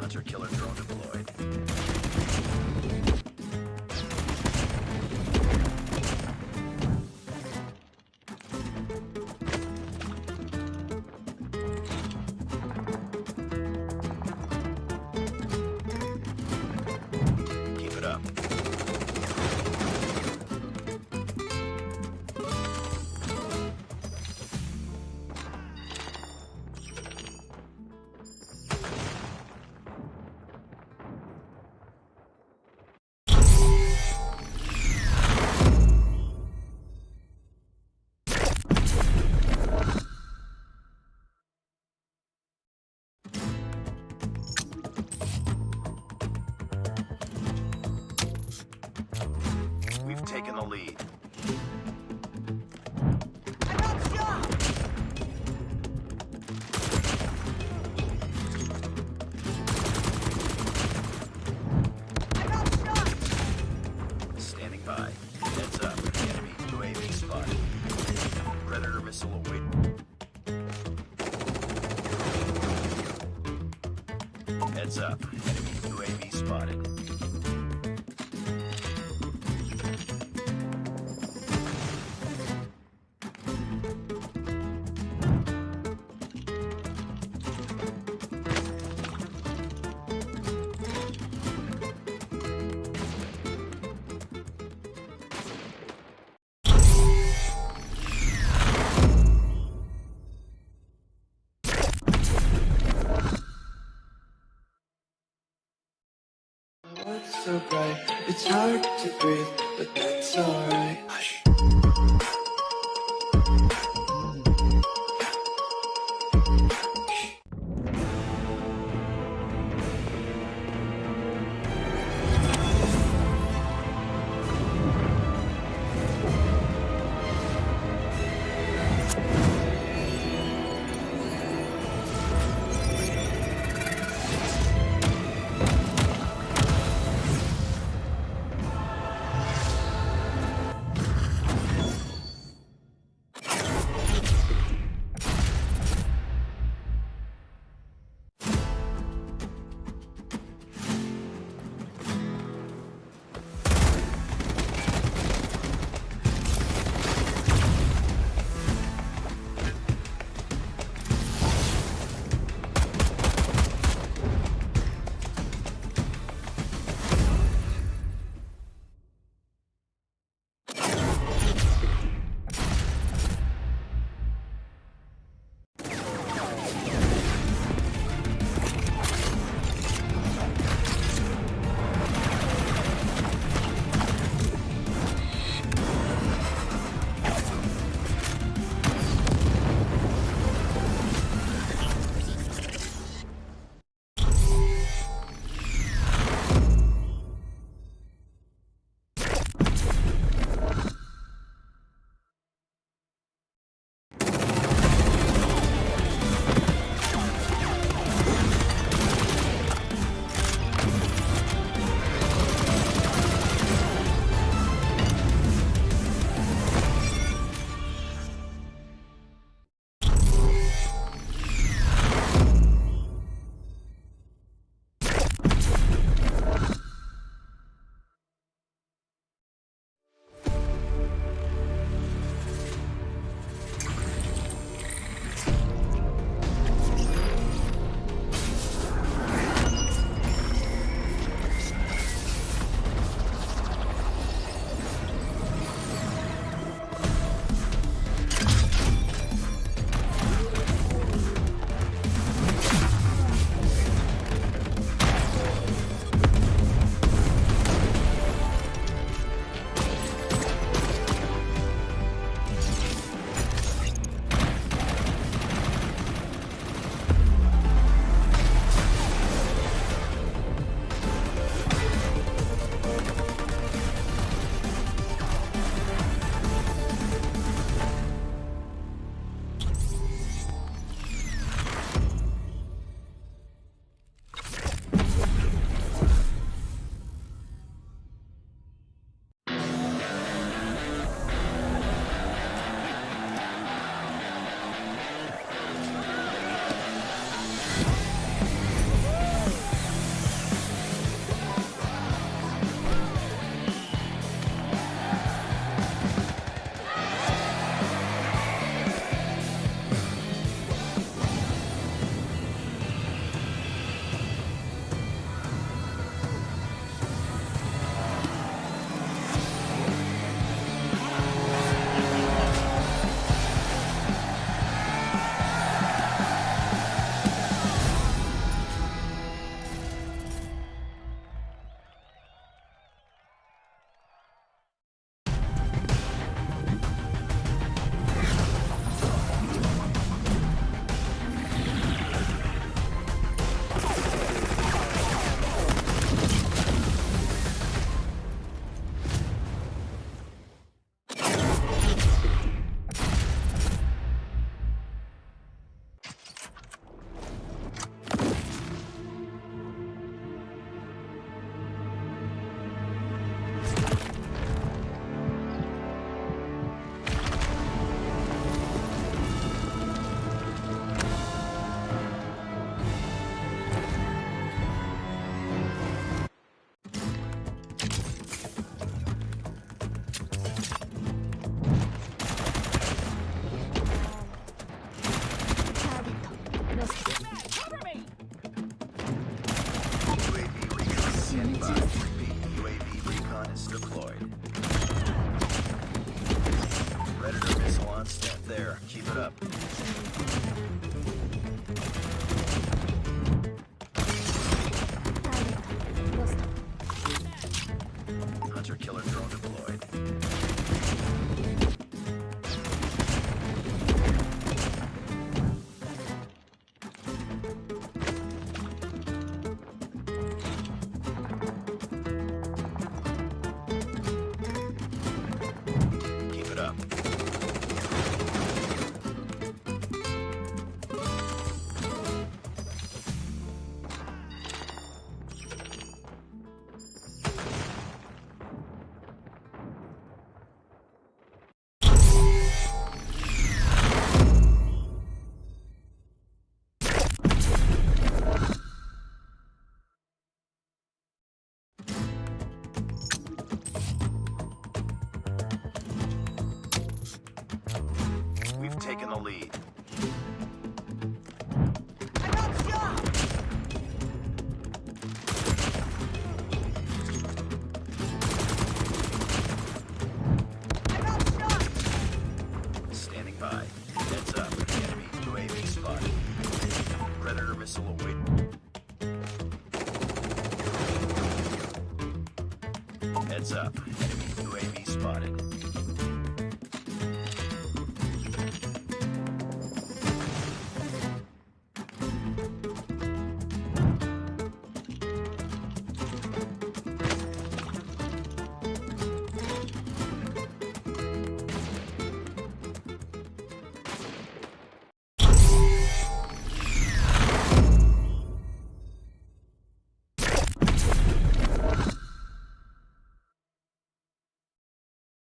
Hunter killer drone deployed. Keep it up. We've taken the lead. Standing by. Heads up. Enemy UAV spotted. Predator missile away. Heads up. Enemy UAV spotted. It's so bright, it's hard to breathe, but that's alright. Hush. killer drone deployed. Keep it up. We've taken the lead. I got shot! I got shot! Standing by. Heads up. Enemy UAV spotted. Predator missile away. Heads up. Enemy UAV spotted.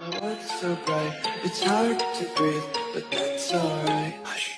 My world's so bright, it's hard to breathe, but that's alright. Hush.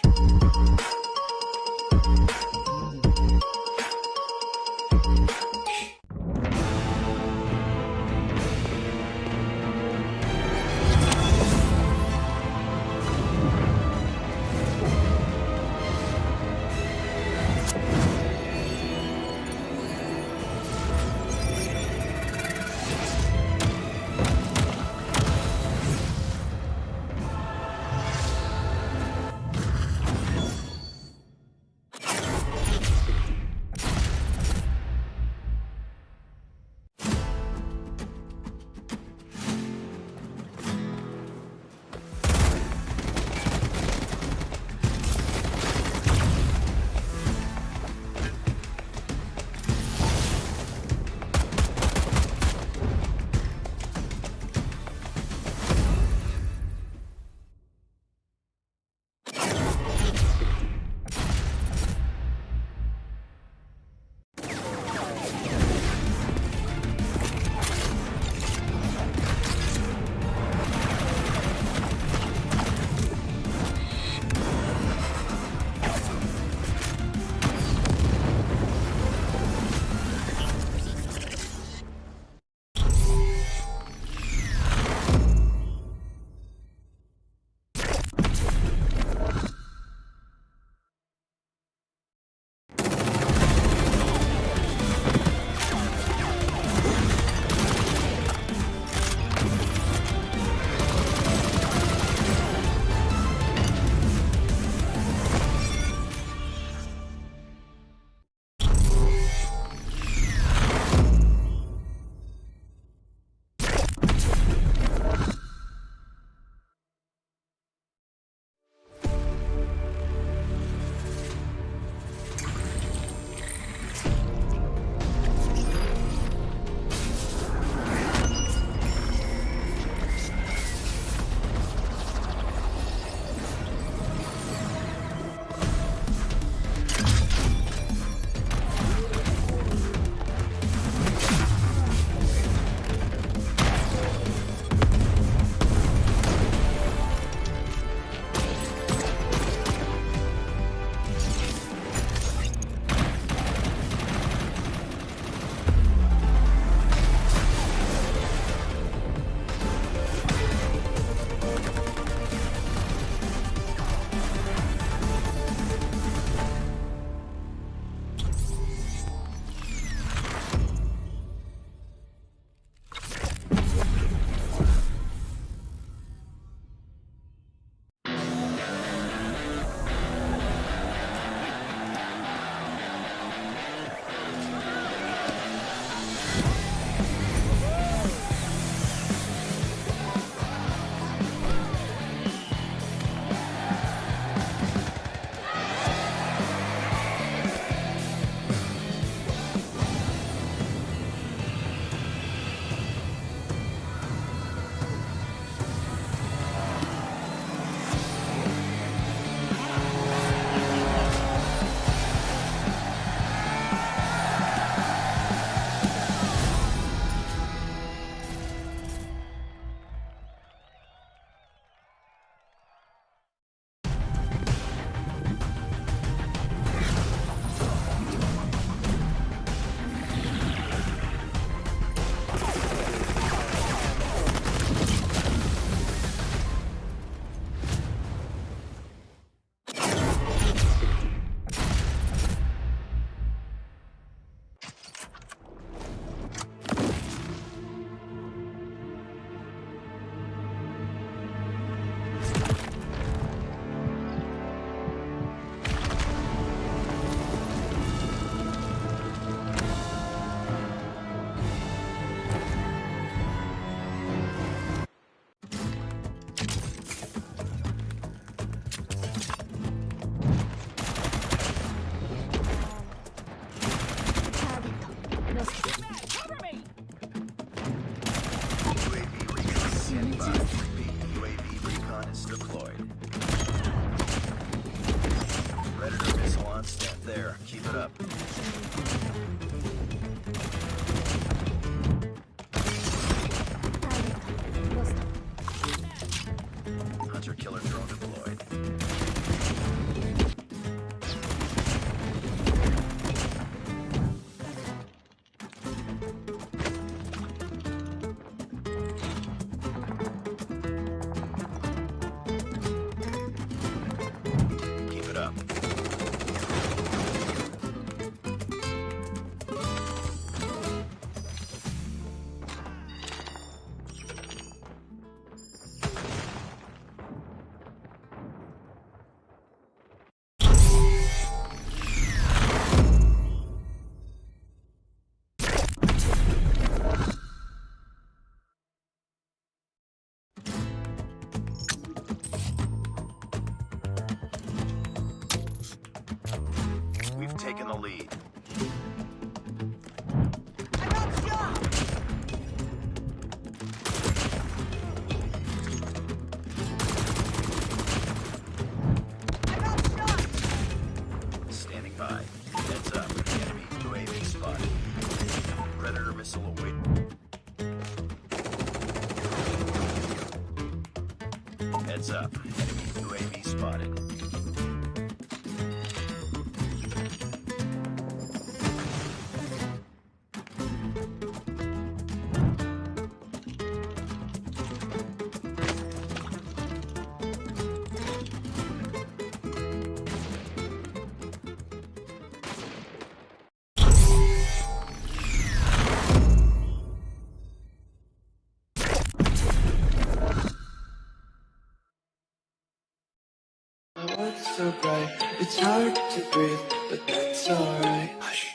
Cover me! UAV recon standing by. Repeat, UAV recon is deployed. Predator missile on stand there. Keep it up. Hunter killer drone deployed. Keep it up. We've taken the lead. I got shot! I got shot! Standing by. Heads up. Enemy UAV spotted. Predator missile await. Heads up. Enemy UAV spotted. My world's so bright, it's hard to breathe, but that's alright. Hush.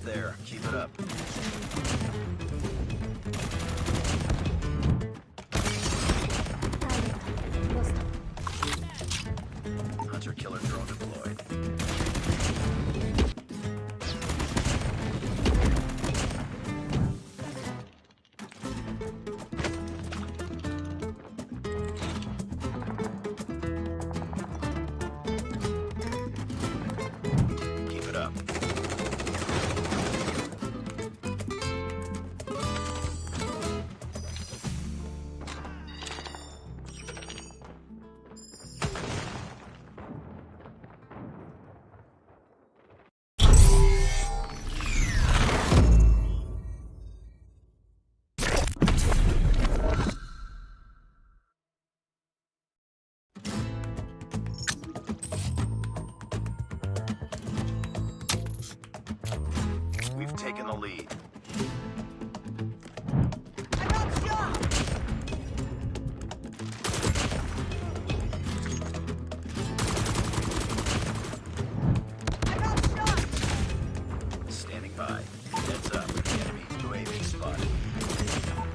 there. Keep it up. Hunter-killer drone deployed. Keep it up. We've taken the lead. I got shot. I got shot. Standing by. Heads up. Enemy UAV spotted.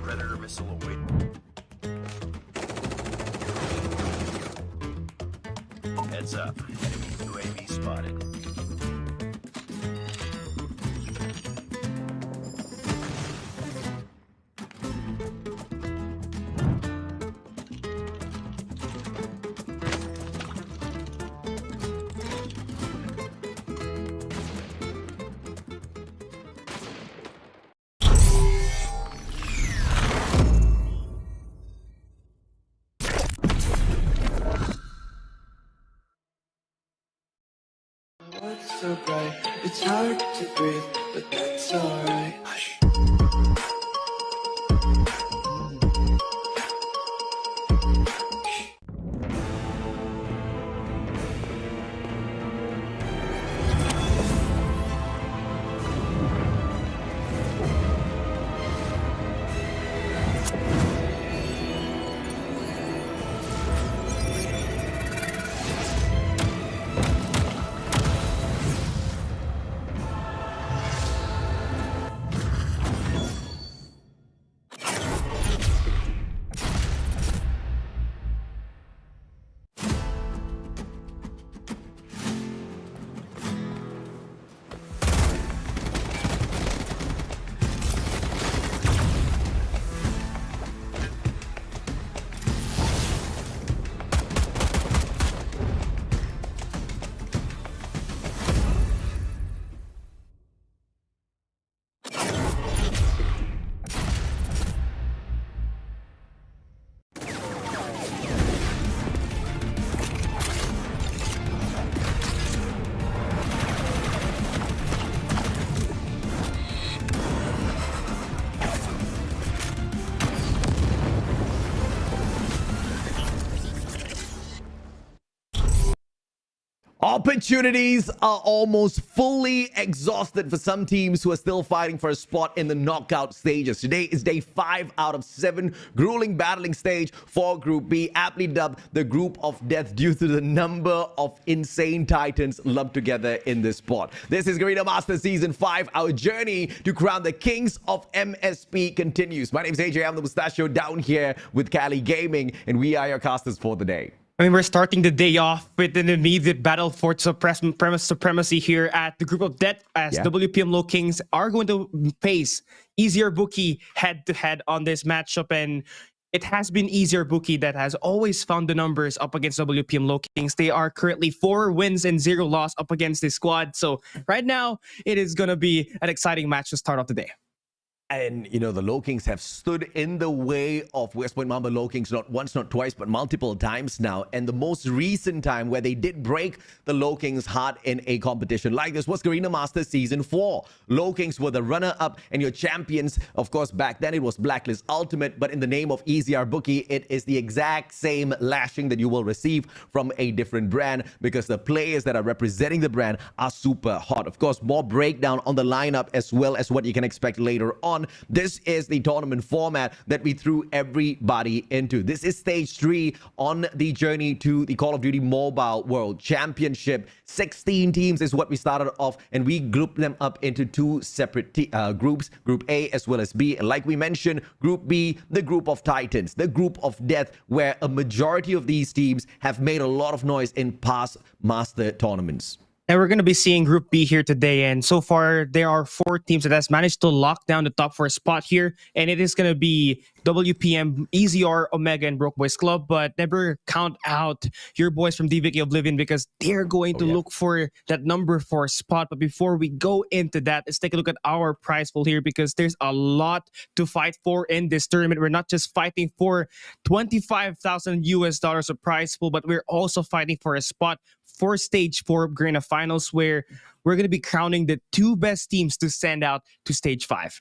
Predator missile away. Heads up. Enemy UAV spotted. What's so bright? It's hard to breathe, but that's alright. Opportunities are almost fully exhausted for some teams who are still fighting for a spot in the knockout stages. Today is day 5 out of 7 grueling battling stage for Group B, aptly dubbed the Group of Death due to the number of insane titans lumped together in this spot. This is Garena Masters Season 5. Our journey to crown the Kings of MSP continues. My name is AJ. I'm the Mustachio down here with Cali Gaming, and we are your casters for the day. I mean, we're starting the day off with an immediate battle for supremacy here at the Group of Death, as WPM LOWKINGS are going to face easier Bookie head-to-head on this matchup. And it has been easier Bookie that has always found the numbers up against WPM LOWKINGS. They are currently 4 wins and 0 loss up against this squad. So right now, it is going to be an exciting match to start off the day. And, you know, the LOWKINGS have stood in the way of West Point Mamba LOWKINGS not once, not twice, but multiple times now. And the most recent time where they did break the LOWKINGS heart in a competition like this was Garena Masters Season 4. LOWKINGS were the runner-up and your champions. Of course, back then it was Blacklist Ultimate, but in the name of easier Bookie, it is the exact same lashing that you will receive from a different brand, because the players that are representing the brand are super hot. Of course, more breakdown on the lineup as well as what you can expect later on. on. This is the tournament format that we threw everybody into. This is stage 3 on the journey to the Call of Duty Mobile World Championship. 16 teams is what we started off, and we grouped them up into 2 separate groups, Group A as well as B. And like we mentioned, Group B, the group of Titans, the group of death, where a majority of these teams have made a lot of noise in past Master tournaments. And we're going to be seeing Group B here today. And so far, there are 4 teams that has managed to lock down the top 4 spot here. And it is going to be WPM, EZR, Omega, and Broke Boys Club. But never count out your boys from DVK Oblivion, because they're going to look for that number 4 spot. But before we go into that, let's take a look at our prize pool here, because there's a lot to fight for in this tournament. We're not just fighting for $25,000 of prize pool, but we're also fighting for a spot for stage 4 of Garena finals, where we're going to be crowning the 2 best teams to send out to stage 5.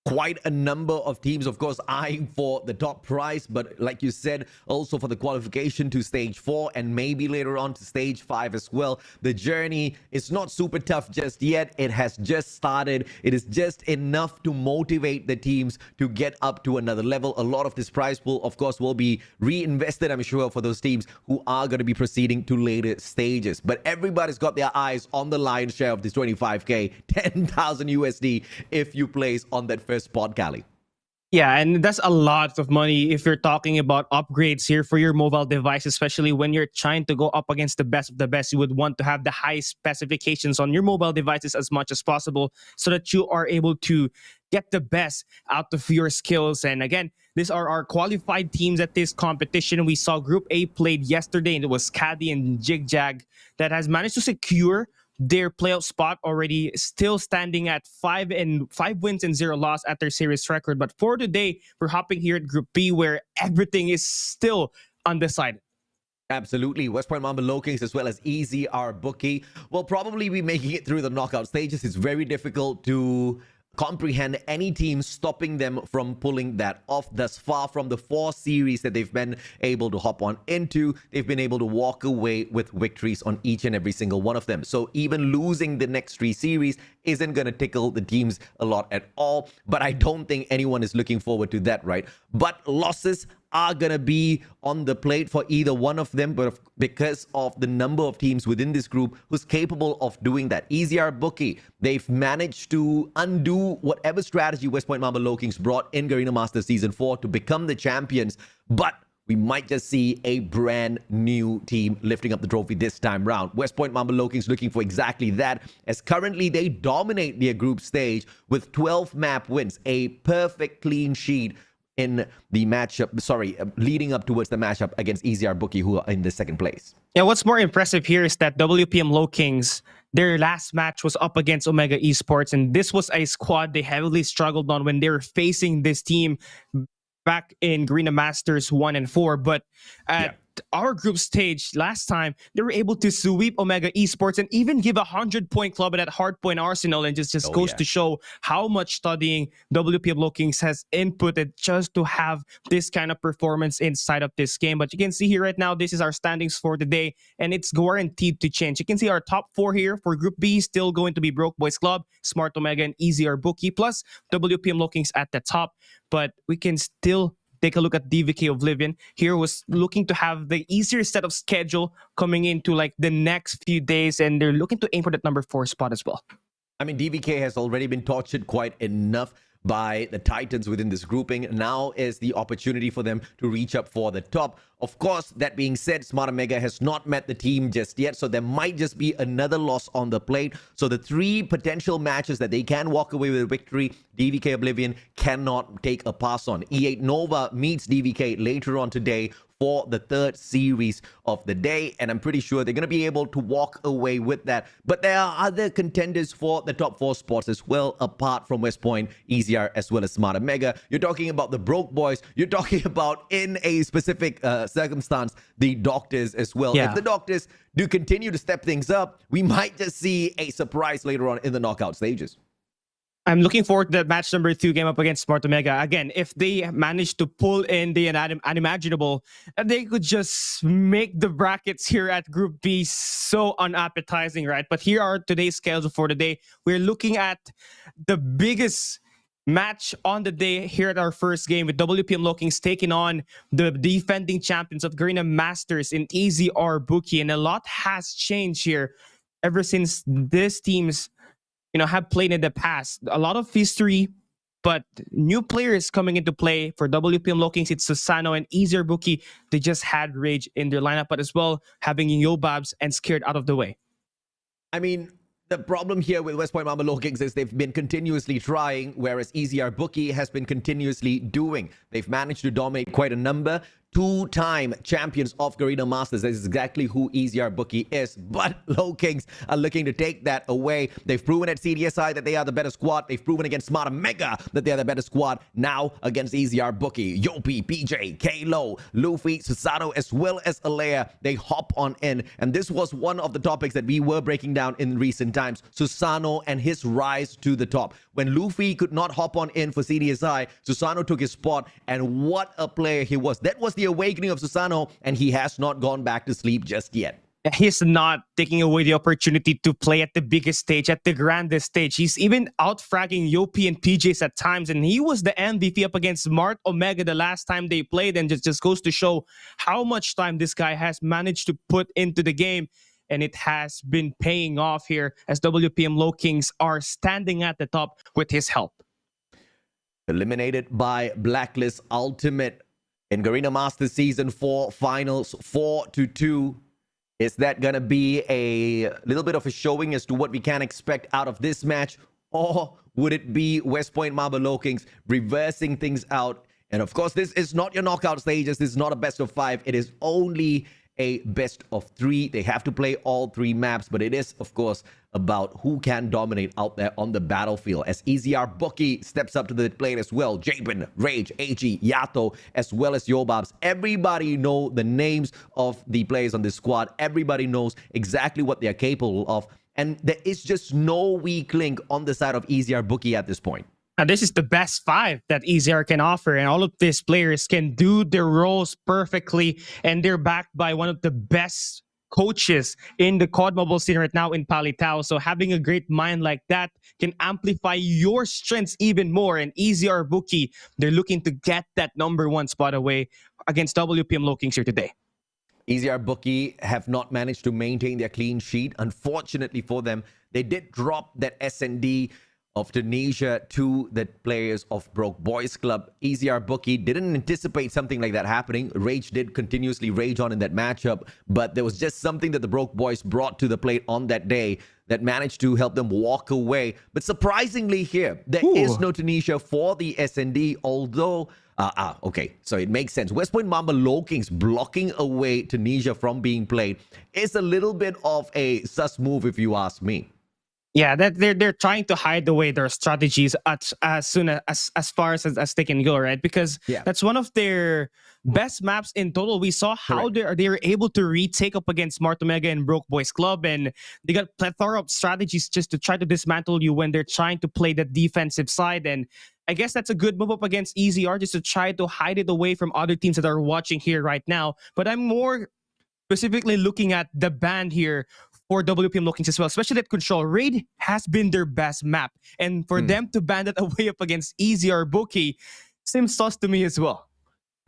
Quite a number of teams, of course, eyeing for the top prize, but like you said, also for the qualification to stage 4 and maybe later on to stage 5 as well. The journey is not super tough just yet. It has just started. It is just enough to motivate the teams to get up to another level. A lot of this prize pool, of course, will be reinvested, I'm sure, for those teams who are going to be proceeding to later stages. But everybody's got their eyes on the lion's share of this 25K, 10,000 USD if you place on that first spot, Cali. Yeah, and that's a lot of money if you're talking about upgrades here for your mobile device, especially when you're trying to go up against the best of the best. You would want to have the high specifications on your mobile devices as much as possible so that you are able to get the best out of your skills. And again, these are our qualified teams at this competition. We saw Group A played yesterday, and it was COD and Jigjag that has managed to secure their playoff spot already, still standing at 5 wins and 0 loss at their series record. But for today, we're hopping here at Group B, where everything is still undecided. Absolutely. West Point Mamba LOWKINGS as well as EZR Bookie will probably be making it through the knockout stages. It's very difficult to comprehend any team stopping them from pulling that off. Thus far, from the 4 series that they've been able to hop on into, they've been able to walk away with victories on each and every single one of them. So even losing the next 3 series isn't going to tickle the teams a lot at all. But I don't think anyone is looking forward to that, right? But losses are going to be on the plate for either one of them, but because of the number of teams within this group who's capable of doing that. EZR Bookie, they've managed to undo whatever strategy West Point Mamba LOWKINGS brought in Garena Masters Season 4 to become the champions, but we might just see a brand new team lifting up the trophy this time round. West Point Mamba LOWKINGS looking for exactly that, as currently they dominate their group stage with 12 map wins, a perfect clean sheet in the matchup, leading up towards the matchup against EZR Bookie, who are in the 2nd place. Yeah, what's more impressive here is that WPM LOWKINGS, their last match was up against Omega Esports, and this was a squad they heavily struggled on when they were facing this team back in Garena Masters 1 and 4. But at our group stage last time, they were able to sweep Omega Esports and even give a 100-point club at Hardpoint Arsenal, and just goes to show how much studying WPM LOWKINGS has inputted just to have this kind of performance inside of this game. But you can see here right now, this is our standings for today, and it's guaranteed to change. You can see our top 4 here for Group B still going to be Broke Boys Club, Smart Omega, and EZR Bookie, plus WPM LOWKINGS at the top. But we can still take a look at DVK Oblivion. Here was looking to have the easier set of schedule coming into like the next few days, and they're looking to aim for that number 4 spot as well. I mean, DVK has already been tortured quite enough by the Titans within this grouping. Now is the opportunity for them to reach up for the top. Of course, that being said, Smart Omega has not met the team just yet, so there might just be another loss on the plate. So the 3 potential matches that they can walk away with a victory, DVK Oblivion cannot take a pass on. E8 Nova meets DVK later on today for the 3rd series of the day, and I'm pretty sure they're going to be able to walk away with that. But there are other contenders for the top 4 spots as well, apart from West Point, EZR, as well as Smart Omega. You're talking about the Broke Boys. You're talking about, in a specific circumstance, the Doctors as well. Yeah. If the Doctors do continue to step things up, we might just see a surprise later on in the knockout stages. I'm looking forward to that match number 2 game up against Smart Omega. Again, if they manage to pull in the unimaginable, they could just make the brackets here at Group B so unappetizing, right? But here are today's schedules for today. We're looking at the biggest match on the day here at our first game with WPM LOWKINGS taking on the defending champions of Garena Masters in EZR Bookie. And a lot has changed here ever since these teams, have played in the past. A lot of history, but new players coming into play for WPM LOWKINGS. It's Susano and EZR Bookie. They just had Rage in their lineup, but as well having Yobabs and Scared out of the way. I mean, the problem here with West Point Mamba LOWKINGS is they've been continuously trying, whereas EZR Bookie has been continuously doing. They've managed to dominate quite a number. Two-time champions of Garena Masters. That is exactly who EZR Bookie is. But LOWKINGS are looking to take that away. They've proven at CDSI that they are the better squad. They've proven against SMART OMEGA that they are the better squad. Now against EZR Bookie, Yopi, PJ, K-Lo, Luffy, Susano, as well as Alea, they hop on in. And this was one of the topics that we were breaking down in recent times. Susano and his rise to the top. When Luffy could not hop on in for CDSI, Susano took his spot, and what a player he was. That was the awakening of Susano, and he has not gone back to sleep just yet. He's not taking away the opportunity to play at the biggest stage, at the grandest stage. He's even out-fragging Yopi and PJs at times, and he was the MVP up against SMART OMEGA the last time they played, and just goes to show how much time this guy has managed to put into the game. And it has been paying off here as WPM LOWKINGS are standing at the top with his help. Eliminated by Blacklist Ultimate in Garena Masters Season 4 Finals 4-2. Is that going to be a little bit of a showing as to what we can expect out of this match? Or would it be West Point Mamba LOWKINGS reversing things out? And of course, this is not your knockout stages. This is not a best of 5. It is only a best of 3. They have to play all 3 maps, but it is, of course, about who can dominate out there on the battlefield. As EZR Bookie steps up to the plate as well. Jabin, Rage, AG, Yato, as well as Yobabs. Everybody know the names of the players on this squad. Everybody knows exactly what they are capable of. And there is just no weak link on the side of EZR Bookie at this point. And this is the best 5 that EZR can offer, and all of these players can do their roles perfectly, and they're backed by one of the best coaches in the COD mobile scene right now in Palitao. So having a great mind like that can amplify your strengths even more. And EZR Bookie, they're looking to get that #1 spot away against WPM LOWKINGS here today. EZR Bookie have not managed to maintain their clean sheet. Unfortunately for them, they did drop that SND of Tunisia to the players of Broke Boys Club. EZR Bookie didn't anticipate something like that happening. Rage did continuously rage on in that matchup, but there was just something that the Broke Boys brought to the plate on that day that managed to help them walk away. But surprisingly here, there is no Tunisia for the SND, although okay, so it makes sense. West Point Mamba LOWKINGS blocking away Tunisia from being played is a little bit of a sus move, if you ask me. Yeah, that they're trying to hide away their strategies as soon as far as they can go, right? Because that's one of their best maps in total. We saw how they're able to retake up against SMART OMEGA and Broke Boys Club, and they got plethora of strategies just to try to dismantle you when they're trying to play the defensive side. And I guess that's a good move up against EZR, just to try to hide it away from other teams that are watching here right now. But I'm more specifically looking at the ban here for WPM LOWKINGS as well, especially that Control. Raid has been their best map, and for them to ban that away up against EZR Bookie seems sus to me as well.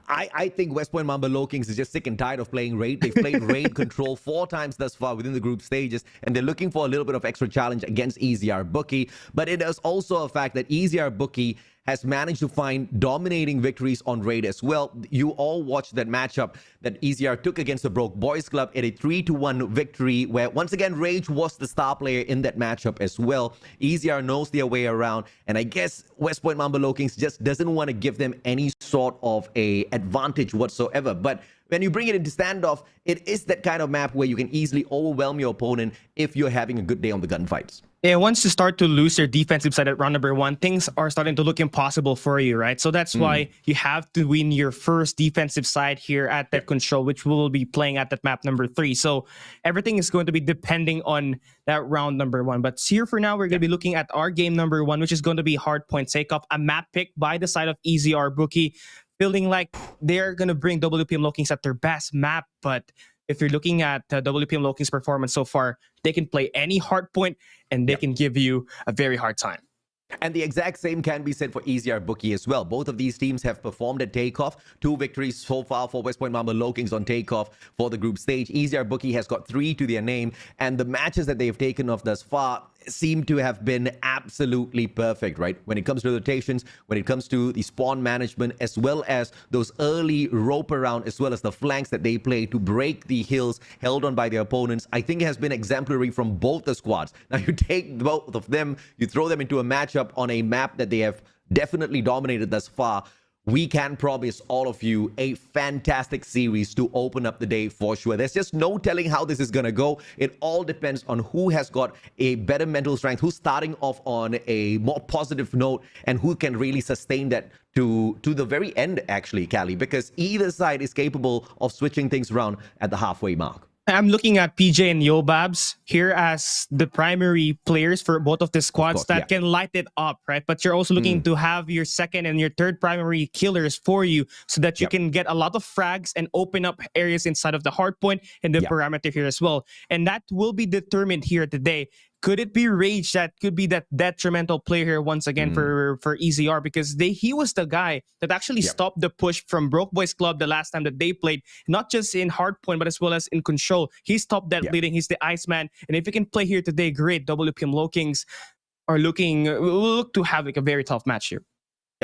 I think West Point Mamba LOWKINGS is just sick and tired of playing Raid. They've played Raid Control 4 times thus far within the group stages, and they're looking for a little bit of extra challenge against EZR Bookie. But it is also a fact that EZR Bookie has managed to find dominating victories on Raid as well. You all watched that matchup that EZR took against the Broke Boys Club at a 3-1 victory, where once again Rage was the star player in that matchup as well. EZR knows their way around, and I guess West Point Mamba LOWKINGS just doesn't want to give them any sort of a advantage whatsoever. But when you bring it into standoff, it is that kind of map where you can easily overwhelm your opponent if you're having a good day on the gunfights. Yeah, once you start to lose your defensive side at round #1, things are starting to look impossible for you, right? So that's why you have to win your first defensive side here at that Control, which we will be playing at that map #3. So everything is going to be depending on that round #1. But here for now, we're going to be looking at our game #1, which is going to be Hardpoint Takeoff, a map pick by the side of EZR Bookie, feeling like they're going to bring WPM LOWKINGS at their best map. But if you're looking at WPM LOWKINGS' performance so far, they can play any hardpoint and they can give you a very hard time. And the exact same can be said for EZR Bookie as well. Both of these teams have performed at takeoff. 2 victories so far for West Point Mamba LOWKINGS on takeoff for the group stage. EZR Bookie has got 3 to their name, and the matches that they've taken off thus far seem to have been absolutely perfect, right? When it comes to rotations, when it comes to the spawn management, as well as those early rope around, as well as the flanks that they play to break the hills held on by their opponents, I think it has been exemplary from both the squads. Now you take both of them, you throw them into a matchup on a map that they have definitely dominated thus far. We can promise all of you a fantastic series to open up the day for sure. There's just no telling how this is going to go. It all depends on who has got a better mental strength, who's starting off on a more positive note, and who can really sustain that to the very end, actually, Callie, because either side is capable of switching things around at the halfway mark. I'm looking at PJ and Yobabs here as the primary players for both of the squads that can light it up, right? But you're also looking to have your second and your third primary killers for you so that you can get a lot of frags and open up areas inside of the hardpoint and the parameter here as well. And that will be determined here today. Could it be Rage that could be that detrimental player here once again for EZR, because he was the guy that actually stopped the push from Broke Boys Club the last time that they played, not just in hardpoint but as well as in control. He stopped that bleeding. He's the Iceman, and if he can play here today, great. WPM LOWKINGS are will look to have like a very tough match here.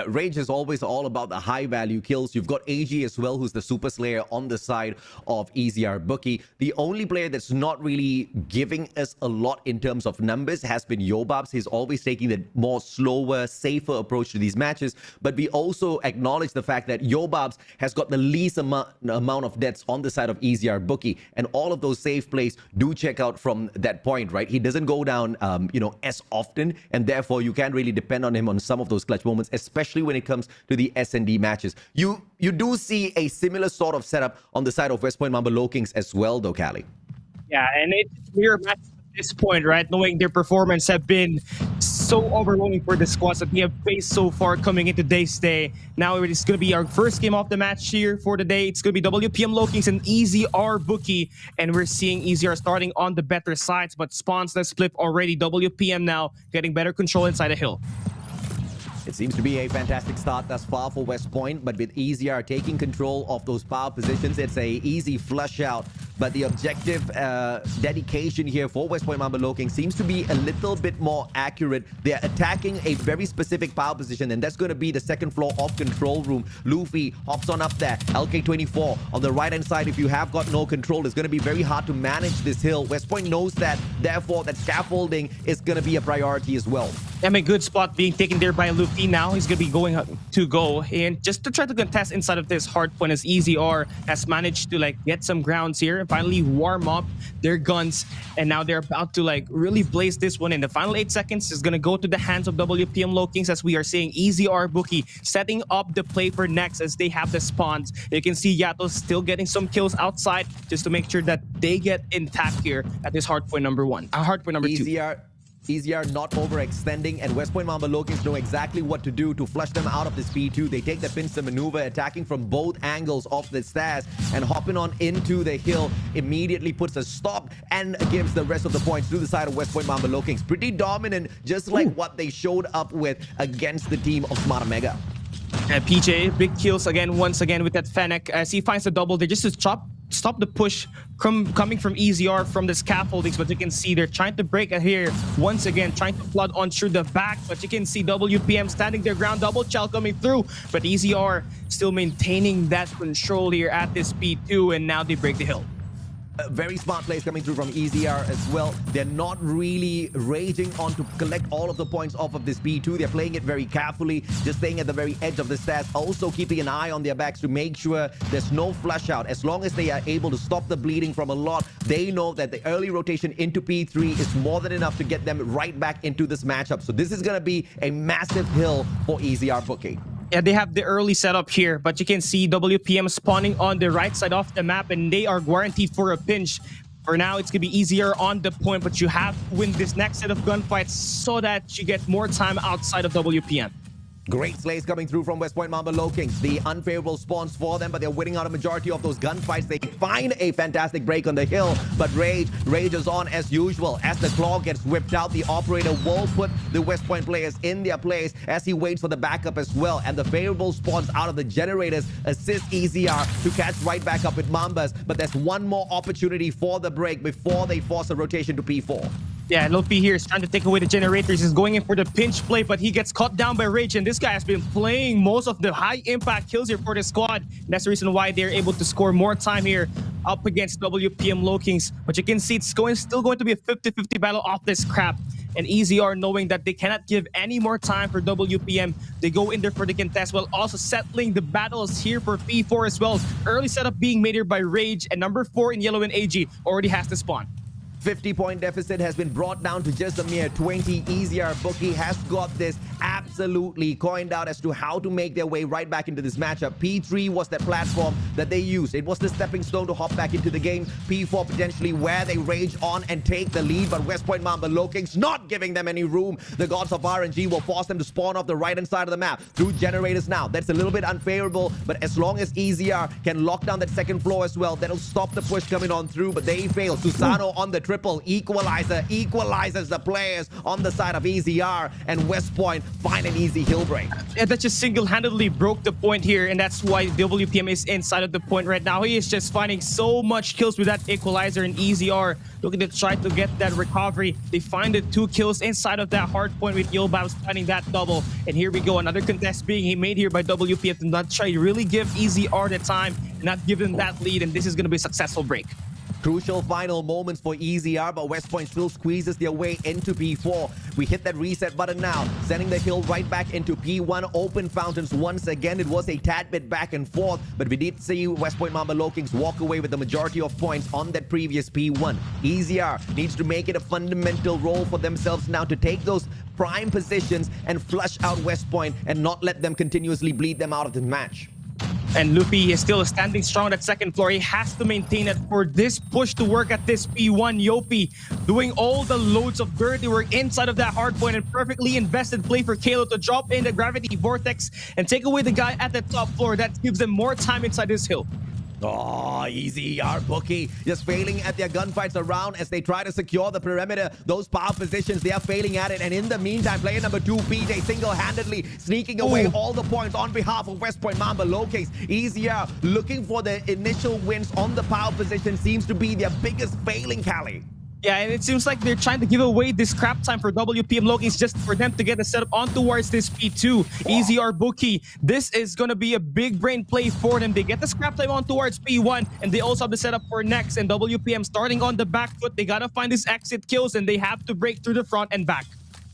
Rage is always all about the high value kills. You've got AG as well, who's the super slayer on the side of EZR Bookie. The only player that's not really giving us a lot in terms of numbers has been Yobabs. He's always taking the more slower, safer approach to these matches. But we also acknowledge the fact that Yobabs has got the least amount of deaths on the side of EZR Bookie. And all of those safe plays do check out from that point, right? He doesn't go down, as often. And therefore, you can't really depend on him on some of those clutch moments, especially when it comes to the S&D matches. You do see a similar sort of setup on the side of West Point Mamba LOWKINGS as well, though, Callie. Yeah, and it's clear match at this point, right? Knowing their performance have been so overwhelming for the squads that we have faced so far coming into today's day. Now it is going to be our first game of the match here for the day. It's going to be WPM LOWKINGS and EZR Bookie, and we're seeing EZR starting on the better sides, but spawns that split already. WPM now getting better control inside the hill. It seems to be a fantastic start thus far for West Point, but with EZR taking control of those power positions, it's a easy flush out. But the objective dedication here for West Point Mamba LOWKINGS seems to be a little bit more accurate. They're attacking a very specific power position, and that's going to be the second floor of control room. Luffy hops on up there. LK24 on the right-hand side. If you have got no control, it's going to be very hard to manage this hill. West Point knows that. Therefore, that scaffolding is going to be a priority as well. And a good spot being taken there by Luffy. Now he's going to be going to go and just to try to contest inside of this hard point, as EZR has managed to get some grounds here, finally warm up their guns, and now they're about to really blaze this one in. The final 8 seconds is going to go to the hands of WPM LOWKINGS, as we are seeing EZR Bookie setting up the play for next as they have the spawns. You can see Yato still getting some kills outside just to make sure that they get intact here at this hard point number 1. Hard point number 2. EZR not overextending, and West Point Mamba LOWKINGS know exactly what to do to flush them out of this P2. They take the pincer maneuver, attacking from both angles of the stairs, and hopping on into the hill immediately puts a stop and gives the rest of the points to the side of West Point Mamba LOWKINGS. Pretty dominant, just like what they showed up with against the team of SMART OMEGA. And PJ, big kills once again with that Fennec as he finds the double there just to stop the push coming from EZR from the scaffoldings. But you can see they're trying to break it here once again, trying to flood on through the back. But you can see WPM standing their ground, double chow coming through. But EZR still maintaining that control here at this P2, and now they break the hill. Very smart plays coming through from EZR as well. They're not really raging on to collect all of the points off of this B2. They're playing it very carefully, just staying at the very edge of the stairs, also keeping an eye on their backs to make sure there's no flush out. As long as they are able to stop the bleeding from a lot, they know that the early rotation into P3 is more than enough to get them right back into this matchup. So this is going to be a massive hill for EZR Bookie. Yeah, they have the early setup here, but you can see WPM spawning on the right side of the map, and they are guaranteed for a pinch. For now, it's going to be easier on the point, but you have to win this next set of gunfights so that you get more time outside of WPM. Great slays coming through from West Point Mamba LOWKINGS. The unfavorable spawns for them, but they're winning out a majority of those gunfights. They find a fantastic break on the hill, but Rage rages on as usual. As the claw gets whipped out, the operator will put the West Point players in their place as he waits for the backup as well. And the favorable spawns out of the generators assist EZR to catch right back up with Mambas. But there's one more opportunity for the break before they force a rotation to P4. Yeah, Lopi here is trying to take away the generators. He's going in for the pinch play, but he gets caught down by Rage. And this guy has been playing most of the high impact kills here for the squad. And that's the reason why they're able to score more time here up against WPM LOWKINGS. But you can see it's still going to be a 50-50 battle off this crap. And EZR, knowing that they cannot give any more time for WPM, they go in there for the contest while also settling the battles here for P4 as well. Early setup being made here by Rage, and number 4 in yellow and AG already has the spawn. 50-point deficit has been brought down to just a mere 20. EZR Bookie has got this absolutely coined out as to how to make their way right back into this matchup. P3 was that platform that they used. It was the stepping stone to hop back into the game. P4 potentially where they rage on and take the lead, but West Point Mamba LOWKINGS not giving them any room. The gods of RNG will force them to spawn off the right-hand side of the map through generators now. That's a little bit unfavorable, but as long as EZR can lock down that second floor as well, that'll stop the push coming on through, but they fail. Susano on the triple equalizer equalizes the players on the side of EZR, and West Point find an easy hill break. Yeah, that just single-handedly broke the point here, and that's why WPM is inside of the point right now. He is just finding so much kills with that equalizer, and EZR looking to try to get that recovery. They find the 2 kills inside of that hard point with Yobabs finding that double. And here we go, another contest being made here by WPM to not try to really give EZR the time, not give them that lead, and this is going to be a successful break. Crucial final moments for EZR, but West Point still squeezes their way into P4. We hit that reset button now, sending the hill right back into P1. Open fountains once again. It was a tad bit back and forth, but we did see West Point Mamba LOWKINGS walk away with the majority of points on that previous P1. EZR needs to make it a fundamental role for themselves now to take those prime positions and flush out West Point and not let them continuously bleed them out of the match. And Luffy is still standing strong on that second floor. He has to maintain it for this push to work at this P1. Yopi doing all the loads of dirty work inside of that hard point, and perfectly invested play for Kalo to drop in the gravity vortex and take away the guy at the top floor. That gives them more time inside this hill. Oh, EZR Bookie just failing at their gunfights around as they try to secure the perimeter. Those power positions, they are failing at it. And in the meantime, player number 2, PJ, single-handedly sneaking away all the points on behalf of West Point Mamba LOWKINGS. EZR looking for the initial wins on the power position seems to be their biggest failing, Callie. Yeah, and it seems like they're trying to give away this scrap time for WPM LOWKINGS just for them to get the setup on towards this P2. EZR Bookie, this is going to be a big brain play for them. They get the scrap time on towards P1, and they also have the setup for next. And WPM starting on the back foot. They got to find these exit kills, and they have to break through the front and back.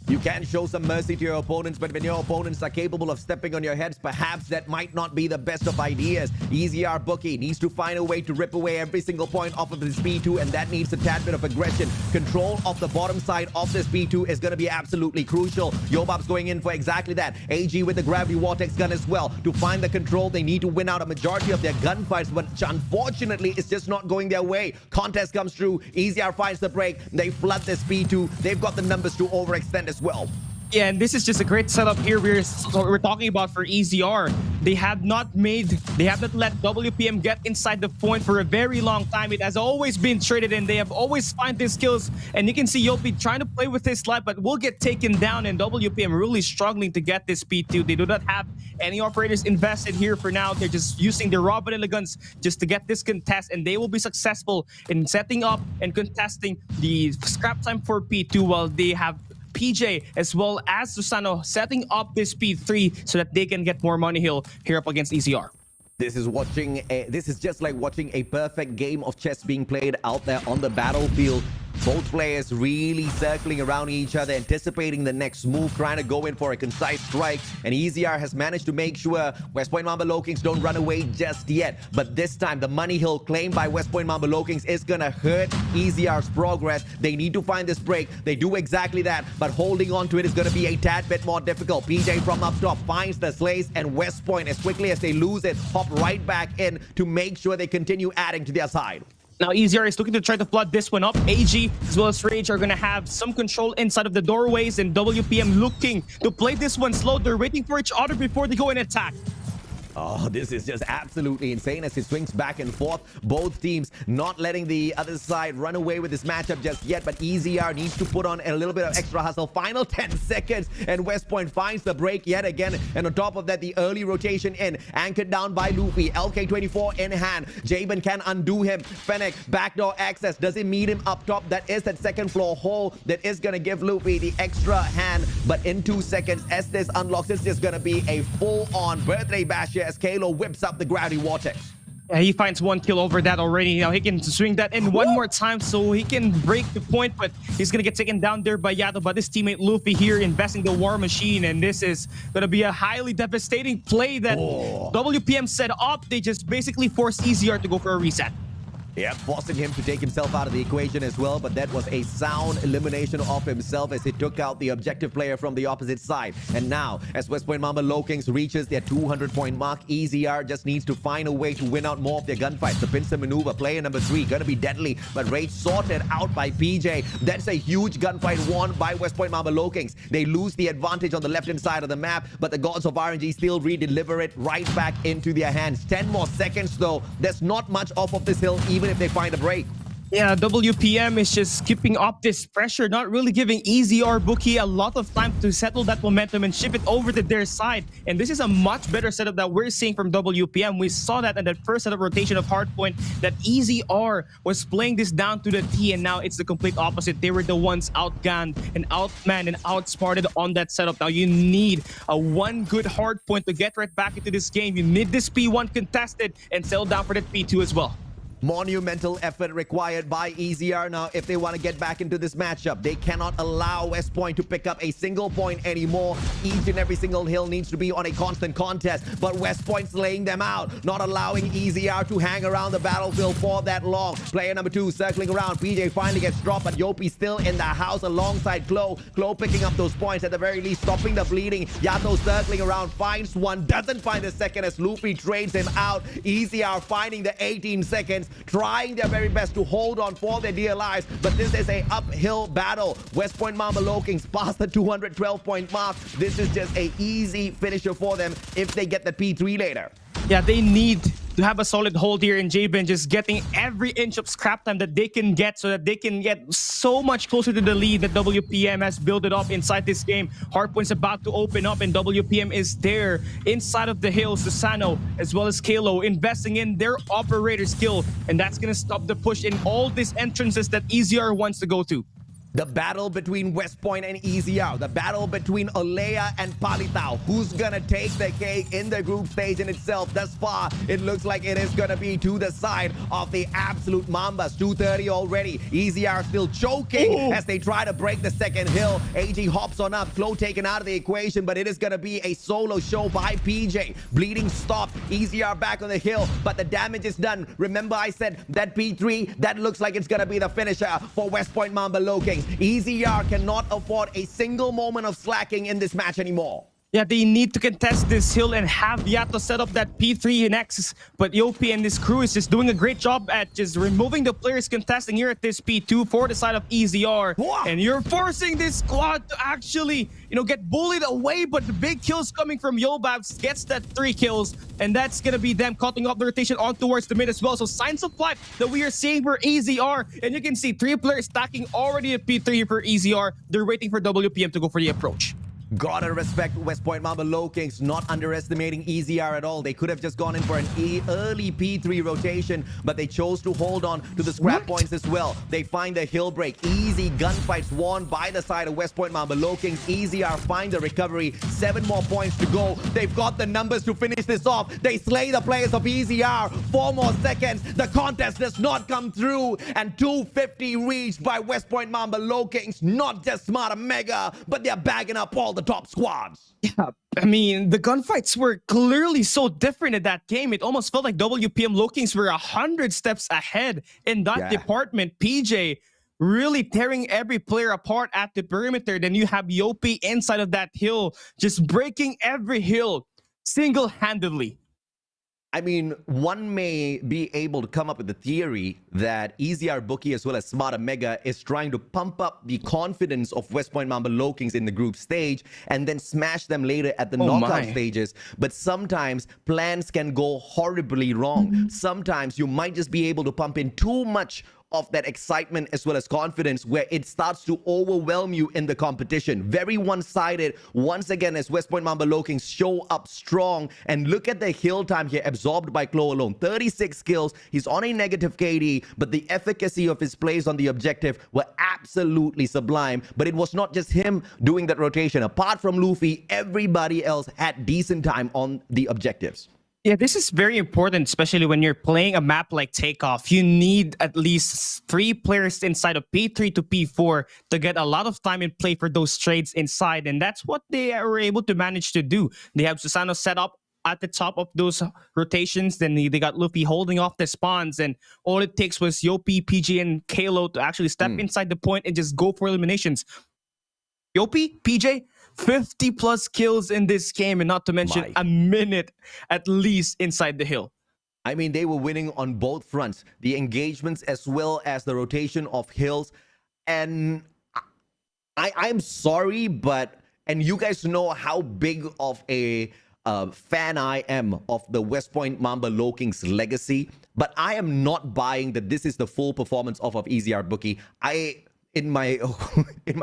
You can show some mercy to your opponents, but when your opponents are capable of stepping on your heads, perhaps that might not be the best of ideas. EZR Bookie needs to find a way to rip away every single point off of this P2, and that needs a tad bit of aggression. Control of the bottom side of this P2 is going to be absolutely crucial. Yobab's going in for exactly that. AG with the gravity vortex gun as well. To find the control, they need to win out a majority of their gunfights, but unfortunately, it's just not going their way. Contest comes through. EZR finds the break. They flood this P2. They've got the numbers to overextend as well. Yeah, and this is just a great setup here we're talking about for EZR. They have not let WPM get inside the point for a very long time. It has always been traded, and they have always found these kills. And you can see Yopi trying to play with his life, but will get taken down, and WPM really struggling to get this P2. They do not have any operators invested here for now. They're just using their raw vanilla guns just to get this contest, and they will be successful in setting up and contesting the scrap time for P2 while they have PJ as well as Susano setting up this P3 so that they can get more money hill here up against EZR. This is just like watching a perfect game of chess being played out there on the battlefield. Both players really circling around each other, anticipating the next move, trying to go in for a concise strike. And EZR has managed to make sure West Point Mamba LOWKINGS don't run away just yet. But this time, the money hill claimed by West Point Mamba LOWKINGS is going to hurt EZR's progress. They need to find this break. They do exactly that, but holding on to it is going to be a tad bit more difficult. PJ from up top finds the slays, and West Point, as quickly as they lose it, hop right back in to make sure they continue adding to their side. Now EZR is looking to try to flood this one up. AG as well as Rage are going to have some control inside of the doorways, and WPM looking to play this one slow. They're waiting for each other before they go and attack. Oh, this is just absolutely insane as it swings back and forth. Both teams not letting the other side run away with this matchup just yet, but EZR needs to put on a little bit of extra hustle. Final 10 seconds, and West Point finds the break yet again. And on top of that, the early rotation in, anchored down by Luffy. LK24 in hand. Jabin can undo him. Fennec, backdoor access. Does it meet him up top? That is that second floor hole that is going to give Luffy the extra hand. But in 2 seconds, as this unlocks, it's just going to be a full-on birthday bash here as Kalo whips up the gravity vortex. Yeah, he finds 1 kill over that already. Now he can swing that in one more time so he can break the point, but he's going to get taken down there by Yato. But his teammate Luffy here investing the War Machine, and this is going to be a highly devastating play that WPM set up. They just basically forced EZR to go for a reset. Yeah, forcing him to take himself out of the equation as well, but that was a sound elimination of himself as he took out the objective player from the opposite side. And now, as West Point Mamba LOWKINGS reaches their 200-point mark, EZR just needs to find a way to win out more of their gunfights. The pincer maneuver, player number 3, gonna be deadly, but Rage sorted out by PJ. That's a huge gunfight won by West Point Mamba LOWKINGS. They lose the advantage on the left-hand side of the map, but the gods of RNG still redeliver it right back into their hands. 10 more seconds though. There's not much off of this hill, even if they find a break. Yeah, WPM is just keeping up this pressure, not really giving EZR Bookie a lot of time to settle that momentum and ship it over to their side. And this is a much better setup that we're seeing from WPM. We saw that in that first setup rotation of Hardpoint, that EZR was playing this down to the T, and now it's the complete opposite. They were the ones outgunned and outmanned and outsmarted on that setup. Now you need a one good Hardpoint to get right back into this game. You need this P1 contested and settle down for that P2 as well. Monumental effort required by EZR now if they want to get back into this matchup. They cannot allow West Point to pick up a single point anymore. Each and every single hill needs to be on a constant contest, but West Point's laying them out, not allowing EZR to hang around the battlefield for that long. Player number 2 circling around. PJ finally gets dropped, but Yopi still in the house alongside Klo. Klo picking up those points, at the very least stopping the bleeding. Yato circling around, finds one, doesn't find the second as Luffy trades him out. EZR finding the 18 seconds, trying their very best to hold on for their dear lives, but this is a uphill battle. West Point Mamba LOWKINGS past the 212-point mark. This is just a easy finisher for them if they get the P3 later. Yeah, they need to have a solid hold here in Jabin, just getting every inch of scrap time that they can get so that they can get so much closer to the lead that WPM has built it up inside this game. Hardpoint's about to open up, and WPM is there inside of the hill. Susano as well as Kalo investing in their operator skill, and that's going to stop the push in all these entrances that EZR wants to go to. The battle between West Point and EZR, the battle between Olea and Palitao. Who's gonna take the cake in the group stage in itself? Thus far, it looks like it is gonna be to the side of the absolute Mambas. 2:30 already. EZR still choking as they try to break the second hill. AG hops on up. Klo taken out of the equation, but it is gonna be a solo show by PJ. Bleeding stopped. EZR back on the hill, but the damage is done. Remember I said that P3, that looks like it's gonna be the finisher for West Point Mamba LOWKINGS. EZR cannot afford a single moment of slacking in this match anymore. Yeah, they need to contest this hill and have Yato set up that P3 next. But Yopi and this crew is just doing a great job at just removing the players contesting here at this P2 for the side of EZR. And you're forcing this squad to actually, get bullied away. But the big kills coming from Yobabs gets that 3 kills. And that's going to be them cutting off the rotation on towards the mid as well. So signs of life that we are seeing for EZR. And you can see 3 players stacking already at P3 for EZR. They're waiting for WPM to go for the approach. Gotta respect West Point Mamba LOWKINGS, not underestimating EZR at all. They could have just gone in for an early P3 rotation, but they chose to hold on to the scrap points as well. They find the hill break. Easy gunfights won by the side of West Point Mamba LOWKINGS. EZR find the recovery. 7 more points to go. They've got the numbers to finish this off. They slay the players of EZR. 4 more seconds. The contest does not come through, and 250 reached by West Point Mamba LOWKINGS. Not just Smart Omega, but they're bagging up all the top squads. Yeah, I mean, the gunfights were clearly so different in that game. It almost felt like WPM LOWKINGS were 100 steps ahead in that department. PJ really tearing every player apart at the perimeter. Then you have Yopi inside of that hill, just breaking every hill single-handedly. I mean, one may be able to come up with the theory that EZR Bookie as well as Smart Omega is trying to pump up the confidence of West Point Mamba LOWKINGS in the group stage and then smash them later at the knockout stages. But sometimes plans can go horribly wrong. Sometimes you might just be able to pump in too much of that excitement as well as confidence where it starts to overwhelm you in the competition. Very one-sided once again as West Point Mamba LOWKINGS show up strong. And look at the kill time here absorbed by Klo alone. 36 kills. He's on a negative KD, but the efficacy of his plays on the objective were absolutely sublime. But it was not just him doing that rotation. Apart from Luffy, everybody else had decent time on the objectives. Yeah, this is very important, especially when you're playing a map like Takeoff. You need at least 3 players inside of P3 to P4 to get a lot of time in play for those trades inside. And that's what they were able to manage to do. They have Susano set up at the top of those rotations. Then they got Luffy holding off the spawns. And all it takes was Yopi, PG, and Kalo to actually step inside the point and just go for eliminations. Yopi, PJ, 50 plus kills in this game, and not to mention a minute at least inside the hill. I mean, they were winning on both fronts, the engagements as well as the rotation of hills. And I'm sorry, but, and you guys know how big of a fan I am of the West Point Mamba LOWKINGS legacy, but I am not buying that this is the full performance of EZR Bookie. In my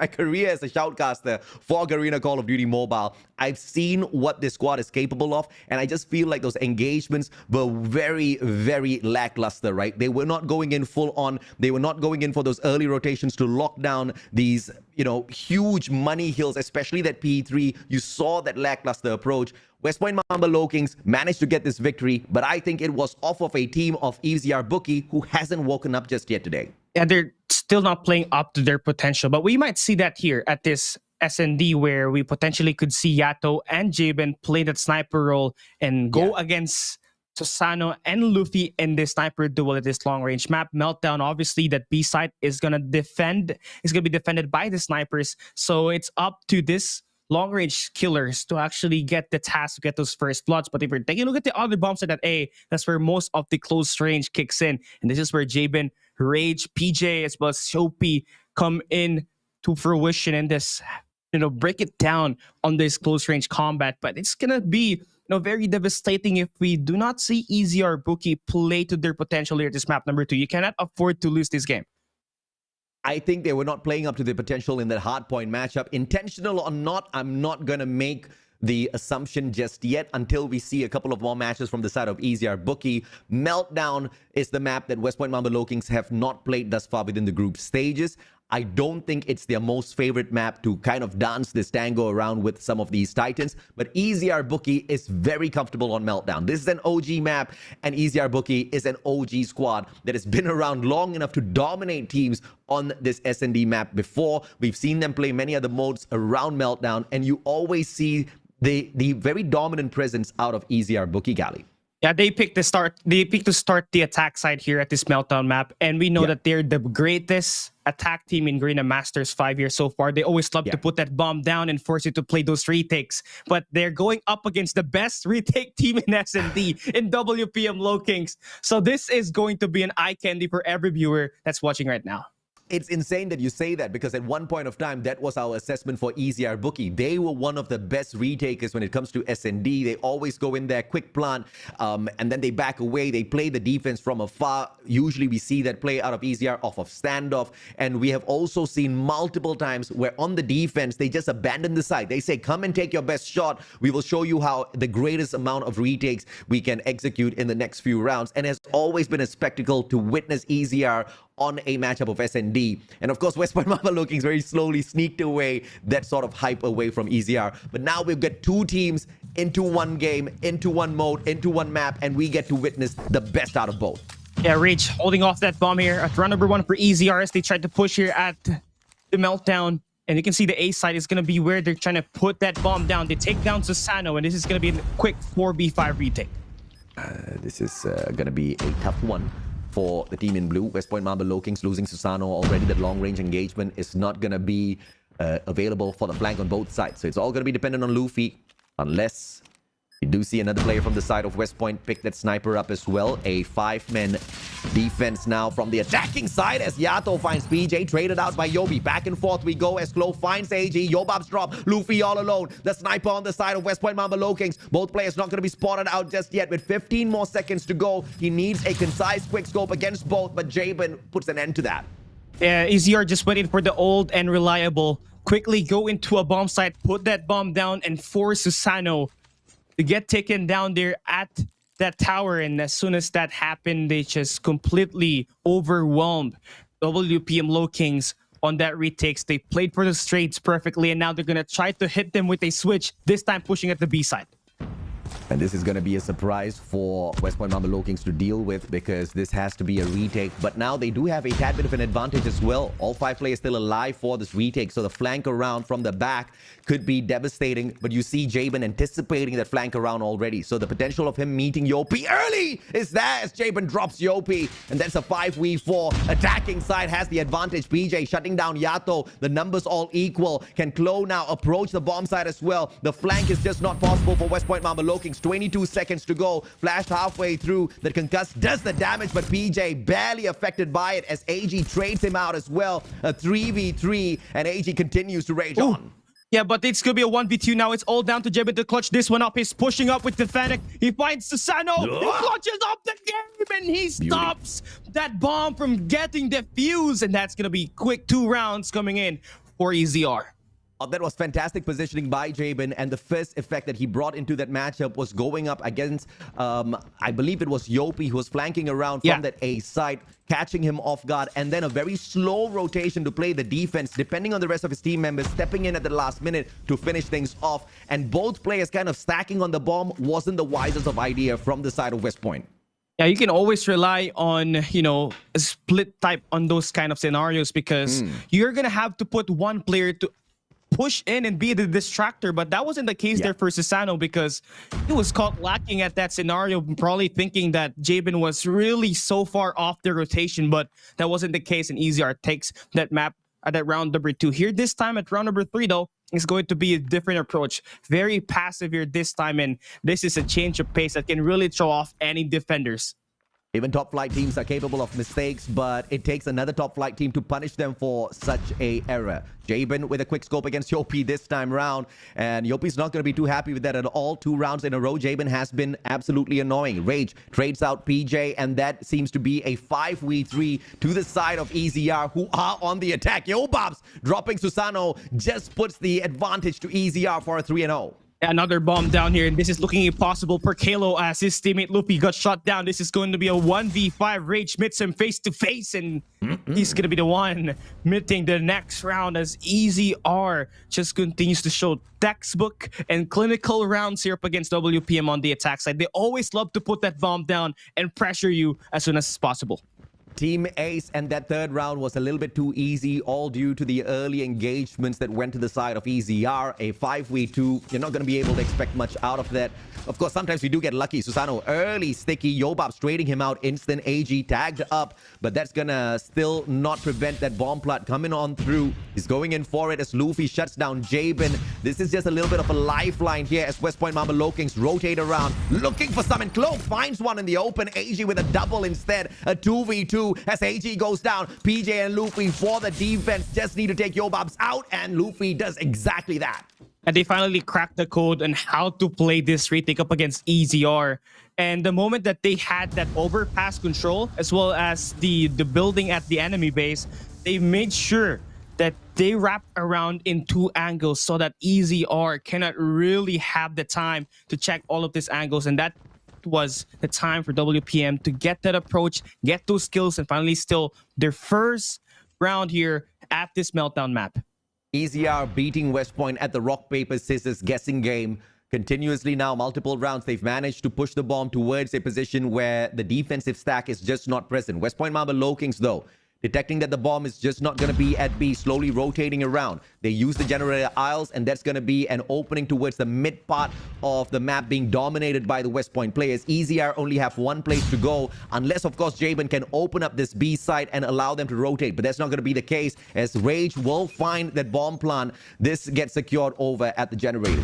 career as a shoutcaster for Garena Call of Duty Mobile, I've seen what this squad is capable of, and I just feel like those engagements were very, very lackluster, right? They were not going in full on. They were not going in for those early rotations to lock down these, you know, huge money hills, especially that P3. You saw that lackluster approach. West Point Mamba LOWKINGS managed to get this victory, but I think it was off of a team of EZR Bookie who hasn't woken up just yet today. Yeah, they're still not playing up to their potential, but we might see that here at this SND where we potentially could see Yato and Jabin play that sniper role and go against Susano and Luffy in this sniper duel at this long range map. Meltdown, obviously, that B site is gonna be defended by the snipers, so it's up to this long-range killers to actually get the task to get those first bloods. But if you're taking a look at the other bombs at A, that's where most of the close range kicks in. And this is where Jabin, Rage, PJ, as well as Shopi come in to fruition and this, you know, break it down on this close range combat. But it's gonna be, you know, very devastating if we do not see EZR Bookie play to their potential here at this map number 2. You cannot afford to lose this game. I think they were not playing up to their potential in that hardpoint matchup. Intentional or not, I'm not going to make the assumption just yet until we see a couple of more matches from the side of EZR Bookie. Meltdown is the map that West Point Mamba LOWKINGS have not played thus far within the group stages. I don't think it's their most favorite map to kind of dance this tango around with some of these titans, but EZR Bookie is very comfortable on Meltdown. This is an OG map, and EZR Bookie is an OG squad that has been around long enough to dominate teams on this S&D map before. We've seen them play many other modes around Meltdown, and you always see the very dominant presence out of EZR Bookie, Gali. Yeah, they picked to start the attack side here at this Meltdown map, and we know that they're the greatest attack team in Garena Masters 5 years so far. They always love to put that bomb down and force you to play those retakes, but they're going up against the best retake team in S&D in WPM LOWKINGS. So this is going to be an eye candy for every viewer that's watching right now. It's insane that you say that, because at one point of time, that was our assessment for EZR Bookie. They were one of the best retakers when it comes to S&D. They always go in there, quick plant, and then they back away. They play the defense from afar. Usually we see that play out of EZR off of standoff. And we have also seen multiple times where on the defense, they just abandon the site. They say, come and take your best shot. We will show you how the greatest amount of retakes we can execute in the next few rounds. And has always been a spectacle to witness EZR on a matchup of S&D. And of course, West Point Mamba LOWKINGS very slowly sneaked away that sort of hype away from EZR. But now we've got 2 teams into one game, into one mode, into one map, and we get to witness the best out of both. Yeah, Rage holding off that bomb here at round number 1 for EZR as they tried to push here at the Meltdown. And you can see the A side is going to be where they're trying to put that bomb down. They take down Susano, and this is going to be a quick 4v5 retake. This is going to be a tough one for the team in blue. West Point Mamba LOWKINGS losing Susano already. That long-range engagement is not going to be available for the flank on both sides. So it's all going to be dependent on Luffy, unless You do see another player from the side of West Point pick that sniper up as well. A 5-man defense now from the attacking side as Yato finds PJ, traded out by Yobi. Back and forth we go as Klo finds AG. Yobab's drop. Luffy all alone. The sniper on the side of West Point Mamba LOWKINGS. Both players not going to be spotted out just yet. With 15 more seconds to go, he needs a concise quick scope against both, but Jabin puts an end to that. Yeah, EZR just waiting for the old and reliable. Quickly go into a bomb site, put that bomb down, and force Susano to get taken down there at that tower. And as soon as that happened, they just completely overwhelmed WPM LOWKINGS on that retakes. They played for the straights perfectly, and now they're going to try to hit them with a switch, this time pushing at the B side. And this is going to be a surprise for West Point Mamba LOWKINGS to deal with, because this has to be a retake. But now they do have a tad bit of an advantage as well. All 5 players still alive for this retake, so the flank around from the back could be devastating. But you see Jabin anticipating that flank around already. So the potential of him meeting Yopi early is there as Jabin drops Yopi. And that's a 5v4. Attacking side has the advantage. PJ shutting down Yato. The numbers all equal. Can Klo now approach the bomb side as well? The flank is just not possible for West Point Mamba LOWKINGS. 22 seconds to go. Flashed halfway through. The concuss does the damage, but PJ barely affected by it as AG trades him out as well. A 3v3, and AG continues to rage on. Yeah, but it's going to be a 1v2 now. It's all down to Jabin to clutch this one up. He's pushing up with the Fennec. He finds Susano. He clutches up the game, and he stops that bomb from getting defused. And that's going to be quick 2 rounds coming in for EZR. Oh, that was fantastic positioning by Jabin, and the first effect that he brought into that matchup was going up against, I believe it was Yopi, who was flanking around from that A side, catching him off guard, and then a very slow rotation to play the defense, depending on the rest of his team members, stepping in at the last minute to finish things off. And both players kind of stacking on the bomb wasn't the wisest of idea from the side of West Point. Yeah, you can always rely on, you know, a split type on those kind of scenarios, because you're going to have to put one player to push in and be the distractor. But that wasn't the case there for Susano, because he was caught lacking at that scenario, probably thinking that Jabin was really so far off the rotation, but that wasn't the case, and EZR takes that map at that round number 2. Here this time at round number 3 though, it's going to be a different approach. Very passive here this time, and this is a change of pace that can really throw off any defenders. Even top flight teams are capable of mistakes, but it takes another top flight team to punish them for such a error. Jabin with a quick scope against Yopi this time round, and Yopi's not going to be too happy with that at all. 2 rounds in a row, Jabin has been absolutely annoying. Rage trades out PJ, and that seems to be a 5v3 to the side of EZR, who are on the attack. Yobabs dropping Susano just puts the advantage to EZR for a 3-0. Another bomb down here, and this is looking impossible for Kalo as his teammate Luffy got shot down. This is going to be a 1v5. Rage meets him face to face, and he's going to be the one meeting the next round as EZR just continues to show textbook and clinical rounds here up against WPM on the attack side. They always love to put that bomb down and pressure you as soon as possible. Team Ace, and that 3rd round was a little bit too easy, all due to the early engagements that went to the side of EZR. A 5v2, you're not going to be able to expect much out of that. Of course, sometimes we do get lucky. Susano early sticky, Yobab's trading him out, instant AG tagged up, but that's gonna still not prevent that bomb plot coming on through. He's going in for it as Luffy shuts down Jabin. This is just a little bit of a lifeline here as West Point Mamba LOWKINGS rotate around, looking for some, and Klo finds one in the open. AG with a double instead, a 2v2 as AG goes down. PJ and Luffy for the defense just need to take Yobabs out, and Luffy does exactly that. And they finally cracked the code on how to play this retake up against EZR. And the moment that they had that overpass control, as well as the building at the enemy base, they made sure that they wrap around in 2 angles so that EZR cannot really have the time to check all of these angles. And that was the time for WPM to get that approach, get those skills, and finally steal their first round here at this Meltdown map. EZR beating West Point at the rock, paper, scissors guessing game. Continuously now, multiple rounds, they've managed to push the bomb towards a position where the defensive stack is just not present. West Point Mamba LOWKINGS, though, detecting that the bomb is just not going to be at B, slowly rotating around. They use the generator aisles, and that's going to be an opening towards the mid part of the map being dominated by the West Point players. EZR only have 1 place to go, unless, of course, Jabin can open up this B side and allow them to rotate. But that's not going to be the case, as Rage will find that bomb plant. This gets secured over at the generator.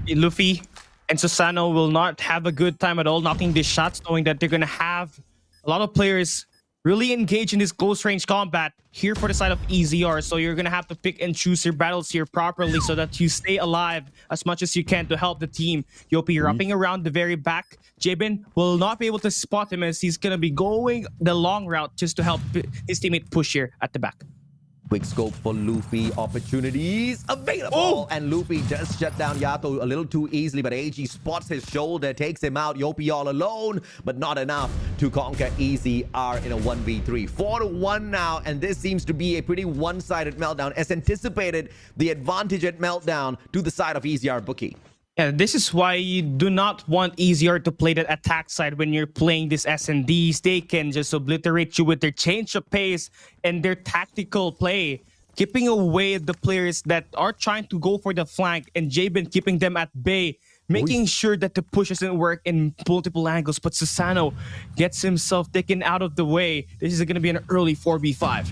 Luffy And Susano will not have a good time at all knocking these shots, knowing that they're going to have a lot of players really engaged in this close range combat here for the side of EZR. So you're going to have to pick and choose your battles here properly so that you stay alive as much as you can to help the team. Yopi wrapping around the very back. Jabin will not be able to spot him as he's going to be going the long route just to help his teammate push here at the back. Quick scope for Luffy. Opportunities available. Oh! And Luffy does shut down Yato a little too easily, but AG spots his shoulder, takes him out. Yopi all alone, but not enough to conquer EZR in a 1v3. 4-1 now, and this seems to be a pretty one-sided meltdown, as anticipated the advantage at meltdown to the side of EZR Bookie. Yeah, this is why you do not want easier to play that attack side when you're playing this S&Ds. They can just obliterate you with their change of pace and their tactical play, keeping away the players that are trying to go for the flank, and Jabin keeping them at bay, making sure that the push doesn't work in multiple angles. But Susano gets himself taken out of the way. This is going to be an early 4v5.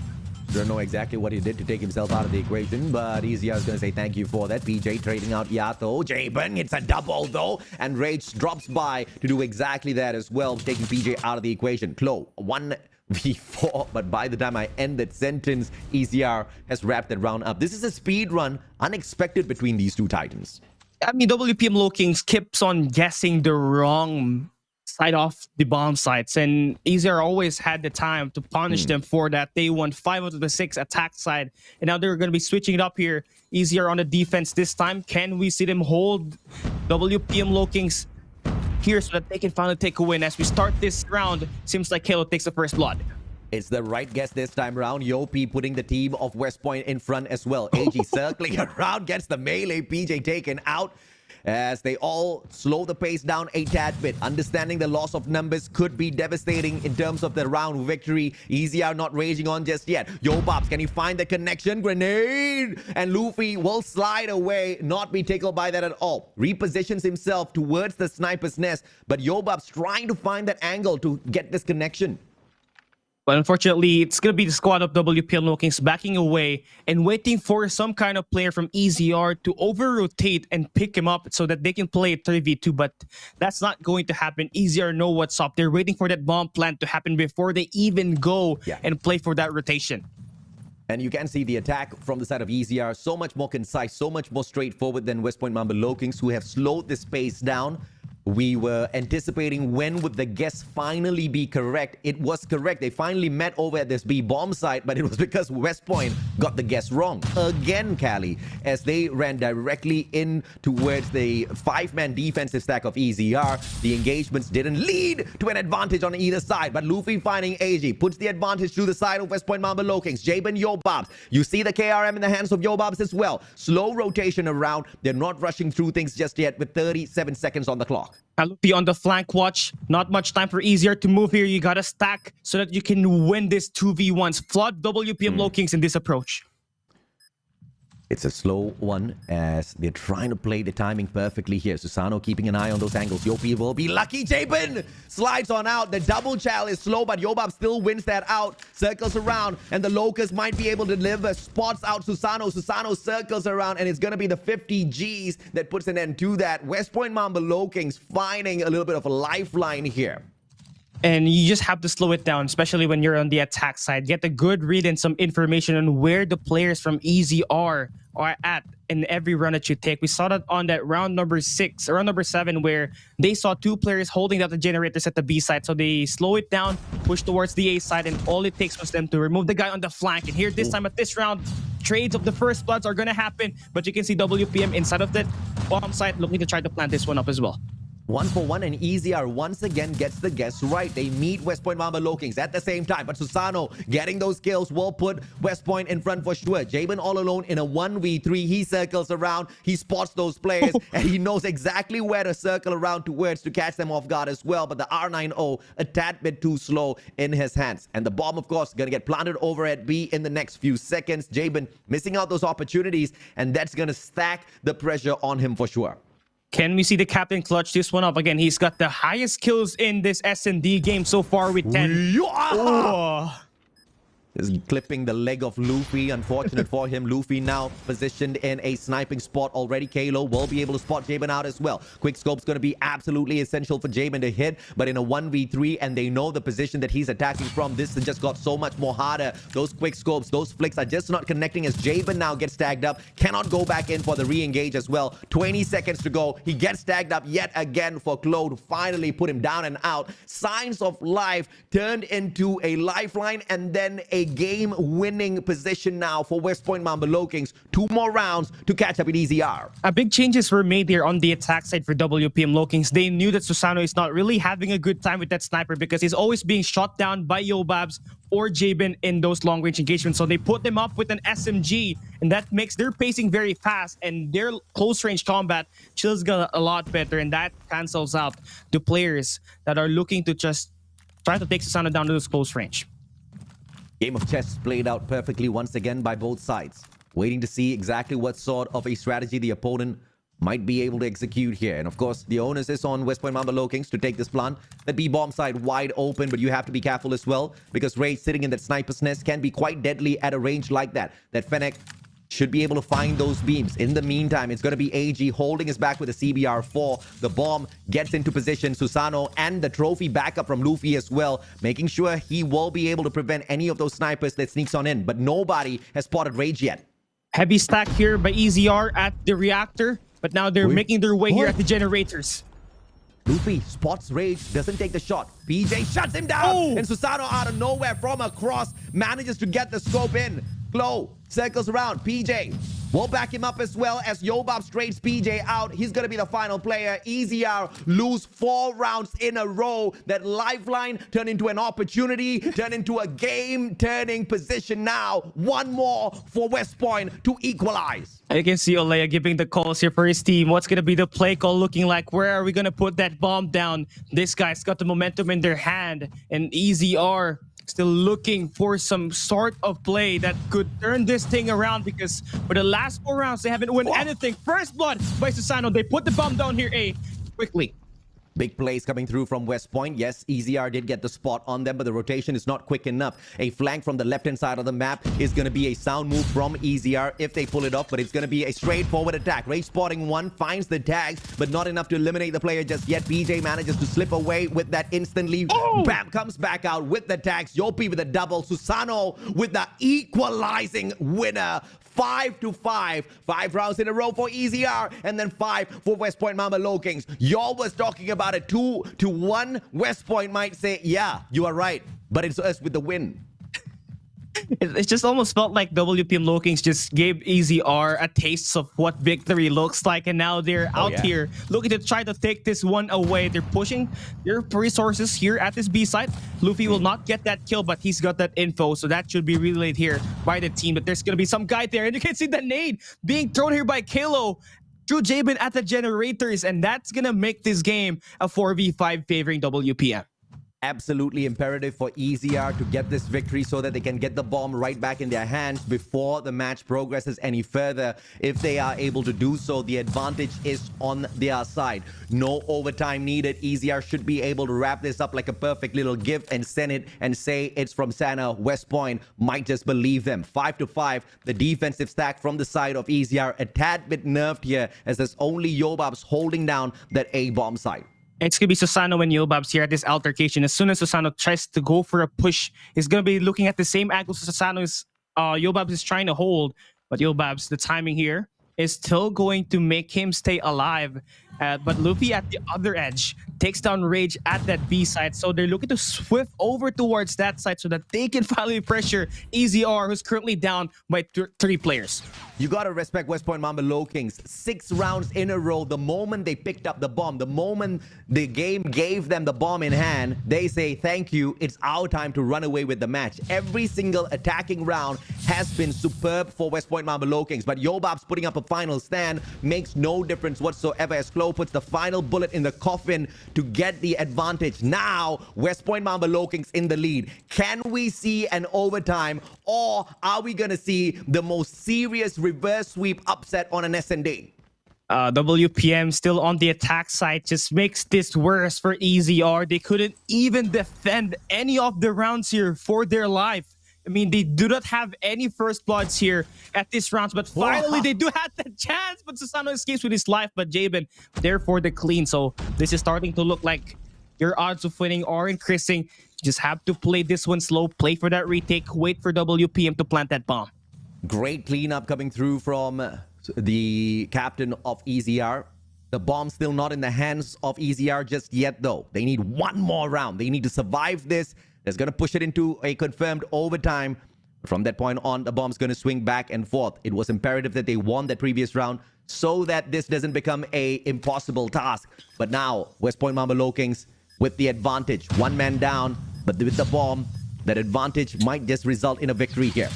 Don't know exactly what he did to take himself out of the equation, but EZR is going to say thank you for that. PJ trading out Yato. Jabin, it's a double though, and Rage drops by to do exactly that as well, taking PJ out of the equation. Klo, 1v4, but by the time I end that sentence, EZR has wrapped that round up. This is a speed run, unexpected between these two titans. I mean, WPM LOWKINGS keeps on guessing the wrong side off the bomb sites, and EZR always had the time to punish them for that. They won 5 out of the 6 attack side, and now they're going to be switching it up here. EZR on the defense this time. Can we see them hold WPM LOWKINGS here so that they can finally take a win? As we start this round, seems like Halo takes the first blood. It's the right guess this time around. Yopi putting the team of West Point in front as well. AG circling around, gets the melee. PJ taken out as they all slow the pace down a tad bit. Understanding the loss of numbers could be devastating in terms of the round victory. EZR not raging on just yet. Yobabs, can he find the connection? Grenade! And Luffy will slide away, not be tickled by that at all. Repositions himself towards the sniper's nest, but Yobabs trying to find that angle to get this connection. But unfortunately, it's going to be the squad of WPM LOWKINGS backing away and waiting for some kind of player from EZR to over-rotate and pick him up so that they can play 3v2. But that's not going to happen. EZR know what's up. They're waiting for that bomb plant to happen before they even go and play for that rotation. And you can see the attack from the side of EZR so much more concise, so much more straightforward than West Point Mamba LOWKINGS, who have slowed this pace down. We were anticipating when would the guess finally be correct. It was correct. They finally met over at this B bomb site, but it was because West Point got the guess wrong again, Cali, as they ran directly in towards the 5-man defensive stack of EZR. The engagements didn't lead to an advantage on either side, but Luffy finding AG puts the advantage to the side of West Point Mamba LOWKINGS. Jabin, Yobabs. You see the KRM in the hands of Yobabs as well. Slow rotation around. They're not rushing through things just yet with 37 seconds on the clock. Luffy on the flank watch. Not much time for EZR to move here. You gotta stack so that you can win this 2v1s. Flood WPM LOWKINGS in this approach. It's a slow one as they're trying to play the timing perfectly here. Susano keeping an eye on those angles. Yopi will be lucky. Jabin slides on out. The double chow is slow, but Yobab still wins that out. Circles around, and the Locusts might be able to deliver. Spots out Susano. Susano circles around, and it's going to be the 50 Gs that puts an end to that. West Point Mamba LOWKINGS finding a little bit of a lifeline here. And you just have to slow it down, especially when you're on the attack side. Get a good read and some information on where the players from EZR are at in every run that you take. We saw that on that round number 6, or round number 7, where they saw 2 players holding out the generators at the B side. So they slow it down, push towards the A side, and all it takes was them to remove the guy on the flank. And here this time at this round, trades of the first bloods are going to happen. But you can see WPM inside of that bomb site looking to try to plant this one up as well. 1-for-1, and EZR once again gets the guess right. They meet West Point Mamba LOWKINGS at the same time, but Susano getting those kills will put West Point in front for sure. Jabin all alone in a 1v3. He circles around, he spots those players, and he knows exactly where to circle around towards to catch them off guard as well. But the R90 a tad bit too slow in his hands. And the bomb, of course, going to get planted over at B in the next few seconds. Jabin missing out those opportunities, and that's going to stack the pressure on him for sure. Can we see the captain clutch this one up? Again, he's got the highest kills in this S&D game so far with 10. Oh. is clipping the leg of Luffy. Unfortunate for him. Luffy now positioned in a sniping spot already. Kalo will be able to spot Jabin out as well. Quick scope's going to be absolutely essential for Jabin to hit, but in a 1v3, and they know the position that he's attacking from. This has just got so much more harder. Those quick scopes, those flicks are just not connecting as Jabin now gets tagged up. Cannot go back in for the re-engage as well. 20 seconds to go. He gets tagged up yet again for Klo to finally put him down and out. Signs of life turned into a lifeline, and then a game-winning position now for West Point Mamba LOWKINGS. 2 more rounds to catch up with EZR. Big changes were made here on the attack side for WPM LOWKINGS. They knew that Susano is not really having a good time with that sniper because he's always being shot down by Yobabs or Jabin in those long-range engagements. So they put them up with an SMG, and that makes their pacing very fast, and their close-range combat chills a lot better, and that cancels out the players that are looking to just try to take Susano down to this close range. Game of chess played out perfectly once again by both sides. Waiting to see exactly what sort of a strategy the opponent might be able to execute here. And of course, the onus is on West Point Mamba LOWKINGS to take this plant. The B-bomb side wide open, but you have to be careful as well, because Ray sitting in that sniper's nest can be quite deadly at a range like that. That Fennec should be able to find those beams. In the meantime, it's going to be AG holding his back with a CBR4. The bomb gets into position. Susano and the trophy backup from Luffy as well, making sure he will be able to prevent any of those snipers that sneaks on in. But nobody has spotted Rage yet. Heavy stack here by EZR at the reactor, but now they're making their way here at the generators. Luffy spots Rage, doesn't take the shot. PJ shuts him down, and Susano out of nowhere from across manages to get the scope in. Klo circles around. PJ will back him up as well as Yobab straights PJ out. He's going to be the final player. EZR lose 4 rounds in a row. That lifeline turned into an opportunity, turned into a game-turning position now. 1 more for West Point to equalize. You can see Olea giving the calls here for his team. What's going to be the play call looking like? Where are we going to put that bomb down? This guy's got the momentum in their hand, and EZR still looking for some sort of play that could turn this thing around, because for the last 4 rounds, they haven't won anything. First blood by Susano. They put the bomb down here, quickly. Big plays coming through from West Point. Yes, EZR did get the spot on them, but the rotation is not quick enough. A flank from the left-hand side of the map is going to be a sound move from EZR if they pull it off, but it's going to be a straightforward attack. Ray spotting one, finds the tags, but not enough to eliminate the player just yet. PJ manages to slip away with that instantly. Bam, comes back out with the tags. Yopi with a double. Susano with the equalizing winner. 5-5. 5 rounds in a row for EZR, and then 5 for West Point Mamba LOWKINGS. Y'all was talking about a 2-1. West Point might say, yeah, you are right, but it's us with the win. It just almost felt like WPM LOWKINGS just gave EZR a taste of what victory looks like, and now they're out here looking to try to take this one away. They're pushing their resources here at this B site. Luffy will not get that kill, but he's got that info, so that should be relayed here by the team. But there's going to be some guy there, and you can see the nade being thrown here by Kalo through Jabin at the generators, and that's going to make this game a 4v5 favoring WPM. Absolutely imperative for EZR to get this victory so that they can get the bomb right back in their hands before the match progresses any further. If they are able to do so, the advantage is on their side. No overtime needed. EZR should be able to wrap this up like a perfect little gift and send it and say it's from Santa. West Point might just believe them. 5-5. The defensive stack from the side of EZR a tad bit nerfed here, as there's only Yobabs holding down that A-bomb side. It's going to be Susano and Yobabs here at this altercation. As soon as Susano tries to go for a push, he's going to be looking at the same angle Susano's Yobabs is trying to hold. But Yobabs, the timing here is still going to make him stay alive. But Luffy at the other edge takes down Rage at that B side. So they're looking to swift over towards that side so that they can finally pressure EZR, who's currently down by 3 players. You got to respect West Point Mamba LOWKINGS. 6 rounds in a row. The moment they picked up the bomb, the moment the game gave them the bomb in hand, they say, thank you, it's our time to run away with the match. Every single attacking round has been superb for West Point Mamba LOWKINGS, but Yobabs putting up a final stand makes no difference whatsoever as Klo puts the final bullet in the coffin to get the advantage. Now, West Point Mamba LOWKINGS in the lead. Can we see an overtime, or are we going to see the most serious reverse sweep upset on an S&D? WPM still on the attack side just makes this worse for EZR. They couldn't even defend any of the rounds here for their life. I mean, they do not have any first bloods here at this round, but finally they do have the chance. But Susano escapes with his life, but Jabin there for the clean. So this is starting to look like your odds of winning are increasing. You just have to play this one slow, play for that retake, wait for WPM to plant that bomb. Great cleanup coming through from the captain of EZR. The bomb's still not in the hands of EZR just yet, though. They need one more round. They need to survive this. That's going to push it into a confirmed overtime. From that point on, the bomb's going to swing back and forth. It was imperative that they won that previous round so that this doesn't become a impossible task. But now, West Point Mamba LOWKINGS with the advantage. One man down, but with the bomb, that advantage might just result in a victory here.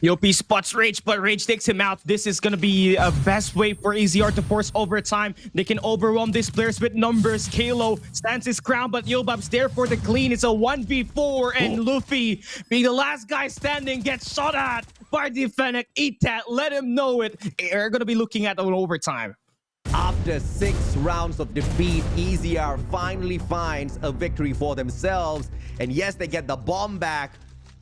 Yopi spots Rage, but Rage takes him out. This is going to be a best way for EZR to force overtime. They can overwhelm these players with numbers. Kalo stands his ground, but Yobab's there for the clean. It's a 1v4, and Luffy, being the last guy standing, gets shot at by the Fennec. Eat that, let him know it. They're going to be looking at an overtime. After 6 rounds of defeat, EZR finally finds a victory for themselves. And yes, they get the bomb back.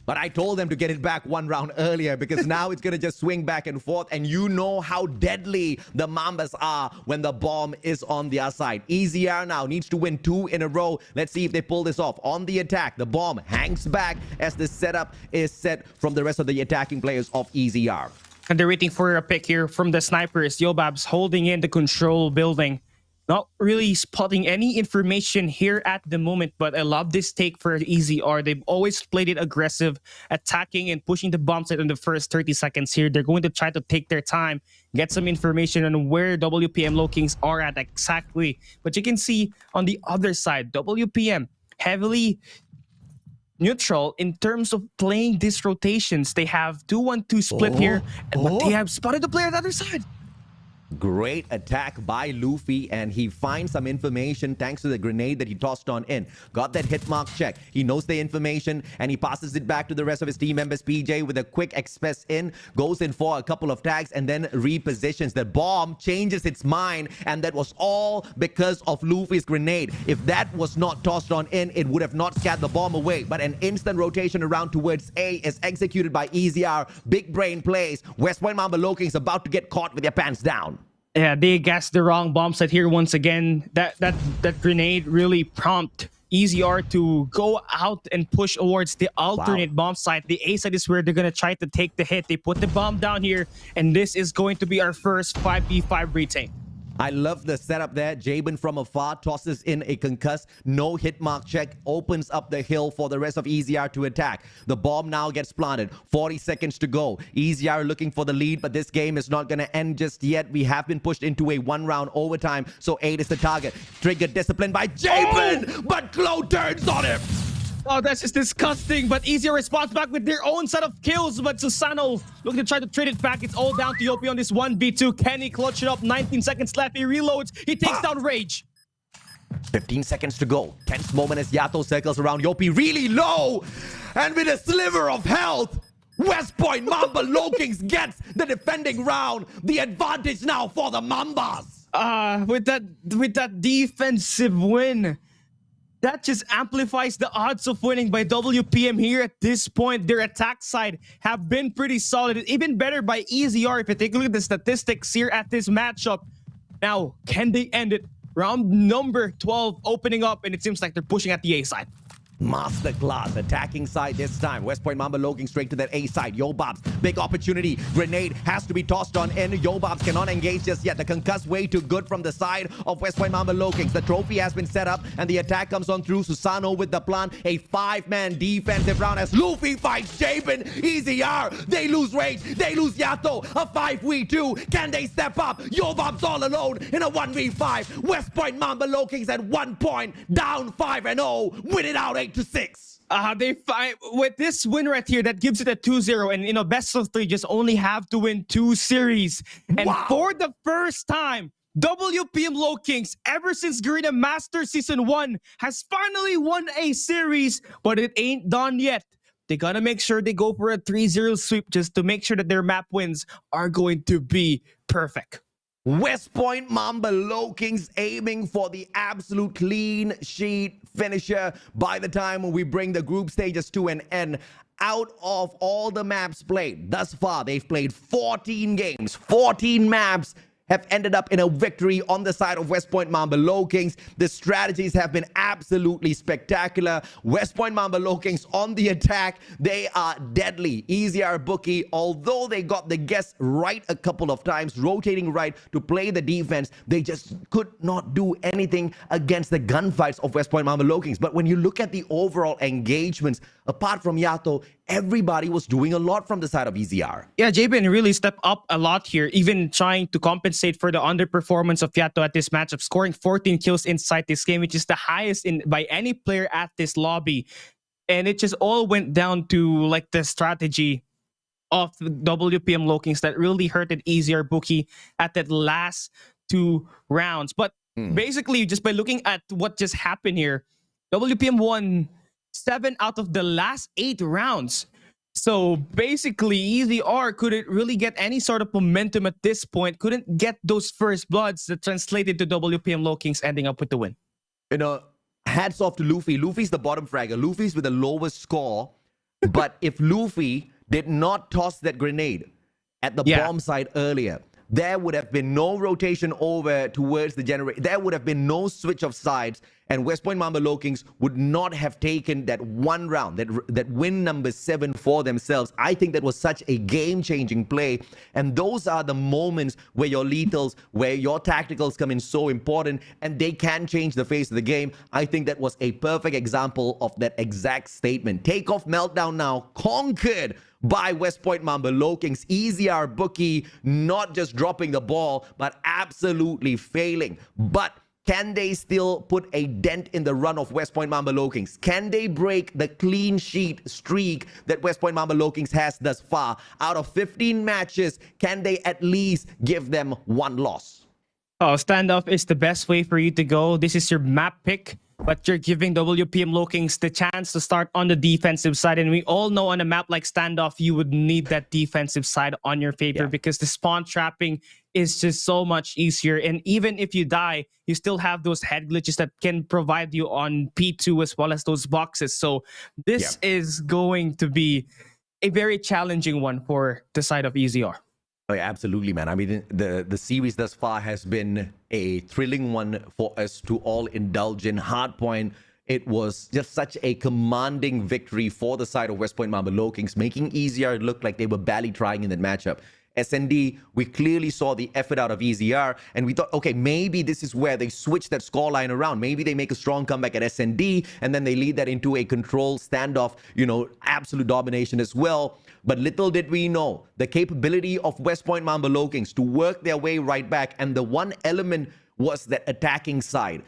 But I told them to get it back 1 round earlier because now it's going to just swing back and forth. And you know how deadly the Mambas are when the bomb is on their side. EZR now needs to win 2 in a row. Let's see if they pull this off. On the attack, the bomb hangs back as the setup is set from the rest of the attacking players of EZR. And they're waiting for a pick here from the snipers. Yobab's holding in the control building. Not really spotting any information here at the moment, but I love this take for EZR. They've always played it aggressive, attacking and pushing the bomb site in the first 30 seconds here. They're going to try to take their time, get some information on where WPM LOWKINGS are at exactly. But you can see on the other side, WPM heavily neutral in terms of playing these rotations. They have 2-1-2 split here, but they have spotted the player on the other side. Great attack by Luffy, and he finds some information thanks to the grenade that he tossed on in. Got that hit mark check. He knows the information, and he passes it back to the rest of his team members. PJ with a quick express in, goes in for a couple of tags, and then repositions. The bomb changes its mind, and that was all because of Luffy's grenade. If that was not tossed on in, it would have not scared the bomb away. But an instant rotation around towards A is executed by EZR. Big brain plays. West Point Mamba LOWKINGS about to get caught with their pants down. Yeah, they guessed the wrong bomb site here once again. That grenade really prompt EZR to go out and push towards the alternate bomb site. The A site is where they're going to try to take the hit. They put the bomb down here, and this is going to be our first 5v5 retake. I love the setup there. Jabin from afar tosses in a concuss. No hit mark check. Opens up the hill for the rest of EZR to attack. The bomb now gets planted. 40 seconds to go. EZR looking for the lead, but this game is not going to end just yet. We have been pushed into a 1-round overtime, so 8 is the target. Trigger discipline by Jabin, but Klo turns on him. Oh, that's just disgusting, but EZR responds back with their own set of kills, but Susano looking to try to trade it back. It's all down to Yopi on this 1v2. Can he clutch it up? 19 seconds left. He reloads. He takes down Rage. 15 seconds to go. Tense moment as Yato circles around Yopi really low. And with a sliver of health, West Point Mamba LOWKINGS gets the defending round. The advantage now for the Mambas. With that defensive win, that just amplifies the odds of winning by WPM here at this point. Their attack side have been pretty solid. Even better by EZR if you take a look at the statistics here at this matchup. Now, can they end it? Round number 12 opening up, and it seems like they're pushing at the A side. Masterclass attacking side this time. West Point Mamba looking straight to that A side. Yobabs, big opportunity. Grenade has to be tossed on in. Yobabs cannot engage just yet. The concuss way too good from the side of West Point Mamba LOWKINGS. The trophy has been set up and the attack comes on through. Susano with the plan. A 5-man defensive round as Luffy fights Jabin. EZR. They lose Rage. They lose Yato. A 5v2. Can they step up? Yobabs all alone in a 1v5. West Point Mamba LOWKINGS at 1 point. Down 5-0. Win it out 8-6. They fight with this win right here. That gives it a 2-0, and in a best of 3, just only have to win 2 series. And for the first time, WPM LOWKINGS, ever since Garena Master Season 1, has finally won a series, but it ain't done yet. They gotta make sure they go for a 3-0 sweep just to make sure that their map wins are going to be perfect. West Point Mamba LOWKINGS aiming for the absolute clean sheet finisher by the time we bring the group stages to an end. Out of all the maps played thus far, they've played 14 games, 14 maps have ended up in a victory on the side of West Point Mamba LOWKINGS. The strategies have been absolutely spectacular. West Point Mamba LOWKINGS on the attack. They are deadly. Easier Bookie, although they got the guess right a couple of times, rotating right to play the defense, they just could not do anything against the gunfights of West Point Mamba LOWKINGS. But when you look at the overall engagements, apart from Yato, everybody was doing a lot from the side of EZR. Yeah, Jabin really stepped up a lot here, even trying to compensate for the underperformance of Yato at this matchup, scoring 14 kills inside this game, which is the highest by any player at this lobby. And it just all went down to like the strategy of the WPM LOWKINGS that really hurted easier Bookie at that last 2 rounds. But basically, just by looking at what just happened here, WPM won 7 out of the last 8 rounds. So basically, EZR couldn't really get any sort of momentum at this point, couldn't get those first bloods that translated to WPM LOWKINGS ending up with the win. You know, hats off to Luffy. Luffy's the bottom fragger. Luffy's with the lowest score. But if Luffy did not toss that grenade at the bomb site earlier, there would have been no rotation over towards the generator. There would have been no switch of sides, and West Point Mamba LOWKINGS would not have taken that one round, that win number 7 for themselves. I think that was such a game-changing play, and those are the moments where your lethals, where your tacticals come in so important, and they can change the face of the game. I think that was a perfect example of that exact statement. Takeoff meltdown now conquered by West Point Mamba LOWKINGS. EZR Bookie not just dropping the ball, but absolutely failing. But can they still put a dent in the run of West Point Mamba LOWKINGS? Can they break the clean sheet streak that West Point Mamba LOWKINGS has thus far? Out of 15 matches, can they at least give them 1 loss? Oh, standoff is the best way for you to go. This is your map pick, but you're giving WPM LOWKINGS the chance to start on the defensive side. And we all know on a map like standoff, you would need that defensive side on your favor because the spawn trapping is just so much easier. And even if you die, you still have those head glitches that can provide you on P2 as well as those boxes. So this is going to be a very challenging one for the side of EZR. Oh, yeah, absolutely, man. I mean, the series thus far has been a thrilling one for us to all indulge in. Hardpoint, it was just such a commanding victory for the side of West Point Mamba LOWKINGS, making EZR look like they were barely trying in that matchup. SND, we clearly saw the effort out of EZR, and we thought, okay, maybe this is where they switch that scoreline around. Maybe they make a strong comeback at SND, and then they lead that into a controlled standoff, you know, absolute domination as well. But little did we know the capability of West Point Mamba LOWKINGS to work their way right back, and the one element was that attacking side.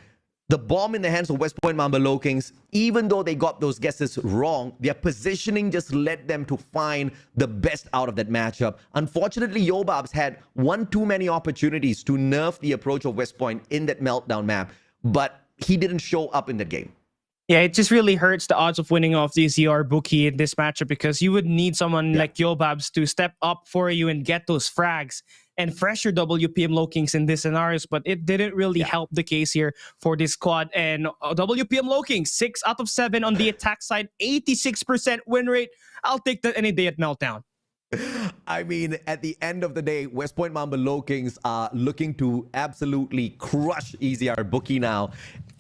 The bomb in the hands of West Point Mamba LOWKINGS, even though they got those guesses wrong, their positioning just led them to find the best out of that matchup. Unfortunately, Yobabs had one too many opportunities to nerf the approach of West Point in that meltdown map, but he didn't show up in that game. Yeah, it just really hurts the odds of winning off the EZR Bookie in this matchup because you would need someone like Yobabs to step up for you and get those frags and fresher WPM LOWKINGS in these scenarios, but it didn't really help the case here for this squad. And WPM LOWKINGS, 6 out of 7 on the attack side, 86% win rate. I'll take that any day at Meltdown. I mean, at the end of the day, West Point Mamba LOWKINGS are looking to absolutely crush EZR Bookie now.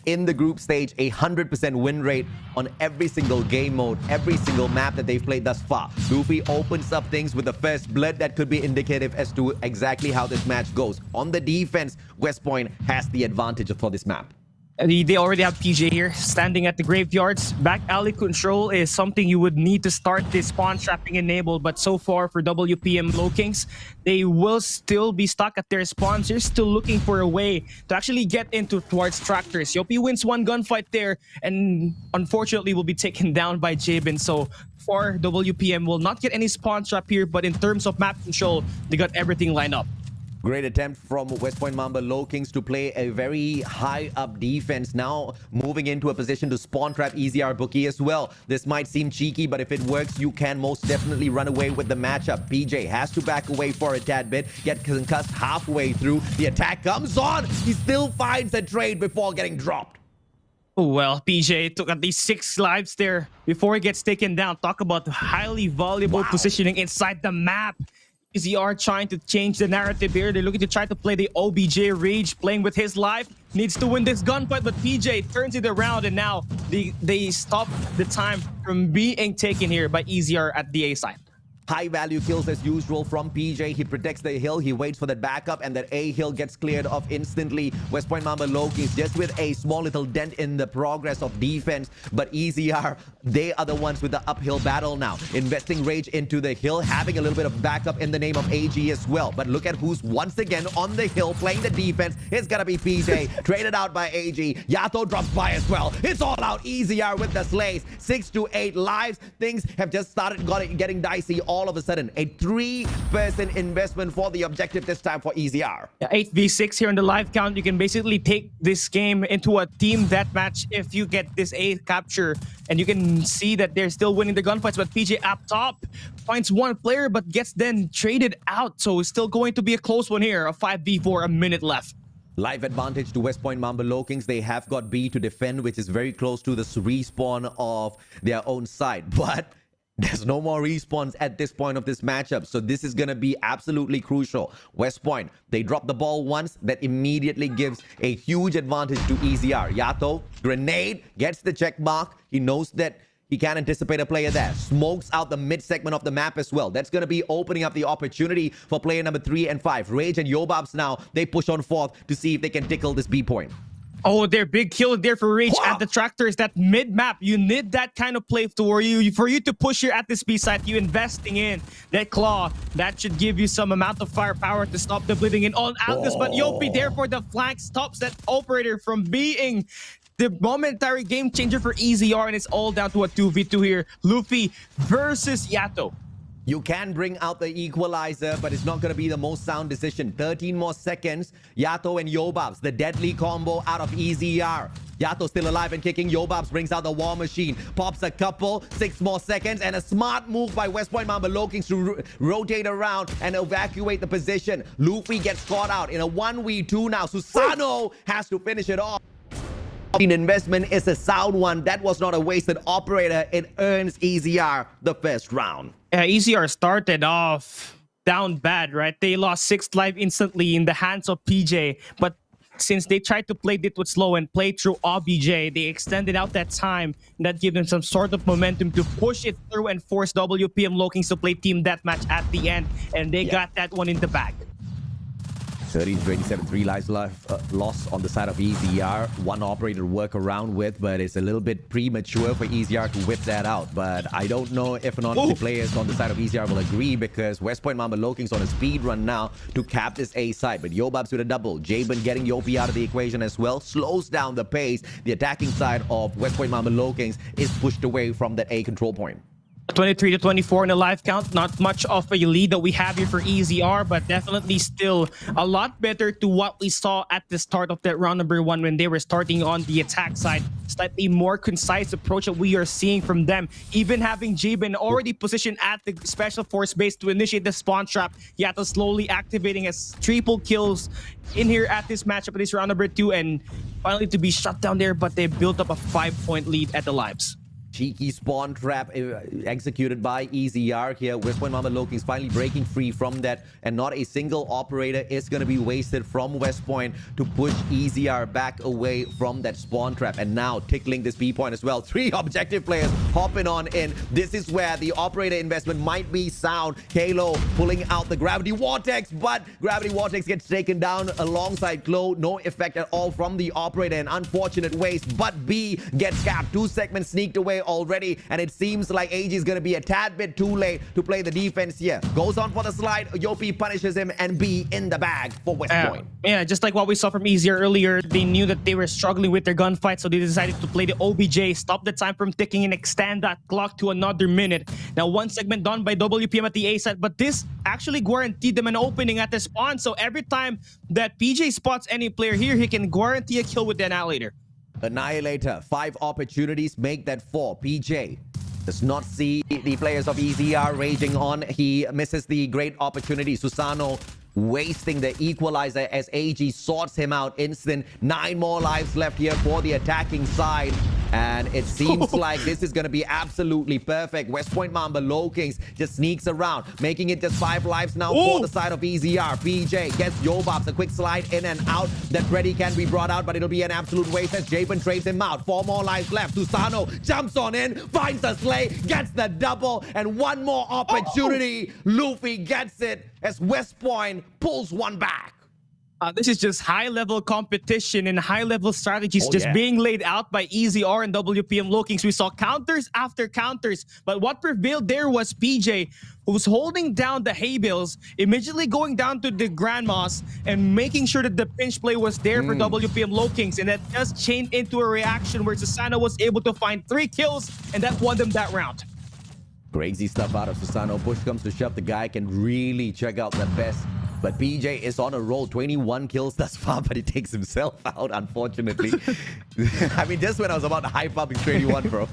In the group stage, 100% win rate on every single game mode, every single map that they've played thus far. Luffy opens up things with the first blood that could be indicative as to exactly how this match goes. On the defense, West Point has the advantage for this map. They already have PJ here, standing at the graveyards. Back alley control is something you would need to start this spawn trapping enabled, but so far for WPM LOWKINGS, they will still be stuck at their spawns. They're still looking for a way to actually get into towards tractors. Yopi wins one gunfight there, and unfortunately will be taken down by Jabin. So for WPM will not get any spawn trap here, but in terms of map control, they got everything lined up. Great attempt from West Point Mamba LOWKINGS to play a very high up defense. Now moving into a position to spawn trap EZR Bookie as well. This might seem cheeky, but if it works, you can most definitely run away with the matchup. PJ has to back away for a tad bit, get concussed halfway through. The attack comes on. He still finds a trade before getting dropped. Well, PJ took at least 6 lives there before he gets taken down. Talk about highly valuable positioning inside the map. EZR trying to change the narrative here. They're looking to try to play the OBJ Rage, playing with his life. Needs to win this gunfight, but PJ turns it around, and now they stop the time from being taken here by EZR at the A side. High value kills as usual from PJ. He protects the hill. He waits for that backup, and that A hill gets cleared off instantly. West Point Mamba LOWKINGS just with a small little dent in the progress of defense. But EZR, they are the ones with the uphill battle now. Investing rage into the hill, having a little bit of backup in the name of AG as well. But look at who's once again on the hill playing the defense. It's gonna be PJ, traded out by AG. Yato drops by as well. It's all out. EZR with the slays. 6 to 8 lives. Things have just started getting dicey all of a sudden. A 3-person investment for the objective this time for EZR. Yeah, 8v6 here on the live count. You can basically take this game into a team deathmatch if you get this A capture. And you can see that they're still winning the gunfights, but PJ up top finds one player but gets then traded out. So it's still going to be a close one here. A 5v4, a minute left. Life advantage to West Point Mamba LOWKINGS. They have got B to defend, which is very close to the respawn of their own side. But there's no more respawns at this point of this matchup. So this is going to be absolutely crucial. West Point, they drop the ball once. That immediately gives a huge advantage to EZR. Yato, grenade, gets the check mark. He knows that he can't anticipate a player there. Smokes out the mid segment of the map as well. That's going to be opening up the opportunity for player number 3 and 5. Rage and Yobabs now, they push on forth to see if they can tickle this B point. Oh, their big kill there for Rage at the tractor is that mid-map. You need that kind of play for you to push here at this B side. You investing in that claw. That should give you some amount of firepower to stop the bleeding in all Altus. But Yopi there for the flank stops that operator from being the momentary game changer for EZR, and it's all down to a 2v2 here. Luffy versus Yato. You can bring out the equalizer, but it's not going to be the most sound decision. 13 more seconds. Yato and Yobabs, the deadly combo out of EZR. Yato still alive and kicking. Yobabs brings out the war machine. Pops a couple. 6 more seconds. And a smart move by West Point Mamba LOWKINGS to rotate around and evacuate the position. Luffy gets caught out in a 1v2 now. Susano has to finish it off. Investment is a sound one. That was not a wasted operator. It earns EZR the first round. EZR started off down bad, right? They lost 6 life instantly in the hands of PJ, but since they tried to play it with slow and play through OBJ, they extended out that time. That gave them some sort of momentum to push it through and force WPM LOWKINGS to play team deathmatch at the end, and they got that one in the bag. 30-27, 3 lives lost on the side of EZR. One operator to work around with, but it's a little bit premature for EZR to whip that out. But I don't know if or not the players on the side of EZR will agree, because West Point Mamba LOWKINGS on a speed run now to cap this A side. But Yobabs with a double. Jabin getting Yopi out of the equation as well. Slows down the pace. The attacking side of West Point Mamba LOWKINGS is pushed away from that A control point. 23-24 in the live count. Not much of a lead that we have here for EZR, but definitely still a lot better to what we saw at the start of that round number 1 when they were starting on the attack side. Slightly more concise approach that we are seeing from them. Even having Jabin already positioned at the special force base to initiate the spawn trap. Yato slowly activating as triple kills in here at this matchup of this round number 2, and finally to be shut down there, but they built up a 5-point lead at the lives. Cheeky spawn trap executed by EZR here. West Point Mamba LOWKINGS finally breaking free from that, and not a single operator is going to be wasted from West Point to push EZR back away from that spawn trap. And now tickling this B point as well. 3 objective players hopping on in. This is where the operator investment might be sound. Kalo pulling out the Gravity Vortex, but Gravity Vortex gets taken down alongside Klo. No effect at all from the operator. An unfortunate waste, but B gets capped. 2 segments sneaked away already, and it seems like AG is going to be a tad bit too late to play the defense here. Goes on for the slide, Yopi punishes him, and B in the bag for West Point. Yeah, just like what we saw from Easier earlier, they knew that they were struggling with their gunfight, so they decided to play the OBJ, stop the time from ticking, and extend that clock to another minute. Now, one segment done by WPM at the A side, but this actually guaranteed them an opening at the spawn, so every time that PJ spots any player here, he can guarantee a kill with the Annihilator. Annihilator, 5 opportunities, make that 4. PJ does not see the players of EZR raging on. He misses the great opportunity. Susano wasting the equalizer as AG sorts him out instant. 9 more lives left here for the attacking side. And it seems like this is going to be absolutely perfect. West Point Mamba LOWKINGS just sneaks around, making it just 5 lives now for the side of EZR. PJ gets Yobabs, a quick slide in and out. That Freddy can be brought out, but it'll be an absolute waste as Javen trades him out. 4 more lives left. Susano jumps on in, finds the slay, gets the double, and 1 more opportunity. Luffy gets it as West Point pulls one back. This is just high-level competition and high-level strategies being laid out by EZR and WPM LOWKINGS. We saw counters after counters, but what prevailed there was PJ, who was holding down the hay bales, immediately going down to the grandmas and making sure that the pinch play was there for WPM LOWKINGS, and that just chained into a reaction where Susano was able to find 3 kills, and that won them that round. Crazy stuff out of Susano. Push comes to shove. The guy can really check out the best. But PJ is on a roll. 21 kills thus far, but he takes himself out, unfortunately. I mean, just when I was about to hype up in 21, bro.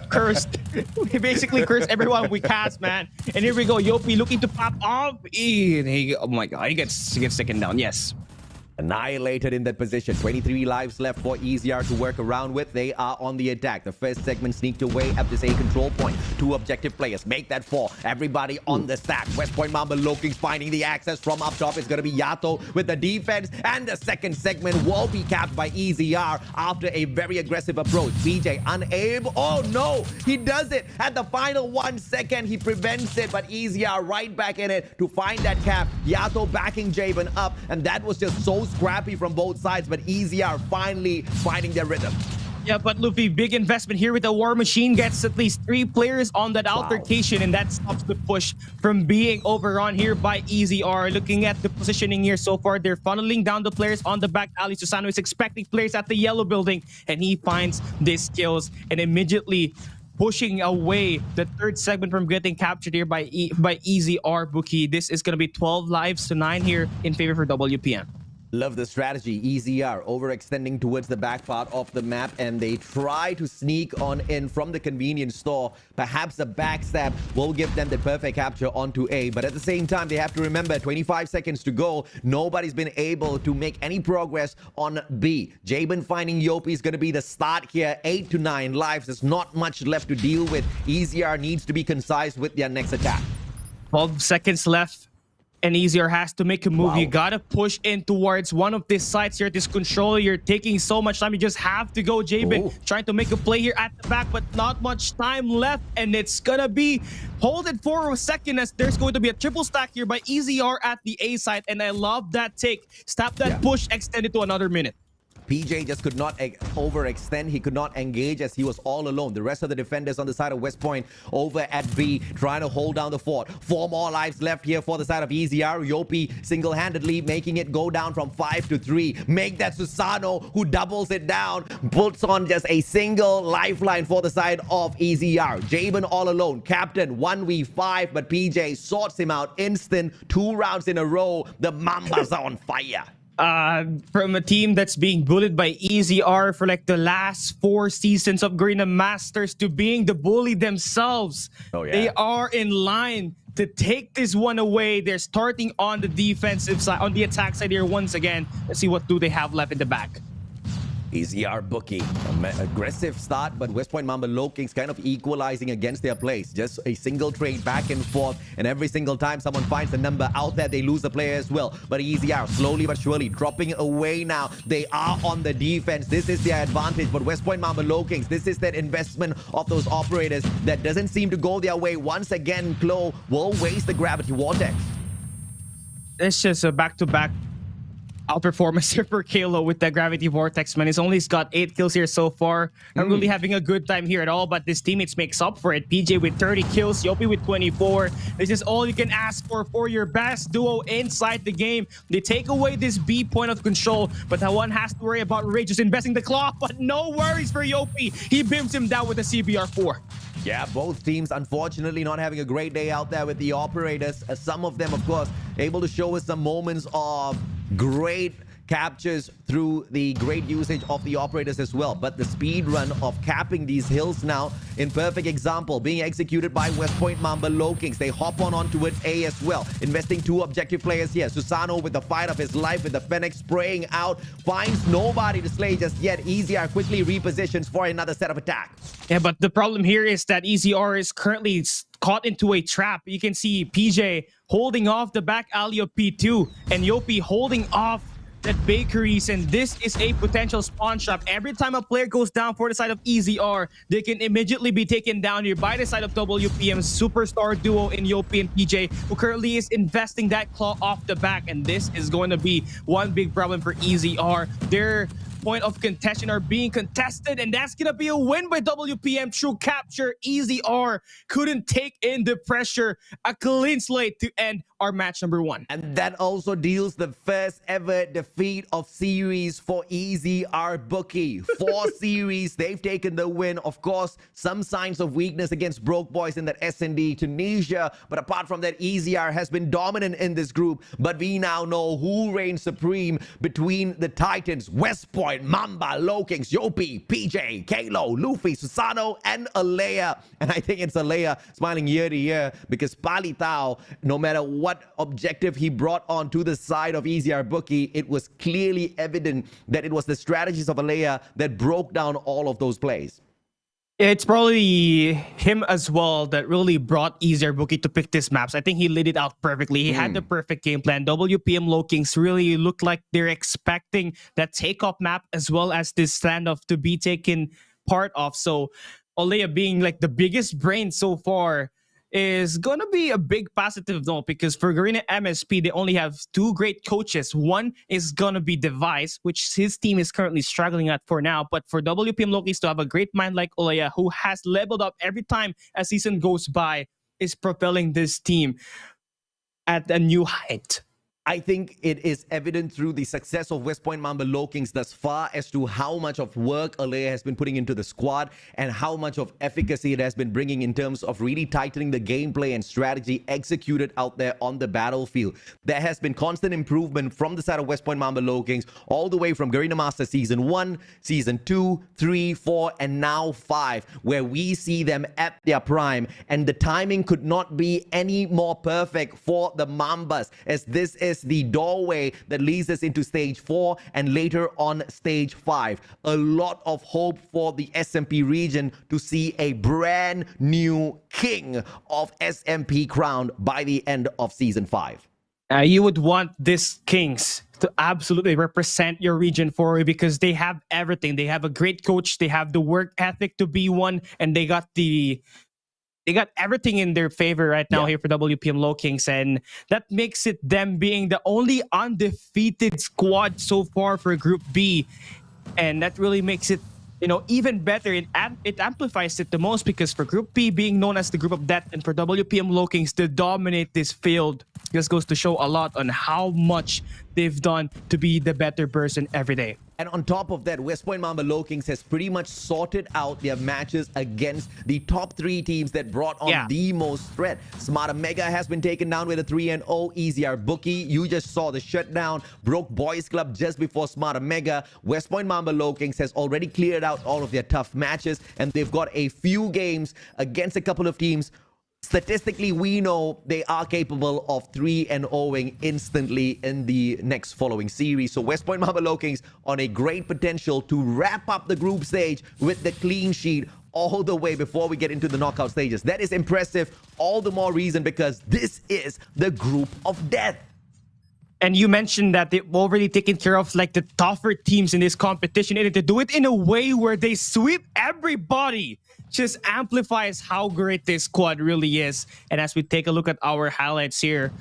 Cursed. We basically cursed everyone we cast, man. And here we go. Yopi looking to pop off. Oh my god, he gets taken down. Yes. Annihilated in that position. 23 lives left for EZR to work around with. They are on the attack. The first segment sneaked away at this A control point. 2 objective players. Make that 4. Everybody on the stack. West Point Mamba LOWKINGS finding the access from up top. It's going to be Yato with the defense. And the second segment will be capped by EZR after a very aggressive approach. PJ unable. Oh no! He does it at the final 1 second. He prevents it, but EZR right back in it to find that cap. Yato backing Javen up. And that was just so scrappy from both sides, but EZR finally finding their rhythm. Yeah, but Luffy, big investment here with the War Machine. Gets at least 3 players on that altercation, and that stops the push from being overrun here by EZR. Looking at the positioning here so far, they're funneling down the players on the back alley. Susano is expecting players at the yellow building, and he finds these kills and immediately pushing away the 3rd segment from getting captured here by EZR. Bookie, this is going to be 12 lives to 9 here in favor for WPM. Love the strategy. EZR overextending towards the back part of the map, and they try to sneak on in from the convenience store. Perhaps a backstab will give them the perfect capture onto A, but at the same time, they have to remember 25 seconds to go. Nobody's been able to make any progress on B. Jaben finding Yopi is going to be the start here. 8 to 9 lives. There's not much left to deal with. EZR needs to be concise with their next attack. 12 seconds left. And EZR has to make a move. You gotta push in towards one of these sites here. This controller, you're taking so much time. You just have to go. Jaben trying to make a play here at the back, but not much time left. And it's gonna be hold it for a second as there's going to be a triple stack here by EZR at the A site. And I love that take. Stop that push, extend it to another minute. PJ just could not overextend. He could not engage as he was all alone. The rest of the defenders on the side of West Point over at B trying to hold down the fort. 4 more lives left here for the side of EZR. Yopi single-handedly making it go down from 5 to 3. Make that Susano who doubles it down. Puts on just a single lifeline for the side of EZR. Jaben all alone. Captain 1v5, but PJ sorts him out instant. 2 rounds in a row. The Mambas are on fire. From a team that's being bullied by EZR for like the last 4 seasons of Garena Masters to being the bully themselves. They are in line to take this one away. They're starting on the defensive side, on the attack side here once again. Let's see what do they have left in the back. EZR Bookie, aggressive start, but West Point Mamba LOWKINGS kind of equalizing against their plays. Just a single trade back and forth, and every single time someone finds a number out there, they lose a player as well. But EZR slowly but surely dropping away now. They are on the defense. This is their advantage, but West Point Mamba LOWKINGS, this is that investment of those operators that doesn't seem to go their way. Once again, Klo will waste the gravity vortex. It's just a back-to-back outperformance here for Kalo with the Gravity Vortex, man. He's only got 8 kills here so far. Not really having a good time here at all, but his teammates makes up for it. PJ with 30 kills, Yopi with 24. This is all you can ask for your best duo inside the game. They take away this B point of control, but the one has to worry about Ray just investing the claw, but no worries for Yopi. He beams him down with a CBR4. Yeah, both teams unfortunately not having a great day out there with the operators. Some of them, of course, able to show us some moments of great captures through the great usage of the operators as well. But the speed run of capping these hills now, in perfect example, being executed by West Point Mamba LOWKINGS. They hop onto it A as well, investing 2 objective players here. Susano with the fight of his life with the Fennec spraying out, finds nobody to slay just yet. EZR quickly repositions for another set of attacks. Yeah, but the problem here is that EZR is currently caught into a trap. You can see PJ holding off the back alley of P2 and Yopi holding off that bakeries, and this is a potential spawn trap. Every time a player goes down for the side of EZR, they can immediately be taken down here by the side of WPM's superstar duo in Yopi and PJ, who currently is investing that claw off the back, and this is going to be one big problem for EZR. Their point of contention are being contested, and that's gonna be a win by WPM. True capture. EZR couldn't take in the pressure. A clean slate to end our match number 1. And that also deals the first ever defeat of series for EZR Bookie. 4 series, they've taken the win. Of course, some signs of weakness against Broke Boys in that S&D Tunisia, but apart from that, EZR has been dominant in this group. But we now know who reigns supreme between the Titans: West Point, Mamba, LOWKINGS, Yopi, PJ, Kalo, Luffy, Susano, and Alea. And I think it's Alea smiling year to year because Palitao, no matter what objective he brought on to the side of EZR Bookie, it was clearly evident that it was the strategies of Alea that broke down all of those plays. It's probably him as well that really brought EZR Bookie to pick these maps. I think he laid it out perfectly. He had the perfect game plan. WPM LOWKINGS really looked like they're expecting that takeoff map as well as this standoff to be taken part of. So Olea being like the biggest brain so far is going to be a big positive note, because for Garena MSP, they only have 2 great coaches. One is going to be Device, which his team is currently struggling at for now. But for WPM LOWKINGS to have a great mind like Olea, who has leveled up every time a season goes by, is propelling this team at a new height. I think it is evident through the success of West Point Mamba LOWKINGS thus far as to how much of work Alea has been putting into the squad and how much of efficacy it has been bringing in terms of really tightening the gameplay and strategy executed out there on the battlefield. There has been constant improvement from the side of West Point Mamba LOWKINGS all the way from Garena Master Season 1, Season 2, 3, 4, and now 5, where we see them at their prime. And the timing could not be any more perfect for the Mambas, as this is the doorway that leads us into stage 4 and later on stage 5. A lot of hope for the SMP region to see a brand new king of SMP crowned by the end of season 5. You would want these kings to absolutely represent your region for you, because they have everything. They have a great coach, they have the work ethic to be one, and they got everything in their favor right now here for WPM LOWKINGS, and that makes it them being the only undefeated squad so far for Group B, and that really makes it, you know, even better. It amplifies it the most, because for Group B being known as the group of death, and for WPM LOWKINGS to dominate this field, just goes to show a lot on how much they've done to be the better person every day. And on top of that, West Point Mamba LOWKINGS has pretty much sorted out their matches against the top 3 teams that brought on the most threat. SMART OMEGA has been taken down with a 3-0. EZR Bookie, you just saw the shutdown. Broke Boys Club just before SMART OMEGA. West Point Mamba LOWKINGS has already cleared out all of their tough matches, and they've got a few games against a couple of teams. Statistically, we know they are capable of 3-0ing instantly in the next following series. So West Point Mamba LOWKINGS on a great potential to wrap up the group stage with the clean sheet all the way before we get into the knockout stages. That is impressive. All the more reason because this is the group of death. And you mentioned that they've already taken care of like the tougher teams in this competition, and to do it in a way where they sweep everybody just amplifies how great this squad really is. And as we take a look at our highlights here,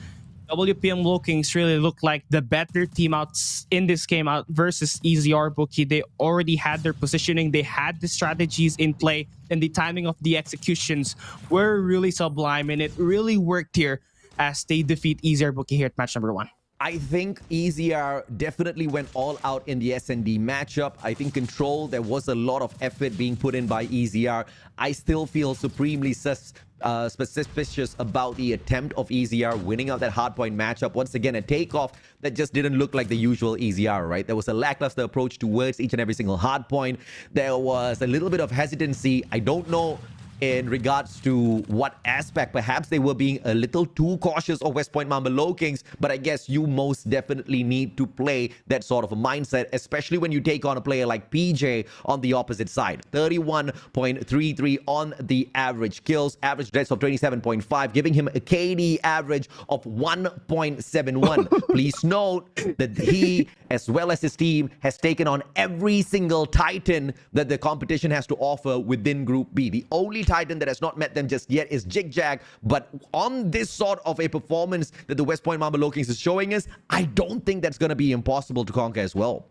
WPM LOWKINGS really looked like the better team out in this game out versus EZR BOOKY. They already had their positioning, they had the strategies in play, and the timing of the executions were really sublime, and it really worked here as they defeat EZR BOOKY here at match number 1. I think EZR definitely went all out in the S&D matchup. I think Control, there was a lot of effort being put in by EZR. I still feel supremely suspicious about the attempt of EZR winning out that hardpoint matchup. Once again, a takeoff that just didn't look like the usual EZR, right? There was a lackluster approach towards each and every single hardpoint. There was a little bit of hesitancy. I don't know in regards to what aspect. Perhaps they were being a little too cautious of West Point Mamba LOWKINGS, but I guess you most definitely need to play that sort of a mindset, especially when you take on a player like PJ on the opposite side. 31.33 on the average kills, average deaths of 27.5, giving him a KD average of 1.71. Please note that he, as well as his team, has taken on every single Titan that the competition has to offer within Group B. The only Titan that has not met them just yet is Jigjag, but on this sort of a performance that the West Point Mamba LOWKINGS is showing us, I don't think that's going to be impossible to conquer as well.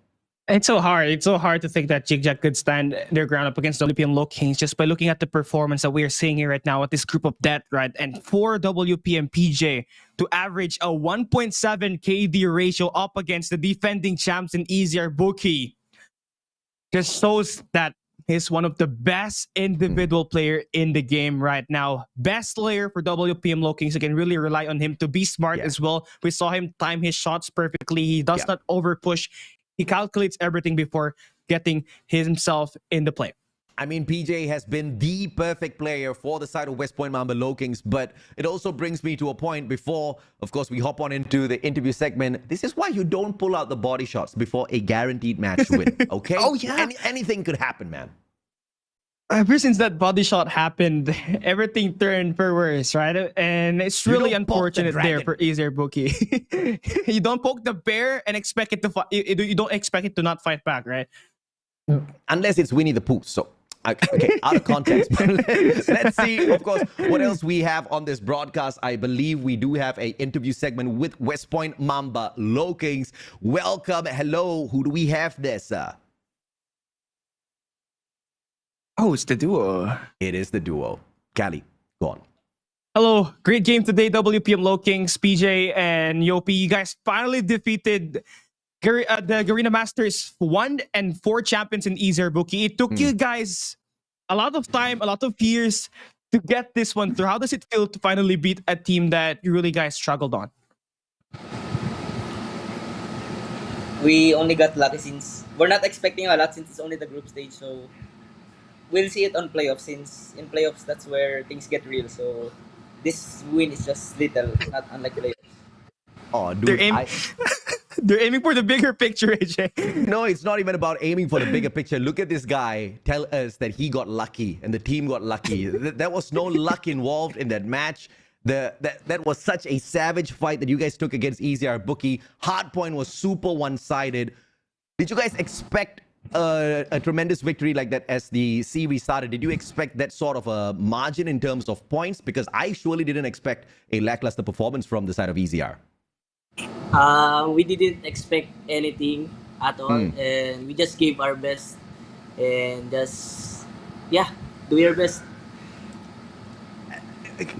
It's so hard. It's so hard to think that Jigjag could stand their ground up against WPM LOWKINGS just by looking at the performance that we are seeing here right now with this group of death, right? And for WPM PJ to average a 1.7 KD ratio up against the defending champs in EZR BOOKY just shows that he's one of the best individual player in the game right now. Best player for WPM LOWKINGS. You can really rely on him to be smart as well. We saw him time his shots perfectly. He does not over push. He calculates everything before getting himself in the play. I mean, PJ has been the perfect player for the side of West Point Mamba LOWKINGS, but it also brings me to a point before, of course, we hop on into the interview segment. This is why you don't pull out the body shots before a guaranteed match win, okay? Oh, yeah. Anything could happen, man. Ever since that body shot happened, everything turned for worse, right? And it's really unfortunate there for EZR BOOKY. You don't poke the bear and expect it to fight. You don't expect it to not fight back, right? Unless it's Winnie the Pooh. So, okay, out of context. Let's see, of course, what else we have on this broadcast. I believe we do have an interview segment with West Point Mamba LOWKINGS. Welcome. Hello. Who do we have there, sir? Oh, it's the duo. It is the duo. Cali, go on. Hello, great game today, WPM LOWKINGS, PJ and Yopi. You guys finally defeated the Garena Masters 1 and 4 champions in EZR BOOKY. It took you guys a lot of time, a lot of years to get this one through. How does it feel to finally beat a team that you really guys struggled on? We only got lucky since we're not expecting a lot since it's only the group stage, so we'll see it on playoffs, since in playoffs that's where things get real. So this win is just little, not unlike playoffs. Oh, dude, they're aiming for the bigger picture, AJ. No, it's not even about aiming for the bigger picture. Look at this guy tell us that he got lucky and the team got lucky. There was no luck involved in that match. That was such a savage fight that you guys took against EZR BOOKY. Hardpoint was super one-sided. Did you guys expect a tremendous victory like that as the series started? Did you expect that sort of a margin in terms of points? Because I surely didn't expect a lackluster performance from the side of EZR. We didn't expect anything at all, and we just gave our best and just do our best.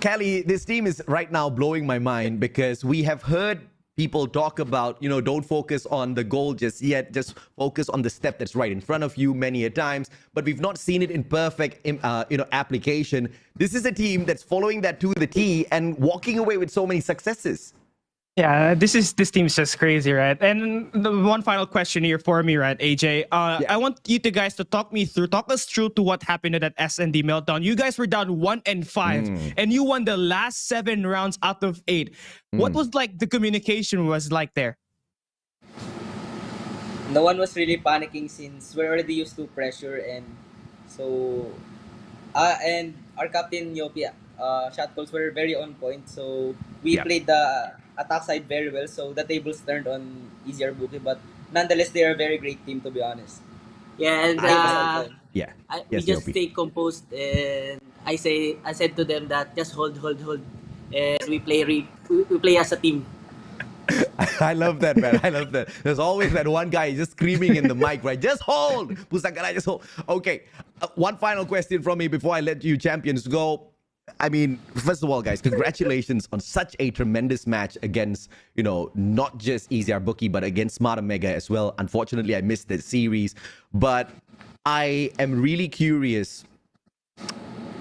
Cali, this team is right now blowing my mind because we have heard people talk about, don't focus on the goal just yet, just focus on the step that's right in front of you many a times, but we've not seen it in perfect application. This is a team that's following that to the T and walking away with so many successes. Yeah, this team's just crazy, right? And the one final question here for me, right, AJ? I want you guys to talk us through to what happened at that S&D meltdown. You guys were down 1-5, and you won the last 7 rounds out of 8. What was like the communication was like there? No one was really panicking since we're already used to pressure, and so and our captain Yopi, shot calls were very on point. So we played the attack side very well, so the tables turned on EZR BOOKY, but nonetheless they are a very great team, to be honest. Yeah, and we just stay composed, and I said to them that just hold, and we play as a team. I love that, man. I love that. There's always that one guy just screaming in the mic, right? Just hold. Pusakara, just hold. Okay. One final question from me before I let you champions go. I mean, first of all, guys, congratulations on such a tremendous match against, not just EZR Bookie, but against Smart Omega as well. Unfortunately, I missed the series, but I am really curious.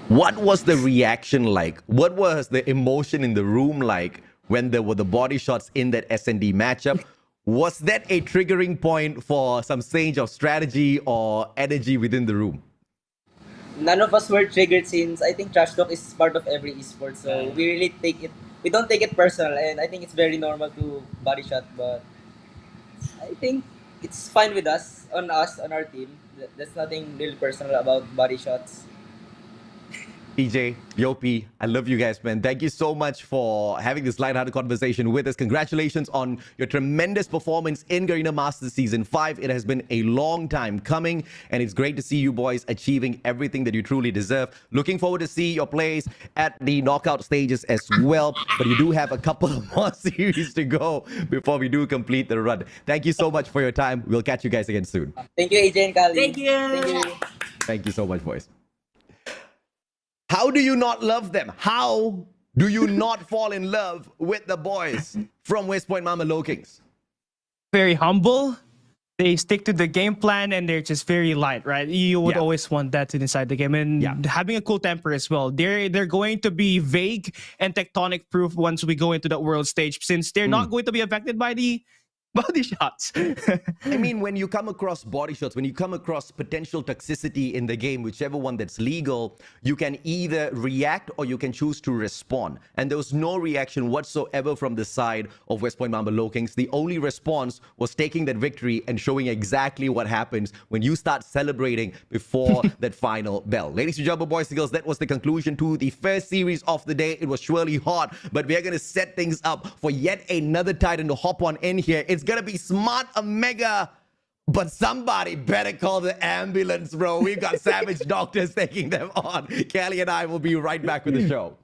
What was the reaction like? What was the emotion in the room like when there were the body shots in that S&D matchup? Was that a triggering point for some change of strategy or energy within the room? None of us were triggered since I think trash talk is part of every esport. So we don't take it personal, and I think it's very normal to body shot. But I think it's fine with us, on our team. There's nothing really personal about body shots. PJ, Yopi, I love you guys, man. Thank you so much for having this lighthearted conversation with us. Congratulations on your tremendous performance in Garena Masters Season 5. It has been a long time coming, and it's great to see you boys achieving everything that you truly deserve. Looking forward to see your plays at the knockout stages as well, but you do have a couple of more series to go before we do complete the run. Thank you so much for your time. We'll catch you guys again soon. Thank you, AJ and Kali. Thank you. Thank you. Thank you so much, boys. How do you not love them? How do you not fall in love with the boys from West Point Mama LOWKINGS? Very humble. They stick to the game plan and they're just very light, right? You would always want that inside the game, and having a cool temper as well. They're going to be vague and tectonic proof once we go into the world stage, since they're not going to be affected by the body shots. I mean, when you come across body shots, when you come across potential toxicity in the game, whichever one that's legal, you can either react or you can choose to respond. And there was no reaction whatsoever from the side of West Point Mamba LOWKINGS. The only response was taking that victory and showing exactly what happens when you start celebrating before that final bell. Ladies and gentlemen, boys and girls, that was the conclusion to the first series of the day. It was surely hot, but we are going to set things up for yet another Titan to hop on in here. It's gonna be Smart Omega, but somebody better call the ambulance, bro. We've got savage doctors taking them on. Kelly and I will be right back with the show.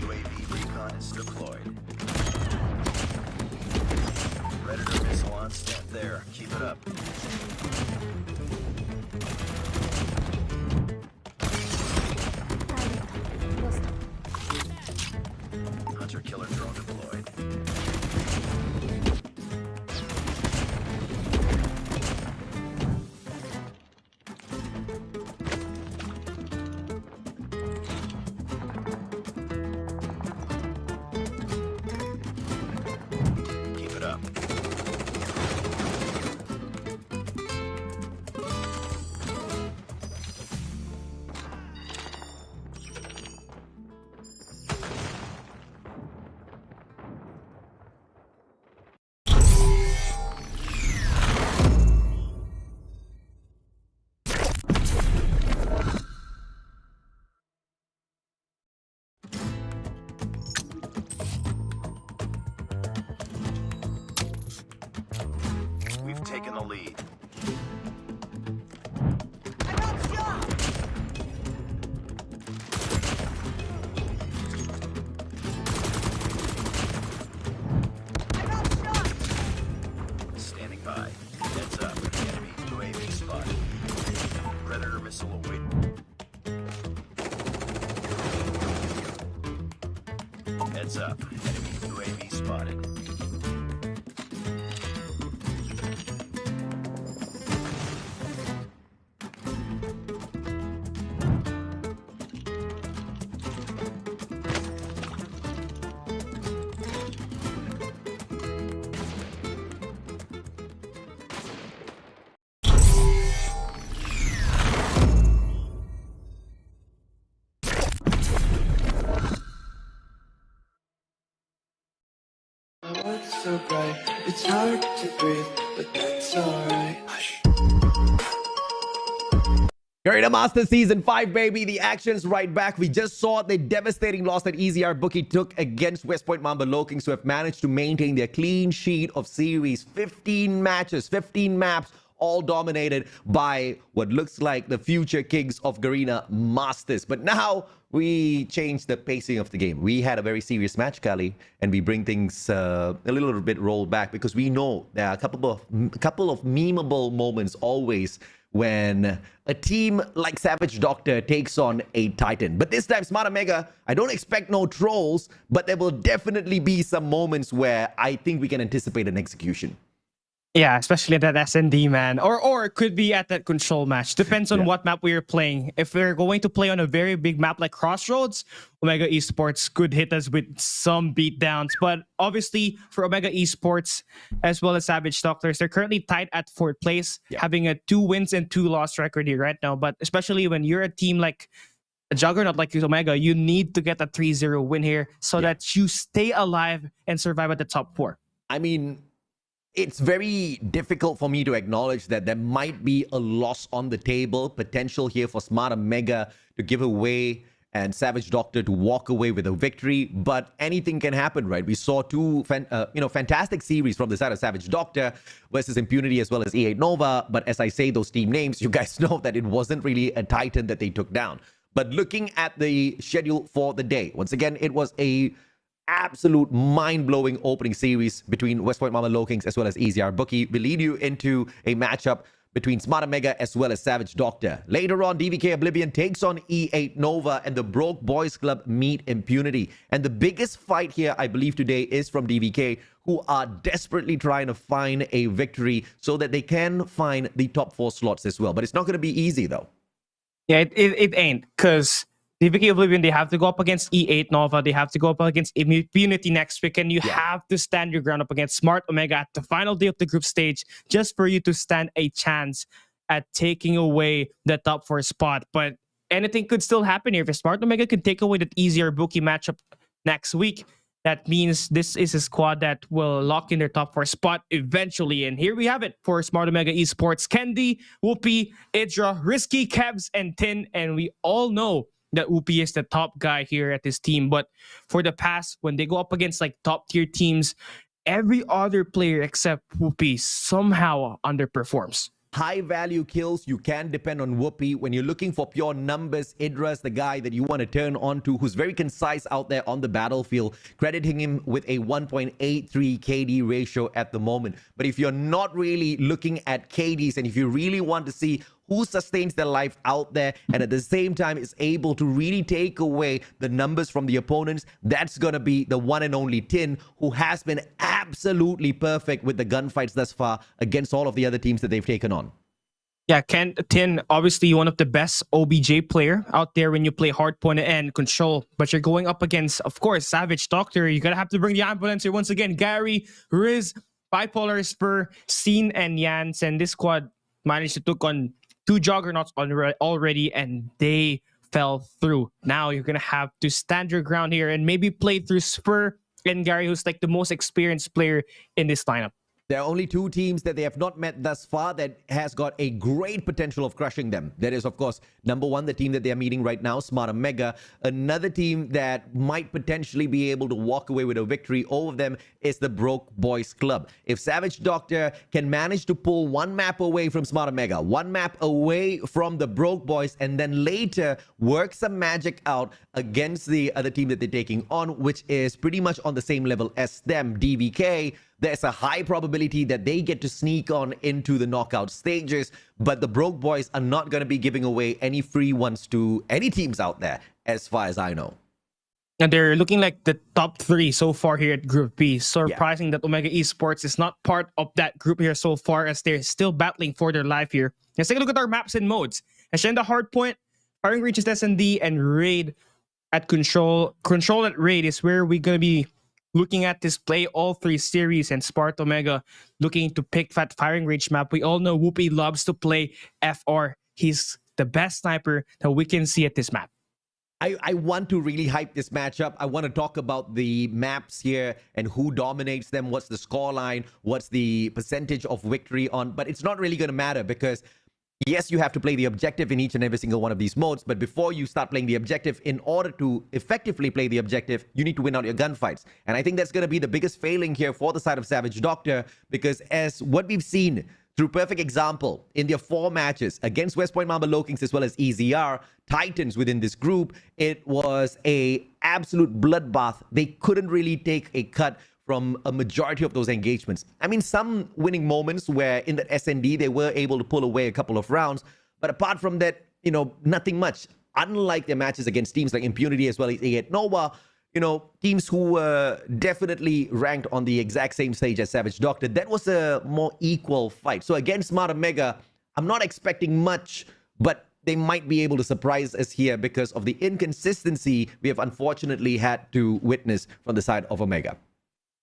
UAV recon is deployed. Predator missile on stand there. Keep it up. Hunter killer drone deployed. Keep it up. We've taken the lead. I got shot! I got shot! Standing by. Heads up. Enemy UAV spotted. Predator missile await. Heads up. Enemy UAV spotted. so bright, it's hard to breathe, but that's alright. Garena Masters Season 5, baby. The action's right back. We just saw the devastating loss that EZR Bookie took against West Point Mamba LOWKINGS, who have managed to maintain their clean sheet of series. 15 matches, 15 maps, all dominated by what looks like the future kings of Garena Masters. But now we changed the pacing of the game. We had a very serious match, Kali, and we bring things a little bit rolled back because we know there are a couple of memeable moments always when a team like Savage Doctor takes on a Titan. But this time, Smart Omega, I don't expect no trolls, but there will definitely be some moments where I think we can anticipate an execution. Yeah, especially at that S&D, man. Or it could be at that control match. Depends on what map we are playing. If we're going to play on a very big map like Crossroads, Omega Esports could hit us with some beatdowns. But obviously, for Omega Esports, as well as Savage Doctors, they're currently tied at 4th place, having a 2 wins and 2 loss record here right now. But especially when you're a team like a juggernaut like Omega, you need to get a 3-0 win here so that you stay alive and survive at the top 4. I mean, it's very difficult for me to acknowledge that there might be a loss on the table, potential here for Smart Omega to give away and Savage Doctor to walk away with a victory, but anything can happen, right? We saw two fantastic series from the side of Savage Doctor versus Impunity as well as E8 Nova, but as I say those team names, you guys know that it wasn't really a Titan that they took down. But looking at the schedule for the day, once again, it was a absolute mind-blowing opening series between West Point Mama LOWKINGS as well as EZR Bookie. We lead you into a matchup between Smart Omega as well as Savage Doctor. Later on, DVK Oblivion takes on E8 Nova and the Broke Boys Club meet Impunity. And the biggest fight here, I believe, today is from DVK, who are desperately trying to find a victory so that they can find the top 4 slots as well. But it's not going to be easy, though. Yeah, it ain't, because DVK Oblivion, they have to go up against E8 Nova. They have to go up against Impunity next week. And you have to stand your ground up against Smart Omega at the final day of the group stage just for you to stand a chance at taking away the top 4 spot. But anything could still happen here. If Smart Omega can take away that easier Bookie matchup next week, that means this is a squad that will lock in their top 4 spot eventually. And here we have it for Smart Omega Esports. Kendi, Whoopi, Idra, Risky, Kebs, and Tin. And we all know that Whoopi is the top guy here at this team. But for the past, when they go up against like top tier teams, every other player except Whoopi somehow underperforms. High value kills, you can depend on Whoopi. When you're looking for pure numbers, Idra's the guy that you want to turn on to, who's very concise out there on the battlefield, crediting him with a 1.83 KD ratio at the moment. But if you're not really looking at KDs and if you really want to see who sustains their life out there and at the same time is able to really take away the numbers from the opponents, that's going to be the one and only Tin, who has been absolutely perfect with the gunfights thus far against all of the other teams that they've taken on. Yeah, Tin, obviously one of the best OBJ player out there when you play hardpoint and control, but you're going up against, of course, Savage Doctor. You're going to have to bring the ambulance here once again. Gary, Riz, Bipolar, Spur, Scene, and Yans, and this squad managed to took on 2 juggernauts already, and they fell through. Now you're going to have to stand your ground here and maybe play through Spur and Gary, who's like the most experienced player in this lineup. There are only 2 teams that they have not met thus far that has got a great potential of crushing them. That is, of course, number 1, the team that they are meeting right now, Smart Omega. Another team that might potentially be able to walk away with a victory over them is the Broke Boys Club. If Savage Doctor can manage to pull 1 map away from Smart Omega, 1 map away from the Broke Boys, and then later work some magic out against the other team that they're taking on, which is pretty much on the same level as them, DVK, there's a high probability that they get to sneak on into the knockout stages, but the Broke Boys are not going to be giving away any free ones to any teams out there, as far as I know. And they're looking like the top 3 so far here at Group B. Surprising that Omega Esports is not part of that group here so far, as they're still battling for their life here. Let's take a look at our maps and modes. Ascenda Hardpoint, Firing Reaches S&D, and Raid at Control. Control at Raid is where we're going to be looking at this play all 3 series, and Smart Omega looking to pick that Firing Range map. We all know Whoopi loves to play FR. He's the best sniper that we can see at this map. I want to really hype this matchup. I want to talk about the maps here and who dominates them, what's the scoreline, what's the percentage of victory on, but it's not really going to matter because yes, you have to play the objective in each and every single one of these modes, but before you start playing the objective, in order to effectively play the objective, you need to win out your gunfights. And I think that's going to be the biggest failing here for the side of Savage Doctor, because as what we've seen through perfect example in their 4 matches against West Point Mamba LOWKINGS as well as EZR Titans within this group, it was a absolute bloodbath. They couldn't really take a cut from a majority of those engagements. I mean, some winning moments where in that SND they were able to pull away a couple of rounds, but apart from that, you know, nothing much. Unlike their matches against teams like Impunity as well as A8 Nova, you know, teams who were definitely ranked on the exact same stage as Savage Doctor, that was a more equal fight. So against SMART OMEGA, I'm not expecting much, but they might be able to surprise us here because of the inconsistency we have unfortunately had to witness from the side of Omega.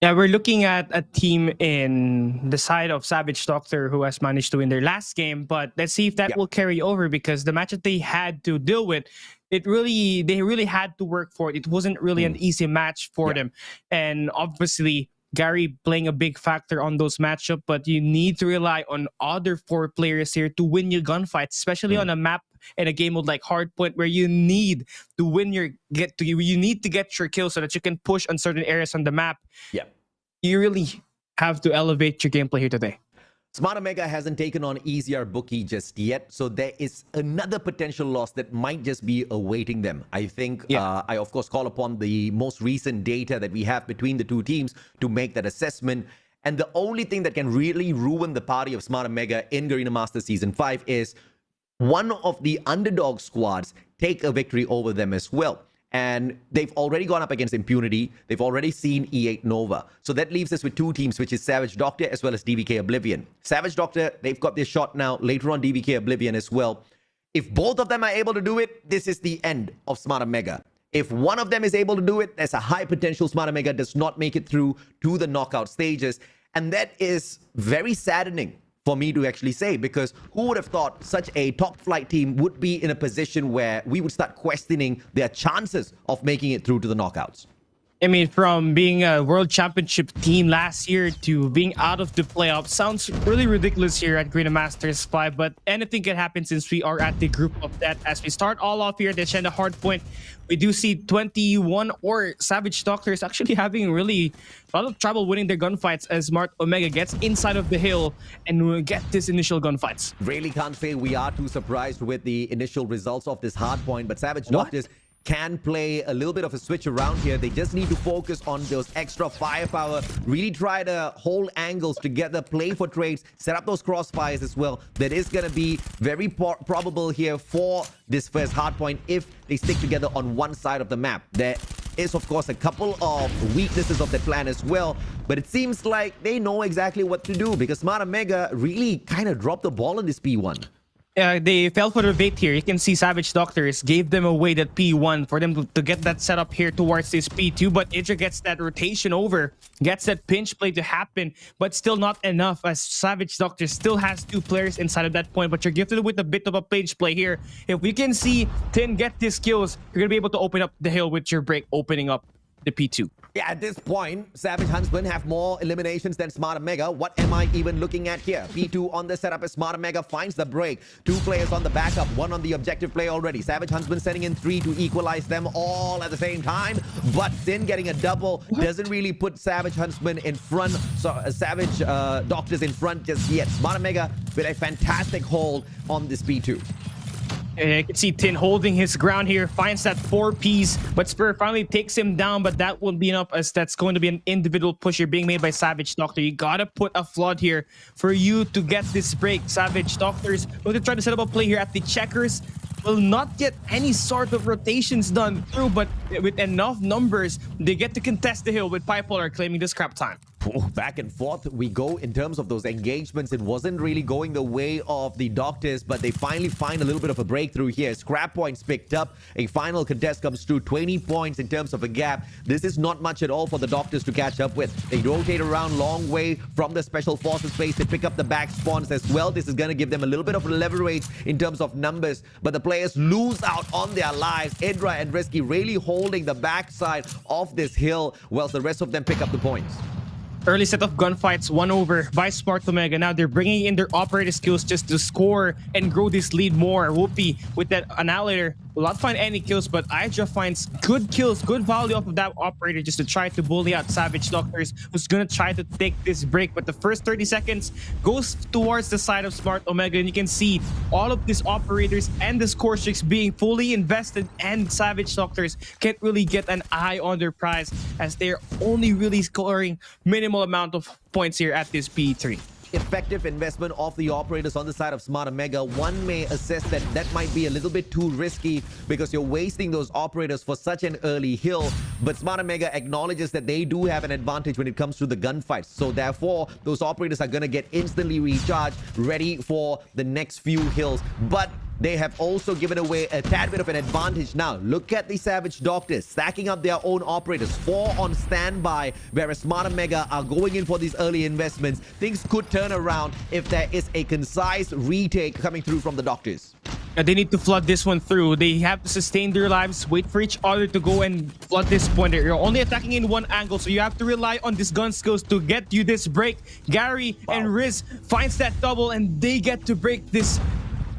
Yeah, we're looking at a team in the side of Savage Doctor who has managed to win their last game, but let's see if that will carry over, because the match that they had to deal with, they really had to work for it. It wasn't really an easy match for them. And obviously, Gary playing a big factor on those matchups, but you need to rely on other 4 players here to win your gunfights, especially on a map in a game mode like Hardpoint, where you need to win you need to get your kills so that you can push on certain areas on the map. Yeah. You really have to elevate your gameplay here today. SMART OMEGA hasn't taken on easier Bookie just yet, so there is another potential loss that might just be awaiting them. I think I, of course, call upon the most recent data that we have between the two teams to make that assessment. And the only thing that can really ruin the party of SMART OMEGA in Garena Masters Season 5 is one of the underdog squads take a victory over them as well. And they've already gone up against Impunity. They've already seen E8 Nova. So that leaves us with 2 teams, which is Savage Doctor as well as DBK Oblivion. Savage Doctor, they've got their shot now. Later on, DBK Oblivion as well. If both of them are able to do it, this is the end of SMART OMEGA. If one of them is able to do it, there's a high potential SMART OMEGA does not make it through to the knockout stages. And that is very saddening for me to actually say, because who would have thought such a top flight team would be in a position where we would start questioning their chances of making it through to the knockouts? I mean, from being a world championship team last year to being out of the playoffs sounds really ridiculous here at Garena Masters 5, but anything can happen since we are at the group of death. As we start all off here at the Shenda Hardpoint, we do see 21 or Savage Doctor is actually having really a lot of trouble winning their gunfights as SMART OMEGA gets inside of the hill and will get this initial gunfights. Really can't say we are too surprised with the initial results of this Hardpoint, but Savage Doctors can play a little bit of a switch around here. They just need to focus on those extra firepower, really try to hold angles together, play for trades, set up those crossfires as well. That is going to be very probable here for this first Hardpoint if they stick together on one side of the map. There is, of course, a couple of weaknesses of the plan as well, but it seems like they know exactly what to do because SMART OMEGA really kind of dropped the ball in this P1. They fell for the bait here. You can see Savage Doctors gave them away that P1 for them to get that setup here towards this P2, but Idra gets that rotation over, gets that pinch play to happen, but still not enough as Savage Doctors still has 2 players inside of that point, but you're gifted with a bit of a pinch play here. If we can see Tin get these kills, you're going to be able to open up the hill with your break opening up the P2. Yeah, at this point, Savage Huntsman have more eliminations than SMART OMEGA. What am I even looking at here? P2 on the setup as SMART OMEGA finds the break. 2 players on the backup, 1 on the objective play already. Savage Huntsman sending in 3 to equalize them all at the same time. But Sin getting a double doesn't really put Savage Huntsman in front. So Savage Doctors in front just yet. SMART OMEGA with a fantastic hold on this P2. You can see Tin holding his ground here, finds that 4-piece, but Spur finally takes him down, but that won't be enough as that's going to be an individual push here being made by Savage Doctor. You gotta put a flood here for you to get this break. Savage Doctors going to try to set up a play here at the checkers. Will not get any sort of rotations done through, but with enough numbers, they get to contest the hill with Bipolar claiming the scrap time. Back and forth we go in terms of those engagements. It wasn't really going the way of the Doctors, but they finally find a little bit of a breakthrough here. Scrap points picked up. A final contest comes through. 20 points in terms of a gap. This is not much at all for the Doctors to catch up with. They rotate around long way from the Special Forces base. They pick up the back spawns as well. This is going to give them a little bit of leverage in terms of numbers, but the players lose out on their lives. Idra and Risky really holding the backside of this hill, whilst the rest of them pick up the points. Early set of gunfights won over by Smart Omega. Now they're bringing in their operator skills just to score and grow this lead more. Whoopi with that Annihilator will not find any kills, but Idra finds good kills, good value off of that operator just to try to bully out Savage Doctors, who's going to try to take this break. But the first 30 seconds goes towards the side of Smart Omega, and you can see all of these operators and the score streaks being fully invested, and Savage Doctors can't really get an eye on their prize as they're only really scoring minimal amount of points here at this P3. Effective investment of the operators on the side of Smart Omega. One may assess that that might be a little bit too risky because you're wasting those operators for such an early hill, but Smart Omega acknowledges that they do have an advantage when it comes to the gunfights, so therefore those operators are going to get instantly recharged, ready for the next few hills. But they have also given away a tad bit of an advantage now. Look at the Savage Doctors stacking up their own operators, 4 on standby, whereas Smart Omega are going in for these early investments. Things could turn around if there is a concise retake coming through from the Doctors. They need to flood this one through. They have to sustain their lives, wait for each other to go and flood this point. You're only attacking in one angle, so you have to rely on these gun skills to get you this break. Gary and Riz finds that double, and they get to break this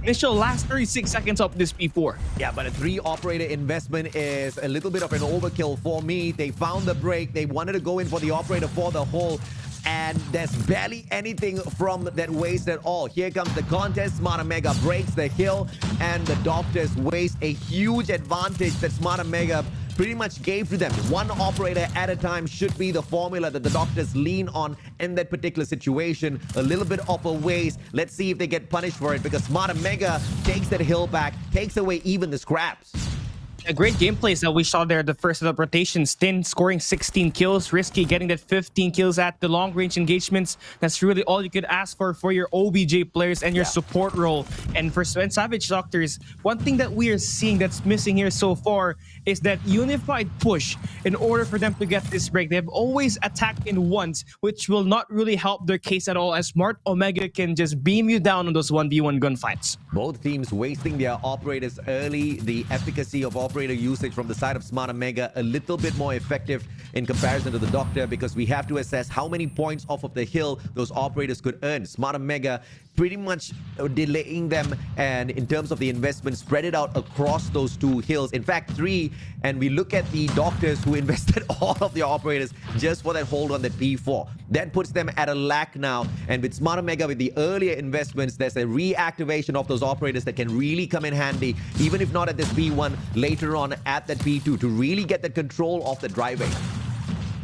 initial last 36 seconds of this P4. Yeah, but a 3 operator investment is a little bit of an overkill for me. They found the break. They wanted to go in for the operator for the hole, and there's barely anything from that waste at all. Here comes the contest. Smart Omega breaks the hill, and the Doctors waste a huge advantage that Smart Omega pretty much gave to them. One operator at a time should be the formula that the Doctors lean on in that particular situation. A little bit of a waste. Let's see if they get punished for it, because Smart Omega takes that hill back, takes away even the scraps. A great gameplays that we saw there. The first set of rotations, Stin scoring 16 kills, Risky getting that 15 kills at the long-range engagements. That's really all you could ask for your OBJ players and your support role. And for Savage Doctors, one thing that we are seeing that's missing here so far is that unified push in order for them to get this break. They've always attacked in ones, which will not really help their case at all, as Smart Omega can just beam you down on those 1v1 gunfights. Both teams wasting their operators early. The efficacy of operator usage from the side of Smart Omega a little bit more effective in comparison to the Doctor, because we have to assess how many points off of the hill those operators could earn. Smart Omega pretty much delaying them, and in terms of the investment, spread it out across those 2 hills. In fact, 3. And we look at the Doctors who invested all of their operators just for that hold on that P4. That puts them at a lack now. And with Smart Omega, with the earlier investments, there's a reactivation of those operators that can really come in handy, even if not at this P1, later on at that P2, to really get the control of the driving.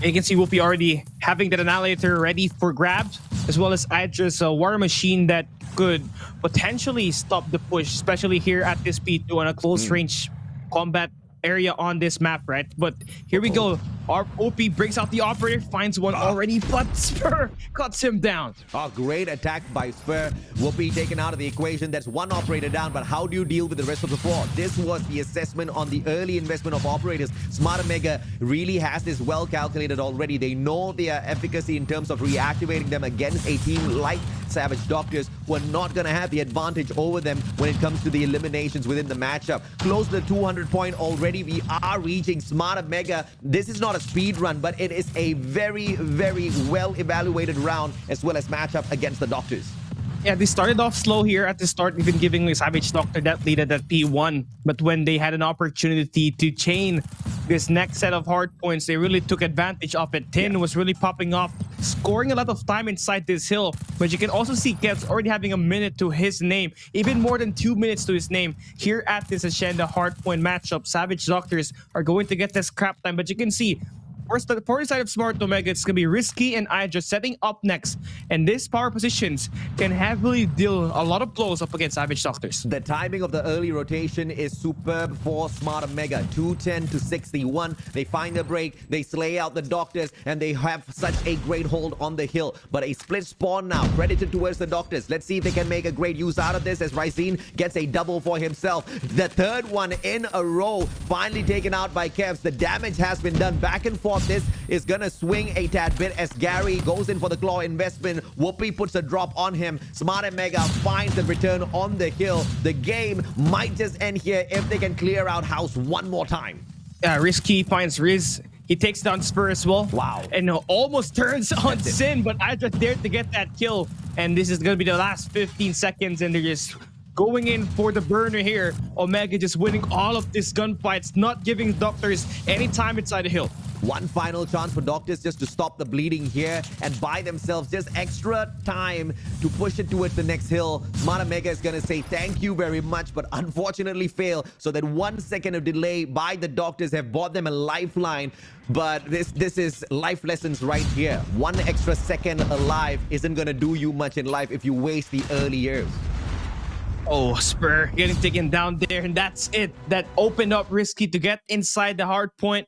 You can see Whoopi already having that Annihilator ready for grabs, as well as Idra's War Machine that could potentially stop the push, especially here at this P2 on a close range combat area on this map, right? But here we go. Our OP brings out the operator, finds one already, but Spur cuts him down. Oh, great attack by Spur. Whoopi taken out of the equation. That's one operator down, but how do you deal with the rest of the 4? This was the assessment on the early investment of operators. Smart Omega really has this well calculated already. They know their efficacy in terms of reactivating them against a team like Savage Doctors, who are not going to have the advantage over them when it comes to the eliminations within the matchup. Close to the 200 point already. We are reaching Smart Omega. This is not a speed run, but it is a very, very well evaluated round as well as matchup against the Doctors. Yeah, they started off slow here at the start, even giving Savage Doctor that lead at that P1. But when they had an opportunity to chain this next set of hard points, they really took advantage of it. Tin was really popping off, scoring a lot of time inside this hill. But you can also see Kev's already having a minute to his name, even more than 2 minutes to his name. Here at this Ascenda hardpoint matchup, Savage Doctors are going to get this scrap time. But you can see for the side of Smart Omega, it's going to be Risky and I just setting up next. And these power positions can heavily deal a lot of blows up against Savage Doctors. The timing of the early rotation is superb for Smart Omega. 210 to 61. They find a break, they slay out the Doctors, and they have such a great hold on the hill. But a split spawn now, credited towards the Doctors. Let's see if they can make a great use out of this as Rysene gets a double for himself. The third one in a row, finally taken out by Kevs. The damage has been done back and forth. This is gonna swing a tad bit as Gary goes in for the claw investment. Whoopi puts a drop on him. Smart Omega finds the return on the hill. The game might just end here if they can clear out house one more time. Risky finds Riz. He takes down Spur as well. Wow. And almost turns on Sin, but I just dared to get that kill. And this is going to be the last 15 seconds, and they're just going in for the burner here. Omega just winning all of these gunfights, not giving Doctors any time inside the hill. One final chance for Doctors just to stop the bleeding here and buy themselves just extra time to push it towards the next hill. Smart Omega is going to say thank you very much, but unfortunately fail. So that 1 second of delay by the Doctors have bought them a lifeline. But this is life lessons right here. 1 extra second alive isn't going to do you much in life if you waste the early years. Oh, Spur getting taken down there, and that's it. That opened up Risky to get inside the hard point,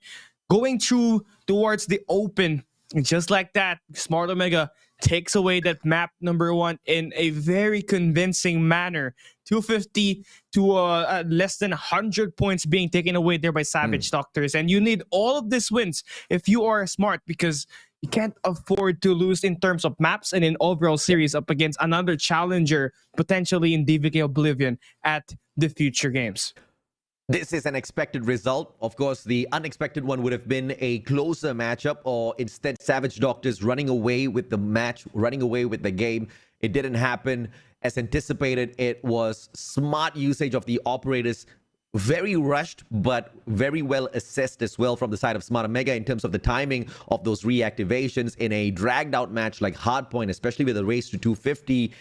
going through towards the open. And just like that, Smart Omega takes away that map number 1 in a very convincing manner. 250 to less than 100 points being taken away there by Savage Doctors. And you need all of these wins if you are smart, because you can't afford to lose in terms of maps and in overall series up against another challenger, potentially in DVK Oblivion at the future games. This is an expected result. Of course, the unexpected one would have been a closer matchup, or instead Savage Doctors running away with the match, running away with the game. It didn't happen as anticipated. It was smart usage of the operators. Very rushed, but very well assessed as well from the side of Smart Omega in terms of the timing of those reactivations in a dragged out match like Hardpoint, especially with a race to 250.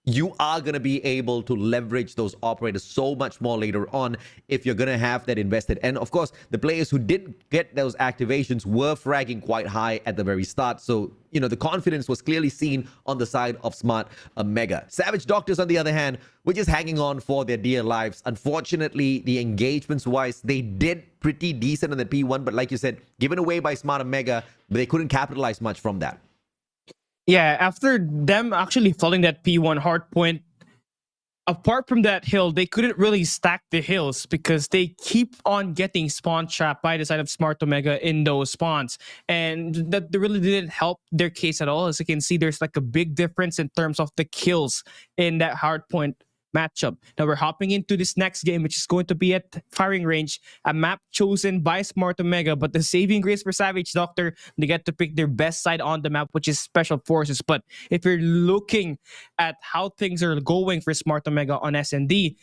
You are going to be able to leverage those operators so much more later on if you're going to have that invested. And of course, the players who did get those activations were fragging quite high at the very start. So, you know, the confidence was clearly seen on the side of Smart Omega. Savage Doctors, on the other hand, were just hanging on for their dear lives. Unfortunately, the engagements-wise, they did pretty decent on the P1. But like you said, given away by Smart Omega, but they couldn't capitalize much from that. Yeah, after them actually falling that P1 hard point, apart from that hill, they couldn't really stack the hills because they keep on getting spawn trapped by the side of Smart Omega in those spawns. And that really didn't help their case at all. As you can see, there's like a big difference in terms of the kills in that hard point matchup. Now we're hopping into this next game, which is going to be at firing range, a map chosen by Smart Omega, but the saving grace for Savage Doctor, they get to pick their best side on the map, which is Special Forces. But if you're looking at how things are going for Smart Omega on SND,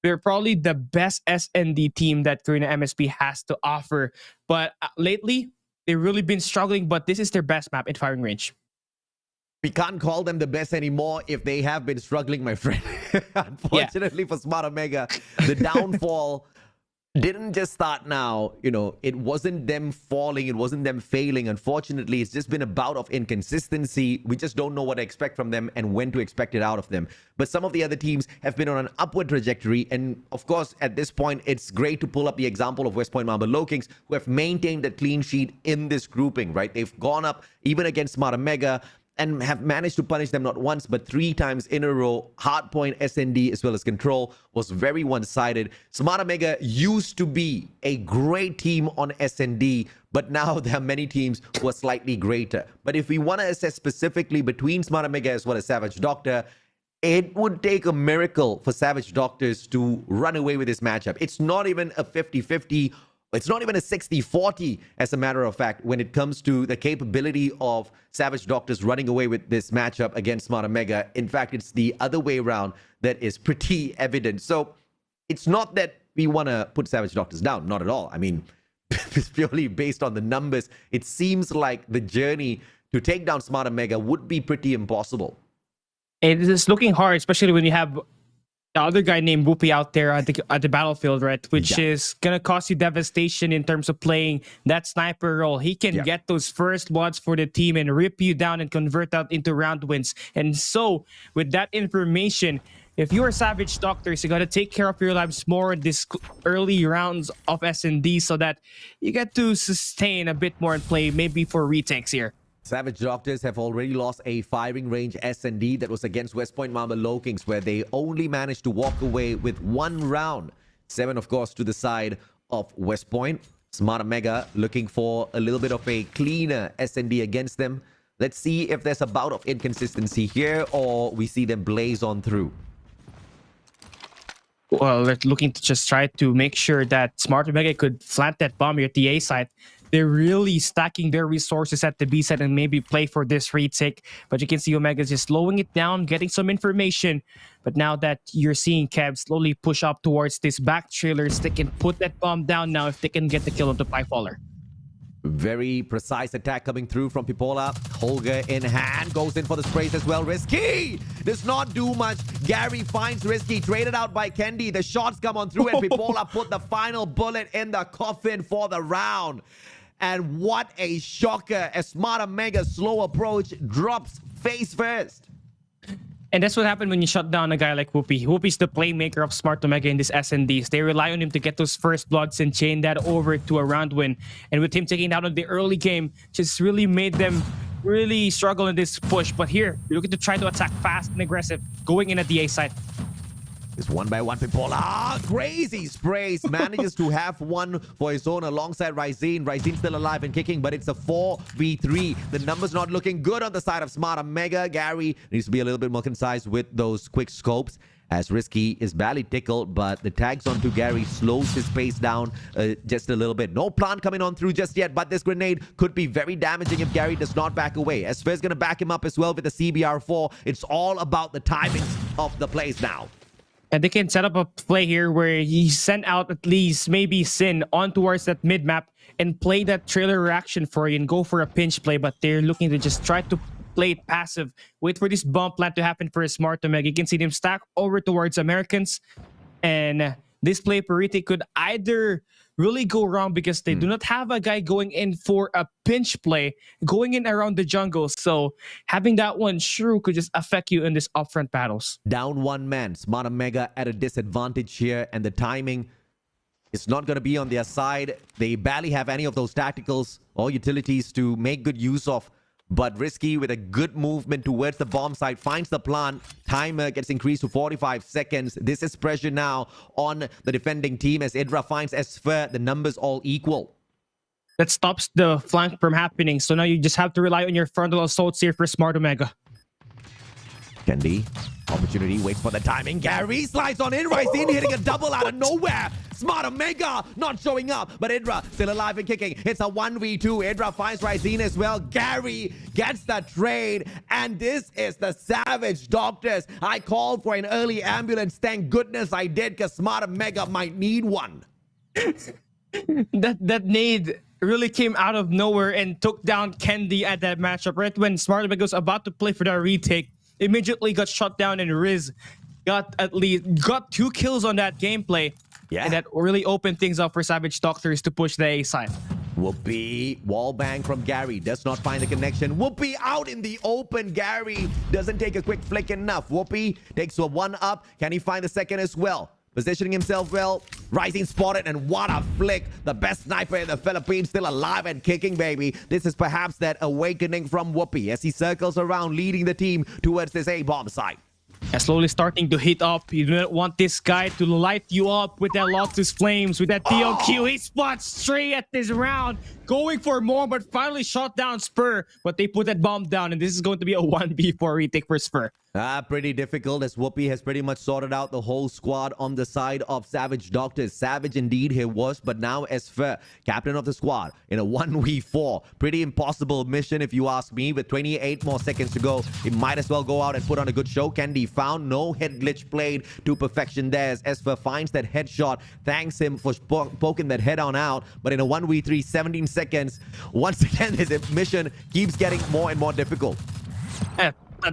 they're probably the best SND team that Garena MSP has to offer. But lately, they've really been struggling, but this is their best map in firing range. We can't call them the best anymore if they have been struggling, my friend. Unfortunately for Smart Omega, the downfall didn't just start now. You know, it wasn't them falling, it wasn't them failing. Unfortunately, it's just been a bout of inconsistency. We just don't know what to expect from them and when to expect it out of them. But some of the other teams have been on an upward trajectory. And of course, at this point, it's great to pull up the example of West Point Marble LOWKINGS, who have maintained a clean sheet in this grouping, right? They've gone up even against Smart Omega and have managed to punish them not once, but 3 times in a row. Hardpoint, SND, as well as Control was very one-sided. Smart Omega used to be a great team on SND, but now there are many teams who are slightly greater. But if we want to assess specifically between Smart Omega as well as Savage Doctor, it would take a miracle for Savage Doctors to run away with this matchup. It's not even a 50-50. It's not even a 60-40, as a matter of fact, when it comes to the capability of Savage Doctors running away with this matchup against Smart Omega. In fact, it's the other way around that is pretty evident. So it's not that we want to put Savage Doctors down. Not at all. I mean, it's purely based on the numbers. It seems like the journey to take down Smart Omega would be pretty impossible. It is looking hard, especially when you have the other guy named Whoopi out there at the battlefield, right? Which is gonna cause you devastation in terms of playing that sniper role. He can get those first bloods for the team and rip you down and convert that into round wins. And so, with that information, if you're Savage Doctors, you gotta take care of your lives more in this early rounds of S&D so that you get to sustain a bit more and play maybe for retakes here. Savage Doctors have already lost a firing range S&D that was against West Point Mama LOWKINGS, where they only managed to walk away with 1 round. 7, of course, to the side of West Point. Smart Omega looking for a little bit of a cleaner S&D against them. Let's see if there's a bout of inconsistency here or we see them blaze on through. Well, they're looking to just try to make sure that Smart Omega could plant that bomb here at the A side. They're really stacking their resources at the B side and maybe play for this retake. But you can see Omega's just slowing it down, getting some information. But now that you're seeing Kev slowly push up towards this back trailers, they can put that bomb down now if they can get the kill on the Pipefaller. Very precise attack coming through from Pipola. Holger in hand, goes in for the sprays as well. Risky does not do much. Gary finds Risky, traded out by Kendi. The shots come on through and Pipola put the final bullet in the coffin for the round. And what a shocker as Smart Omega's slow approach drops face first. And that's what happened when you shut down a guy like Whoopi. Whoopi's the playmaker of Smart Omega in this S&Ds. They rely on him to get those first bloods and chain that over to a round win. And with him taking down on the early game, just really made them really struggle in this push. But here, you're looking to try to attack fast and aggressive, going in at the A side. It's 1 by 1 Pipola. Crazy sprays. Manages to have one for his own alongside Ryzine. Ryzine still alive and kicking, but it's a 4v3. The numbers not looking good on the side of Smart Omega. Gary needs to be a little bit more concise with those quick scopes, as Risky is badly tickled, but the tags onto Gary slows his pace down just a little bit. No plant coming on through just yet, but this grenade could be very damaging if Gary does not back away. Esfer's going to back him up as well with the CBR4. It's all about the timings of the plays now. And they can set up a play here where you send out at least maybe Sin on towards that mid-map and play that trailer reaction for you and go for a pinch play. But they're looking to just try to play it passive. Wait for this bomb plant to happen for a Smart Omega. You can see them stack over towards Americans. And this play per retake could either really go wrong because they do not have a guy going in for a pinch play, going in around the jungle. So having that one sure could just affect you in this upfront battles. Down 1 man. Smart Omega at a disadvantage here, and the timing is not going to be on their side. They barely have any of those tacticals or utilities to make good use of. But Risky with a good movement towards the bomb site finds the plant. Timer gets increased to 45 seconds. This is pressure now on the defending team as Idra finds Esfer. The numbers all equal. That stops the flank from happening. So now you just have to rely on your frontal assaults here for Smart Omega. Kendi, opportunity, waits for the timing. Gary slides on in. Ryzine hitting a double out of nowhere. Smart Omega not showing up, but Idra still alive and kicking. It's a 1v2. Idra finds Ryzine as well. Gary gets the trade, and this is the Savage Doctors. I called for an early ambulance. Thank goodness I did, because Smart Omega might need one. that nade really came out of nowhere and took down Kendi at that matchup. Right when Smart Omega was about to play for that retake, immediately got shut down, and Riz got 2 kills on that gameplay. Yeah. And that really opened things up for Savage Doctors to push the A side. Whoopi, wallbang from Gary, does not find the connection. Whoopi out in the open. Gary doesn't take a quick flick enough. Whoopi takes a 1-up. Can he find the second as well? Positioning himself well. Rising spotted, and what a flick. The best sniper in the Philippines still alive and kicking, baby. This is perhaps that awakening from Whoopi as he circles around, leading the team towards this A-bomb site. And slowly starting to heat up. You do not want this guy to light you up with that Lotus Flames, with that DOQ. He spots straight at this round, going for more, but finally shot down Spur. But they put that bomb down, and this is going to be a 1v4 retake for Spur. Pretty difficult, as Whoopi has pretty much sorted out the whole squad on the side of Savage Doctors. Savage indeed he was, but now Esfer, captain of the squad, in a 1v4. Pretty impossible mission if you ask me. With 28 more seconds to go, he might as well go out and put on a good show. Kendi found no head glitch played to perfection there as Esfer finds that headshot. Thanks him for poking that head on out. But in a 1v3, 17 seconds, once again his mission keeps getting more and more difficult.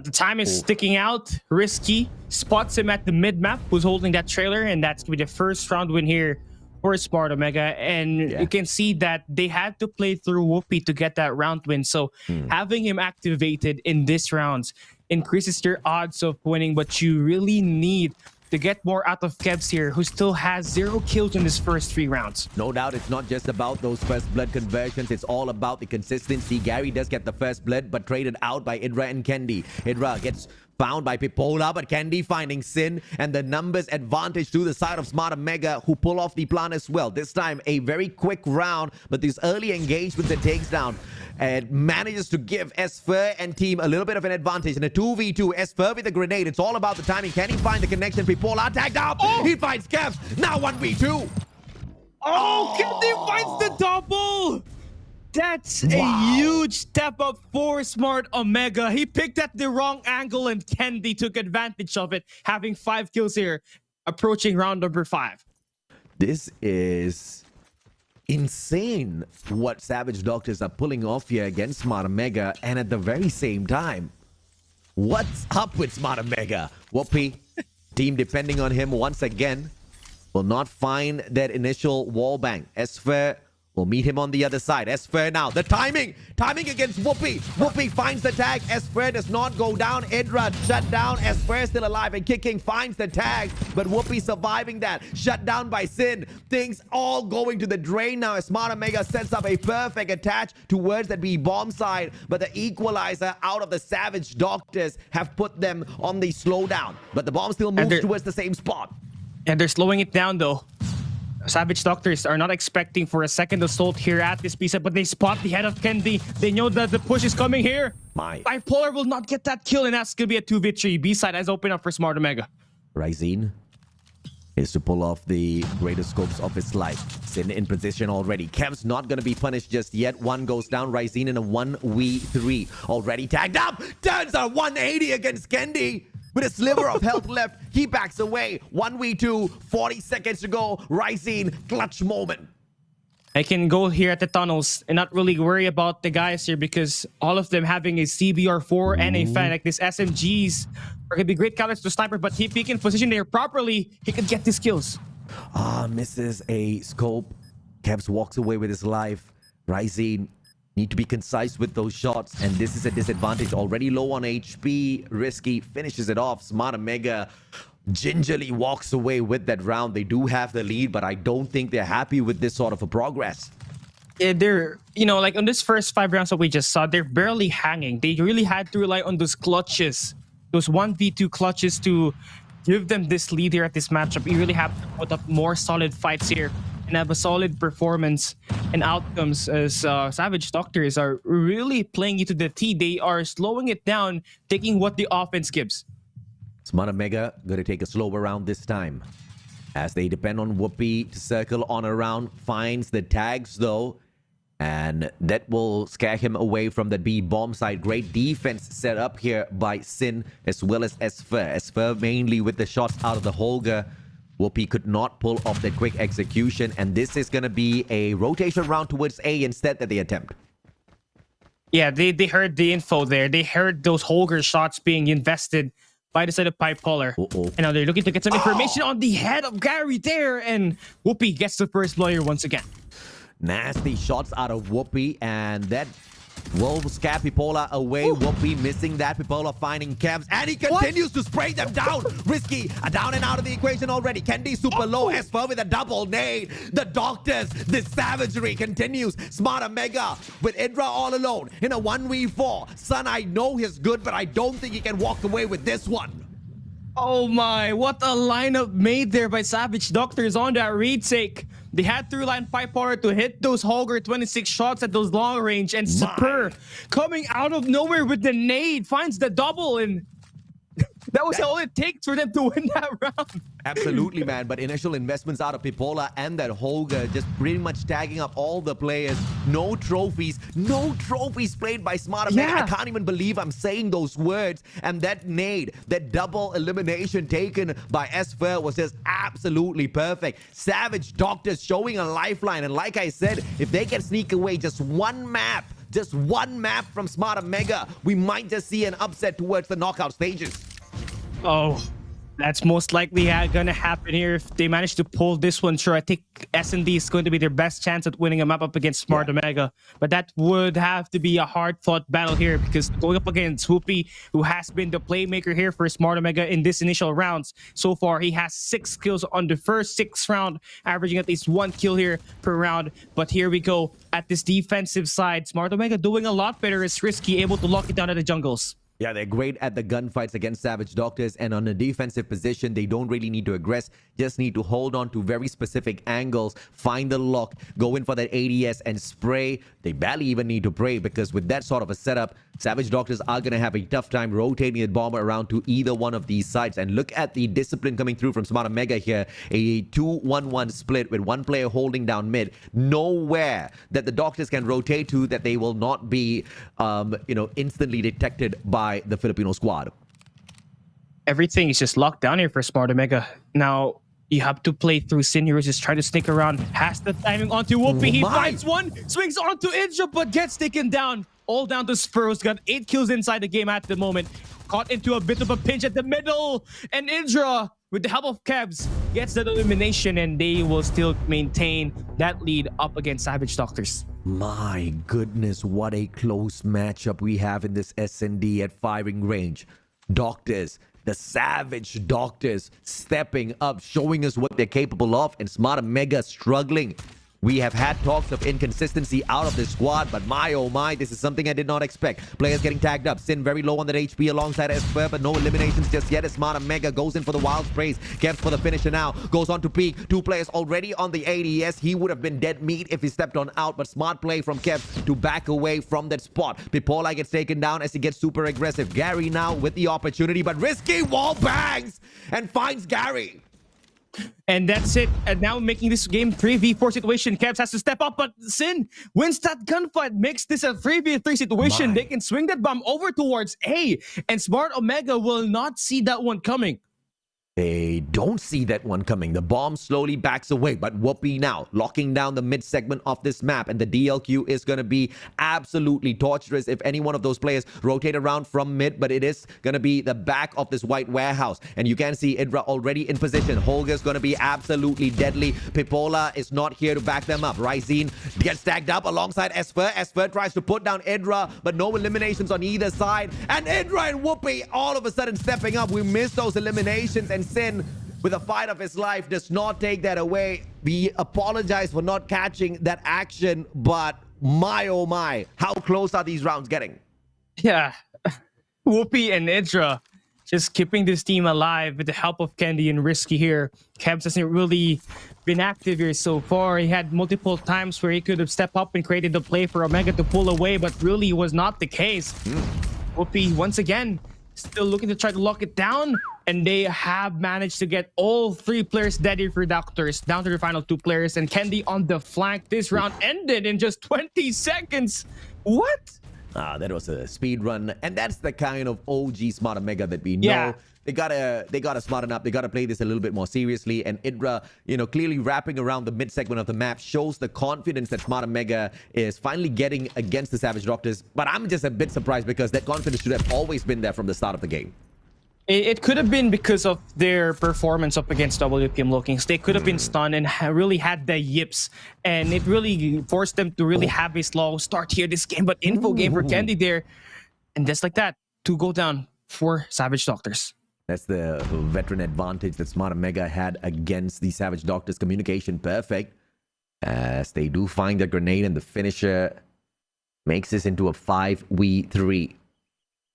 The time is sticking out. Risky spots him at the mid map, who's holding that trailer, and that's gonna be the first round win here for Smart Omega. And you can see that they had to play through Whoopi to get that round win. So having him activated in this rounds increases your odds of winning, but you really need to get more out of Kevs here, who still has 0 kills in his first 3 rounds. No doubt it's not just about those first blood conversions. It's all about the consistency. Gary does get the first blood, but traded out by Idra and Kendi. Idra gets found by Pipola, but Kendi finding Sin, and the numbers advantage to the side of Smart Omega, who pull off the plan as well. This time, a very quick round, but these early engagements that takes down and manages to give Esfer and team a little bit of an advantage. In a 2v2, Esfer with a grenade. It's all about the timing. Can he find the connection? Pipola tagged up. He finds Kevs. Now 1v2. Kendi finds the double! That's a huge step up for Smart Omega. He picked at the wrong angle and Kendi took advantage of it, having 5 kills here, approaching round number 5. This is insane what Savage Doctors are pulling off here against Smart Omega, and at the very same time, what's up with Smart Omega? Whoopi, team depending on him once again, will not find that initial wall bang. Esfer will meet him on the other side. Esfer now. The timing against Whoopi. Whoopi finds the tag. Esfer does not go down. Idra shut down. Esfer still alive and kicking. Finds the tag. But Whoopi surviving that. Shut down by Sin. Things all going to the drain now as Smart Omega sets up a perfect attach towards that B bomb side. But the equalizer out of the Savage Doctors have put them on the slowdown. But the bomb still moves towards the same spot. And they're slowing it down though. Savage Doctors are not expecting for a second assault here at this piece, but they spot the head of Kendi. They know that the push is coming here. Bipolar will not get that kill, and that's going to be a 2v3. B-side has opened up for Smart Omega. Ryzine is to pull off the greatest scopes of his life. Sin in position already. Kev's not going to be punished just yet. One goes down. Ryzine in a 1v3. Already tagged up. Turns a 180 against Kendi. With a sliver of health left, he backs away. 1v2, 40 seconds to go. Ryzine, clutch moment. I can go here at the tunnels and not really worry about the guys here because all of them having a CBR4 and a fan. Like this SMGs are going to be great counters to Sniper, but if he can position there properly, he can get these kills. Misses a scope. Kevs walks away with his life. Ryzine need to be concise with those shots, and this is a disadvantage. Already low on HP. Risky finishes it off. Smart Omega gingerly walks away with that round. They do have the lead, but I don't think they're happy with this sort of a progress. Yeah, they're, like on this first 5 rounds that we just saw, they're barely hanging. They really had to rely on those clutches, those 1v2 clutches to give them this lead here at this matchup. You really have to put up more solid fights here and have a solid performance and outcomes as Savage Doctors are really playing you to the T. They are slowing it down, taking what the offense gives. Smart Omega going to take a slower round this time as they depend on Whoopi to circle on around. Finds the tags though, and that will scare him away from the B bomb side. Great defense set up here by Sin as well as Esfer. Esfer mainly with the shots out of the Holger. Whoopi could not pull off that quick execution, and this is going to be a rotation round towards A instead that they attempt. Yeah, they heard the info there. They heard those Holger shots being invested by the side of Bipolar. And now they're looking to get some information on the head of Gary there, and Whoopi gets the first blow here once again. Nasty shots out of Whoopi, and that will scare Pipola away. Whoopi missing that. Pipola finding Kevs, and he continues to spray them down. Risky, down and out of the equation already. Kendi super low. Esper with a double nade. The Doctors, the savagery continues. Smart Omega with Idra all alone in a 1v4. Sun, I know he's good, but I don't think he can walk away with this one. Oh my, what a lineup made there by Savage Doctors on that retake. They had to rely on Pipepower to hit those Holger 26 shots at those long range, and Super coming out of nowhere with the nade finds the double, and that was all it takes for them to win that round. Absolutely, man. But initial investments out of Pipola and that Holger just pretty much tagging up all the players. No trophies played by Smart Omega. I can't even believe I'm saying those words. And that nade, that double elimination taken by Esfer was just absolutely perfect. Savage Doctors showing a lifeline. And like I said, if they can sneak away just one map, Just one map from Smart Omega. We might just see an upset towards the knockout stages. Oh, that's most likely gonna happen here if they manage to pull this one. Sure, I think S&D is going to be their best chance at winning a map up against Smart Omega, but that would have to be a hard-fought battle here because going up against Whoopi, who has been the playmaker here for Smart Omega in this initial rounds. So far, he has 6 kills on the first 6 round, averaging at least 1 kill here per round. But here we go at this defensive side. Smart Omega doing a lot better. Is Risky able to lock it down at the jungles? Yeah, they're great at the gunfights against Savage Doctors, and on a defensive position, they don't really need to aggress, just need to hold on to very specific angles, find the lock, go in for that ADS and spray. They barely even need to pray because with that sort of a setup, Savage Doctors are going to have a tough time rotating the bomber around to either one of these sides. And look at the discipline coming through from Smart Omega here. A 2-1-1 split with one player holding down mid. Nowhere that the Doctors can rotate to that they will not be, instantly detected by the Filipino squad. Everything is just locked down here for Smart Omega. Now, you have to play through Sin. Heroes just trying to sneak around. Has the timing onto Whoopi. He finds one, swings onto Idra, but gets taken down. All down to Spurs. Got 8 kills inside the game at the moment. Caught into a bit of a pinch at the middle. And Idra, with the help of Kebs, gets that elimination, and they will still maintain that lead up against Savage Doctors. My goodness, what a close matchup we have in this S&D at firing range. Doctors, the Savage Doctors stepping up, showing us what they're capable of, and Smart Omega struggling. We have had talks of inconsistency out of this squad, but my oh my, this is something I did not expect. Players getting tagged up. Sin very low on that HP alongside Esper, but no eliminations just yet as Smart Omega goes in for the wild sprays. Kept for the finisher now. Goes on to peak. 2 players already on the ADS. He would have been dead meat if he stepped on out, but smart play from Kev to back away from that spot. Pipola gets taken down as he gets super aggressive. Gary now with the opportunity, but Risky wall bangs and finds Gary. And that's it. And now making this game 3v4 situation. Kebs has to step up, but Sin wins that gunfight, makes this a 3v3 situation. They can swing that bomb over towards A, and Smart Omega will not see that one coming. They don't see that one coming. The bomb slowly backs away, but Whoopi now locking down the mid segment of this map, and the DLQ is going to be absolutely torturous if any one of those players rotate around from mid, but it is going to be the back of this white warehouse, and you can see Idra already in position. Holger's going to be absolutely deadly. Pipola is not here to back them up. Ryzine gets tagged up alongside Esper. Esper tries to put down Idra, but no eliminations on either side, and Idra and Whoopi all of a sudden stepping up. We missed those eliminations, and Sin, with a fight of his life, does not take that away. We apologize for not catching that action, but my oh my, how close are these rounds getting? Yeah, Whoopi and Idra just keeping this team alive with the help of Candy and Risky here. Kebs hasn't really been active here so far. He had multiple times where he could have stepped up and created the play for Omega to pull away, but really was not the case. Whoopi, once again, still looking to try to lock it down, and they have managed to get all 3 players dead here for Doctors, down to the final 2 players, and Candy on the flank. This round ended in just 20 seconds. What? That was a speed run, and that's the kind of OG Smart Omega that we know. Yeah. They gotta smarten up. They gotta play this a little bit more seriously. And Idra, clearly wrapping around the mid segment of the map shows the confidence that Smart Omega is finally getting against the Savage Doctors. But I'm just a bit surprised because that confidence should have always been there from the start of the game. It could have been because of their performance up against WPM LOWKINGS. They could have been stunned and really had the yips, and it really forced them to really have a slow start here this game. But info game for Candy there, and just like that, 2 go down for Savage Doctors. That's the veteran advantage that Smart Omega had against the Savage Doctors. Communication perfect, as they do find the grenade, and the finisher makes this into a 5v3.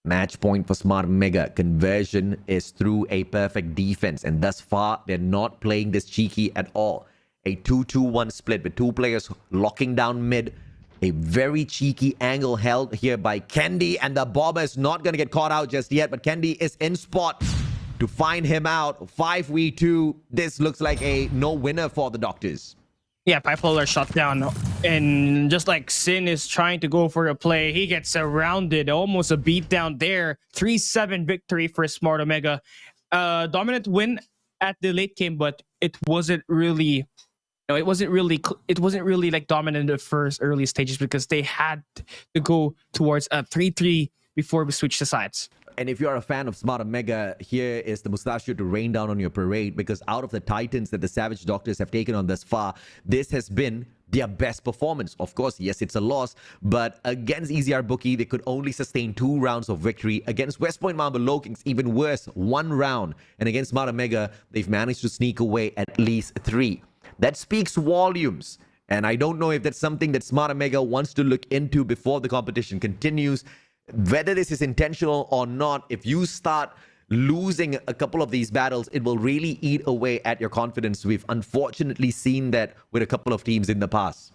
Match point for Smart Omega. Conversion is through a perfect defense, and thus far they're not playing this cheeky at all. A 2-2-1 split with 2 players locking down mid. A very cheeky angle held here by Candy, and the bomber is not going to get caught out just yet, but Candy is in spot to find him out. 5v2. This looks like a no-winner for the Doctors. Yeah, Pipolar shot down, and just like Sin is trying to go for a play, he gets surrounded. Almost a beatdown there. 3-7 victory for Smart Omega. Dominant win at the late game, but it wasn't really know, it wasn't really like dominant in the first early stages because they had to go towards a 3-3 before we switch the sides. And if you're a fan of Smart Omega, here is the mustachio to rain down on your parade, because out of the Titans that the Savage Doctors have taken on thus far, this has been their best performance. Of course, yes, it's a loss, but against EZR Bookie, they could only sustain 2 rounds of victory. Against West Point Marble LOWKINGS, even worse, 1 round. And against Smart Omega, they've managed to sneak away at least 3. That speaks volumes. And I don't know if that's something that Smart Omega wants to look into before the competition continues. Whether this is intentional or not, if you start losing a couple of these battles, it will really eat away at your confidence. We've unfortunately seen that with a couple of teams in the past.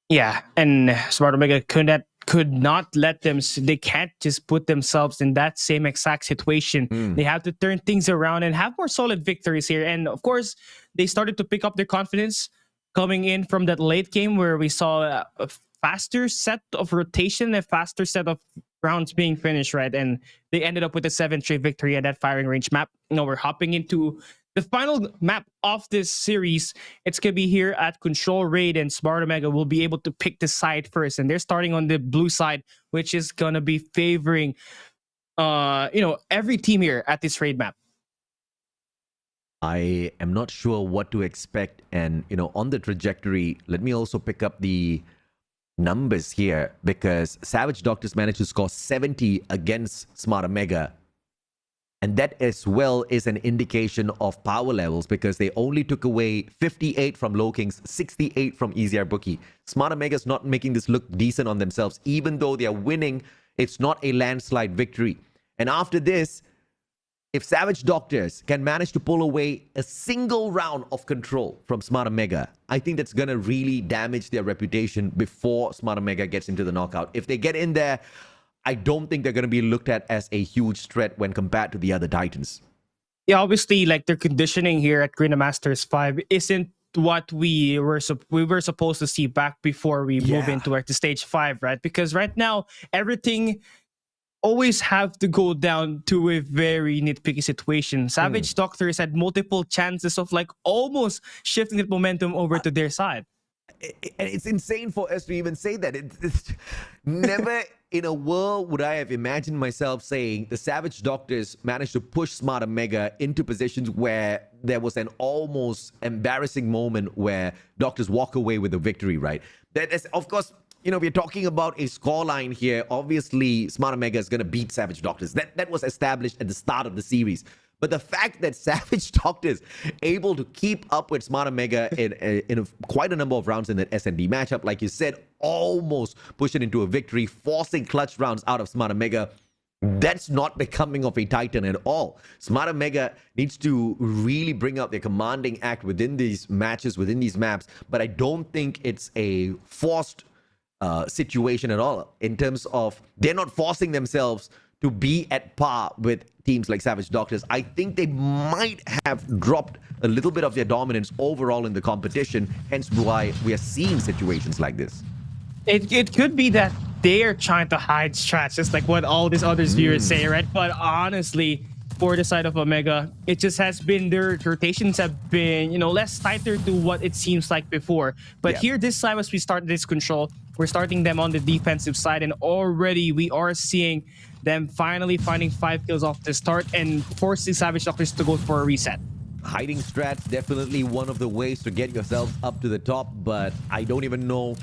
Yeah, and Smart Omega could not let them. They can't just put themselves in that same exact situation. They have to turn things around and have more solid victories here. And of course, they started to pick up their confidence coming in from that late game where we saw a faster set of rotation, a faster set of rounds being finished, right? And they ended up with a 7-3 victory at that firing range map. Now we're hopping into the final map of this series. It's gonna be here at Control Raid, and Smart Omega will be able to pick the side first, and they're starting on the blue side, which is gonna be favoring every team here at this raid map. I am not sure what to expect, and on the trajectory, let me also pick up the numbers here, because Savage Doctors managed to score 70 against Smart Omega, and that as well is an indication of power levels, because they only took away 58 from LOWKINGS, 68 from EZR Bookie. Smart Omega's not making this look decent on themselves. Even though they are winning, it's not a landslide victory. And after this, if Savage Doctors can manage to pull away a single round of control from Smart Omega, I think that's going to really damage their reputation before Smart Omega gets into the knockout. If they get in there, I don't think they're going to be looked at as a huge threat when compared to the other Titans. Yeah, obviously, like their conditioning here at Garena Masters 5 isn't what we were supposed to see back before we move into like the stage 5, right? Because right now, everything always have to go down to a very nitpicky situation. Savage Doctors had multiple chances of like almost shifting the momentum over to their side. It's insane for us to even say that. It's never in a world would I have imagined myself saying the Savage Doctors managed to push Smart Omega into positions where there was an almost embarrassing moment where Doctors walk away with a victory, right? That is, of course, we're talking about a scoreline here. Obviously, Smart Omega is going to beat Savage Doctors. That was established at the start of the series. But the fact that Savage Doctors able to keep up with Smart Omega in quite a number of rounds in that S&D matchup, like you said, almost push it into a victory, forcing clutch rounds out of Smart Omega, that's not becoming of a Titan at all. Smart Omega needs to really bring out their commanding act within these matches, within these maps. But I don't think it's a forced situation at all, in terms of they're not forcing themselves to be at par with teams like Savage Doctors. I think they might have dropped a little bit of their dominance overall in the competition, hence why we are seeing situations like this. It could be that they're trying to hide strats, just like what all these other viewers say, right? But honestly, for the side of Omega, it just has been their rotations have been, less tighter to what it seems like before. But here, this time as we start this control, we're starting them on the defensive side, and already we are seeing them finally finding 5 kills off the start and forcing Savage Doctors to go for a reset. Hiding strats, definitely one of the ways to get yourself up to the top, but I don't even know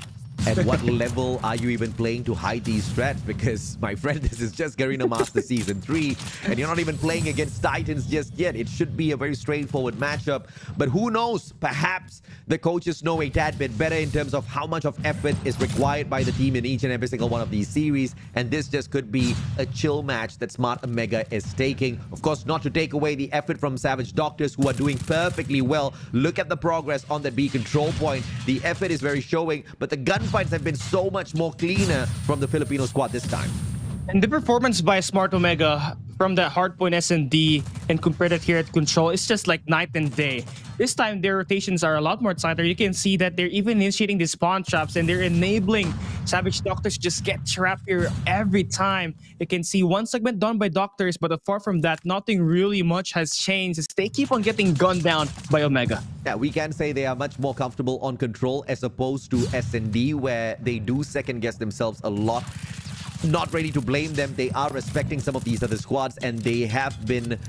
at what level are you even playing to hide these strats? Because, my friend, this is just Garena Master Season 3, and you're not even playing against Titans just yet. It should be a very straightforward matchup, but who knows? Perhaps the coaches know a tad bit better in terms of how much of effort is required by the team in each and every single one of these series, and this just could be a chill match that Smart Omega is taking. Of course, not to take away the effort from Savage Doctors, who are doing perfectly well. Look at the progress on that B control point. The effort is very showing, but the gunfights have been so much more cleaner from the Filipino squad this time. And the performance by Smart Omega from the hardpoint S&D and compared it here at Control, it's just like night and day. this time their rotations are a lot more tighter. You can see that they're even initiating the spawn traps and they're enabling Savage Doctors to just get trapped here every time. You can see one segment done by Doctors, but apart from that, nothing really much has changed as they keep on getting gunned down by Omega. Yeah, we can say they are much more comfortable on control as opposed to S&D, where they do second guess themselves a lot. Not ready to blame them. They are respecting some of these other squads, and they have been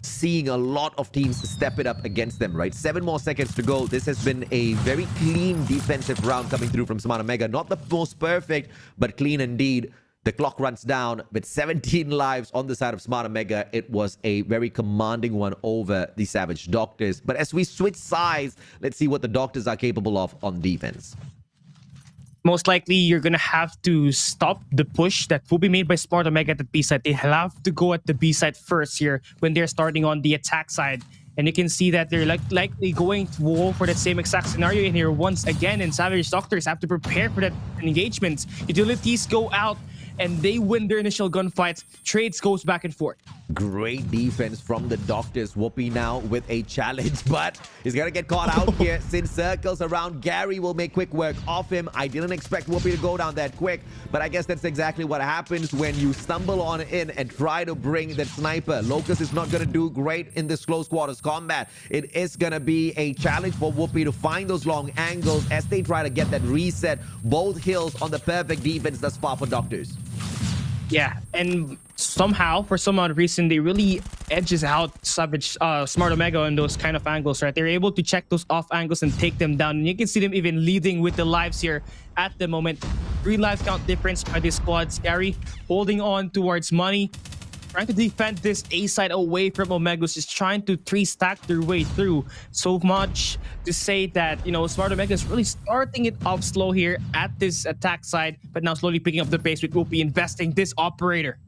seeing a lot of teams step it up against them, right? 7 more seconds to go. This has been a very clean defensive round coming through from Smart Omega. Not the most perfect, but clean indeed. The clock runs down with 17 lives on the side of Smart Omega. It was a very commanding one over the Savage Doctors. But as we switch sides, let's see what the Doctors are capable of on defense. Most likely, you're going to have to stop the push that will be made by Smart Omega at the B side. They have to go at the B side first here when they're starting on the attack side. And you can see that they're likely going to go for that same exact scenario in here once again. And Savage Doctors have to prepare for that engagement. Utilities go out and they win their initial gunfights. Trades goes back and forth. Great defense from the Doctors. Whoopi now with a challenge, but he's gonna get caught out here since circles around. Gary will make quick work of him. I didn't expect Whoopi to go down that quick, but I guess that's exactly what happens when you stumble on in and try to bring that sniper. Locust is not gonna do great in this close quarters combat. It is gonna be a challenge for Whoopi to find those long angles as they try to get that reset. Both hills on the perfect defense thus far for Doctors. Yeah, and somehow, for some odd reason, they really edges out Savage, Smart Omega on those kind of angles, right? They're able to check those off angles and take them down. And you can see them even leading with the lives here at the moment. 3 life count difference by this squad. Gary holding on towards money, trying to defend this A side away from Omega's, just trying to 3-stack their way through. So much to say that, you know, Smart Omega is really starting it off slow here at this attack side, but now slowly picking up the pace with Whoopi investing this operator.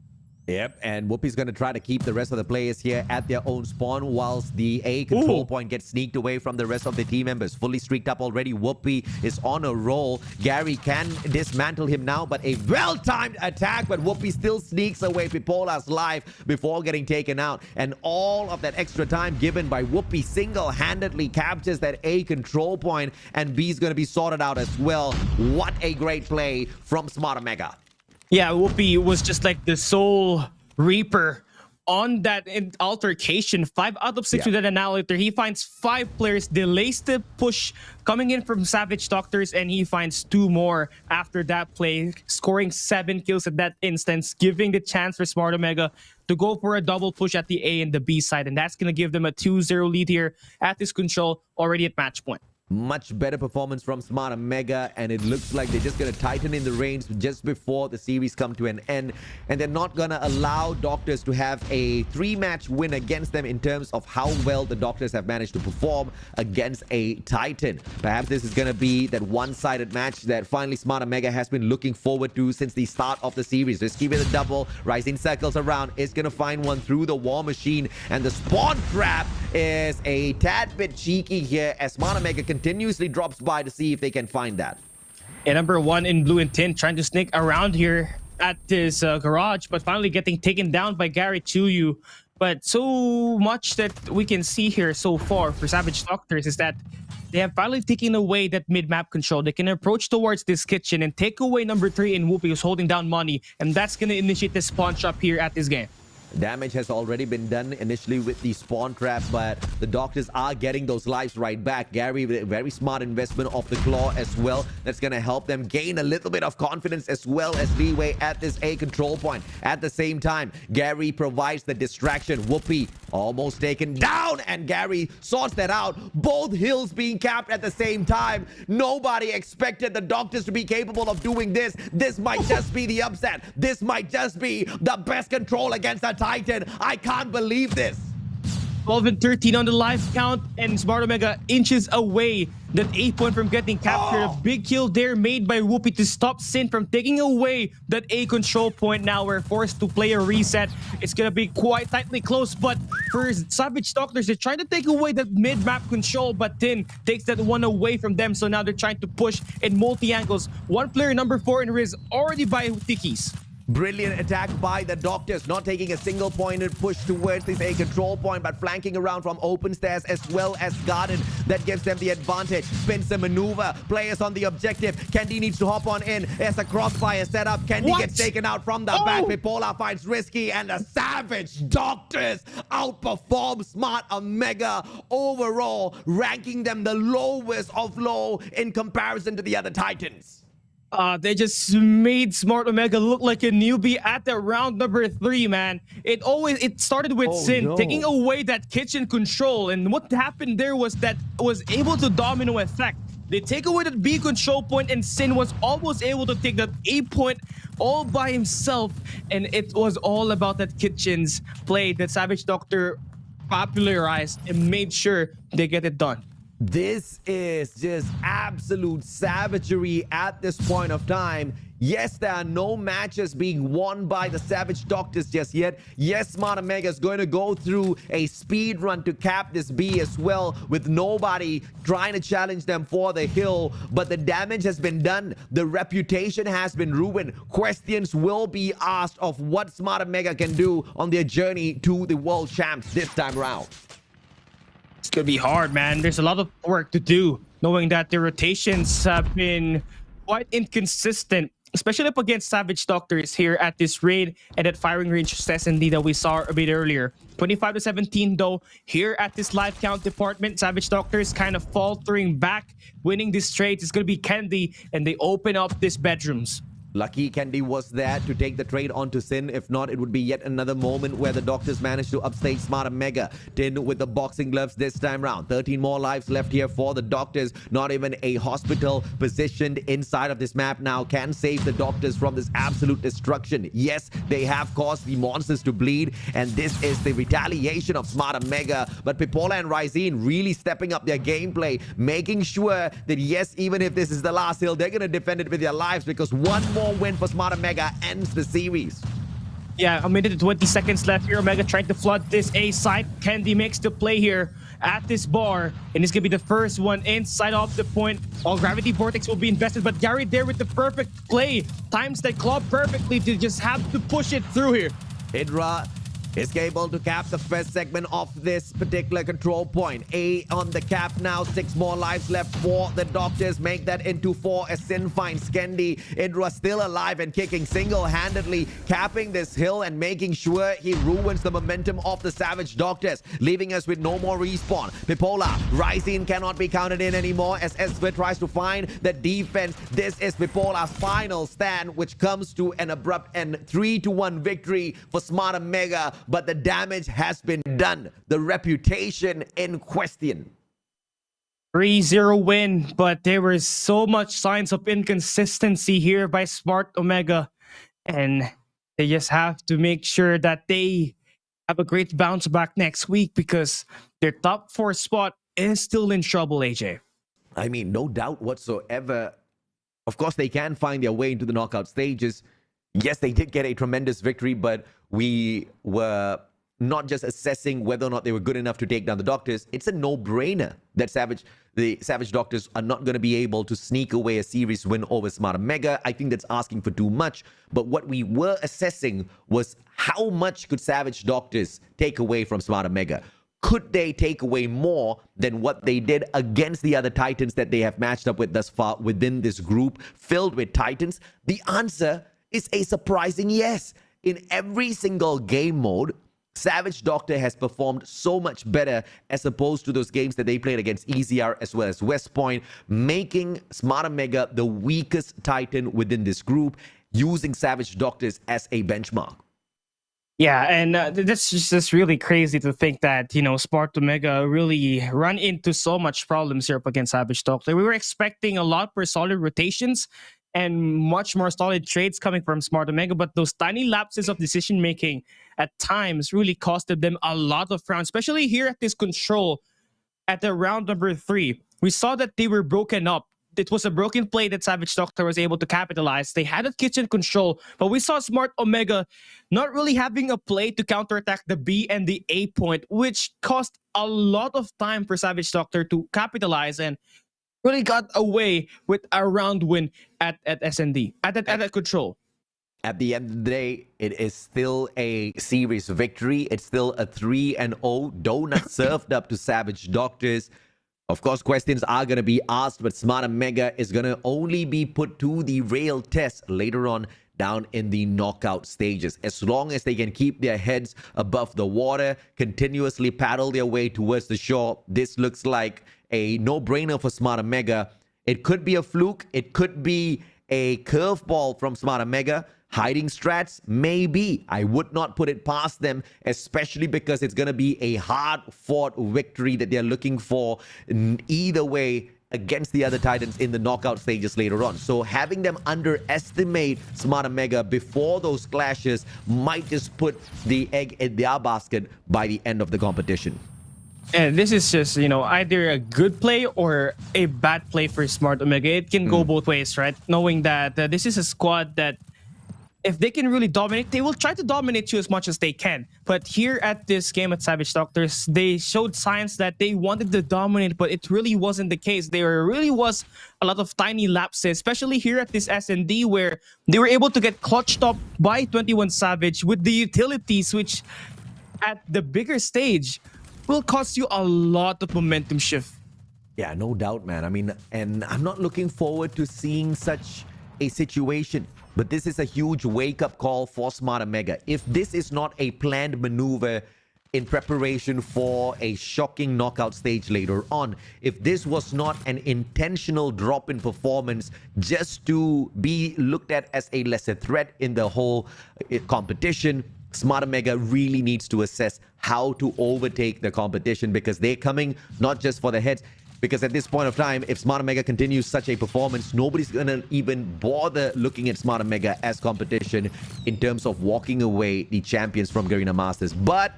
Yep, and Whoopi's going to try to keep the rest of the players here at their own spawn whilst the A control point gets sneaked away from the rest of the team members. Fully streaked up already. Whoopi is on a roll. Gary can dismantle him now, but a well-timed attack, but Whoopi still sneaks away Pipola's life before getting taken out. And all of that extra time given by Whoopi single-handedly captures that A control point, and B is going to be sorted out as well. What a great play from Smart Omega. Yeah, Whoopi was just like the sole reaper on that altercation. 5 out of 6 with that annihilator. He finds 5 players, delays the push coming in from Savage Doctors, and he finds 2 more after that play, scoring 7 kills at that instance, giving the chance for Smart Omega to go for a double push at the A and the B side. And that's going to give them a 2-0 lead here at this control already at match point. Much better performance from Smart Omega, and it looks like they're just going to tighten in the reins just before the series come to an end, and they're not going to allow Doctors to have a 3-match win against them in terms of how well the Doctors have managed to perform against a Titan. Perhaps this is going to be that one-sided match that finally Smart Omega has been looking forward to since the start of the series. Risky with a double, rising circles around, is going to find one through the War Machine, and the spawn trap is a tad bit cheeky here as Smart Omega continuously drops by to see if they can find that. And number 1 in blue and tin trying to sneak around here at this garage, but finally getting taken down by Gary Chuyu. But so much that we can see here so far for Savage Doctors is that they have finally taken away that mid-map control. They can approach towards this kitchen and take away number 3 in Whoopi, who's holding down money, and that's going to initiate the spawn trap here at this game. Damage has already been done initially with the spawn trap, but the Doctors are getting those lives right back. Gary with a very smart investment of the claw as well. That's going to help them gain a little bit of confidence as well as leeway at this A control point. At the same time, Gary provides the distraction. Whoopi almost taken down, and Gary sorts that out. Both hills being capped at the same time. Nobody expected the Doctors to be capable of doing this. This might just be the upset. This might just be the best control against a Titan. I can't believe this. 12 and 13 on the life count, and Smart Omega inches away that 8 point from getting captured. A big kill there made by Whoopi to stop Sin from taking away that A control point. Now we're forced to play a reset. It's gonna be quite tightly close, but for Savage Doctors, they're trying to take away that mid-map control, but Tin takes that one away from them, so now they're trying to push in multi-angles. One player, number 4 in Riz, already by Tikis. Brilliant attack by the Doctors, not taking a single pointed push towards this A control point, but flanking around from open stairs as well as Garden. That gives them the advantage. Pincer maneuver. Players on the objective. Kendi needs to hop on in as a crossfire set up. Kendi What? gets taken out from the back. Bipolar finds Risky, and the Savage Doctors outperform Smart Omega overall, ranking them the lowest of low in comparison to the other Titans. They just made Smart Omega look like a newbie at the round number 3, man. It started with Sin no. taking away that kitchen control, and what happened there was that was able to domino effect. They take away that B control point, and Sin was almost able to take that A point all by himself, and it was all about that kitchen's play that Savage Doctor popularized and made sure they get it done. This is just absolute savagery at this point of time. Yes, there are no matches being won by the Savage Doctors just yet. Yes, Smart Omega is going to go through a speed run to cap this B as well, with nobody trying to challenge them for the hill. But the damage has been done. The reputation has been ruined. Questions will be asked of what Smart Omega can do on their journey to the World Champs this time around. It's gonna be hard, man. There's a lot of work to do, knowing that the rotations have been quite inconsistent, especially up against Savage Doctors here at this raid and at firing range SSD that we saw a bit earlier. 25-17 though, here at this live count department, Savage Doctors kind of faltering back. Winning this trade is gonna be Kendi, and they open up these bedrooms. Lucky Kendi was there to take the trade onto Sin. If not, it would be yet another moment where the Doctors managed to upstage Smart Omega. Tin with the boxing gloves this time round. 13 more lives left here for the Doctors. Not even a hospital positioned inside of this map now can save the Doctors from this absolute destruction. Yes, they have caused the monsters to bleed, and this is the retaliation of Smart Omega. But Pipola and Ryzine really stepping up their gameplay, making sure that yes, even if this is the last hill, they're going to defend it with their lives, because one more win for Smart Omega ends the series. Yeah, a minute and 20 seconds left here. Omega trying to flood this A site. Kendi makes the play here at this bar, and it's gonna be the first one inside of the point. All gravity vortex will be invested, but Gary there with the perfect play, times that claw perfectly to just have to push it through here. Hydra is able to cap the first segment of this particular control point. A on the cap now. 6 more lives left for the Doctors. Make that into 4 as Sin finds Kendi. Hydra still alive and kicking single-handedly, capping this hill and making sure he ruins the momentum of the Savage Doctors, leaving us with no more respawn. Pipola, Ryzine cannot be counted in anymore as Esper tries to find the defense. This is Pipola's final stand, which comes to an abrupt and 3-1 victory for Smart Omega. But the damage has been done. The reputation in question. 3-0 win, but there were so much signs of inconsistency here by Smart Omega, and they just have to make sure that they have a great bounce back next week, because their top 4 spot is still in trouble, AJ. I mean, no doubt whatsoever. Of course, they can find their way into the knockout stages. Yes, they did get a tremendous victory, but we were not just assessing whether or not they were good enough to take down the Doctors. It's a no-brainer that the Savage Doctors are not going to be able to sneak away a series win over Smart Omega. I think that's asking for too much. But what we were assessing was how much could Savage Doctors take away from Smart Omega? Could they take away more than what they did against the other Titans that they have matched up with thus far within this group filled with Titans? The answer is a surprising yes. In every single game mode, Savage Doctor has performed so much better as opposed to those games that they played against EZR as well as West Point, making Smart Omega the weakest Titan within this group, using Savage Doctors as a benchmark. Yeah, and that's just really crazy to think that, you know, Smart Omega really run into so much problems here up against Savage Doctor. We were expecting a lot more solid rotations and much more solid trades coming from Smart Omega, but those tiny lapses of decision making at times really costed them a lot of rounds, especially here at this control at the round number 3. We saw that they were broken up. It was a broken play that Savage Doctor was able to capitalize. They had a kitchen control, but we saw Smart Omega not really having a play to counterattack the B and the A point, which cost a lot of time for Savage Doctor to capitalize, and really got away with a round win at SND, at control. at the end of the day, it is still a series victory. It's still a 3-0 donut served up to Savage Doctors. Of course, questions are going to be asked, but Smart Omega is going to only be put to the real test later on down in the knockout stages. As long as they can keep their heads above the water, continuously paddle their way towards the shore, this looks like a no-brainer for Smart Omega. It could be a fluke. It could be a curveball from Smart Omega. Hiding strats? Maybe. I would not put it past them, especially because it's going to be a hard-fought victory that they're looking for either way against the other Titans in the knockout stages later on. So having them underestimate Smart Omega before those clashes might just put the egg in their basket by the end of the competition. And this is just, either a good play or a bad play for Smart Omega. It can go both ways, right? Knowing that this is a squad that if they can really dominate, they will try to dominate you as much as they can. But here at this game at Savage Doctors, they showed signs that they wanted to dominate, but it really wasn't the case. There really was a lot of tiny lapses, especially here at this S&D, where they were able to get clutched up by 21 Savage with the utilities, which at the bigger stage will cost you a lot of momentum shift. Yeah, no doubt, man. I mean, and I'm not looking forward to seeing such a situation. But this is a huge wake-up call for Smart Omega. If this is not a planned maneuver in preparation for a shocking knockout stage later on, if this was not an intentional drop in performance just to be looked at as a lesser threat in the whole competition, Smart Omega really needs to assess how to overtake the competition, because they're coming not just for the heads. Because at this point of time, if Smart Omega continues such a performance, nobody's going to even bother looking at Smart Omega as competition in terms of walking away the champions from Garena Masters. But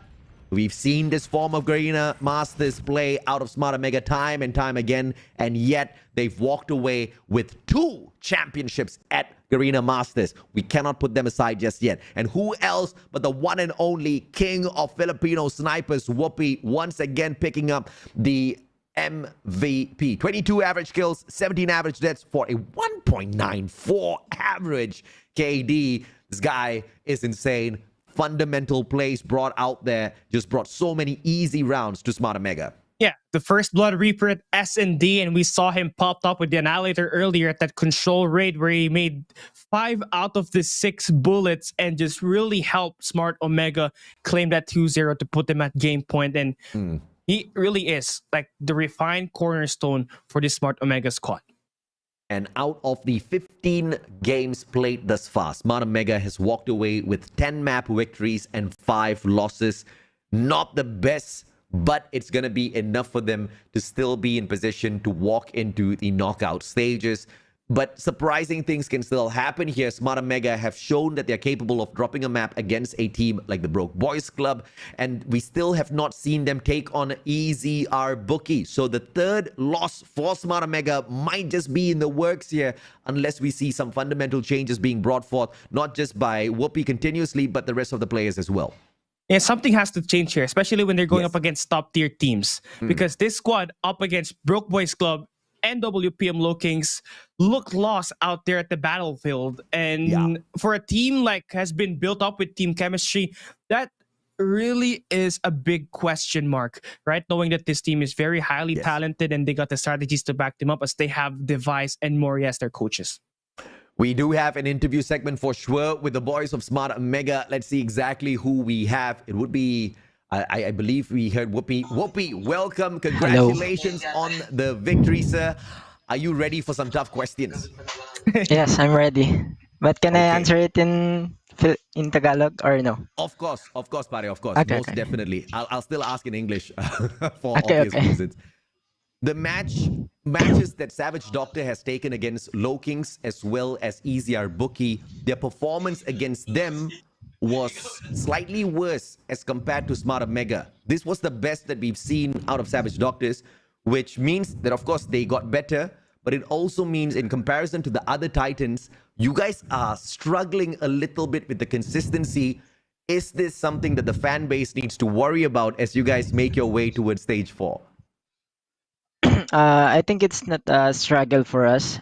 we've seen this form of Garena Masters play out of Smart Omega time and time again, and yet they've walked away with 2 championships at Garena Masters. We cannot put them aside just yet. And who else but the one and only king of Filipino snipers, Whoopi, once again picking up the MVP. 22 average kills, 17 average deaths for a 1.94 average KD. This guy is insane. Fundamental plays brought out there, just brought so many easy rounds to Smart Omega. Yeah, the first Blood Reaper at S&D, and we saw him popped up with the Annihilator earlier at that control raid where he made 5 out of the 6 bullets and just really helped Smart Omega claim that 2-0 to put them at game point. And he really is like the refined cornerstone for this Smart Omega squad. And out of the 15 games played thus far, Smart Omega has walked away with 10 map victories and 5 losses. Not the best, but it's going to be enough for them to still be in position to walk into the knockout stages. But surprising things can still happen here. Smart Omega have shown that they're capable of dropping a map against a team like the Broke Boys Club, and we still have not seen them take on easy our Bookie. So the third loss for Smart Omega might just be in the works here, unless we see some fundamental changes being brought forth, not just by Whoopi continuously, but the rest of the players as well. Yeah, something has to change here, especially when they're going up against top-tier teams. Because this squad up against Broke Boys Club and WPM LOWKINGS look lost out there at the battlefield. And for a team like has been built up with team chemistry, that really is a big question mark, right? Knowing that this team is very highly talented and they got the strategies to back them up, as they have Device and Mori as their coaches. We do have an interview segment for sure with the boys of Smart Omega. Let's see exactly who we have. It would be, I believe we heard Whoopi. Whoopi, welcome. Congratulations on the victory, sir. Are you ready for some tough questions? Yes, I'm ready. But can I answer it in Tagalog or no? Of course, pare, of course. Okay, Most okay. definitely. I'll still ask in English for obvious reasons. The matches that Savage Doctor has taken against LOWKINGS as well as EZR Bookie, their performance against them was slightly worse as compared to Smart Omega. This was the best that we've seen out of Savage Doctors, which means that, of course, they got better, but it also means in comparison to the other Titans, you guys are struggling a little bit with the consistency. Is this something that the fan base needs to worry about as you guys make your way towards stage 4? I think it's not a struggle for us.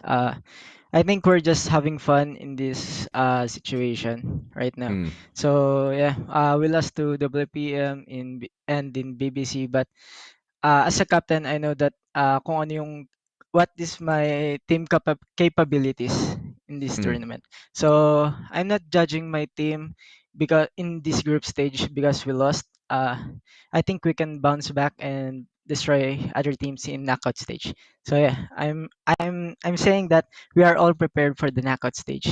I think we're just having fun in this situation right now. Mm. So yeah, we lost to WPM and in BBC, but as a captain, I know that kung ano yung what is my team capabilities in this Mm. tournament. So I'm not judging my team because in this group stage because we lost. I think we can bounce back and destroy other teams in knockout stage. So yeah, I'm saying that we are all prepared for the knockout stage.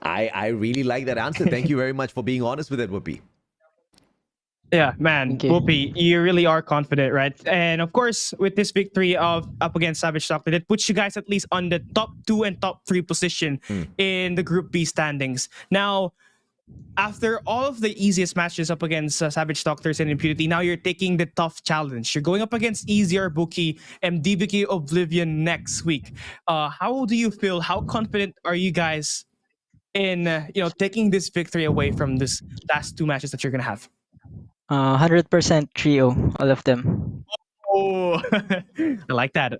I really like that answer. Thank you very much for being honest with it, Whoopi. Yeah, man, Thank you. Whoopi, you really are confident, right? And of course, with this victory of up against Savage Doctor, that puts you guys at least on the top 2 and top 3 position in the Group B standings. Now, after all of the easiest matches up against Savage Doctors and Impunity, now you're taking the tough challenge. You're going up against easier Bookie and DBK Oblivion next week. How do you feel? How confident are you guys in taking this victory away from this last 2 matches that you're gonna have? 100% trio, all of them. Oh, I like that.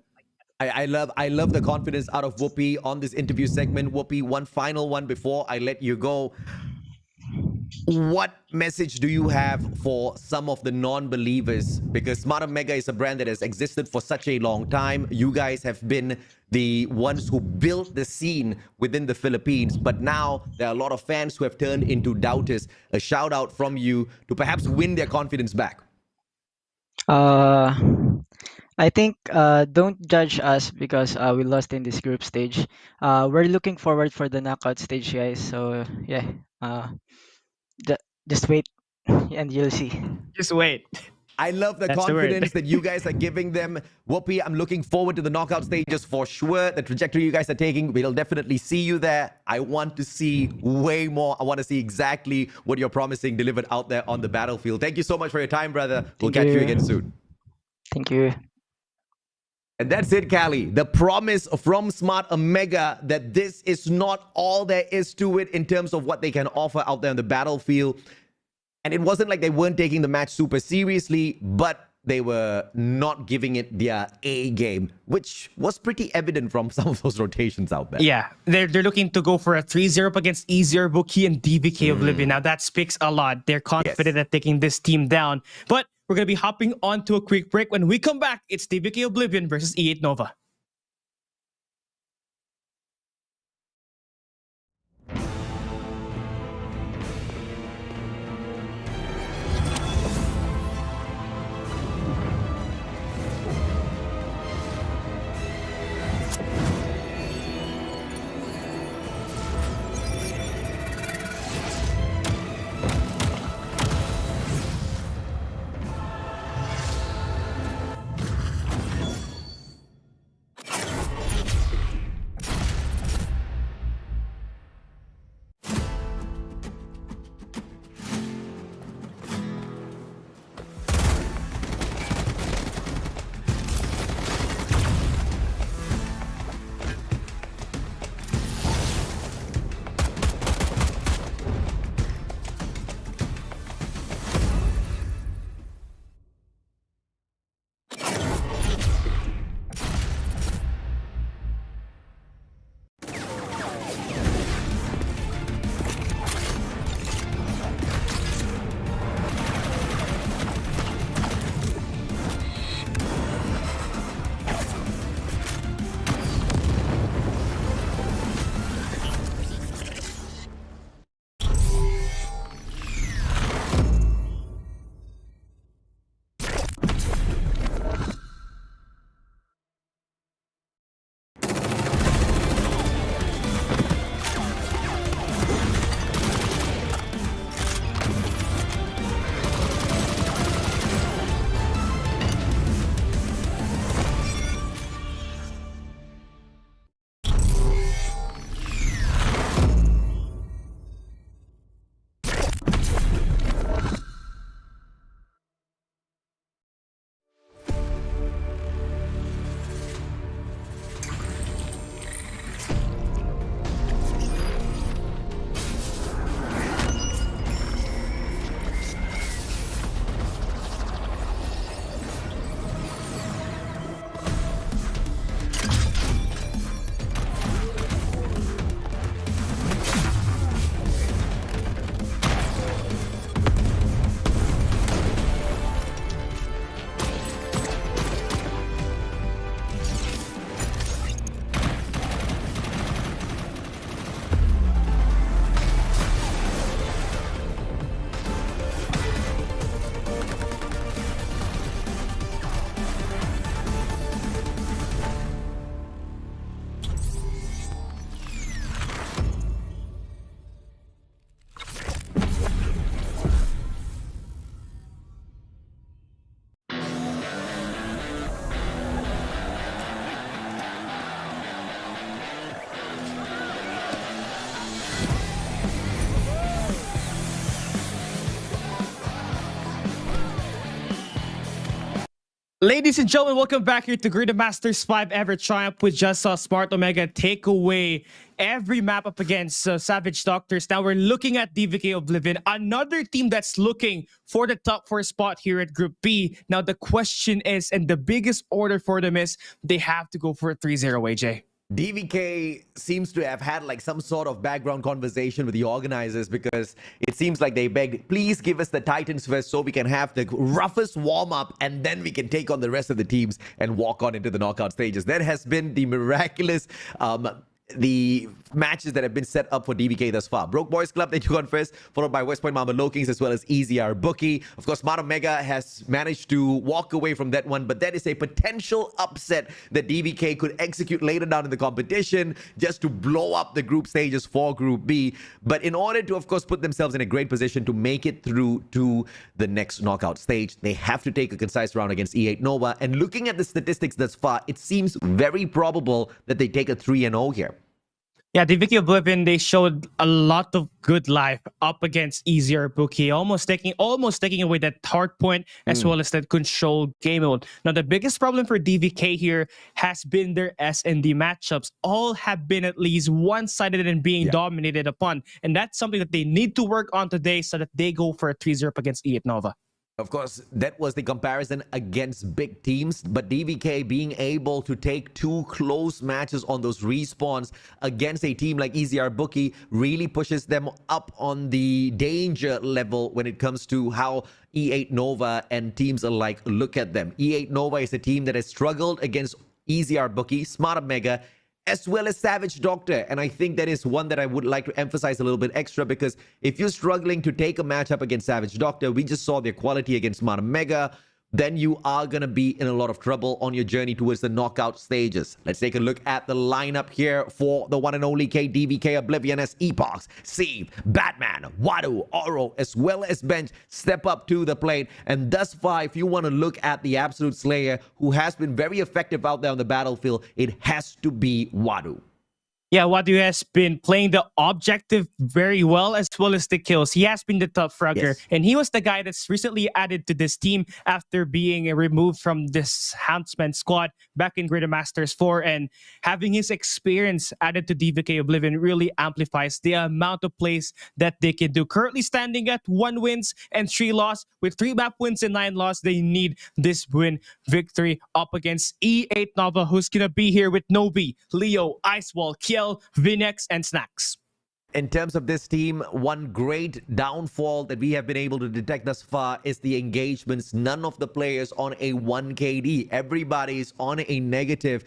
I love the confidence out of Whoopi on this interview segment. Whoopi, one final one before I let you go. What message do you have for some of the non-believers? Because Smart Omega is a brand that has existed for such a long time. You guys have been the ones who built the scene within the Philippines, but now there are a lot of fans who have turned into doubters. A shout out from you to perhaps win their confidence back. Uh, I think don't judge us because we lost in this group stage. We're looking forward for the knockout stage, guys. So yeah, just wait and you'll see. Just wait. I love the That's the word. confidence that you guys are giving them. Whoopi, I'm looking forward to the knockout stages for sure. The trajectory you guys are taking, we'll definitely see you there. I want to see way more. I want to see exactly what you're promising delivered out there on the battlefield. Thank you so much for your time, brother. We'll Thank catch you you. again soon. Thank you. And that's it, Callie. The promise from Smart Omega that this is not all there is to it in terms of what they can offer out there on the battlefield. And it wasn't like they weren't taking the match super seriously, but they were not giving it their A game, which was pretty evident from some of those rotations out there. Yeah, they're looking to go for a 3-0 up against easier Bookie and DBK Oblivion. Now that speaks a lot. They're confident at taking this team down. But we're going to be hopping on to a quick break. When we come back, it's DBK Oblivion versus E8 Nova. Ladies and gentlemen, welcome back here to Garena Masters 5 ever triumph. We just saw Smart Omega take away every map up against Savage Doctors. Now we're looking at DVK Oblivion, another team that's looking for the top 4 spot here at Group B. Now the question is, and the biggest order for them is, they have to go for a 3-0, AJ. DVK seems to have had like some sort of background conversation with the organizers, because it seems like they begged, please give us the Titans first so we can have the roughest warm-up and then we can take on the rest of the teams and walk on into the knockout stages. That has been the miraculous the matches that have been set up for DVK thus far. Broke Boys Club, they took on first, followed by West Point Mamba LOWKINGS, as well as EZR Bookie. Of course, Smart Omega has managed to walk away from that one, but that is a potential upset that DVK could execute later down in the competition just to blow up the group stages for Group B. But in order to, of course, put themselves in a great position to make it through to the next knockout stage, they have to take a concise round against E8 Nova. And looking at the statistics thus far, it seems very probable that they take a 3-0 here. Yeah, DVK Oblivion, they showed a lot of good life up against easier Bookie, almost taking away that hard point as well as that controlled game mode. Now, the biggest problem for DVK here has been their S&D matchups. All have been at least one-sided and being dominated upon. And that's something that they need to work on today so that they go for a 3-0 up against E8 Nova. Of course, that was the comparison against big teams, but DVK being able to take 2 close matches on those respawns against a team like EZR Bookie really pushes them up on the danger level when it comes to how E8 Nova and teams alike look at them. E8 Nova is a team that has struggled against EZR Bookie, Smart Omega, as well as Savage Doctor. And I think that is one that I would like to emphasize a little bit extra, because if you're struggling to take a matchup against Savage Doctor, we just saw their quality against Smart Omega, then you are going to be in a lot of trouble on your journey towards the knockout stages. Let's take a look at the lineup here for the one and only DVK Oblivion, as Epox, Sieve, Batman, Wadu, Oro, as well as Bench step up to the plate. And thus far, if you want to look at the absolute slayer who has been very effective out there on the battlefield, it has to be Wadu. Yeah, Wadu has been playing the objective very well, as well as the kills. He has been the top fragger, and he was the guy that's recently added to this team after being removed from this Huntsman squad back in Garena Masters 4, and having his experience added to DVK Oblivion really amplifies the amount of plays that they can do. Currently standing at 1 wins and 3 losses. With 3 map wins and 9 losses, they need this win victory up against E8 Nova, who's gonna be here with Nobi, Leo, Icewall, Kiel, Vinex, and Snacks. In terms of this team, one great downfall that we have been able to detect thus far is the engagements. None of the players on a 1 KD. Everybody's on a negative,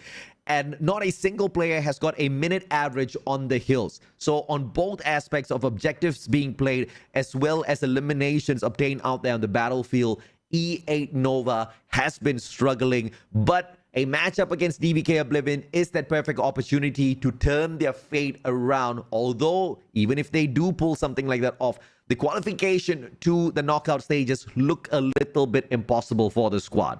and not a single player has got a minute average on the hills. So on both aspects of objectives being played, as well as eliminations obtained out there on the battlefield, E8 Nova has been struggling, but a matchup against DVK Oblivion is that perfect opportunity to turn their fate around. Although, even if they do pull something like that off, the qualification to the knockout stages look a little bit impossible for the squad.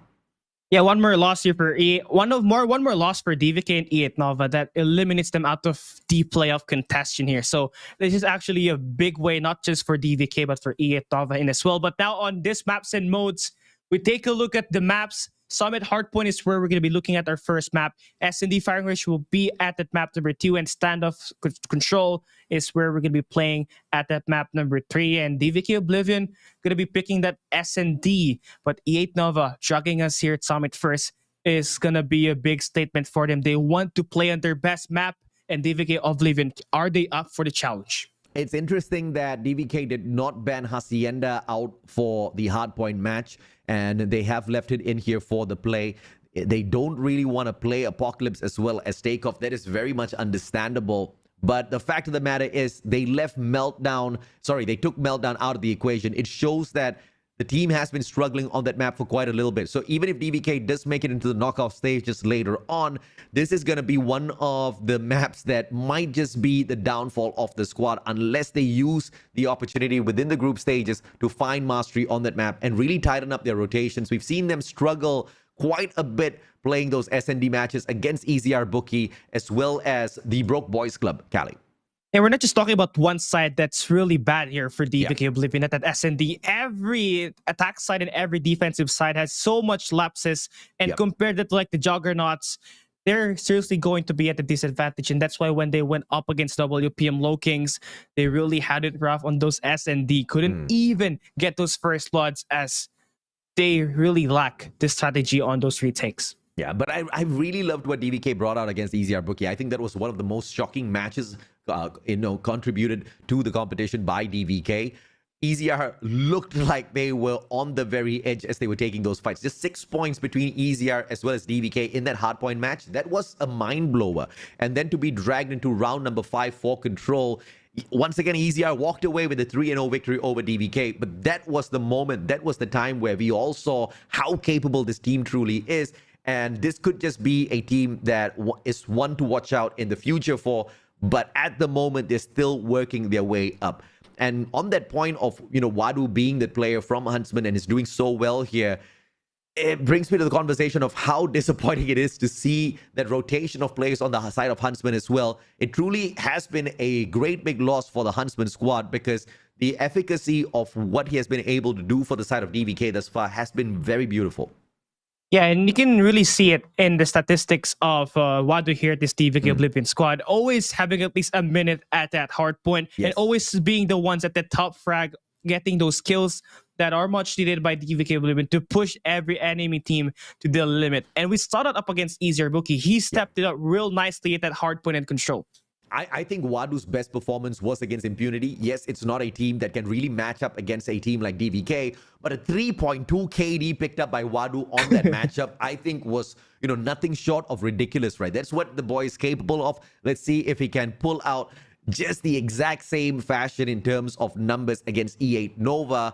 Yeah, one more loss here for one more loss for DVK and E8 Nova that eliminates them out of the playoff contention here. So this is actually a big way, not just for DVK but for E8 Nova in as well. But now on this maps and modes, we take a look at the maps. Summit Hardpoint is where we're going to be looking at our first map. S&D Firing Range will be at that map number 2, and Standoff Control is where we're going to be playing at that map number 3. And DVK Oblivion going to be picking that S&D, but E8 Nova dragging us here at Summit first is going to be a big statement for them. They want to play on their best map, and DVK Oblivion, are they up for the challenge? It's interesting that DVK did not ban Hacienda out for the hardpoint match, and they have left it in here for the play. They don't really want to play Apocalypse as well as Takeoff. That is very much understandable. But the fact of the matter is they took Meltdown out of the equation. It shows that the team has been struggling on that map for quite a little bit. So even if DVK does make it into the knockout stage just later on, this is going to be one of the maps that might just be the downfall of the squad unless they use the opportunity within the group stages to find mastery on that map and really tighten up their rotations. We've seen them struggle quite a bit playing those S&D matches against EZR Bookie as well as the Broke Boys Club, Cali. And we're not just talking about one side that's really bad here for DVK Yeah. Oblivion at SND. Every attack side and every defensive side has so much lapses. And Yep. compared to like the Juggernauts, they're seriously going to be at a disadvantage. And that's why when they went up against WPM LOWKINGS, they really had it rough on those SND. Couldn't even get those first bloods as they really lack the strategy on those retakes. Yeah, but I really loved what DVK brought out against EZR Bookie. I think that was one of the most shocking matches, contributed to the competition by DVK. EZR looked like they were on the very edge as they were taking those fights. Just 6 points between EZR as well as DVK in that hardpoint match. That was a mind blower. And then to be dragged into round number 5 for Control. Once again, EZR walked away with a 3-0 victory over DVK. But that was the moment, that was the time where we all saw how capable this team truly is. And this could just be a team that is one to watch out in the future for. But at the moment, they're still working their way up. And on that point of, Wadu being the player from Huntsman and is doing so well here, it brings me to the conversation of how disappointing it is to see that rotation of players on the side of Huntsman as well. It truly has been a great big loss for the Huntsman squad because the efficacy of what he has been able to do for the side of DVK thus far has been very beautiful. Yeah, and you can really see it in the statistics of Wadu here at this DVK Oblivion squad. Always having at least a minute at that hard point and always being the ones at the top frag, getting those kills that are much needed by DVK Oblivion to push every enemy team to the limit. And we started up against EZR Bookie. He stepped it up real nicely at that hard point and Control. I think Wadu's best performance was against Impunity. Yes, it's not a team that can really match up against a team like DVK, but a 3.2 KD picked up by Wadu on that matchup, I think was, nothing short of ridiculous, right? That's what the boy is capable of. Let's see if he can pull out just the exact same fashion in terms of numbers against E8 Nova,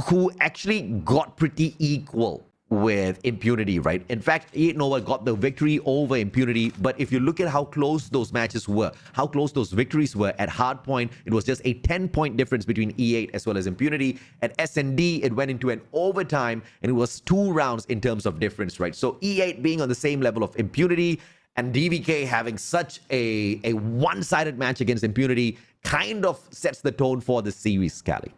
who actually got pretty equal with Impunity, right? In fact, E8 Nova got the victory over Impunity, but if you look at how close those matches were, how close those victories were at hardpoint, it was just a 10-point difference between E8 as well as Impunity. At SND, it went into an overtime, and it was 2 rounds in terms of difference, right? So E8 being on the same level of Impunity, and DVK having such a one-sided match against Impunity kind of sets the tone for the series, Callie.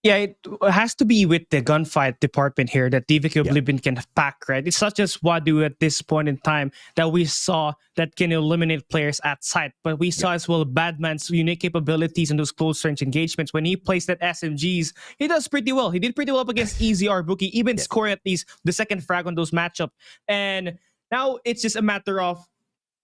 Yeah, it has to be with the gunfight department here that DVK Oblivion can pack, right? It's not just Wadu at this point in time that we saw that can eliminate players at sight, but we saw as well Badman's unique capabilities in those close range engagements. When he plays that SMGs, he does pretty well. He did pretty well up against EZR Bookie, even scoring at least the second frag on those matchup. And now it's just a matter of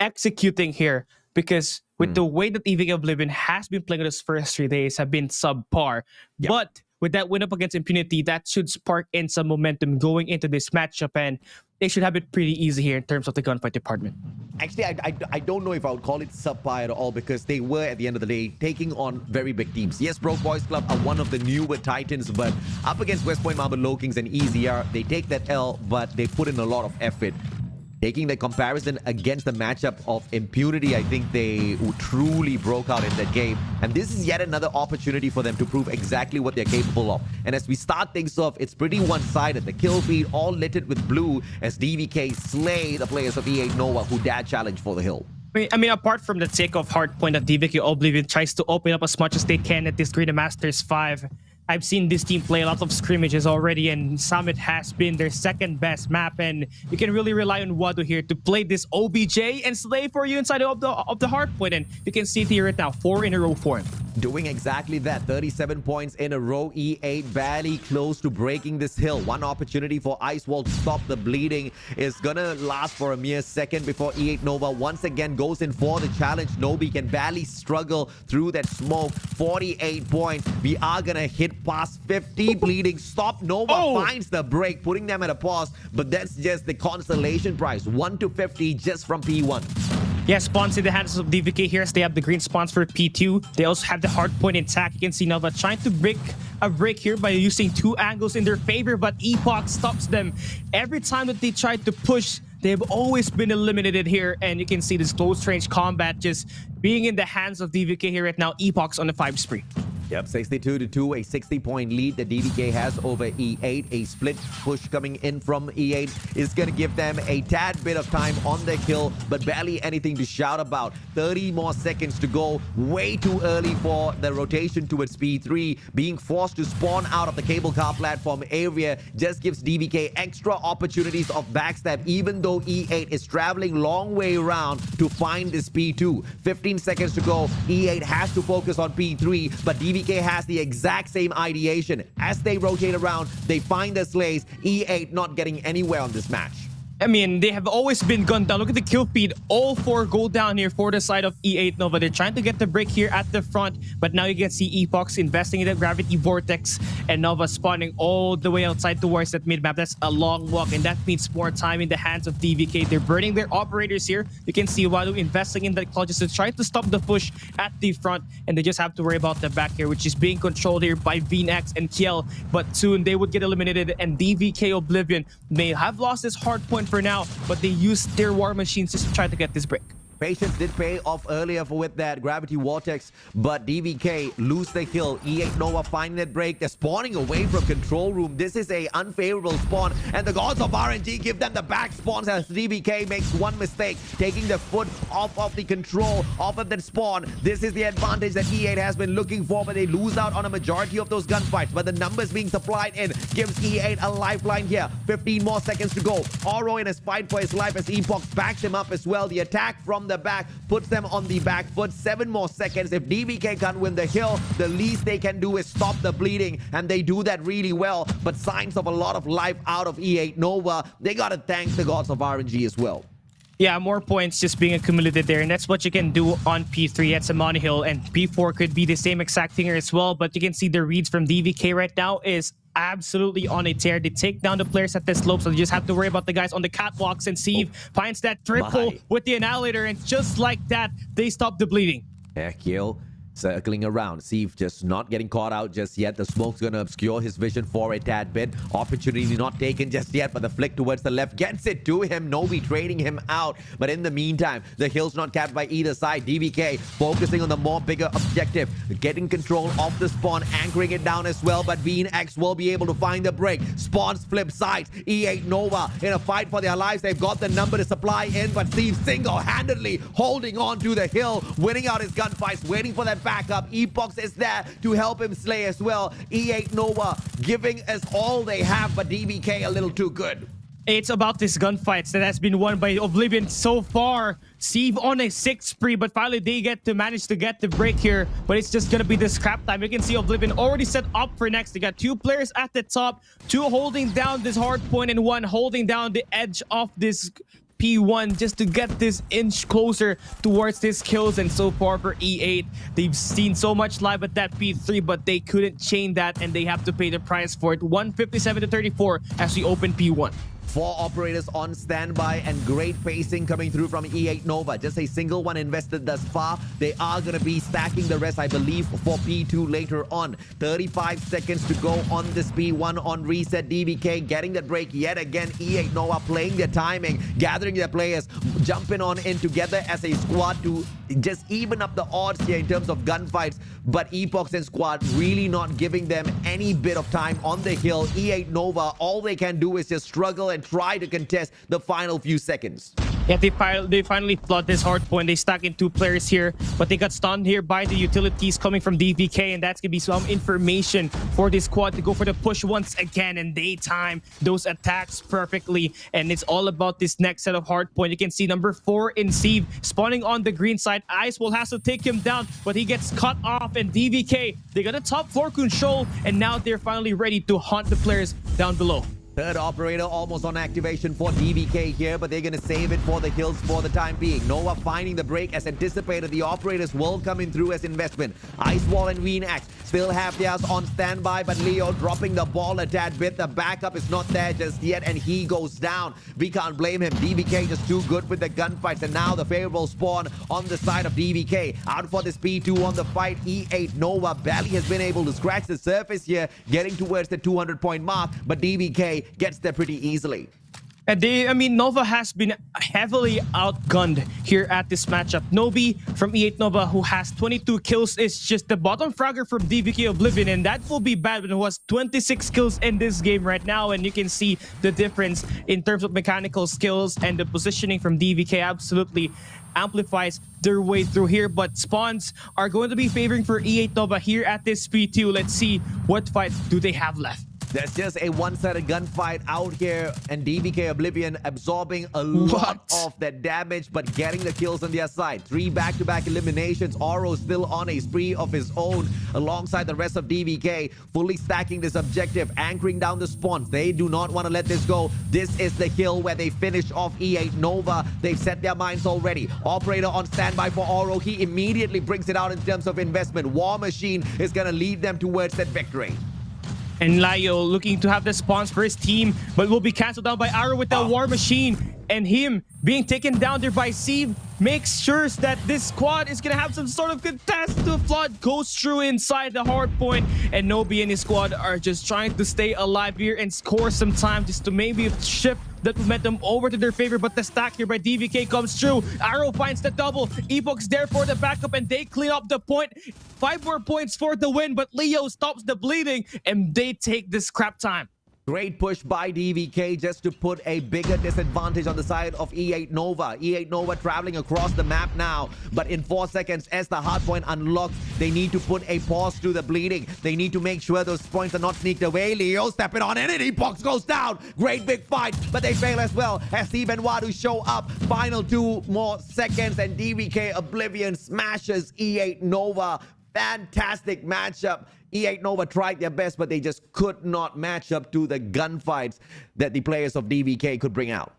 executing here, because with the way that DVK Oblivion has been playing those first 3 days have been subpar. But with that win up against Impunity, that should spark in some momentum going into this matchup, and they should have it pretty easy here in terms of the gunfight department. Actually, I don't know if I would call it subpar at all, because they were, at the end of the day, taking on very big teams. Yes, Broke Boys Club are one of the newer titans, but up against West Point Marble LOWKINGS and EZR, they take that L, but they put in a lot of effort. Taking the comparison against the matchup of Impunity, I think they truly broke out in that game. And this is yet another opportunity for them to prove exactly what they're capable of. And as we start things off, it's pretty one-sided. The kill feed all littered with blue as DVK slay the players of E8 Nova who dare challenge for the hill. I mean, apart from the take of hardpoint that DVK Oblivion tries to open up as much as they can at this Garena Masters 5, I've seen this team play a lot of scrimmages already, and Summit has been their second best map, and you can really rely on Wadu here to play this OBJ and slay for you inside of the hardpoint, and you can see it here right now, 4 in a row for him. Doing exactly that, 37 points in a row. E8 barely close to breaking this hill. One opportunity for Ice Wall to stop the bleeding is gonna last for a mere second before E8 Nova once again goes in for the challenge. Nobi can barely struggle through that smoke. 48 points. We are gonna hit past 50. Bleeding stop. Nova finds the break, putting them at a pause, but that's just the consolation prize. 1 to 50 just from P1. Yeah, spawns in the hands of DVK here as they have the green spawns for P2. They also have the hard point intact. You can see Nova trying to break a break here by using 2 angles in their favor, but Epoch stops them. Every time that they tried to push, they've always been eliminated here, and you can see this close range combat just being in the hands of DVK here right now. Epoch's on the 5 spree. Yep, 62-2, a 60-point lead that DVK has over E8. A split push coming in from E8 is going to give them a tad bit of time on the kill, but barely anything to shout about. 30 more seconds to go. Way too early for the rotation towards P3. Being forced to spawn out of the cable car platform area just gives DVK extra opportunities of backstab, even though E8 is traveling long way around to find this P2. 15 seconds to go. E8 has to focus on P3, but DVK has the exact same ideation. As they rotate around, they find the slays. E8 not getting anywhere on this match. I mean, they have always been gunned down. Look at the kill feed. All four go down here for the side of E8 Nova. They're trying to get the break here at the front, but now you can see Epox investing in the Gravity Vortex and Nova spawning all the way outside towards that mid-map. That's a long walk, and that means more time in the hands of DVK. They're burning their operators here. You can see Wadu investing in the clutches to try to stop the push at the front, and they just have to worry about the back here, which is being controlled here by VNX and Kiel, but soon they would get eliminated, and DVK Oblivion may have lost this hard point for now, but they used their war machines just to try to get this break. Patience did pay off earlier with that Gravity Vortex, but DVK lose the kill. E8 Nova finding that break. They're spawning away from control room. This is a unfavorable spawn, and the gods of RNG give them the back spawns as DVK makes one mistake, taking the foot off of the control, off of that spawn. This is the advantage that E8 has been looking for, but they lose out on a majority of those gunfights. But the numbers being supplied in gives E8 a lifeline here. 15 more seconds to go. Oro in his fight for his life as Epoch backs him up as well. The attack from the back puts them on the back foot. 7 more seconds. If DVK can't win the hill, the least they can do is stop the bleeding, and they do that really well. But signs of a lot of life out of E8 Nova. They gotta thank the gods of RNG as well. Yeah, more points just being accumulated there, and that's what you can do on P3 at Samani Hill, and P4 could be the same exact thing here as well, but you can see the reads from DVK right now is absolutely on a tear. They take down the players at the slope, so they just have to worry about the guys on the catwalks, and Steve finds that triple with the Annihilator, and just like that, they stop the bleeding. Heck, yo. Circling around. Steve just not getting caught out just yet. The smoke's going to obscure his vision for a tad bit. Opportunity not taken just yet, but the flick towards the left gets it to him. Novi trading him out. But in the meantime, the hill's not capped by either side. DVK focusing on the more bigger objective. Getting control of the spawn, anchoring it down as well. But VNX will be able to find the break. Spawns flip sides. E8 Nova in a fight for their lives. They've got the number to supply in, but Steve single-handedly holding on to the hill, winning out his gunfights, waiting for that backup. Epox is there to help him slay as well. E8 Nova giving us all they have, but DVK a little too good. It's about this gunfights that has been won by Oblivion so far. Steve on a 6 spree, but finally they manage to get the break here. But it's just gonna be the scrap time. You can see Oblivion already set up for next. They got 2 players at the top, 2 holding down this hard point, and 1 holding down the edge of this P1 just to get this inch closer towards these kills. And so far for E8, they've seen so much live at that P3, but they couldn't chain that, and they have to pay the price for it. 157-34 as we open P1. 4 operators on standby, and great pacing coming through from E8 Nova. Just a single one invested thus far. They are going to be stacking the rest, I believe, for P2 later on. 35 seconds to go on this P1 on reset. DVK getting that break yet again. E8 Nova playing their timing, gathering their players, jumping on in together as a squad to just even up the odds here in terms of gunfights. But Epox and squad really not giving them any bit of time on the hill. E8 Nova, all they can do is just struggle and try to contest the final few seconds. Yeah, they finally flood this hard point. They stuck in 2 players here, but they got stunned here by the utilities coming from DVK, and that's gonna be some information for this squad to go for the push once again, and they time those attacks perfectly. And it's all about this next set of hard point. You can see number 4 in Steve spawning on the green side. Ice will has to take him down, but he gets cut off, and DVK, they got a top 4 control, and now they're finally ready to hunt the players down below. Third operator almost on activation for DVK here, but they're going to save it for the hills for the time being. Noah finding the break as anticipated. The operators will come in through as investment. Icewall and VNX still have theirs on standby, but Leo dropping the ball a tad bit. The backup is not there just yet, and he goes down. We can't blame him. DVK just too good with the gunfights, and now the favorable spawn on the side of DVK. Out for this P2 on the fight. E8 Nova barely has been able to scratch the surface here, getting towards the 200-point mark, but DVK gets there pretty easily. And Nova has been heavily outgunned here at this matchup. Nobi from E8 Nova, who has 22 kills, is just the bottom fragger from DVK Oblivion, and that will be bad when who has 26 kills in this game right now. And you can see the difference in terms of mechanical skills, and the positioning from DVK absolutely amplifies their way through here. But spawns are going to be favoring for E8 Nova here at this P2. Let's see what fights do they have left. There's just a one-sided gunfight out here, and DVK Oblivion absorbing a lot of that damage, but getting the kills on their side. 3 back-to-back eliminations. Oro still on a spree of his own alongside the rest of DVK, fully stacking this objective, anchoring down the spawns. They do not want to let this go. This is the hill where they finish off E8 Nova. They've set their minds already. Operator on standby for Oro. He immediately brings it out in terms of investment. War Machine is going to lead them towards that victory. And Layo looking to have the spawns for his team, but will be cancelled down by Arrow with the War Machine. And him being taken down there by Sieve makes sure that this squad is going to have some sort of contest. The flood goes through inside the hard point, and Nobi and his squad are just trying to stay alive here and score some time just to maybe shift that momentum over to their favor. But the stack here by DVK comes through. Arrow finds the double. Epoch's there for the backup, and they clean up the point. 5 more points for the win, but Leo stops the bleeding, and they take this scrap time. Great push by DVK just to put a bigger disadvantage on the side of E8 Nova. E8 Nova traveling across the map now, but in 4 seconds as the hardpoint unlocks, they need to put a pause to the bleeding. They need to make sure those points are not sneaked away. Leo stepping on it, and Epoch goes down. Great big fight, but they fail as well as Steve and Wadu show up. Final 2 more seconds, and DVK Oblivion smashes E8 Nova. Fantastic matchup. E8 Nova tried their best, but they just could not match up to the gunfights that the players of DVK could bring out.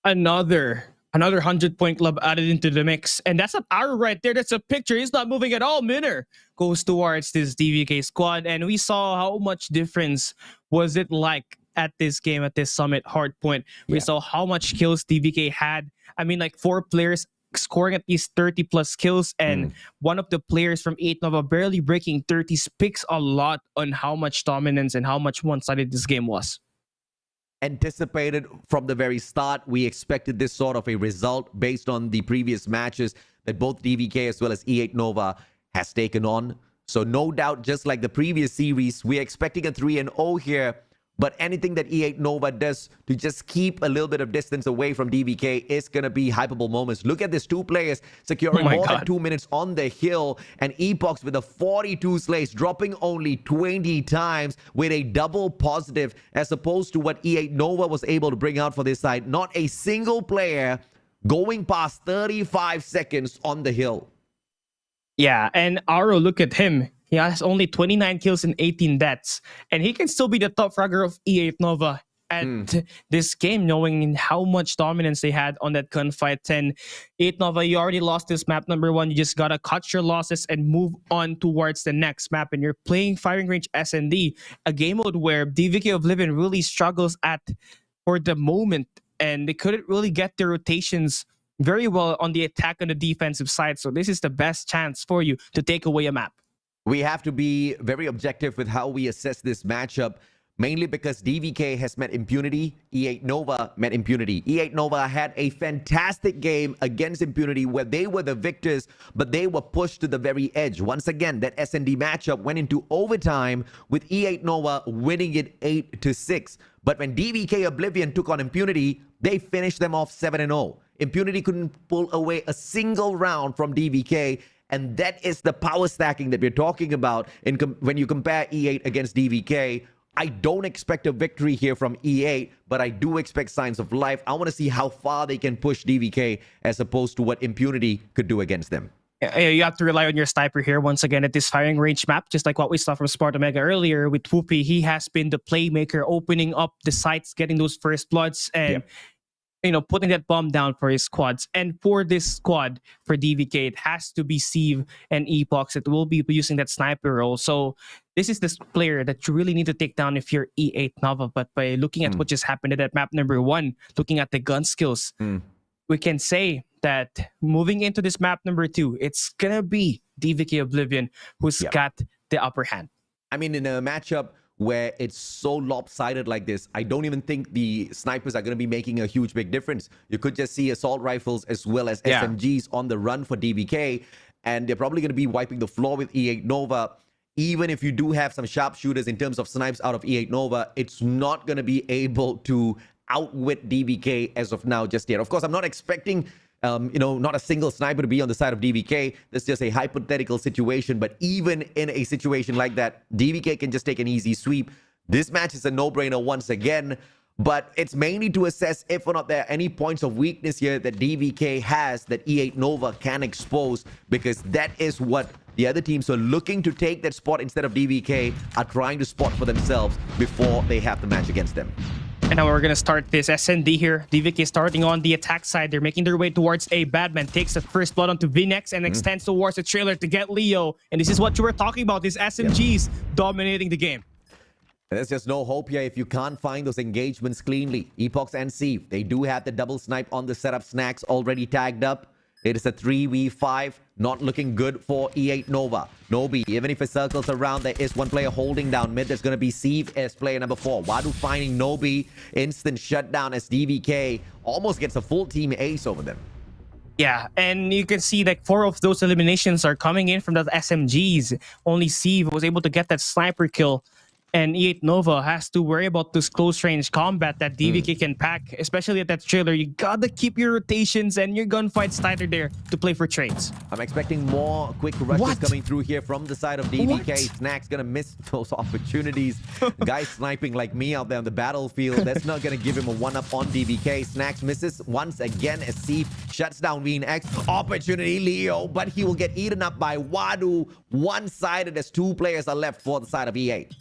Another 100-point club added into the mix. And that's an arrow right there. That's a picture. He's not moving at all. Minner goes towards this DVK squad. And we saw how much difference was it like at this game, at this summit hardpoint. We saw how much kills DVK had. I mean, like 4 players scoring at least 30 plus kills, and one of the players from 8 Nova barely breaking 30 speaks a lot on how much dominance and how much one-sided this game was. Anticipated from the very start. We expected this sort of a result based on the previous matches that both DVK as well as E8 Nova has taken on. So no doubt, just like the previous series, we're expecting a 3-0 here. But anything that E8 Nova does to just keep a little bit of distance away from DVK is going to be hyperbole moments. Look at these 2 players securing more than 2 minutes on the hill. And Epoch with a 42 slays, dropping only 20 times with a double positive, as opposed to what E8 Nova was able to bring out for this side. Not a single player going past 35 seconds on the hill. Yeah, and Aro, look at him. He has only 29 kills and 18 deaths. And he can still be the top fragger of E8 Nova at this game, knowing how much dominance they had on that gunfight. And 8 Nova, you already lost this map number 1. You just gotta cut your losses and move on towards the next map. And you're playing Firing Range S&D, a game mode where DVK Oblivion really struggles at for the moment. And they couldn't really get their rotations very well on the attack and the defensive side. So this is the best chance for you to take away a map. We have to be very objective with how we assess this matchup, mainly because DVK has met Impunity, E8 Nova met Impunity. E8 Nova had a fantastic game against Impunity where they were the victors, but they were pushed to the very edge. Once again, that S&D matchup went into overtime with E8 Nova winning it 8-6. But when DVK Oblivion took on Impunity, they finished them off 7-0. Impunity couldn't pull away a single round from DVK. And that is the power stacking that we're talking about when you compare E8 against DVK. I don't expect a victory here from E8, but I do expect signs of life. I want to see how far they can push DVK as opposed to what Impunity could do against them. You have to rely on your sniper here once again at this firing range map, just like what we saw from SMART OMEGA earlier with Whoopi. He has been the playmaker, opening up the sites, getting those first bloods, and putting that bomb down for his squads. And for this squad, for DVK, it has to be Sieve and Epoch that will be using that sniper role. So this is this player that you really need to take down if you're E8 Nova. But by looking at what just happened at that map number 1, looking at the gun skills, we can say that moving into this map number 2, it's going to be DVK Oblivion who's got the upper hand. I mean, in a matchup where it's so lopsided like this, I don't even think the snipers are going to be making a huge big difference. You could just see assault rifles as well as SMGs on the run for DBK, and they're probably going to be wiping the floor with E8 Nova. Even if you do have some sharpshooters in terms of snipes out of E8 Nova, it's not going to be able to outwit DBK as of now just yet. Of course, I'm not expecting not a single sniper to be on the side of DBK. That's just a hypothetical situation. But even in a situation like that, DBK can just take an easy sweep. This match is a no-brainer once again. But it's mainly to assess if or not there are any points of weakness here that DBK has that E8 Nova can expose, because that is what the other teams who are looking to take that spot instead of DBK are trying to spot for themselves before they have the match against them. And now we're going to start this SND here. DVK starting on the attack side. They're making their way towards A. Badman takes the first blood onto VNex and extends towards the trailer to get Leo. And this is what you were talking about, these SMGs dominating the game. And there's just no hope here if you can't find those engagements cleanly. Epox and Sieve, they do have the double snipe on the setup. Snacks already tagged up. It is a 3v5, not looking good for E8 Nova. Nobi, even if it circles around, there is one player holding down mid. There's going to be Sieve as player number 4. Wadu finding Nobi, instant shutdown as DVK almost gets a full team ace over them. Yeah, and you can see like 4 of those eliminations are coming in from the SMGs. Only Sieve was able to get that sniper kill. And E8 Nova has to worry about this close range combat that DVK can pack, especially at that trailer. You gotta keep your rotations and your gunfights tighter there to play for trades. I'm expecting more quick rushes coming through here from the side of DVK. Snacks gonna miss those opportunities. Guys sniping like me out there on the battlefield, that's not gonna give him a one-up on DVK. Snacks misses once again as Sieve shuts down VNex. Opportunity, Leo, but he will get eaten up by Wadu. One-sided as 2 players are left for the side of E8.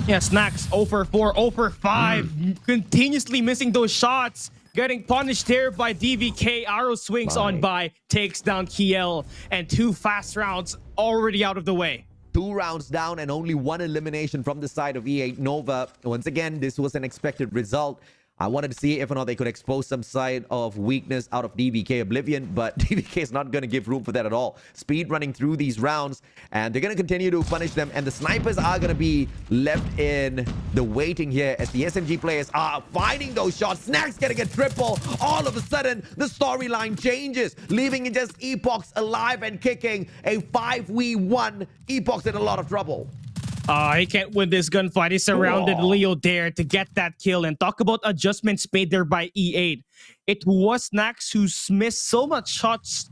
Yeah, Snacks 0 for 4, 0 for 5, continuously missing those shots. Getting punished there by DVK. Arrow swings on by, takes down Kiel, and 2 fast rounds already out of the way. 2 rounds down and only 1 elimination from the side of E8 Nova. Once again, this was an expected result. I wanted to see if or not they could expose some side of weakness out of DVK Oblivion, but DVK is not going to give room for that at all. Speed running through these rounds, and they're going to continue to punish them, and the snipers are going to be left in the waiting here as the SMG players are finding those shots. Snacks getting a triple. All of a sudden, the storyline changes, leaving it just Epox alive and kicking. A 5v1. Epox in a lot of trouble. He can't win this gunfight. He surrounded Leo there to get that kill. And talk about adjustments made there by E8. It was Snacks who missed so much shots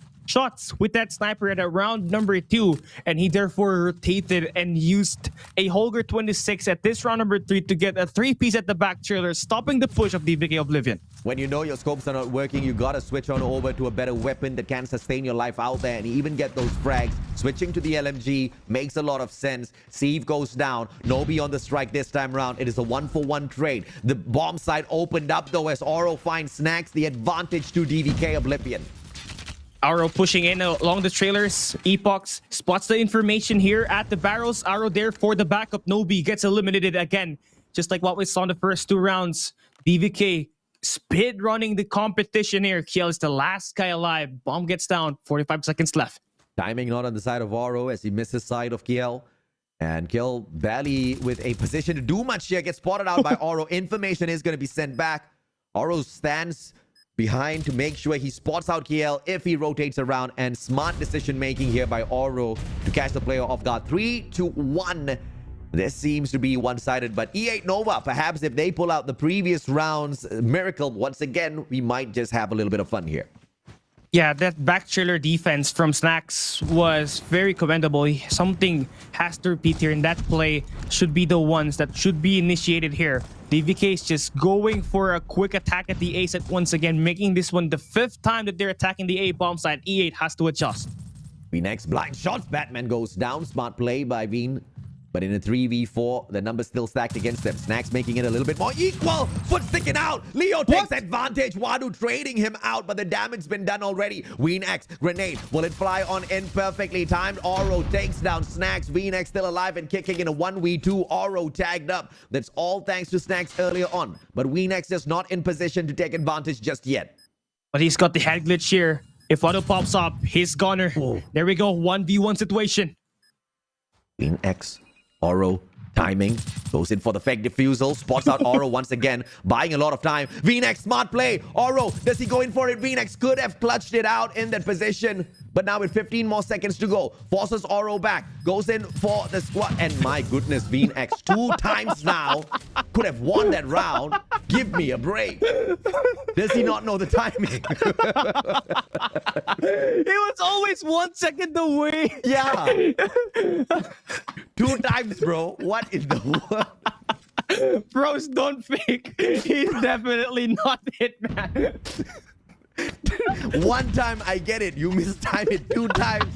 with that sniper at round number 2, and he therefore rotated and used a Holger 26 at this round number 3 to get a 3-piece at the back trailer, stopping the push of DVK Oblivion. When you know your scopes are not working, you gotta switch on over to a better weapon that can sustain your life out there and even get those frags. Switching to the LMG makes a lot of sense. Sieve goes down. Nobi on the strike this time around. It is a 1-for-1 trade. The bomb side opened up though as Oro finds Snacks, the advantage to DVK Oblivion. Arrow pushing in along the trailers. Epox spots the information here at the barrels. Arrow there for the backup. Nobi gets eliminated again. Just like what we saw in the first 2 rounds. DVK speed running the competition here. Kiel is the last guy alive. Bomb gets down. 45 seconds left. Timing not on the side of Oro as he misses side of Kiel. And Kiel barely with a position to do much here. Gets spotted out by Oro. Information is going to be sent back. Oro stands behind to make sure he spots out Kiel if he rotates around, and smart decision making here by Oro to catch the player off guard. 3-1. This seems to be one-sided, but E8 Nova, perhaps if they pull out the previous round's miracle once again, we might just have a little bit of fun here. Yeah, that back trailer defense from Snacks was very commendable. Something has to repeat here, and that play should be the ones that should be initiated here. DVK is just going for a quick attack at the A set once again, making this one the 5th time that they're attacking the A bomb side. E8 has to adjust. VNex blind shots. Batman goes down. Smart play by Veen. But in a 3v4, the numbers still stacked against them. Snacks making it a little bit more equal. Foot sticking out. Leo takes advantage. Wadu trading him out, but the damage's been done already. VNex, grenade. Will it fly on in perfectly timed? Oro takes down Snacks. VNex still alive and kicking in a 1v2. Oro tagged up. That's all thanks to Snacks earlier on. But VNex is not in position to take advantage just yet. But he's got the head glitch here. If Wadu pops up, he's goner. There we go. 1v1 situation. VNex. Oro Timing, goes in for the fake defusal, spots out Oro once again, buying a lot of time. VNX, smart play. Oro, does he go in for it? VNX could have clutched it out in that position, but now with 15 more seconds to go, forces Oro back, goes in for the squad, and my goodness, VNX 2 times now could have won that round. Give me a break. Does he not know the timing? It was always 1 second away. Yeah. 2 times, bro. What in the world? Bros don't fake. He's definitely not Hitman. 1 time, I get it. You mistime it 2 times.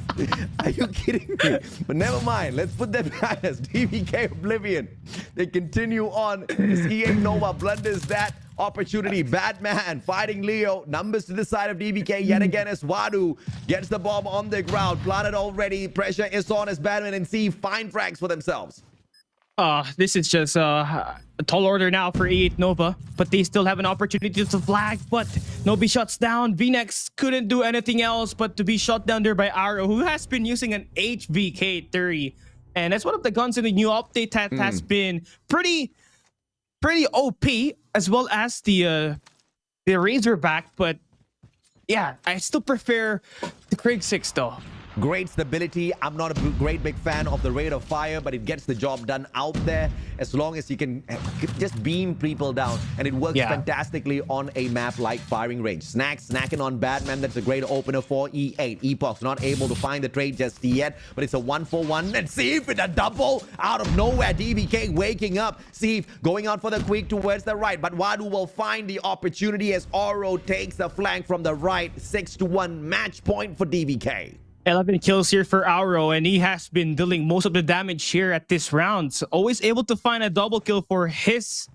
Are you kidding me? But never mind. Let's put that behind us. DVK Oblivion. They continue on. This EA Nova blunders that opportunity. Batman fighting Leo. Numbers to the side of DVK yet again as Wadu gets the bomb on the ground. Planted already. Pressure is on as Batman and C find frags for themselves. This is just a tall order now for E8 Nova, but they still have an opportunity to flag, but Nobi shuts down. VNX couldn't do anything else but to be shot down there by Arrow, who has been using an HVK-30. And that's one of the guns in the new update that has been pretty OP, as well as the Razorback, but yeah, I still prefer the Craig 6 though. Great stability. I'm not a great big fan of the rate of fire, but it gets the job done out there as long as you can just beam people down, and it works fantastically on a map like Firing Range. Snacking on Batman. That's a great opener for E8. Epoch's not able to find the trade just yet, but it's a 1-for-1. And see if it's a double out of nowhere. DBK waking up. See going out for the quick towards the right, but Wadu will find the opportunity as Oro takes the flank from the right. 6-1 match point for DBK. 11 kills here for Auro, and he has been dealing most of the damage here at this round. So always able to find a double kill for his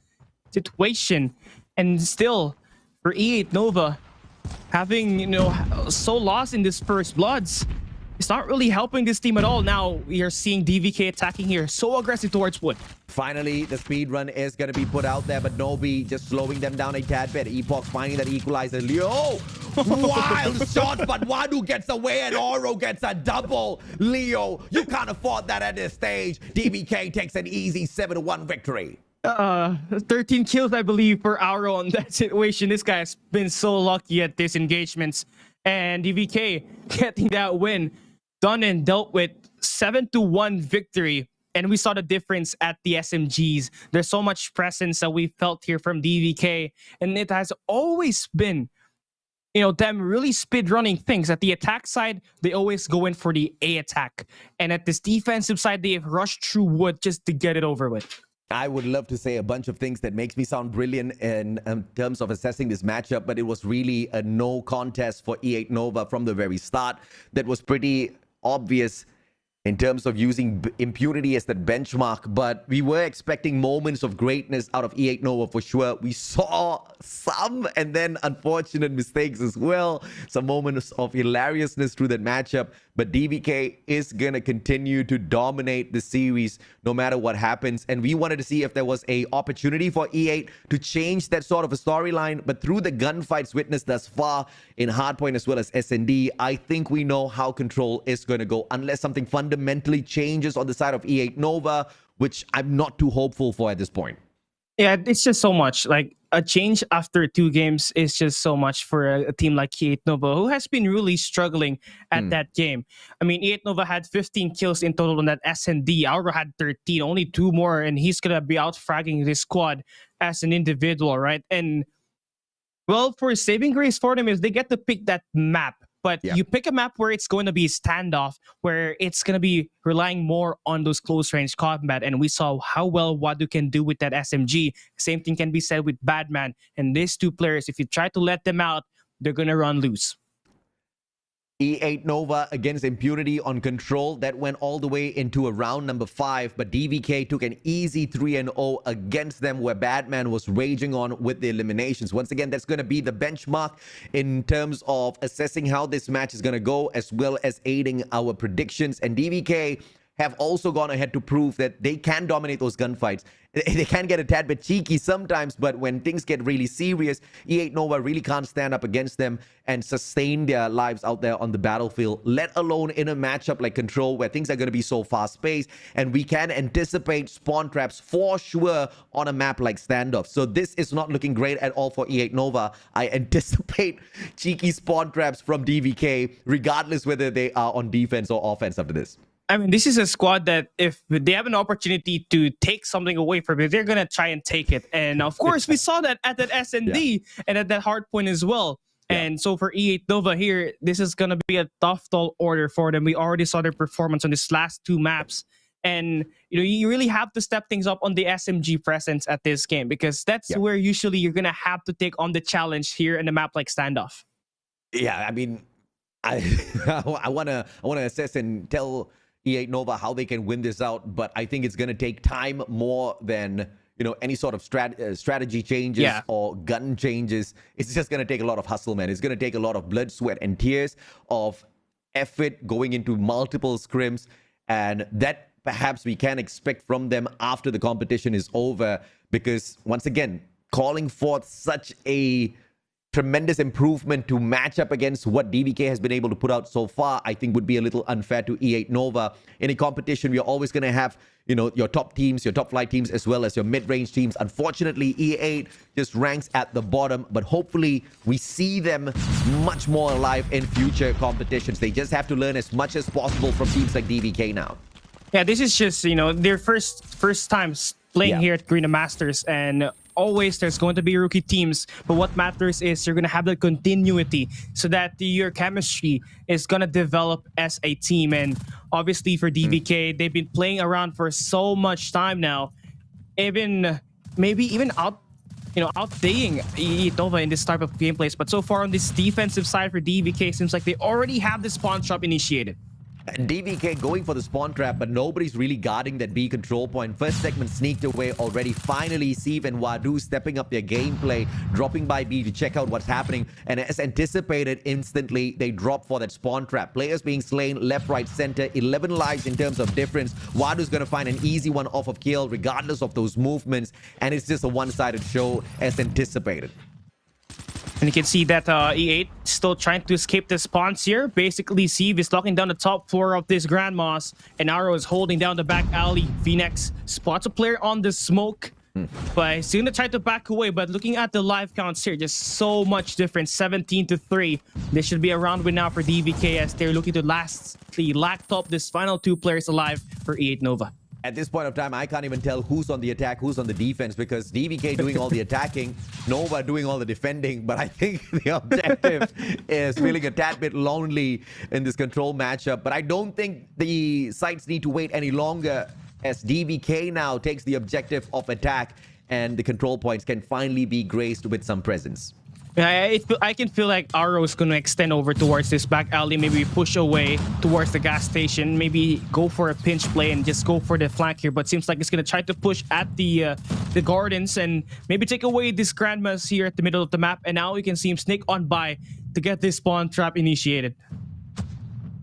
situation. And still, for E8 Nova, having, so lost in this first bloods, it's not really helping this team at all. Now, we are seeing DVK attacking here. So aggressive towards Wood. Finally, the speed run is going to be put out there, but Nobi just slowing them down a tad bit. Epoch finding that equalizer. Leo, wild shot, but Wadu gets away and Oro gets a double. Leo, you can't afford that at this stage. DBK takes an easy 7-1 victory. 13 kills, I believe, for Auro on that situation. This guy has been so lucky at these engagements. And DVK getting that win. Done and dealt with. 7-1 victory. And we saw the difference at the SMGs. There's so much presence that we felt here from DVK. And it has always been, them really speed running things. At the attack side, they always go in for the A attack. And at this defensive side, they have rushed through Wood just to get it over with. I would love to say a bunch of things that makes me sound brilliant in terms of assessing this matchup, but it was really a no contest for E8 Nova from the very start. That was pretty obvious in terms of using impunity as the benchmark, but we were expecting moments of greatness out of E8 Nova for sure. We saw some, and then unfortunate mistakes as well. Some moments of hilariousness through that matchup, but DVK is going to continue to dominate the series no matter what happens. And we wanted to see if there was a opportunity for E8 to change that sort of a storyline, but through the gunfights witnessed thus far in Hardpoint as well as SND, I think we know how Control is going to go unless something fundamentally changes on the side of E8 Nova, which I'm not too hopeful for at this point. Yeah, it's just so much. Like, a change after 2 games is just so much for a team like E8 Nova, who has been really struggling at that game. I mean, E8 Nova had 15 kills in total on that SND. Auro had 13, only 2 more, and he's going to be out fragging this squad as an individual, right? And, well, for saving grace for them is they get to pick that map. But you pick a map where it's going to be standoff, where it's going to be relying more on those close-range combat. And we saw how well Wadu can do with that SMG. Same thing can be said with Badman. And these 2 players, if you try to let them out, they're going to run loose. E8 Nova against Impunity on Control. That went all the way into a round number 5, but DVK took an easy 3-0 against them, where Batman was raging on with the eliminations. Once again, that's going to be the benchmark in terms of assessing how this match is going to go, as well as aiding our predictions. And DVK have also gone ahead to prove that they can dominate those gunfights. They can get a tad bit cheeky sometimes, but when things get really serious, E8 Nova really can't stand up against them and sustain their lives out there on the battlefield, let alone in a matchup like Control, where things are going to be so fast-paced, and we can anticipate spawn traps for sure on a map like Standoff. So this is not looking great at all for E8 Nova. I anticipate cheeky spawn traps from DVK, regardless whether they are on defense or offense after this. I mean, this is a squad that if they have an opportunity to take something away from it, they're going to try and take it. And of course, we saw that at that SND and at that hard point as well. And so for E8 Nova here, this is going to be a tough tall order for them. We already saw their performance on these last 2 maps. And you really have to step things up on the SMG presence at this game, because that's where usually you're going to have to take on the challenge here in a map like Standoff. Yeah, I mean, I want to assess and tell E8 Nova how they can win this out, but I think it's going to take time more than any sort of strategy changes or gun changes. It's just going to take a lot of hustle, man. It's going to take a lot of blood, sweat, and tears of effort going into multiple scrims, and that perhaps we can expect from them after the competition is over, because once again, calling forth such a tremendous improvement to match up against what DVK has been able to put out so far, I think would be a little unfair to E8 Nova. In a competition, we're always going to have, your top teams, your top flight teams, as well as your mid-range teams. Unfortunately, E8 just ranks at the bottom, but hopefully we see them much more alive in future competitions. They just have to learn as much as possible from teams like DVK now. Yeah, this is just, their first times playing here at Garena Masters, and always there's going to be rookie teams, but what matters is you're going to have the continuity so that your chemistry is going to develop as a team. And obviously for DVK, they've been playing around for so much time now, maybe even outplaying E8 Nova in this type of gameplays. But so far on this defensive side for DVK, seems like they already have the spawn trap initiated. DVK going for the spawn trap, but nobody's really guarding that B control point. First segment sneaked away already. Finally, Steve and Wadu stepping up their gameplay, dropping by B to check out what's happening. And as anticipated, instantly, they drop for that spawn trap. Players being slain left, right, center. 11 lives in terms of difference. Wadu's going to find an easy one off of kill, regardless of those movements. And it's just a one-sided show as anticipated. And you can see that E8 still trying to escape the spawns here. Basically, Steve is locking down the top floor of this Grandmas, and Arrow is holding down the back alley. Phoenix spots a player on the smoke, but he's going to try to back away. But looking at the live counts here, just so much difference, 17-3. This should be a round win now for DVK as they're looking to lastly lock up this final 2 players alive for E8 Nova. At this point of time, I can't even tell who's on the attack, who's on the defense, because DVK doing all the attacking, Nova doing all the defending. But I think the objective is feeling a tad bit lonely in this control matchup. But I don't think the sides need to wait any longer, as DVK now takes the objective of attack, and the control points can finally be graced with some presence. I can feel like Arrow is going to extend over towards this back alley, maybe push away towards the gas station, maybe go for a pinch play and just go for the flank here. But seems like it's going to try to push at the gardens and maybe take away this Grandmas here at the middle of the map. And now we can see him sneak on by to get this spawn trap initiated.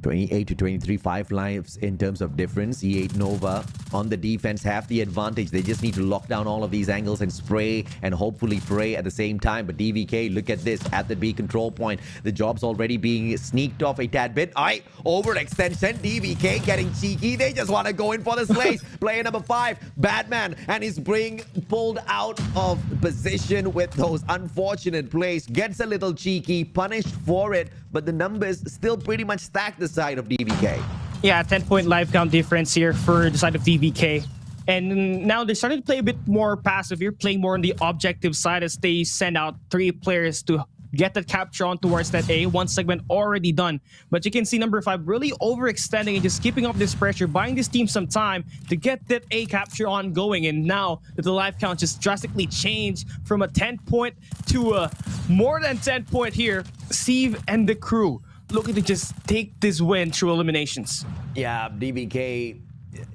28-23, 5 lives in terms of difference. E8 Nova on the defense have the advantage. They just need to lock down all of these angles and spray and hopefully pray at the same time. But DVK, look at this at the B control point. The job's already being sneaked off a tad bit. All right, overextension. DVK getting cheeky. They just want to go in for the slays. Player number 5, Batman, and he's being pulled out of position with those unfortunate plays. Gets a little cheeky, punished for it, but the numbers still pretty much stack the side of DVK. Yeah, 10-point live count difference here for the side of DVK. And now they're starting to play a bit more passive. You're playing more on the objective side as they send out 3 players to get that capture on towards that A. 1 segment already done. But you can see number 5 really overextending and just keeping up this pressure, buying this team some time to get that A capture ongoing. And now that the live count just drastically changed from a 10-point to a more than 10-point here, Steve and the crew looking to just take this win through eliminations. Yeah, DVK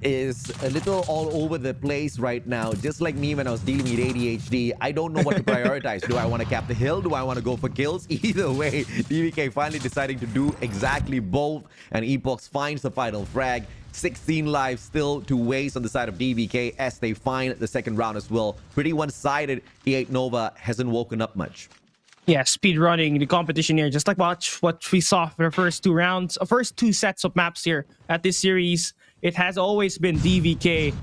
is a little all over the place right now, just like me when I was dealing with ADHD. I don't know what to prioritize. Do I want to cap the hill? Do I want to go for kills? Either way, DVK finally deciding to do exactly both, and Epox finds the final frag. 16 lives still to waste on the side of DVK as they find the second round as well. Pretty one-sided. E8 Nova hasn't woken up much. Yeah, speed running the competition here, just like what we saw for the first two rounds, first two sets of maps here at this series. It has always been DVK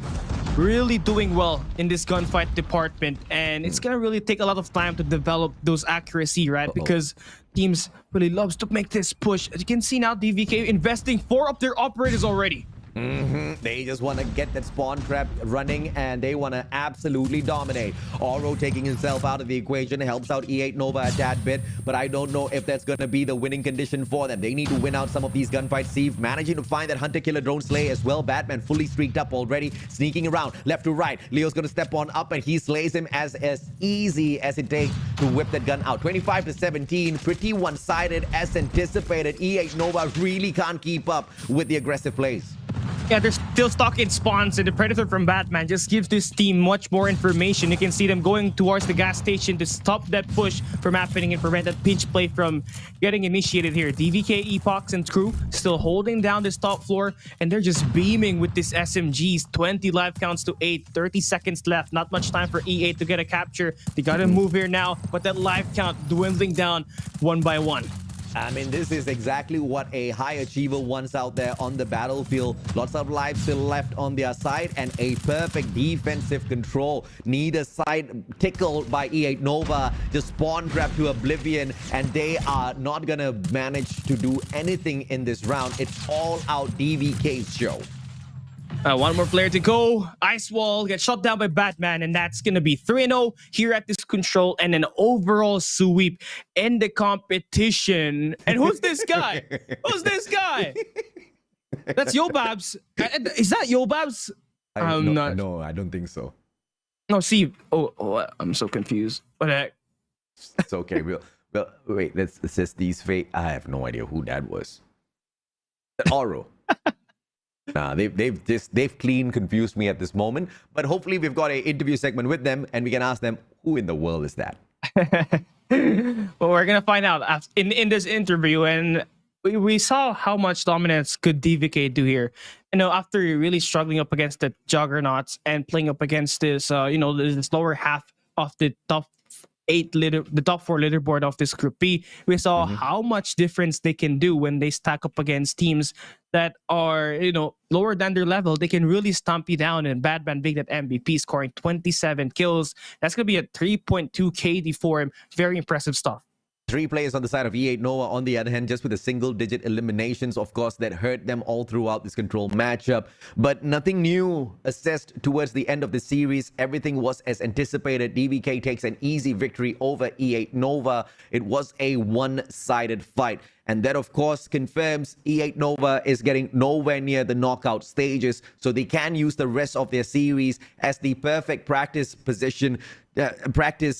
really doing well in this gunfight department, and it's gonna really take a lot of time to develop those accuracy, right? Because teams really loves to make this push. As you can see now, DVK investing 4 of their operators already. They just want to get that spawn trap running, and they want to absolutely dominate. Oro taking himself out of the equation helps out E8 Nova a tad bit, but I don't know if that's going to be the winning condition for them. They need to win out some of these gunfights. Steve managing to find that hunter killer drone slay as well. Batman fully streaked up already, sneaking around left to right. Leo's going to step on up, and he slays him as easy as it takes to whip that gun out. 25-17, pretty one-sided as anticipated. E8 Nova really can't keep up with the aggressive plays. Yeah, they're still stuck in spawns, and the Predator from Batman just gives this team much more information. You can see them going towards the gas station to stop that push from happening and prevent that pinch play from getting initiated here. DVK, Epox, and crew still holding down this top floor, and they're just beaming with this SMGs. 20 life counts to 8, 30 seconds left. Not much time for E8 to get a capture. They gotta move here now, but that life count dwindling down one by one. I mean, this is exactly what a high achiever wants out there on the battlefield. Lots of lives still left on their side, and a perfect defensive control. Neither side tickled by E8 Nova. Just spawn trap to oblivion, and they are not gonna manage to do anything in this round. It's all out DVK's show. One more player to go. Ice Wall gets shot down by Batman, and that's going to be 3-0 here at this control and an overall sweep in the competition. And who's this guy? Who's this guy? That's Yobabs. Is that Yobabs? No, I don't think so. No, see. Oh, I'm so confused. What the heck? It's okay. Well, wait, let's assess these fake. I have no idea who that was. Oro. Nah, they've clean confused me at this moment. But hopefully we've got an interview segment with them, and we can ask them, who in the world is that? Well, we're gonna find out in this interview, and we saw how much dominance could DVK do here. You know, after really struggling up against the juggernauts and playing up against this, this lower half of the top 4 leaderboard of this group B, we saw how much difference they can do when they stack up against teams that are, lower than their level. They can really stomp you down, and Batman being that MVP, scoring 27 kills. That's going to be a 3.2 KD for him. Very impressive stuff. 3 players on the side of E8 Nova, on the other hand, just with a single-digit eliminations, of course, that hurt them all throughout this control matchup. But nothing new assessed towards the end of the series. Everything was as anticipated. DVK takes an easy victory over E8 Nova. It was a one-sided fight. And that, of course, confirms E8 Nova is getting nowhere near the knockout stages, so they can use the rest of their series as the perfect practice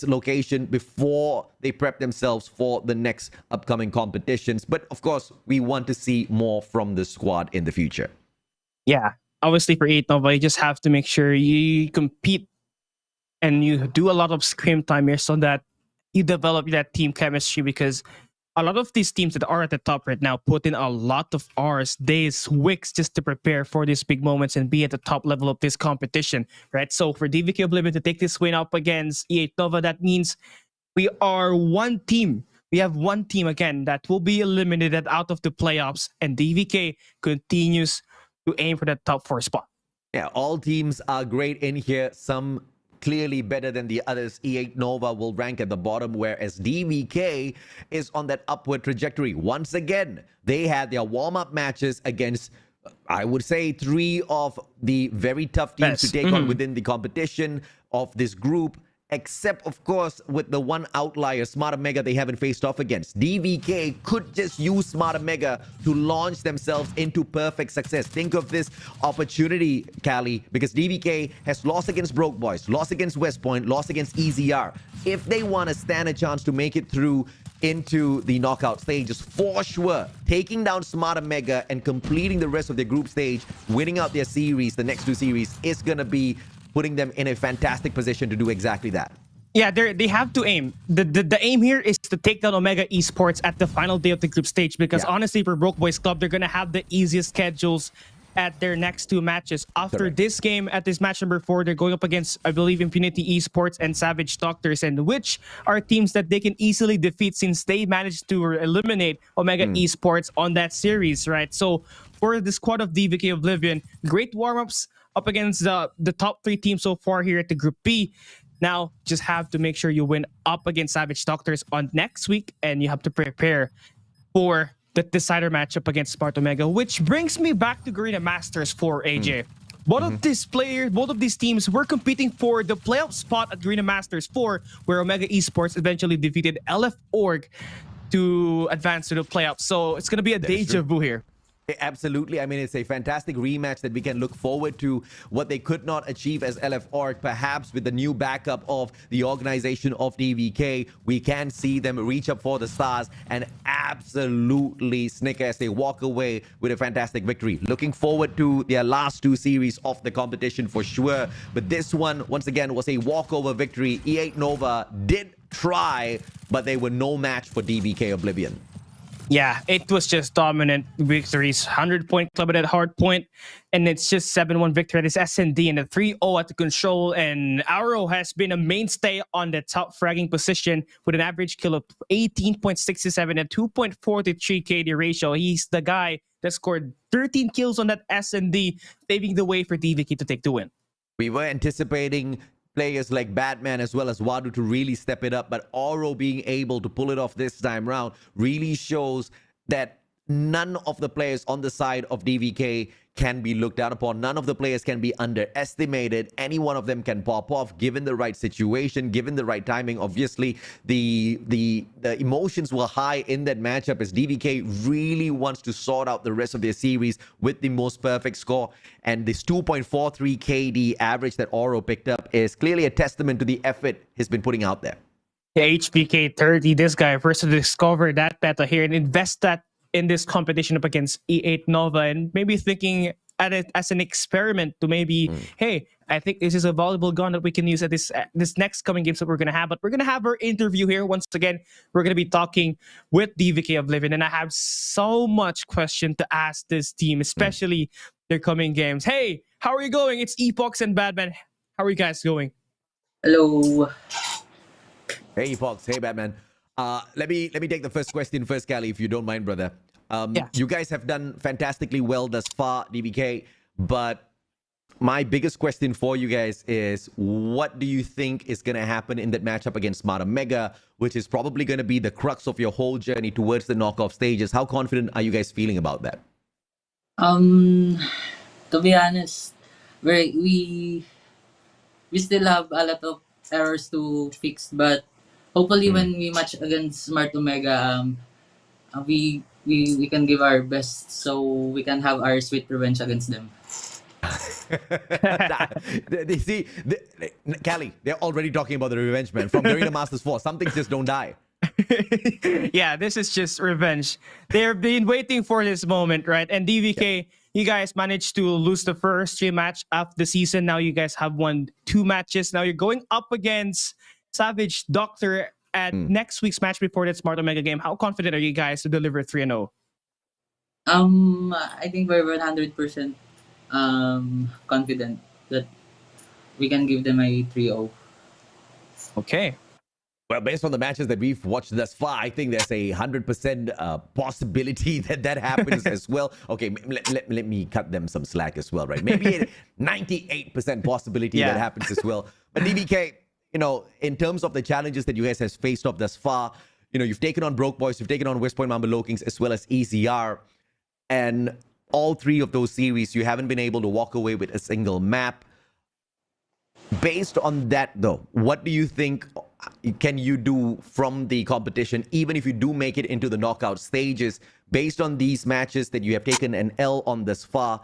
location before they prep themselves for the next upcoming competitions. But, of course, we want to see more from the squad in the future. Yeah, obviously for E8 Nova, you just have to make sure you compete and you do a lot of scrim time here so that you develop that team chemistry, because a lot of these teams that are at the top right now put in a lot of hours, days, weeks just to prepare for these big moments and be at the top level of this competition, right? So for DVK Oblivion to take this win up against E8 Nova, that means we are one team. We have one team again that will be eliminated out of the playoffs, and DVK continues to aim for that top 4 spot. Yeah, all teams are great in here. Some clearly better than the others. E8 Nova will rank at the bottom, whereas DVK is on that upward trajectory. Once again, they had their warm-up matches against, I would say, 3 of the very tough teams to take on within the competition of this group, except, of course, with the one outlier, SMART OMEGA, they haven't faced off against. DVK could just use SMART OMEGA to launch themselves into perfect success. Think of this opportunity, Callie, because DVK has lost against Broke Boys, lost against West Point, lost against EZR. If they want to stand a chance to make it through into the knockout stages for sure. Taking down SMART OMEGA and completing the rest of their group stage, winning out their series, the next two series, is going to be putting them in a fantastic position to do exactly that. Yeah, they have to aim. The aim here is to take down Omega Esports at the final day of the group stage, because honestly, for Broke Boys Club, they're going to have the easiest schedules at their next two matches. After this game, at this match number 4, they're going up against, I believe, IMPUNITY Esports and Savage Doctors, and which are teams that they can easily defeat since they managed to eliminate Omega Esports on that series, right? So for the squad of DVK Oblivion, great warm-ups up against the top 3 teams so far here at the Group B. Now, just have to make sure you win up against Savage Doctors on next week, and you have to prepare for the decider matchup against SMART OMEGA, which brings me back to Garena Masters 4, AJ. Both of these teams were competing for the playoff spot at Garena Masters 4, where Omega Esports eventually defeated LF Org to advance to the playoffs. So it's going to be a deja vu here. Absolutely. I mean, it's a fantastic rematch that we can look forward to. What they could not achieve as LF Org, perhaps with the new backup of the organization of DVK, we can see them reach up for the stars and absolutely snicker as they walk away with a fantastic victory. Looking forward to their last 2 series of the competition for sure. But this one, once again, was a walkover victory. E8 Nova did try, but they were no match for DVK Oblivion. Yeah, it was just dominant victories. 100-point club at hardpoint, and it's just 7-1 victory at his S&D and a 3-0 at the control. And Arrow has been a mainstay on the top fragging position with an average kill of 18.67 and 2.43 KD ratio. He's the guy that scored 13 kills on that S&D, paving the way for DVK to take the win. We were anticipating players like Batman as well as Wadu to really step it up, but Oro being able to pull it off this time round really shows that none of the players on the side of DVK can be looked down upon. None of the players can be underestimated. Any one of them can pop off given the right situation, given the right timing. Obviously, the emotions were high in that matchup as DVK really wants to sort out the rest of their series with the most perfect score. And this 2.43 KD average that Oro picked up is clearly a testament to the effort he's been putting out there. HBK 30, this guy first to discover that meta here and invest that in this competition up against E8 Nova, and maybe thinking at it as an experiment to maybe, hey, I think this is a valuable gun that we can use at this next coming games that we're going to have. But we're going to have our interview here. Once again, we're going to be talking with DVK Oblivion, and I have so much question to ask this team, especially their coming games. Hey, how are you going? It's Epox and Batman. How are you guys going? Hello. Hey, Epox. Hey, Batman. Let me take the first question first, Callie, if you don't mind, brother. You guys have done fantastically well thus far, DVK, but my biggest question for you guys is, what do you think is going to happen in that matchup against SMART OMEGA, which is probably going to be the crux of your whole journey towards the knockoff stages? How confident are you guys feeling about that? To be honest, we still have a lot of errors to fix, but hopefully when we match against SMART OMEGA, we can give our best so we can have our sweet revenge against them. They see, Callie, they're already talking about the revenge, man. From Garena Masters 4, some things just don't die. Yeah, this is just revenge. They've been waiting for this moment, right? And DVK, you guys managed to lose the first 3 match of the season. Now you guys have won 2 matches. Now you're going up against Savage Doctor at next week's match before that SMART OMEGA game. How confident are you guys to deliver 3-0? I think we're 100% confident that we can give them a 3-0. Okay. Well, based on the matches that we've watched thus far, I think there's a 100% possibility that happens as well. Okay, let me cut them some slack as well, right? Maybe a 98% possibility that happens as well. But DVK, you know, in terms of the challenges that you guys have faced off thus far, you know, you've taken on Broke Boys, you've taken on West Point Mamba LOWKINGS, as well as ECR. And all 3 of those series, you haven't been able to walk away with a single map. Based on that, though, what do you think can you do from the competition, even if you do make it into the knockout stages? Based on these matches that you have taken an L on thus far,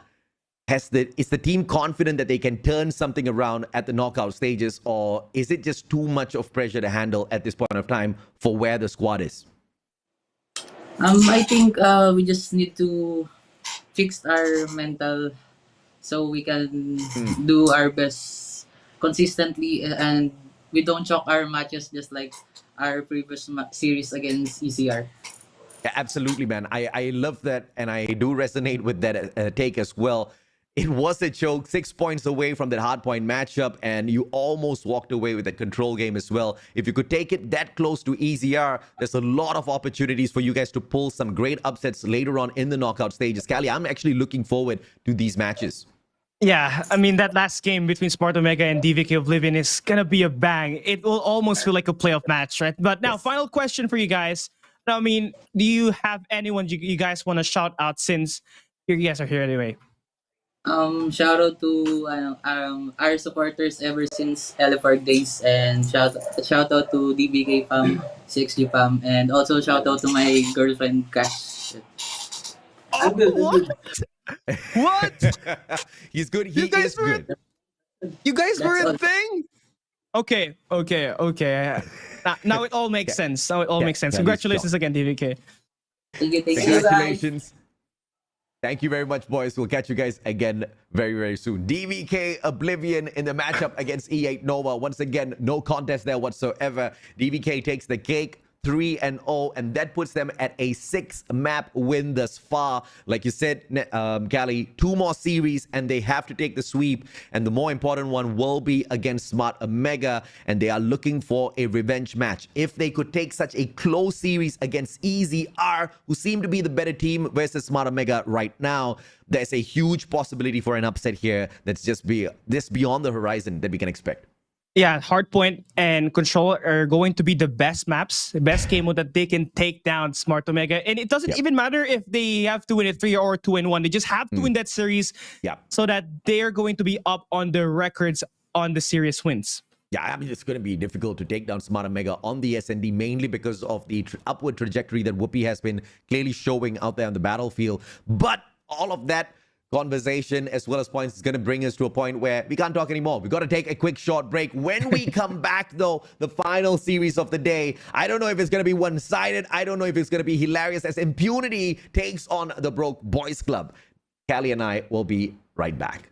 is the team confident that they can turn something around at the knockout stages, or is it just too much of pressure to handle at this point of time for where the squad is? I think we just need to fix our mental so we can do our best consistently and we don't choke our matches just like our previous series against ECR. Yeah, absolutely, man. I love that, and I do resonate with that take as well. It was a choke, 6 points away from that hard point matchup, and you almost walked away with that control game as well. If you could take it that close to EZR, there's a lot of opportunities for you guys to pull some great upsets later on in the knockout stages. Callie, I'm actually looking forward to these matches. Yeah, I mean, that last game between Smart Omega and DVK Oblivion is gonna be a bang. It will almost feel like a playoff match, right? But now, final question for you guys. I mean, do you have anyone you guys want to shout out since you guys are here anyway? Shout out to our supporters ever since Elephant days, and shout out to DBK fam, 6G fam, and also shout out to my girlfriend Cash. Oh, what? What? He's good. He You guys is were good. You guys were That's a all. thing? Okay. Now it all makes sense. Now it all Yeah, makes sense. yeah, he's Congratulations again, DVK. Thank you guys. Congratulations. Thank you very much, boys. We'll catch you guys again very, very soon. DVK Oblivion in the matchup against E8 Nova. Once again, no contest there whatsoever. DVK takes the cake. 3-0, and that puts them at a 6-map win thus far. Like you said, Callie, 2 more series, and they have to take the sweep. And the more important one will be against Smart Omega, and they are looking for a revenge match. If they could take such a close series against EZR, who seem to be the better team versus Smart Omega right now, there's a huge possibility for an upset here that's just beyond the horizon that we can expect. Yeah, Hardpoint and Control are going to be the best maps, the best game mode that they can take down Smart Omega. And it doesn't even matter if they have to win it 3 or 2-1. They just have to win that series so that they're going to be up on the records on the series wins. Yeah, I mean, it's going to be difficult to take down Smart Omega on the SND, mainly because of the upward trajectory that Whoopi has been clearly showing out there on the battlefield. But all of that conversation as well as points is going to bring us to a point where we can't talk anymore. We've got to take a quick short break. When we come back, though, the final series of the day, I don't know if it's going to be one-sided. I don't know if it's going to be hilarious as Impunity takes on the Broke Boys Club. Callie and I will be right back.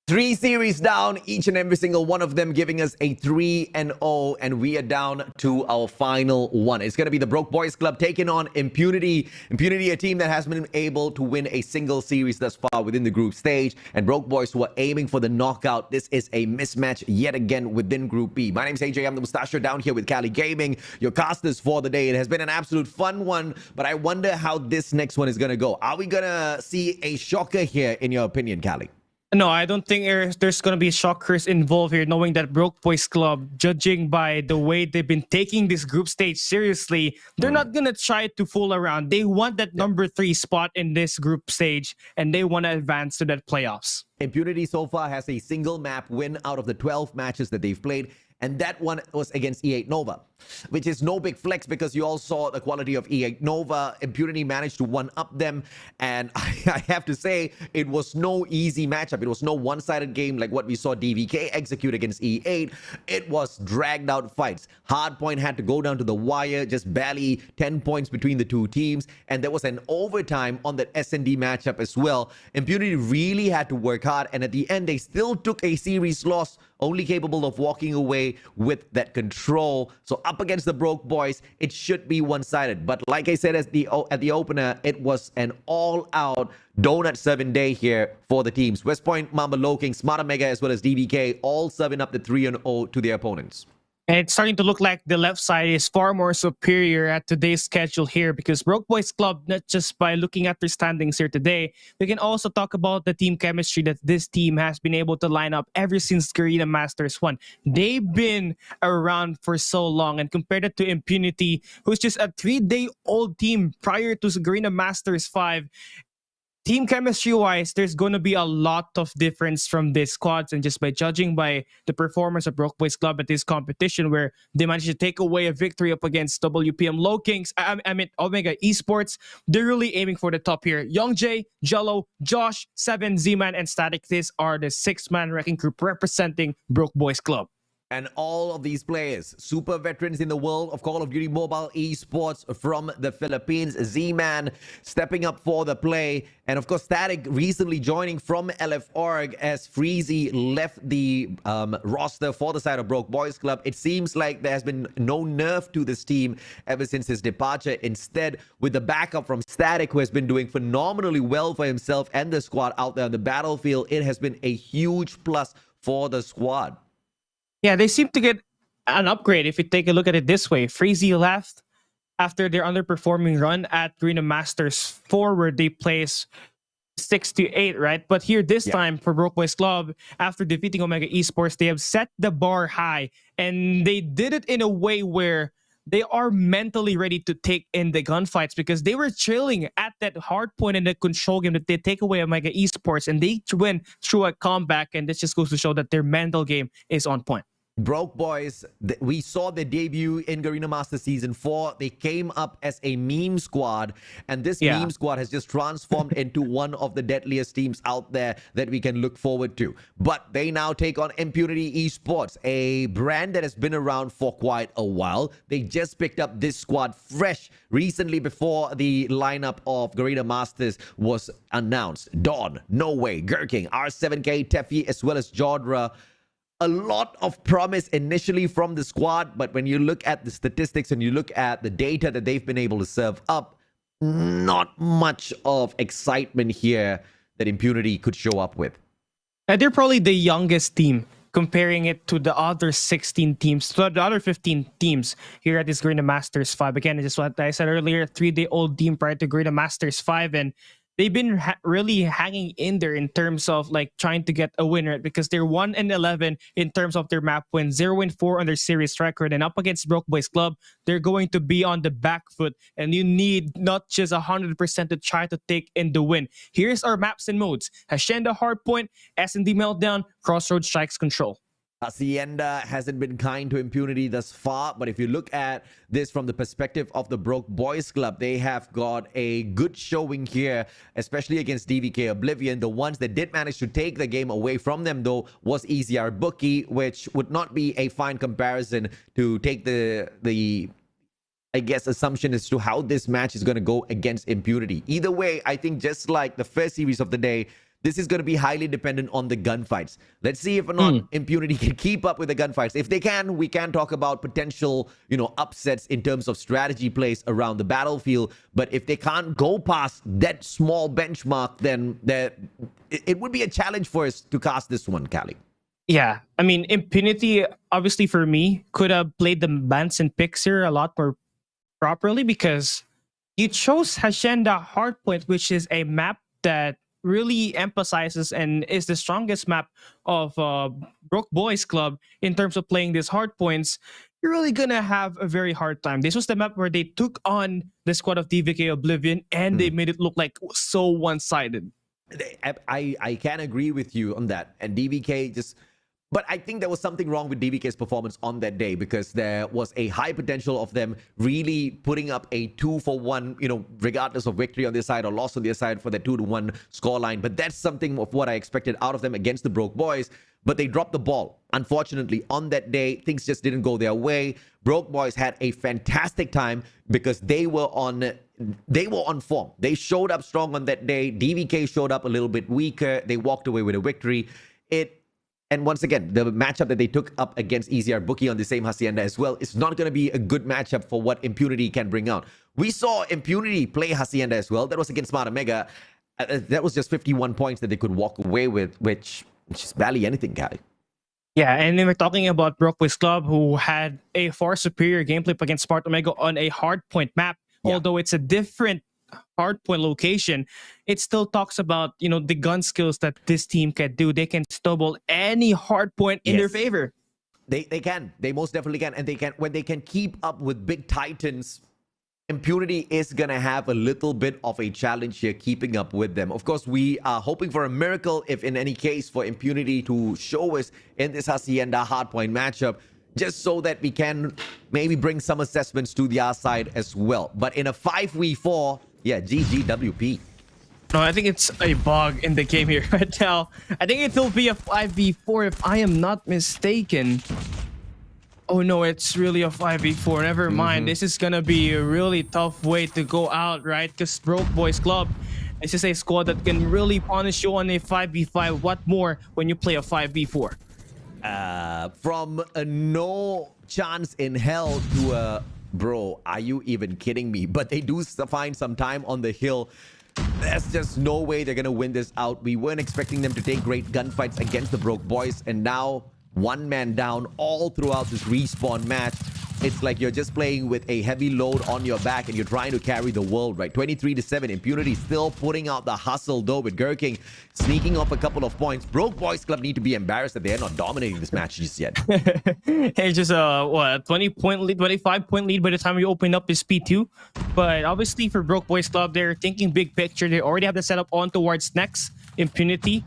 3 series down, each and every single one of them giving us a 3-0, and we are down to our final one. It's going to be the Broke Boys Club taking on Impunity. Impunity, a team that has been able to win a single series thus far within the group stage, and Broke Boys who are aiming for the knockout. This is a mismatch yet again within Group B. My name is AJ. I'm the Mustachio down here with Cali Gaming, your casters for the day. It has been an absolute fun one, but I wonder how this next one is going to go. Are we going to see a shocker here, in your opinion, Cali? No, I don't think there's going to be shockers involved here, knowing that Broke Boys Club, judging by the way they've been taking this group stage seriously, they're not going to try to fool around. They want that number 3 spot in this group stage, and they want to advance to that playoffs. Impunity so far has a single map win out of the 12 matches that they've played, and that one was against E8 Nova, which is no big flex because you all saw the quality of E8 Nova. Impunity managed to one-up them, and I have to say, it was no easy matchup. It was no one-sided game like what we saw DVK execute against E8. It was dragged out fights. Hardpoint had to go down to the wire, just barely 10 points between the two teams, and there was an overtime on that S&D matchup as well. Impunity really had to work hard, and at the end, they still took a series loss, only capable of walking away with that control. So up against the Broke Boys, it should be one-sided. But like I said at the opener, it was an all-out donut serving day here for the teams. West Point, Mamba, LOWKINGS, SMART OMEGA, as well as DVK, all serving up the 3-0 to their opponents. And it's starting to look like the left side is far more superior at today's schedule here, because Broke Boys Club, not just by looking at their standings here today, we can also talk about the team chemistry that this team has been able to line up ever since Garena Masters 1. They've been around for so long, and compared it to Impunity, who's just a 3-day-old team prior to Garena Masters 5, team chemistry-wise, there's going to be a lot of difference from these squads, and just by judging by the performance of Broke Boys Club at this competition, where they managed to take away a victory up against WPM LOWKINGS, I mean Omega Esports, they're really aiming for the top here. Young J, Jello, Josh, Seven, Z-Man, and Static, these are the 6-man wrecking group representing Broke Boys Club. And all of these players, super veterans in the world of Call of Duty Mobile esports from the Philippines. Z-Man stepping up for the play. And of course, Static recently joining from LF.org as Freezy left the roster for the side of Broke Boys Club. It seems like there has been no nerf to this team ever since his departure. Instead, with the backup from Static, who has been doing phenomenally well for himself and the squad out there on the battlefield, it has been a huge plus for the squad. Yeah, they seem to get an upgrade if you take a look at it this way. Freezy left after their underperforming run at Garena Masters 4, where they placed 6 to 8, right? But here this time for Broke Boys Club, after defeating Omega Esports, they have set the bar high, and they did it in a way where they are mentally ready to take in the gunfights, because they were chilling at that hard point in the control game that they take away Omega Esports, and they win through a comeback, and this just goes to show that their mental game is on point. Broke Boys, we saw their debut in Garena Master Season 4. They came up as a meme squad, and this meme squad has just transformed into one of the deadliest teams out there that we can look forward to. But they now take on Impunity Esports, a brand that has been around for quite a while. They just picked up this squad fresh recently before the lineup of Garena Masters was announced. Dawn, No Way, Gurking, R7K, Teffy, as well as Jodra. A lot of promise initially from the squad, but when you look at the statistics and you look at the data that they've been able to serve up, not much of excitement here that Impunity could show up with. They're probably the youngest team, comparing it to the other 16 teams, to the other 15 teams here at this Garena Masters 5. Again, it's just what I said earlier, 3-day-old team prior to Garena Masters 5, and they've been really hanging in there in terms of like trying to get a winner, because they're 1-11 in terms of their map win, 0-4 on their series record, and up against Broke Boys Club, they're going to be on the back foot, and you need not just 100% to try to take in the win. Here's our maps and modes: Hacienda Hardpoint, S&D Meltdown, Crossroads Strikes Control. Hacienda hasn't been kind to Impunity thus far, but if you look at this from the perspective of the Broke Boys Club, they have got a good showing here, especially against DVK Oblivion. The ones that did manage to take the game away from them, though, was ECR Bookie, which would not be a fine comparison to take the I guess, assumption as to how this match is going to go against Impunity. Either way, I think just like the first series of the day, this is going to be highly dependent on the gunfights. Let's see if or not Impunity can keep up with the gunfights. If they can, we can talk about potential, upsets in terms of strategy plays around the battlefield. But if they can't go past that small benchmark, then it would be a challenge for us to cast this one, Callie. Yeah, I mean, Impunity, obviously for me, could have played the bans and picks here a lot more properly because you chose Hacienda Hardpoint, which is a map that really emphasizes and is the strongest map of Broke Boys Club in terms of playing these hard points. You're really gonna have a very hard time. This was the map where they took on the squad of DVK Oblivion and they made it look like so one-sided. I can agree with you on that. And DVK just... But I think there was something wrong with DVK's performance on that day because there was a high potential of them really putting up a 2-for-1, regardless of victory on their side or loss on their side for the 2-1 scoreline. But that's something of what I expected out of them against the Broke Boys. But they dropped the ball. Unfortunately, on that day, things just didn't go their way. Broke Boys had a fantastic time because they were on form. They showed up strong on that day. DVK showed up a little bit weaker. They walked away with a victory. And once again, the matchup that they took up against EZR Bookie on the same Hacienda as well is not going to be a good matchup for what Impunity can bring out. We saw Impunity play Hacienda as well. That was against SMART OMEGA. That was just 51 points that they could walk away with, which is barely anything, Callie. Yeah, and then we're talking about Broke Boys Club, who had a far superior gameplay against SMART OMEGA on a hardpoint map. Yeah. Although it's a different hardpoint location, it still talks about the gun skills that this team can do. They can stumble any hardpoint in their favor. They can. They most definitely can. And they can when they can keep up with big titans. Impunity is gonna have a little bit of a challenge here keeping up with them. Of course, we are hoping for a miracle if in any case for Impunity to show us in this Hacienda hardpoint matchup, just so that we can maybe bring some assessments to the other side as well. But in a 5v4, yeah, GGWP. No, I think it's a bug in the game here right now. I think it will be a 5v4 if I am not mistaken. Oh no, it's really a 5v4. Never mind. This is gonna be a really tough way to go out, right? Because Broke Boys Club, this is a squad that can really punish you on a 5v5. What more when you play a 5v4? From a no chance in hell to a... Bro, are you even kidding me? But they do find some time on the hill. There's just no way they're going to win this out. We weren't expecting them to take great gunfights against the Broke Boys. And now, one man down all throughout this respawn match. It's like you're just playing with a heavy load on your back and you're trying to carry the world, right? 23-7. Impunity still putting out the hustle, though, with Gurking sneaking off a couple of points. Broke Boys Club need to be embarrassed that they're not dominating this match just yet. It's just a 20-point lead, 25-point lead by the time we open up this P2. But obviously for Broke Boys Club, they're thinking big picture. They already have the setup on towards next. Impunity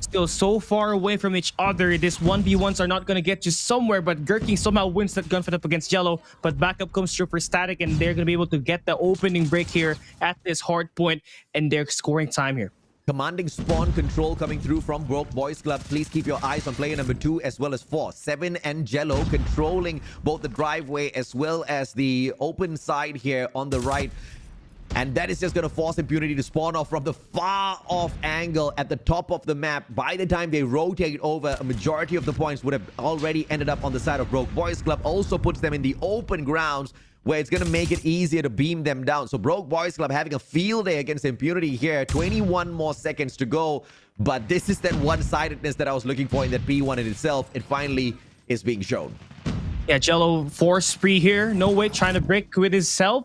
still so far away from each other. This 1v1s are not going to get you somewhere, but Gurking somehow wins that gunfight up against Yellow, but backup comes through for Static, and they're going to be able to get the opening break here at this hard point, and they're scoring time here. Commanding spawn control coming through from Broke Boys Club. Please keep your eyes on player number 2 as well as 4. 7 and Jello controlling both the driveway as well as the open side here on the right. And that is just going to force Impunity to spawn off from the far off angle at the top of the map. By the time they rotate over, a majority of the points would have already ended up on the side of Broke Boys Club. Also puts them in the open grounds where it's going to make it easier to beam them down. So Broke Boys Club having a field day against Impunity here. 21 more seconds to go. But this is that one-sidedness that I was looking for in that P1 in itself. It finally is being shown. Yeah, Jello force spree here. No way, trying to break with himself.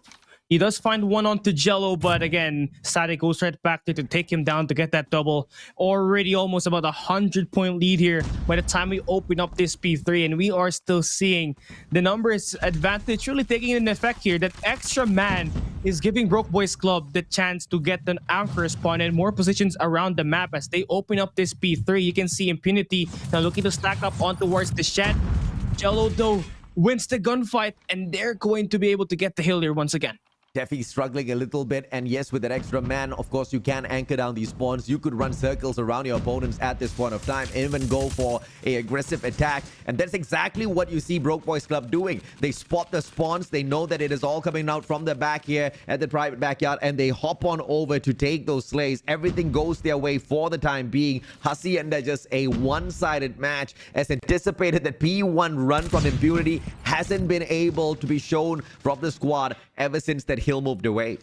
He does find one onto Jello, but again, Static goes right back there to take him down to get that double. Already almost about a 100-point lead here by the time we open up this P3, and we are still seeing the numbers advantage really taking an effect here. That extra man is giving Broke Boys Club the chance to get an anchor spawn and more positions around the map as they open up this P3. You can see Impunity now looking to stack up on towards the shed. Jello, though, wins the gunfight, and they're going to be able to get the hill here once again. Teffy struggling a little bit, and yes, with that extra man, of course, you can anchor down these spawns. You could run circles around your opponents at this point of time, even go for a aggressive attack, and that's exactly what you see Broke Boys Club doing. They spot the spawns, they know that it is all coming out from the back here at the private backyard, and they hop on over to take those slays. Everything goes their way for the time being. Hacienda just a one-sided match. As anticipated, that P1 run from Impunity hasn't been able to be shown from the squad ever since that Hill moved away.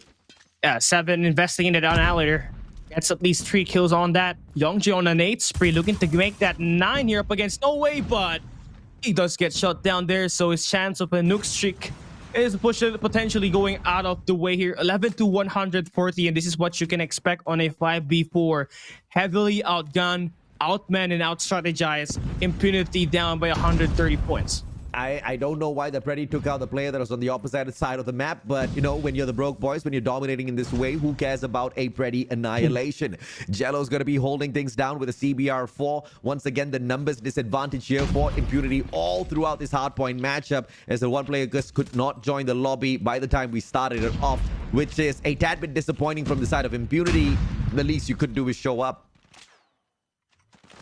Yeah, 7 investing in it on Alligator. Gets at least 3 kills on that. Youngji on an 8 spree, looking to make that 9 here up against No Way, but he does get shot down there, so his chance of a nuke streak is potentially going out of the way here. 11 to 140, and this is what you can expect on a 5v4. Heavily outgunned, outmanned, and out-strategized. Impunity down by 130 points. I don't know why the Preddy took out the player that was on the opposite side of the map, but you know, when you're the Broke Boys, when you're dominating in this way, who cares about a Preddy annihilation? Jello's going to be holding things down with a CBR4. Once again, the numbers disadvantage here for Impunity all throughout this hardpoint matchup, as the one player just could not join the lobby by the time we started it off, which is a tad bit disappointing from the side of Impunity. The least you could do is show up.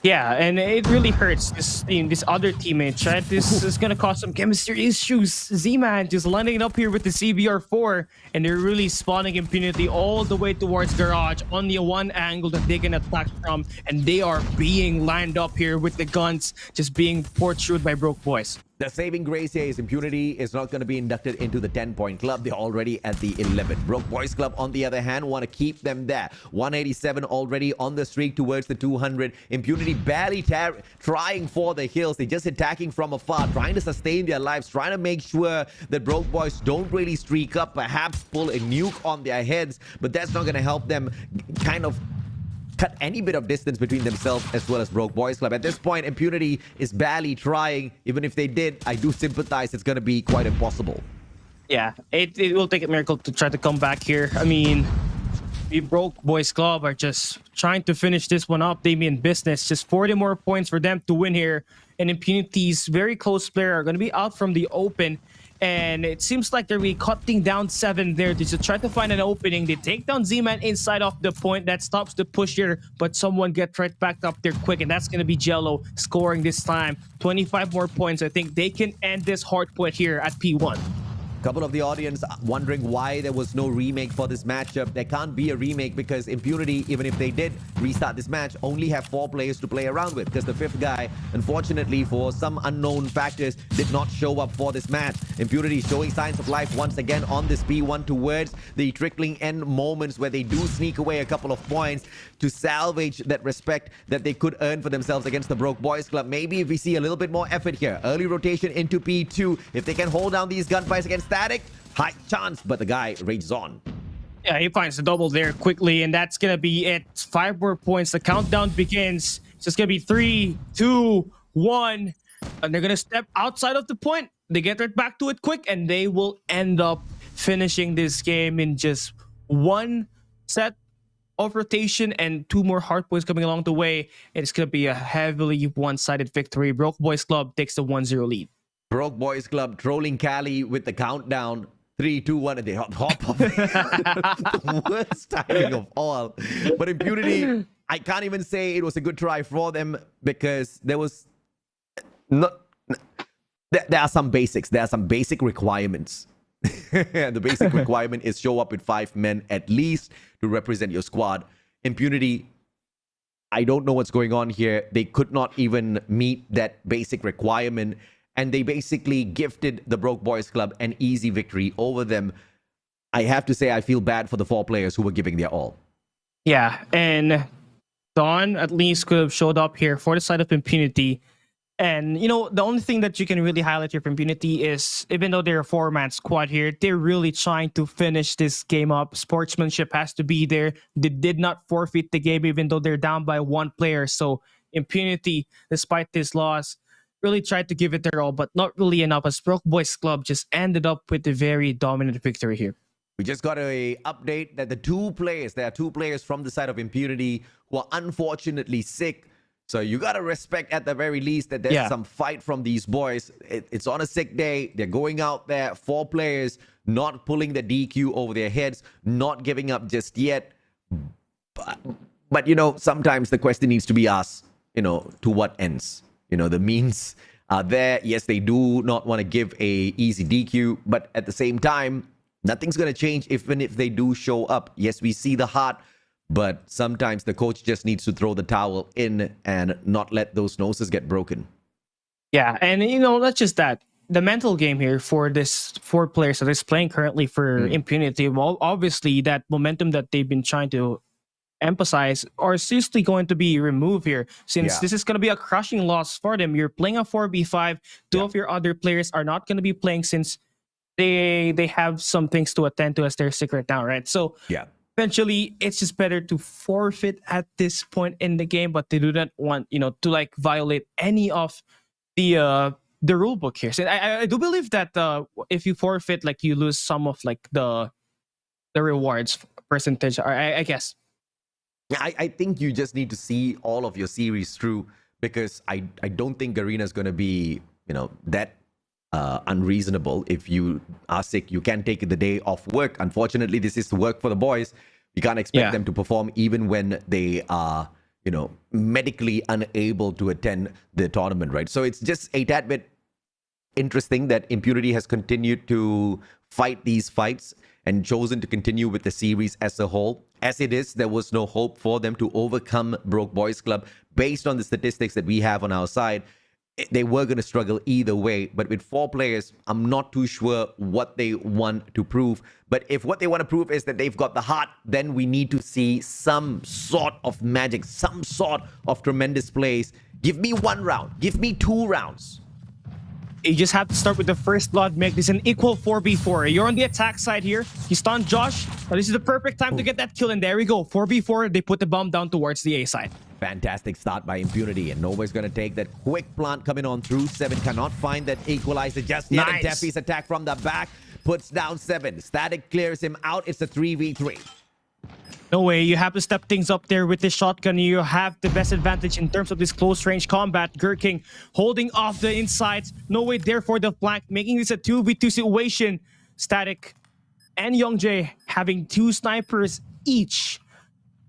Yeah, and it really hurts this team, this other teammate, right? This is gonna cause some chemistry issues. Z-Man just lining up here with the CBR4, and they're really spawning Impunity all the way towards Garage on the one angle that they can attack from, and they are being lined up here with the guns just being portrayed by Broke Boys. The saving grace here is Impunity is not going to be inducted into the 10-point club. They're already at the 11. Broke Boys Club, on the other hand, want to keep them there. 187 already on the streak towards the 200. Impunity barely trying for the hills. They're just attacking from afar, trying to sustain their lives, trying to make sure that Broke Boys don't really streak up, perhaps pull a nuke on their heads, but that's not going to help them kind of cut any bit of distance between themselves as well as Broke Boys Club. At this point, Impunity is barely trying. Even if they did, I do sympathize. It's going to be quite impossible. Yeah, it will take a miracle to try to come back here. I mean, the Broke Boys Club are just trying to finish this one up. They mean business. Just 40 more points for them to win here. And Impunity's very close player are going to be out from the open. And it seems like they're really cutting down 7 there to try to find an opening. They take down Z-Man inside of the point. That stops the push here, but someone gets right back up there quick, and that's going to be Jello scoring this time. 25 more points. I think they can end this hard point here at P1. Couple of the audience wondering why there was no remake for this matchup. There can't be a remake because Impunity, even if they did restart this match, only have 4 players to play around with, because the 5th guy, unfortunately, for some unknown factors, did not show up for this match. Impunity showing signs of life once again on this P1 towards the trickling end moments where they do sneak away a couple of points to salvage that respect that they could earn for themselves against the Broke Boys Club. Maybe if we see a little bit more effort here, early rotation into P2, if they can hold down these gunfights against Static, high chance, but the guy rages on. Yeah, he finds the double there quickly, and that's gonna be it. 5 more points. The countdown begins. It's just gonna be 3, 2, 1, and they're gonna step outside of the point. They get right back to it quick, and they will end up finishing this game in just 1 set of rotation and 2 more hard points coming along the way. It's gonna be a heavily one-sided victory. Broke Boys Club takes the 1-0 lead. Broke Boys Club trolling Cali with the countdown. 3, 2, 1, and they hop off. The worst timing of all. But Impunity, I can't even say it was a good try for them, because there was not. There are some basics. There are some basic requirements. The basic requirement is show up with 5 men at least to represent your squad. Impunity, I don't know what's going on here. They could not even meet that basic requirement, and they basically gifted the Broke Boys Club an easy victory over them. I have to say, I feel bad for the 4 players who were giving their all. Yeah, and Dawn at least could have showed up here for the side of Impunity. And, you know, the only thing that you can really highlight here for Impunity is, even though they're a 4-man squad here, they're really trying to finish this game up. Sportsmanship has to be there. They did not forfeit the game, even though they're down by 1 player. So Impunity, despite this loss, really tried to give it their all, but not really enough, as Broke Boys Club just ended up with a very dominant victory here. We just got a update that there are 2 players from the side of Impunity who are unfortunately sick. So you got to respect at the very least that there's Yeah. some fight from these boys. It's on a sick day. They're going out there, 4 players, not pulling the DQ over their heads, not giving up just yet. But you know, sometimes the question needs to be asked, you know, to what ends? You know, the means are there. Yes, they do not want to give a easy DQ, but at the same time, nothing's going to change even if they do show up. Yes, we see the heart, but sometimes the coach just needs to throw the towel in and not let those noses get broken. Yeah, and you know, not just that. The mental game here for this 4 players that is playing currently for Impunity, well, obviously that momentum that they've been trying to emphasize are seriously going to be removed here, since this is going to be a crushing loss for them. You're playing a 4v5. 2 of your other players are not going to be playing since they have some things to attend to as they're sick right now, right? So Yeah. eventually it's just better to forfeit at this point in the game, but they do not want, you know, to like violate any of the rule book here. So I do believe that if you forfeit, like you lose some of like the rewards percentage, or I guess. I think you just need to see all of your series through, because I don't think Garena is going to be, you know, that unreasonable. If you are sick, you can take the day off work. Unfortunately, this is work for the boys. You can't expect them to perform even when they are, you know, medically unable to attend the tournament, right? So it's just a tad bit interesting that Impunity has continued to fight these fights and chosen to continue with the series as a whole. As it is, there was no hope for them to overcome Broke Boys Club. Based on the statistics that we have on our side, they were going to struggle either way. But with 4 players, I'm not too sure what they want to prove. But if what they want to prove is that they've got the heart, then we need to see some sort of magic, some sort of tremendous plays. Give me 1 round. Give me 2 rounds. You just have to start with the first blood, make this an equal 4v4. You're on the attack side here. You stun Josh. Now this is the perfect time to get that kill, and there we go. 4v4, they put the bomb down towards the A side. Fantastic start by Impunity, and Nova's going to take that quick plant coming on through. 7 cannot find that equalizer just yet. Nice. And Teffy's attack from the back puts down 7. Static clears him out. It's a 3v3. No way, you have to step things up there with this shotgun. You have the best advantage in terms of this close range combat. Gurking holding off the insides. No way there for the flank, making this a 2v2 situation. Static and Youngjae having 2 snipers each.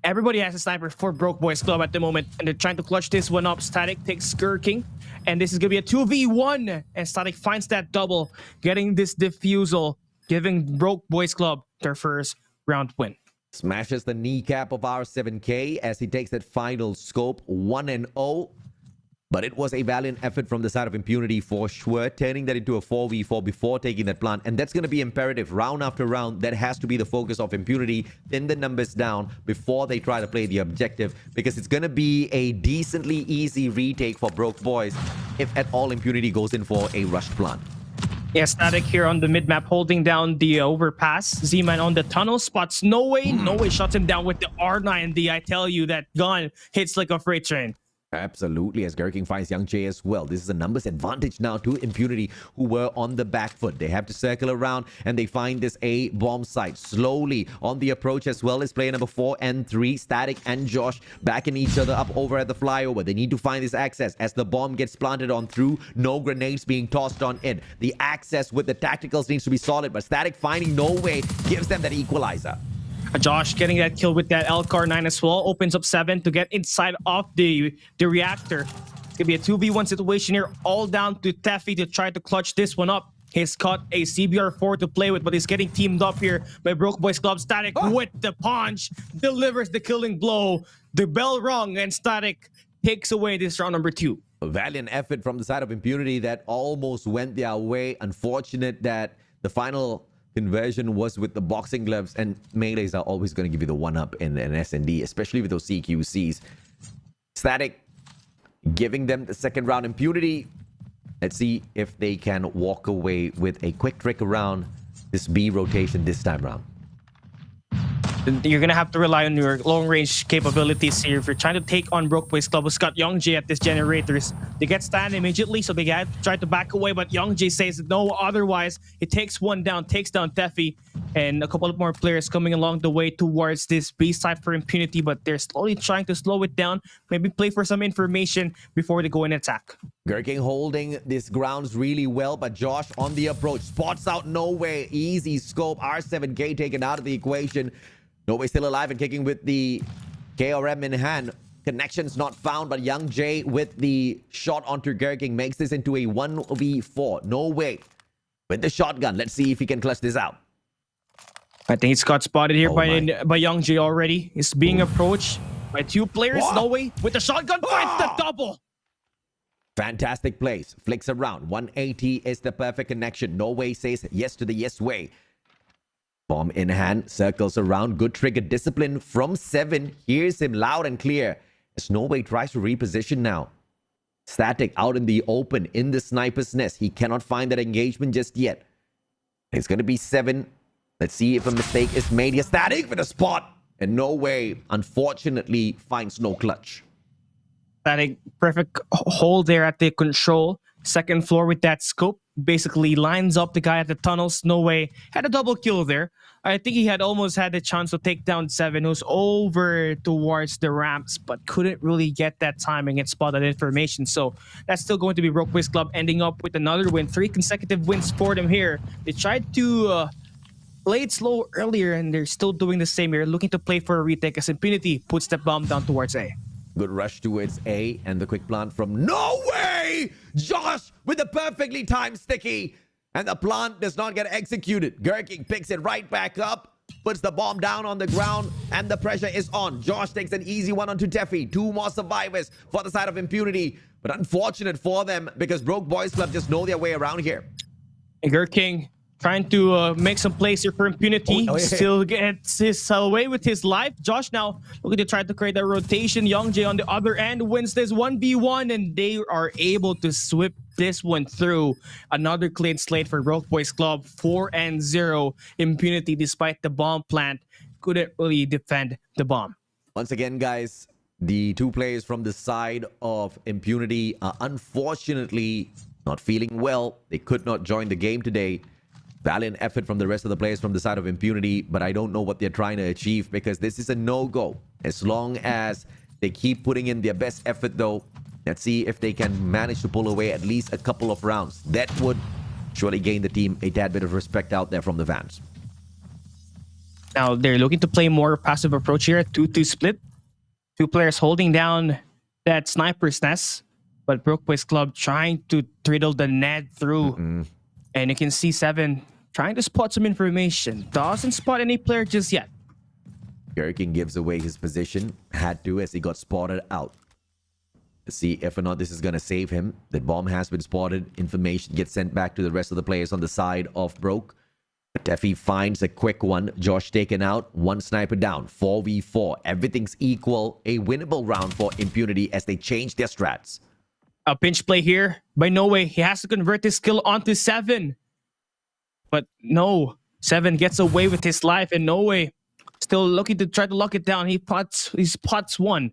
Everybody has a sniper for Broke Boys Club at the moment, and they're trying to clutch this one up. Static takes Gurking, and this is going to be a 2v1. And Static finds that double, getting this defusal, giving Broke Boys Club their first round win. Smashes the kneecap of our 7K as he takes that final scope, 1-0. But it was a valiant effort from the side of Impunity for sure, turning that into a 4v4 before taking that plant. And that's going to be imperative round after round. That has to be the focus of Impunity. Thin the numbers down before they try to play the objective, because it's going to be a decently easy retake for Broke Boys if at all Impunity goes in for a rushed plant. Yeah, Static here on the mid-map holding down the overpass. Z-Man on the tunnel spots no way shuts him down with the R9D. I tell you, that gun hits like a freight train. Absolutely, as Gurking finds Youngjae as well. This is a numbers advantage now to Impunity, who were on the back foot. They have to circle around, and they find this A bomb site slowly on the approach, as well as player number 4 and 3, Static and Josh, backing each other up over at the flyover. They need to find this access as the bomb gets planted on through. No grenades being tossed on it. The access with the tacticals needs to be solid, but Static finding no way gives them that equalizer. Josh getting that kill with that LCAR-9 as well. Opens up 7 to get inside of the reactor. It's going to be a 2v1 situation here. All down to Teffy to try to clutch this one up. He's caught a CBR4 to play with, but he's getting teamed up here by Broke Boys Club. Static with the punch. Delivers the killing blow. The bell rung, and Static takes away this round number 2. A valiant effort from the side of Impunity that almost went their way. Unfortunate that the final conversion was with the boxing gloves, and melees are always going to give you the one-up in an S&D, especially with those CQCs. Static giving them the second round. Impunity, let's see if they can walk away with a quick trick around this B rotation this time round. You're going to have to rely on your long-range capabilities here if you're trying to take on Broke Boys Club, who's got Youngjae at this generators. They get stunned immediately, so they try to back away, but Youngjae says no, otherwise he takes one down, takes down Teffy. and a couple of more players coming along the way towards this B side for Impunity, but they're slowly trying to slow it down, maybe play for some information before they go and attack. Gurking holding this grounds really well, but Josh on the approach. Spots out No Way. Easy scope. R7K taken out of the equation. No Way still alive and kicking with the KRM in hand. Connections not found, but Young J with the shot onto Gurking makes this into a 1v4. No Way with the shotgun. Let's see if he can clutch this out. I think it's got spotted here Oh by Young J already. It's being approached by two players. Whoa. No Way with the shotgun finds the double. Fantastic plays. Flicks around. 180 is the perfect connection. No Way says yes to the yes way. Bomb in hand. Circles around. Good trigger discipline from 7. Hears him loud and clear. As No Way tries to reposition now. Static out in the open in the sniper's nest. He cannot find that engagement just yet. It's going to be 7. Let's see if a mistake is made here. Static for the spot. And No Way, unfortunately, finds no clutch. Static, perfect hold there at the control. Second floor with that scope. Basically lines up the guy at the tunnels. No Way had a double kill there. I think he had almost had the chance to take down 7, who's over towards the ramps, but couldn't really get that timing and spot that information. So that's still going to be Broke Boys Club ending up with another win. 3 consecutive wins for them here. They tried to play it slow earlier, and they're still doing the same here, looking to play for a retake as Impunity puts the bomb down towards A. Good rush towards A, and the quick plant from No Way! Josh with the perfectly timed sticky, and the plant does not get executed. Gurking picks it right back up, puts the bomb down on the ground, and the pressure is on. Josh takes an easy one onto Teffy. 2 more survivors for the side of Impunity, but unfortunate for them because Broke Boys Club just know their way around here. Gurking trying to make some plays here for Impunity. Oh, yeah. Still gets his away with his life. Josh now looking to try to create a rotation. Young J on the other end wins this 1v1, and they are able to sweep this one through. Another clean slate for Broke Boys Club. 4-0. Impunity, despite the bomb plant, couldn't really defend the bomb. Once again, guys, the 2 players from the side of Impunity are unfortunately not feeling well. They could not join the game today. Valiant effort from the rest of the players from the side of Impunity, but I don't know what they're trying to achieve because this is a no-go. As long as they keep putting in their best effort, though, let's see if they can manage to pull away at least a couple of rounds. That would surely gain the team a tad bit of respect out there from the fans. Now they're looking to play more passive approach here. 2-2 split. 2 players holding down that sniper's nest, but Broke Boys Club trying to triddle the net through. And you can see 7 trying to spot some information. Doesn't spot any player just yet. Gurking gives away his position. Had to as he got spotted out. Let's see if or not this is going to save him. That bomb has been spotted. Information gets sent back to the rest of the players on the side of Broke. Teffy finds a quick one. Josh taken out. 1 sniper down. 4v4. Everything's equal. A winnable round for Impunity as they change their strats. A pinch play here by No Way. He has to convert his skill onto 7. But no, 7 gets away with his life, and No Way still looking to try to lock it down. He spots 1.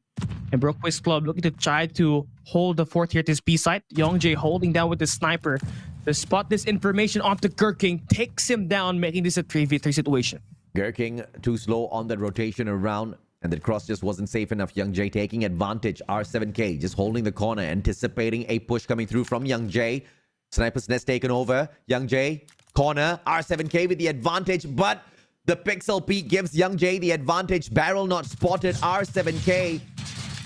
And Broke Boys Club looking to try to hold the fort here at this B site. Young J holding down with the sniper. To spot this information onto Gurking, takes him down, making this a 3v3 situation. Gurking too slow on that rotation around. And the cross just wasn't safe enough. Young J taking advantage. R7K just holding the corner, anticipating a push coming through from Young J. Sniper's nest taken over. Young J, corner. R7K with the advantage, but the pixel peek gives Young J the advantage. Barrel not spotted. R7K,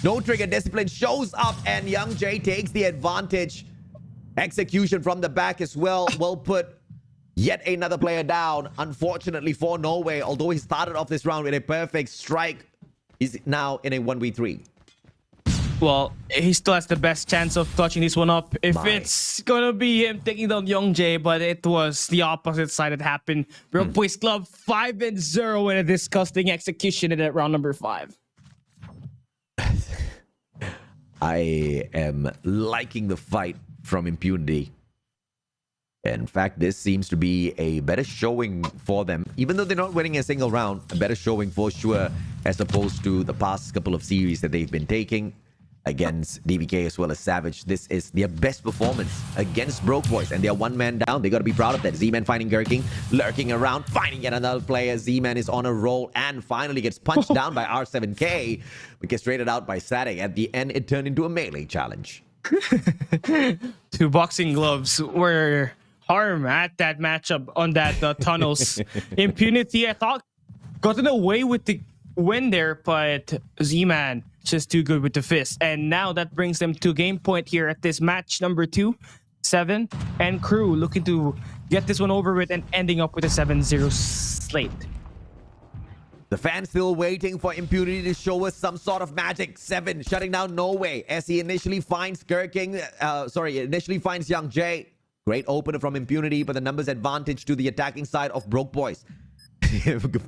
no trigger discipline, shows up, and Young J takes the advantage. Execution from the back as well. Will put yet another player down. Unfortunately for No Way, although he started off this round with a perfect strike, he's now in a 1v3. Well, he still has the best chance of touching this one up if it's gonna be him taking down Young J, but it was the opposite side that happened. Broke Boys Club 5-0 in a disgusting execution in that round number 5. I am liking the fight from Impunity. In fact, this seems to be a better showing for them. Even though they're not winning a single round, a better showing for sure as opposed to the past couple of series that they've been taking. against DVK as well as Savage. This is their best performance against Broke Boys, and they're one man down. They got to be proud of that. Z-Man finding Gurking, lurking around, finding yet another player. Z-Man is on a roll and finally gets punched down by R7K, but gets traded out by Static. At the end, it turned into a melee challenge. Two boxing gloves were harm at that matchup on that tunnels. Impunity, I thought, gotten away with the win there, but Z-Man just too good with the fist. And now that brings them to game point here at this match number 2. 7 and Crew looking to get this one over with and ending up with a 7-0 slate. The fans still waiting for Impunity to show us some sort of magic. 7 shutting down No Way as he initially finds initially finds Young J. Great opener from Impunity, but the numbers advantage to the attacking side of Broke Boys.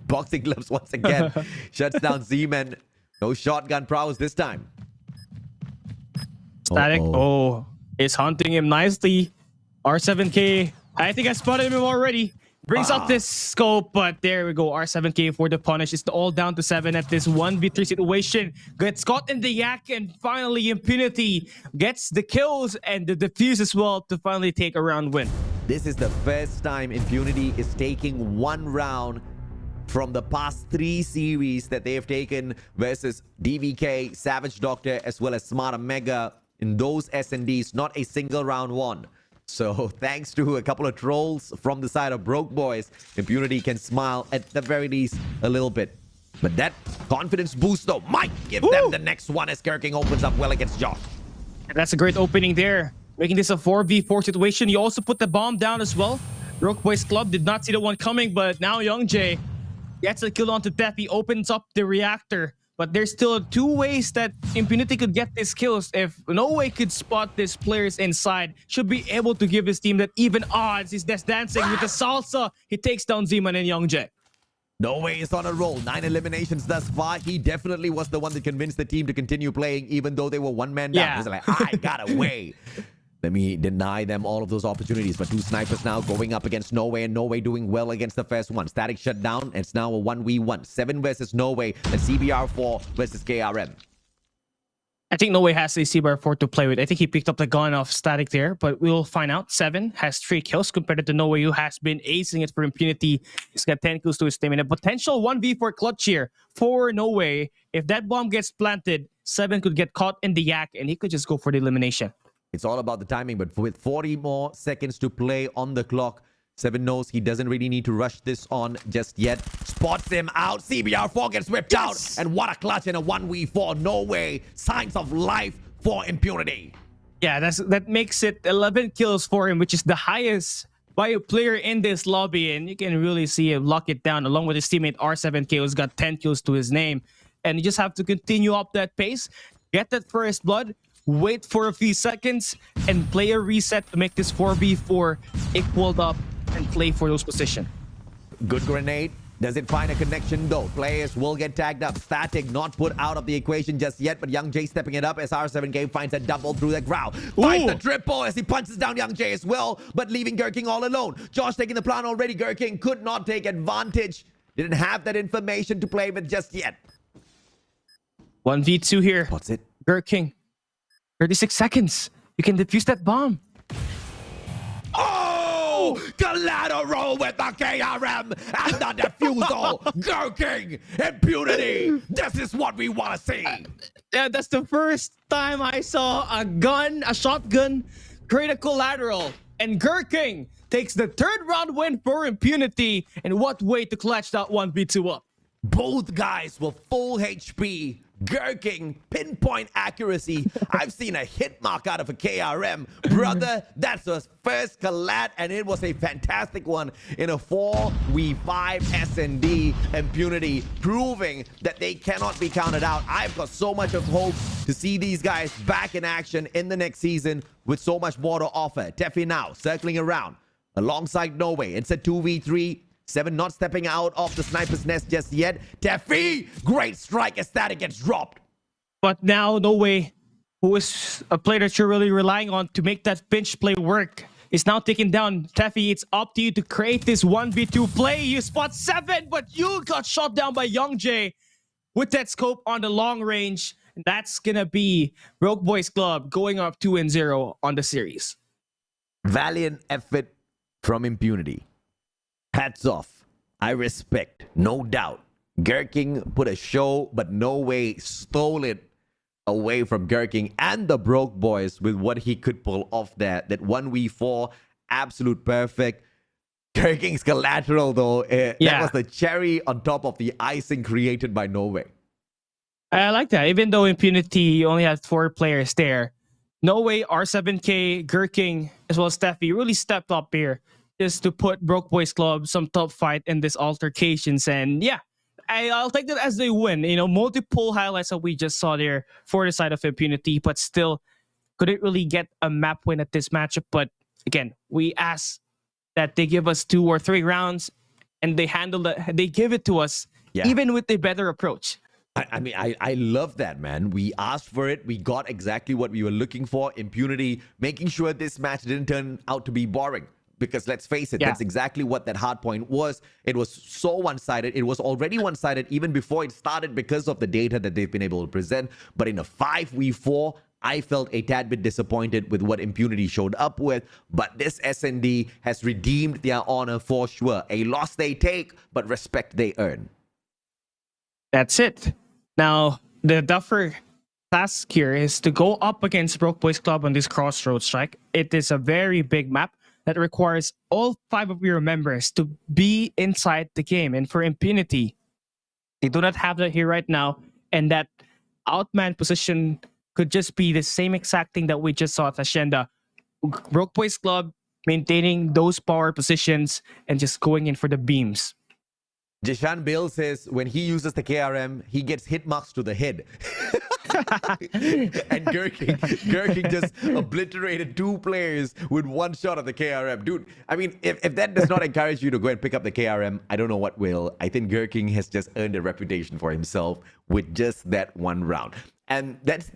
Boxing gloves once again shuts down Z-Man. No shotgun prowess this time. Static, is hunting him nicely. R7K, I think I spotted him already. Brings up this scope, but there we go. R7K for the punish. It's all down to 7 at this 1v3 situation. Gets caught in the yak, and finally Impunity gets the kills and the defuse as well to finally take a round win. This is the first time Impunity is taking one round from the past 3 series that they have taken versus DVK, Savage Doctor, as well as Smart Omega in those S&Ds. Not a single round won. So thanks to a couple of trolls from the side of Broke Boys, Impunity can smile at the very least a little bit. But that confidence boost though might give them the next one as Gurking opens up well against Josh. And that's a great opening there, making this a 4v4 situation. You also put the bomb down as well. Broke Boys Club did not see the one coming, but now Young J gets a kill onto Death. He opens up the reactor. But there's still 2 ways that Impunity could get these kills. If No Way could spot these players inside, should be able to give his team that even odds. He's just dancing with the salsa. He takes down Z-Man and Young J. No Way is on a roll. 9 eliminations thus far. He definitely was the one that convinced the team to continue playing, even though they were one man down. Yeah. He's like, I got away. Let me deny them all of those opportunities. But 2 snipers now going up against No Way, and No Way doing well against the first one. Static shut down. It's now a 1v1. 7 versus No Way, and CBR4 versus KRM. I think No Way has a CBR4 to play with. I think he picked up the gun off Static there, but we'll find out. 7 has 3 kills compared to No Way, who has been acing it for Impunity. He's got 10 kills to his team. And a potential 1v4 clutch here for No Way. If that bomb gets planted, 7 could get caught in the yak, and he could just go for the elimination. It's all about the timing, but with 40 more seconds to play on the clock, 7 knows he doesn't really need to rush this on just yet. Spots him out. CBR4 gets whipped out. And what a clutch in a 1v4. No Way. Signs of life for Impunity. Yeah, that makes it 11 kills for him, which is the highest by a player in this lobby. And you can really see him lock it down along with his teammate R7K, who's got 10 kills to his name. And you just have to continue up that pace, get that first blood, wait for a few seconds, and play a reset to make this 4v4 equaled up and play for those positions. Good grenade. Does it find a connection though? Players will get tagged up. Static not put out of the equation just yet, but Young J stepping it up as R7K finds a double through the ground. Finds the triple as he punches down Young J as well, but leaving Gurking all alone. Josh taking the plan already. Gurking could not take advantage. Didn't have that information to play with just yet. 1v2 here. What's it? Gurking. 36 seconds. You can defuse that bomb. Oh! Collateral with the KRM and the defusal. Gurking. Impunity. This is what we want to see. Yeah, that's the first time I saw a shotgun, create a collateral. And Gurking takes the 3rd round win for Impunity. And what way to clutch that 1v2 up. Both guys were full HP. Gurking, pinpoint accuracy. I've seen a hit mark out of a KRM. Brother, that's his first collat, and it was a fantastic one in a 4v5 S&D. Impunity proving that they cannot be counted out. I've got so much of hope to see these guys back in action in the next season with so much more to offer. Teffy now circling around alongside No Way. It's a 2v3. 7 not stepping out of the sniper's nest just yet. Teffy, great strike as Static gets dropped. But now No Way, who is a player that you're really relying on to make that pinch play work, is now taken down. Teffy, it's up to you to create this 1v2 play. You spot 7, but you got shot down by Young J with that scope on the long range. That's gonna be Broke Boys Club going up 2-0 on the series. Valiant effort from Impunity. Hats off. I respect, no doubt. Gherkin put a show, but no way stole it away from Gherkin and the Broke Boys with what he could pull off there. That 1v4, absolute perfect. Gherkin's collateral, though, that was the cherry on top of the icing created by Norway. I like that. Even though Impunity only had 4 players there, Norway, R7K, Gherkin, as well as Steffi really stepped up here just to put Broke Boys Club some top fight in this altercations. And yeah, I'll take that as they win. You know, multiple highlights that we just saw there for the side of Impunity, but still couldn't really get a map win at this matchup. But again, we ask that they give us 2 or 3 rounds and they give it to us, even with a better approach. I mean, I love that, man. We asked for it. We got exactly what we were looking for. Impunity, making sure this match didn't turn out to be boring. Because let's face it, that's exactly what that hard point was. It was so one-sided. It was already one-sided even before it started because of the data that they've been able to present. But in a 5v4, I felt a tad bit disappointed with what Impunity showed up with. But this SND has redeemed their honor for sure. A loss they take, but respect they earn. That's it. Now, the tougher task here is to go up against Broke Boys Club on this crossroads strike. It is a very big map that requires all 5 of your members to be inside the game. And for Impunity, they do not have that here right now. And that outman position could just be the same exact thing that we just saw at Hacienda. Broke Boys Club maintaining those power positions and just going in for the beams. Jishan Bill says when he uses the KRM, he gets hit marks to the head. And Gherkin just obliterated 2 players with 1 shot of the KRM. Dude, I mean, if that does not encourage you to go and pick up the KRM, I don't know what will. I think Gherkin has just earned a reputation for himself with just that 1 round. And this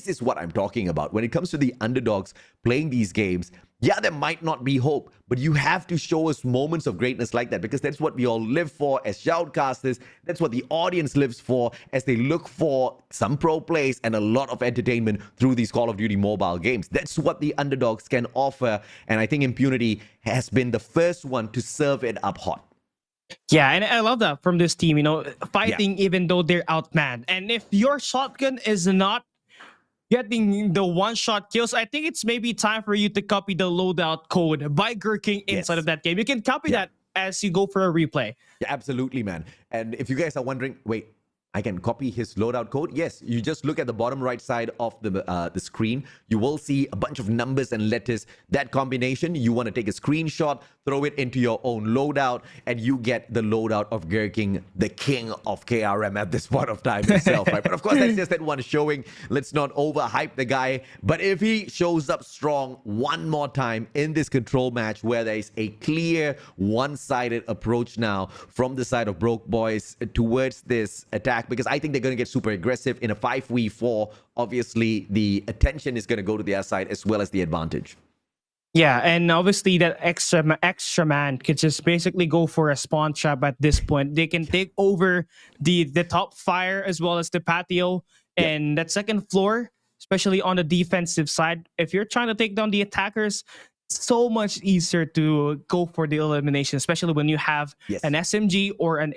is what I'm talking about. When it comes to the underdogs playing these games, yeah, there might not be hope, but you have to show us moments of greatness like that because that's what we all live for as shoutcasters. That's what the audience lives for as they look for some pro plays and a lot of entertainment through these Call of Duty mobile games. That's what the underdogs can offer, and I think Impunity has been the first one to serve it up hot. Yeah, and I love that from this team, you know, fighting even though they're outmanned. And if your shotgun is not getting the 1-shot kills, I think it's maybe time for you to copy the loadout code by Gherkin inside of that game. You can copy that as you go for a replay. Yeah, absolutely, man. And if you guys are wondering, wait, I can copy his loadout code? Yes, you just look at the bottom right side of the screen. You will see a bunch of numbers and letters. That combination, you want to take a screenshot, throw it into your own loadout, and you get the loadout of Gherkin, the king of KRM at this point of time himself, right? But of course, that's just that one showing. Let's not overhype the guy. But if he shows up strong one more time in this control match where there is a clear one-sided approach now from the side of Broke Boys towards this attack, because I think they're going to get super aggressive in a 5v4. Obviously, the attention is going to go to their side as well as the advantage. Yeah, and obviously that extra man could just basically go for a spawn trap at this point. They can take over the top fire as well as the patio and that second floor, especially on the defensive side. If you're trying to take down the attackers, it's so much easier to go for the elimination, especially when you have an SMG or an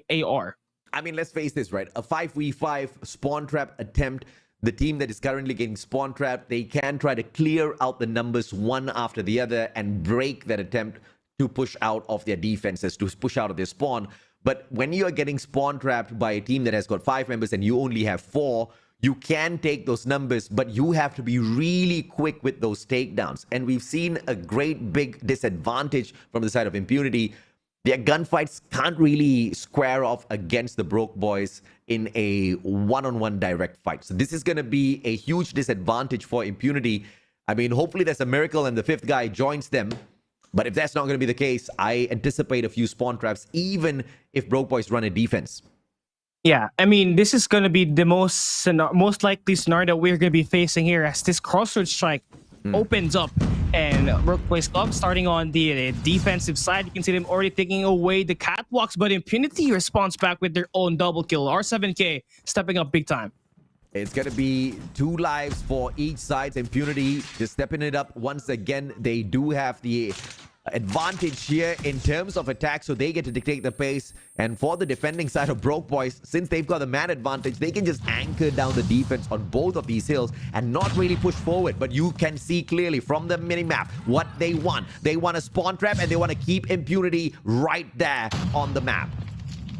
AR. I mean, let's face this, right? A 5v5 spawn trap attempt. The team that is currently getting spawn trapped, they can try to clear out the numbers one after the other and break that attempt to push out of their defenses, to push out of their spawn. But when you are getting spawn trapped by a team that has got 5 members and you only have 4, you can take those numbers, but you have to be really quick with those takedowns. And we've seen a great big disadvantage from the side of Impunity. Their gunfights can't really square off against the Broke Boys in a one-on-one direct fight. So this is going to be a huge disadvantage for Impunity. I mean, hopefully there's a miracle and the 5th guy joins them. But if that's not going to be the case, I anticipate a few spawn traps, even if Broke Boys run a defense. Yeah, I mean, this is going to be the most likely scenario that we're going to be facing here as this crossroads strike opens up And Broke Boys Club starting on the defensive side. You can see them already taking away the catwalks, but Impunity responds back with their own double kill. R7K stepping up big time. It's going to be 2 lives for each side. Impunity just stepping it up once again. They do have the advantage here in terms of attack, so they get to dictate the pace. And for the defending side of Broke Boys, since they've got the man advantage, they can just anchor down the defense on both of these hills and not really push forward. But you can see clearly from the minimap what they want. They want a spawn trap, and they want to keep Impunity right there on the map.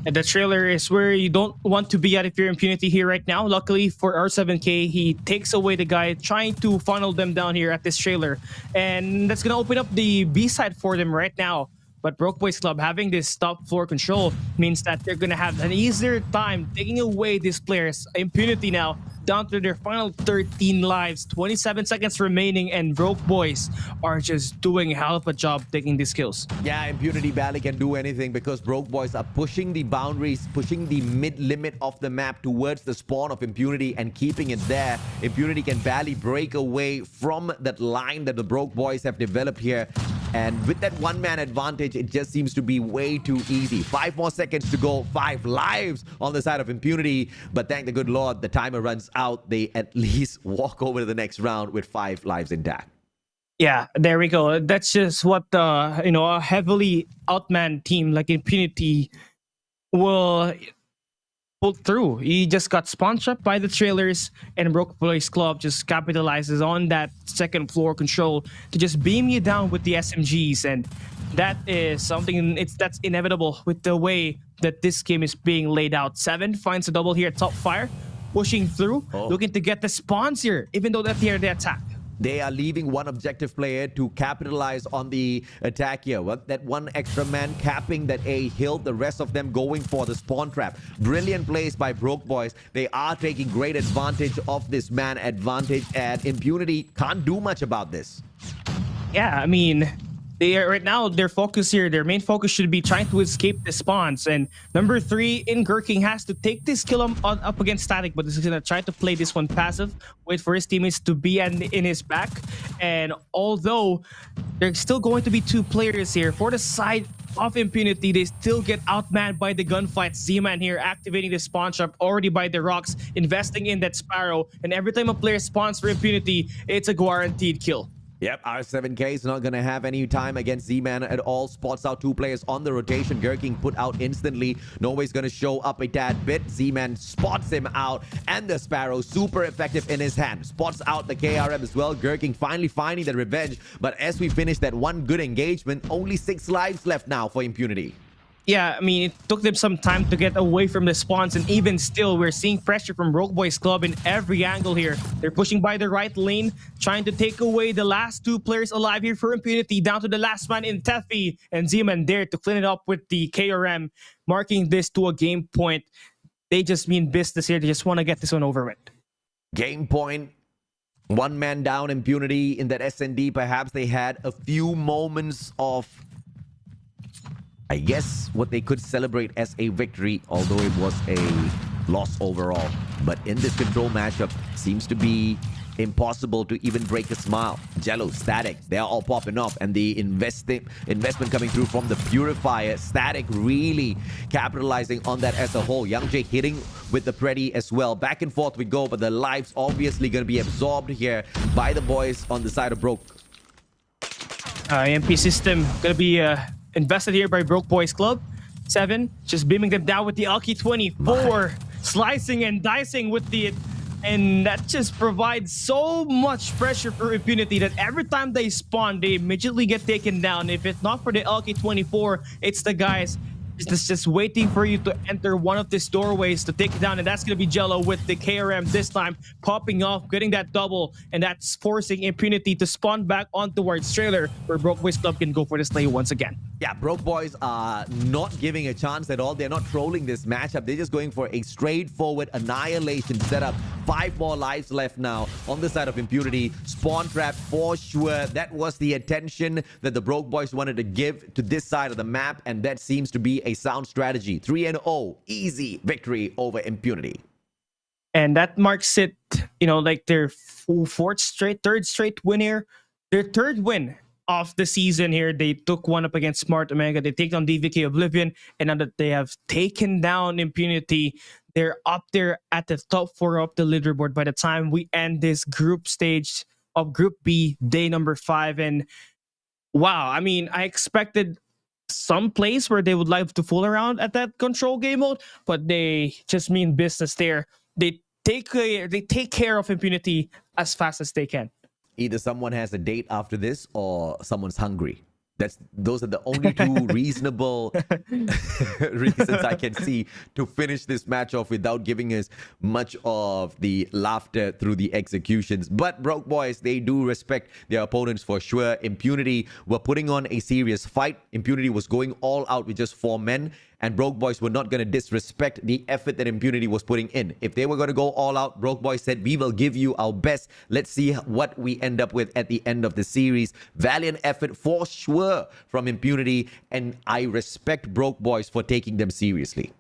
And the trailer is where you don't want to be at if you're Impunity here right now. Luckily for R7K, he takes away the guy trying to funnel them down here at this trailer. And that's going to open up the B side for them right now. But Broke Boys Club having this top floor control means that they're going to have an easier time taking away these players. Impunity now down to their final 13 lives, 27 seconds remaining, and Broke Boys are just doing a hell of a job taking these kills. Yeah, Impunity barely can do anything because Broke Boys are pushing the boundaries, pushing the mid-limit of the map towards the spawn of Impunity and keeping it there. Impunity can barely break away from that line that the Broke Boys have developed here. And with that one-man advantage, it just seems to be way too easy. 5 more seconds to go, 5 lives on the side of Impunity. But thank the good Lord, the timer runs out. They at least walk over to the next round with 5 lives intact. Yeah, there we go. That's just what a heavily outmanned team like Impunity will pull through. He just got sponsored by the trailers, and Broke Boys Club just capitalizes on that second floor control to just beam you down with the SMGs, and that is something that's inevitable with the way that this game is being laid out. 7 finds a double here at top fire, pushing through, looking to get the spawns here, even though that's here the attack. They are leaving one objective player to capitalize on the attack here. That one extra man capping that A hill, the rest of them going for the spawn trap. Brilliant plays by Broke Boys. They are taking great advantage of this man advantage, and Impunity can't do much about this. Yeah, I mean, they are right now, their focus here, their main focus should be trying to escape the spawns. And number 3 in Gurking has to take this kill up against Static, but he's gonna try to play this one passive, wait for his teammates to be in his back. And although there's still going to be 2 players here for the side of Impunity, they still get outmanned by the gunfights. Z-Man here activating the spawn trap already by the rocks, investing in that Sparrow, and every time a player spawns for Impunity, it's a guaranteed kill. Yep, R7K is not going to have any time against Z-Man at all. Spots out 2 players on the rotation. Gurking put out instantly. Norway's going to show up a tad bit. Z-Man spots him out. And the Sparrow, super effective in his hand. Spots out the KRM as well. Gurking finally finding the revenge. But as we finish that one good engagement, only 6 lives left now for Impunity. Yeah, I mean, it took them some time to get away from the spawns, and even still, we're seeing pressure from Broke Boys Club in every angle here. They're pushing by the right lane, trying to take away the last 2 players alive here for Impunity, down to the last man in Tefi, and Z-Man there to clean it up with the KRM, marking this to a game point. They just mean business here. They just want to get this one over with. Game point. 1 man down, Impunity in that SND. Perhaps they had a few moments of, I guess, what they could celebrate as a victory, although it was a loss overall. But in this control matchup, seems to be impossible to even break a smile. Jello, Static, they're all popping off, and the investment coming through from the Purifier. Static really capitalizing on that as a whole. Young Jake hitting with the Pretty as well. Back and forth we go, but the lives obviously going to be absorbed here by the boys on the side of Broke. EMP system going to be invested here by Broke Boys Club. 7 just beaming them down with the Alki 24, slicing and dicing with the, and that just provides so much pressure for Impunity that every time they spawn, they immediately get taken down. If it's not for the Alki 24, it's the guys just waiting for you to enter one of these doorways to take it down, and that's going to be Jello with the KRM this time, popping off, getting that double, and that's forcing Impunity to spawn back on towards trailer, where Broke Boys Club can go for the slay once again. Yeah, Broke Boys are not giving a chance at all. They're not trolling this matchup. They're just going for a straightforward annihilation setup. 5 more lives left now on the side of Impunity. Spawn trap for sure. That was the attention that the Broke Boys wanted to give to this side of the map, and that seems to be a sound strategy. 3-0, easy victory over Impunity. And that marks it, like their third straight win here. their third win of the season here. They took one up against Smart Omega. They take down DVK Oblivion, and now that they have taken down Impunity, they're up there at the top 4 of the leaderboard by the time we end this group stage of Group B, day number 5. And wow, I mean, I expected some place where they would like to fool around at that control game mode, but they just mean business there. They take care of Impunity as fast as they can. Either someone has a date after this or someone's hungry. Those are the only two reasonable reasons I can see to finish this match off without giving us much of the laughter through the executions. But Broke Boys, they do respect their opponents for sure. Impunity were putting on a serious fight. Impunity was going all out with just 4 men. And Broke Boys were not going to disrespect the effort that Impunity was putting in. If they were going to go all out, Broke Boys said, we will give you our best. Let's see what we end up with at the end of the series. Valiant effort for sure from Impunity. And I respect Broke Boys for taking them seriously.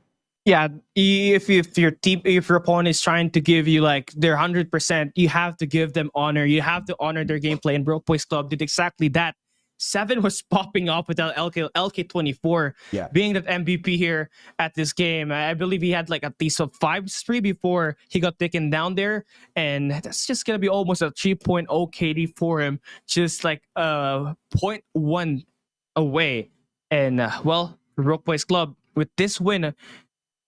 Yeah, if your opponent is trying to give you like their 100%, you have to give them honor. You have to honor their gameplay. And Broke Boys Club did exactly that. 7 was popping off with LK24 being that MVP here at this game. I believe he had like at least a 5 spree before he got taken down there, and that's just gonna be almost a 3.0 KD for him, just like 0.1 away. And well, Broke Boys Club with this win,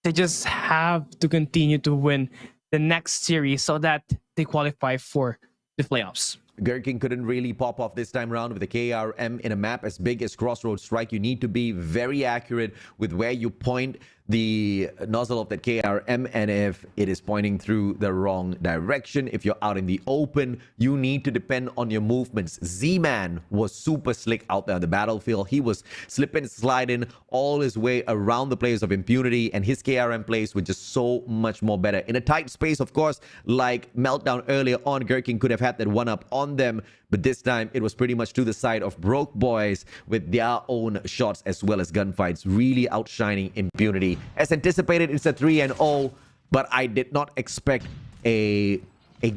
they just have to continue to win the next series so that they qualify for the playoffs. Gherkin couldn't really pop off this time around with the KRM in a map as big as Crossroads Strike. You need to be very accurate with where you point the nozzle of that KRM, and if it is pointing through the wrong direction, if you're out in the open, you need to depend on your movements. Z-Man was super slick out there on the battlefield. He was slipping, sliding all his way around the players of Impunity, and his KRM plays were just so much more better. In a tight space, of course, like Meltdown earlier on, Gherkin could have had that one up on them, but this time it was pretty much to the side of Broke Boys with their own shots as well as gunfights, really outshining Impunity. As anticipated, it's a 3-0, but I did not expect a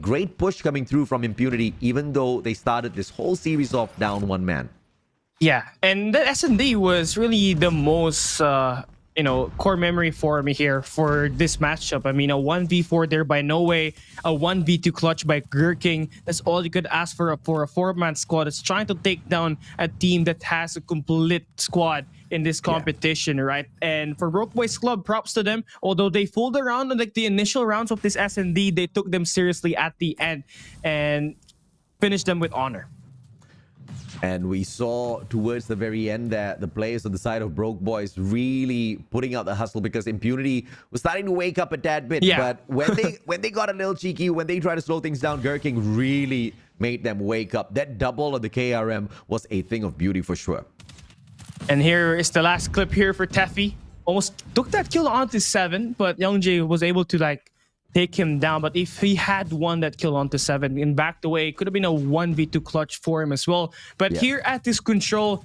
great push coming through from Impunity, even though they started this whole series off down 1 man. Yeah, and the S&D was really the most core memory for me here for this matchup. I mean, a 1v4 there by No Way, a 1v2 clutch by Gherkin. That's all you could ask for a 4-man squad that's trying to take down a team that has a complete squad in this competition, right? And for Broke Boys Club, props to them. Although they fooled around in like the initial rounds of this S&D, they took them seriously at the end and finished them with honor. And we saw towards the very end that the players on the side of Broke Boys really putting out the hustle, because Impunity was starting to wake up a tad bit. Yeah. But when they got a little cheeky, when they tried to slow things down, Gherkin really made them wake up. That double of the KRM was a thing of beauty for sure. And here is the last clip here for Teffy. Almost took that kill onto 7, but Youngjae was able to like take him down. But if he had won that kill onto 7 and backed away, it could have been a 1v2 clutch for him as well. But here at this control,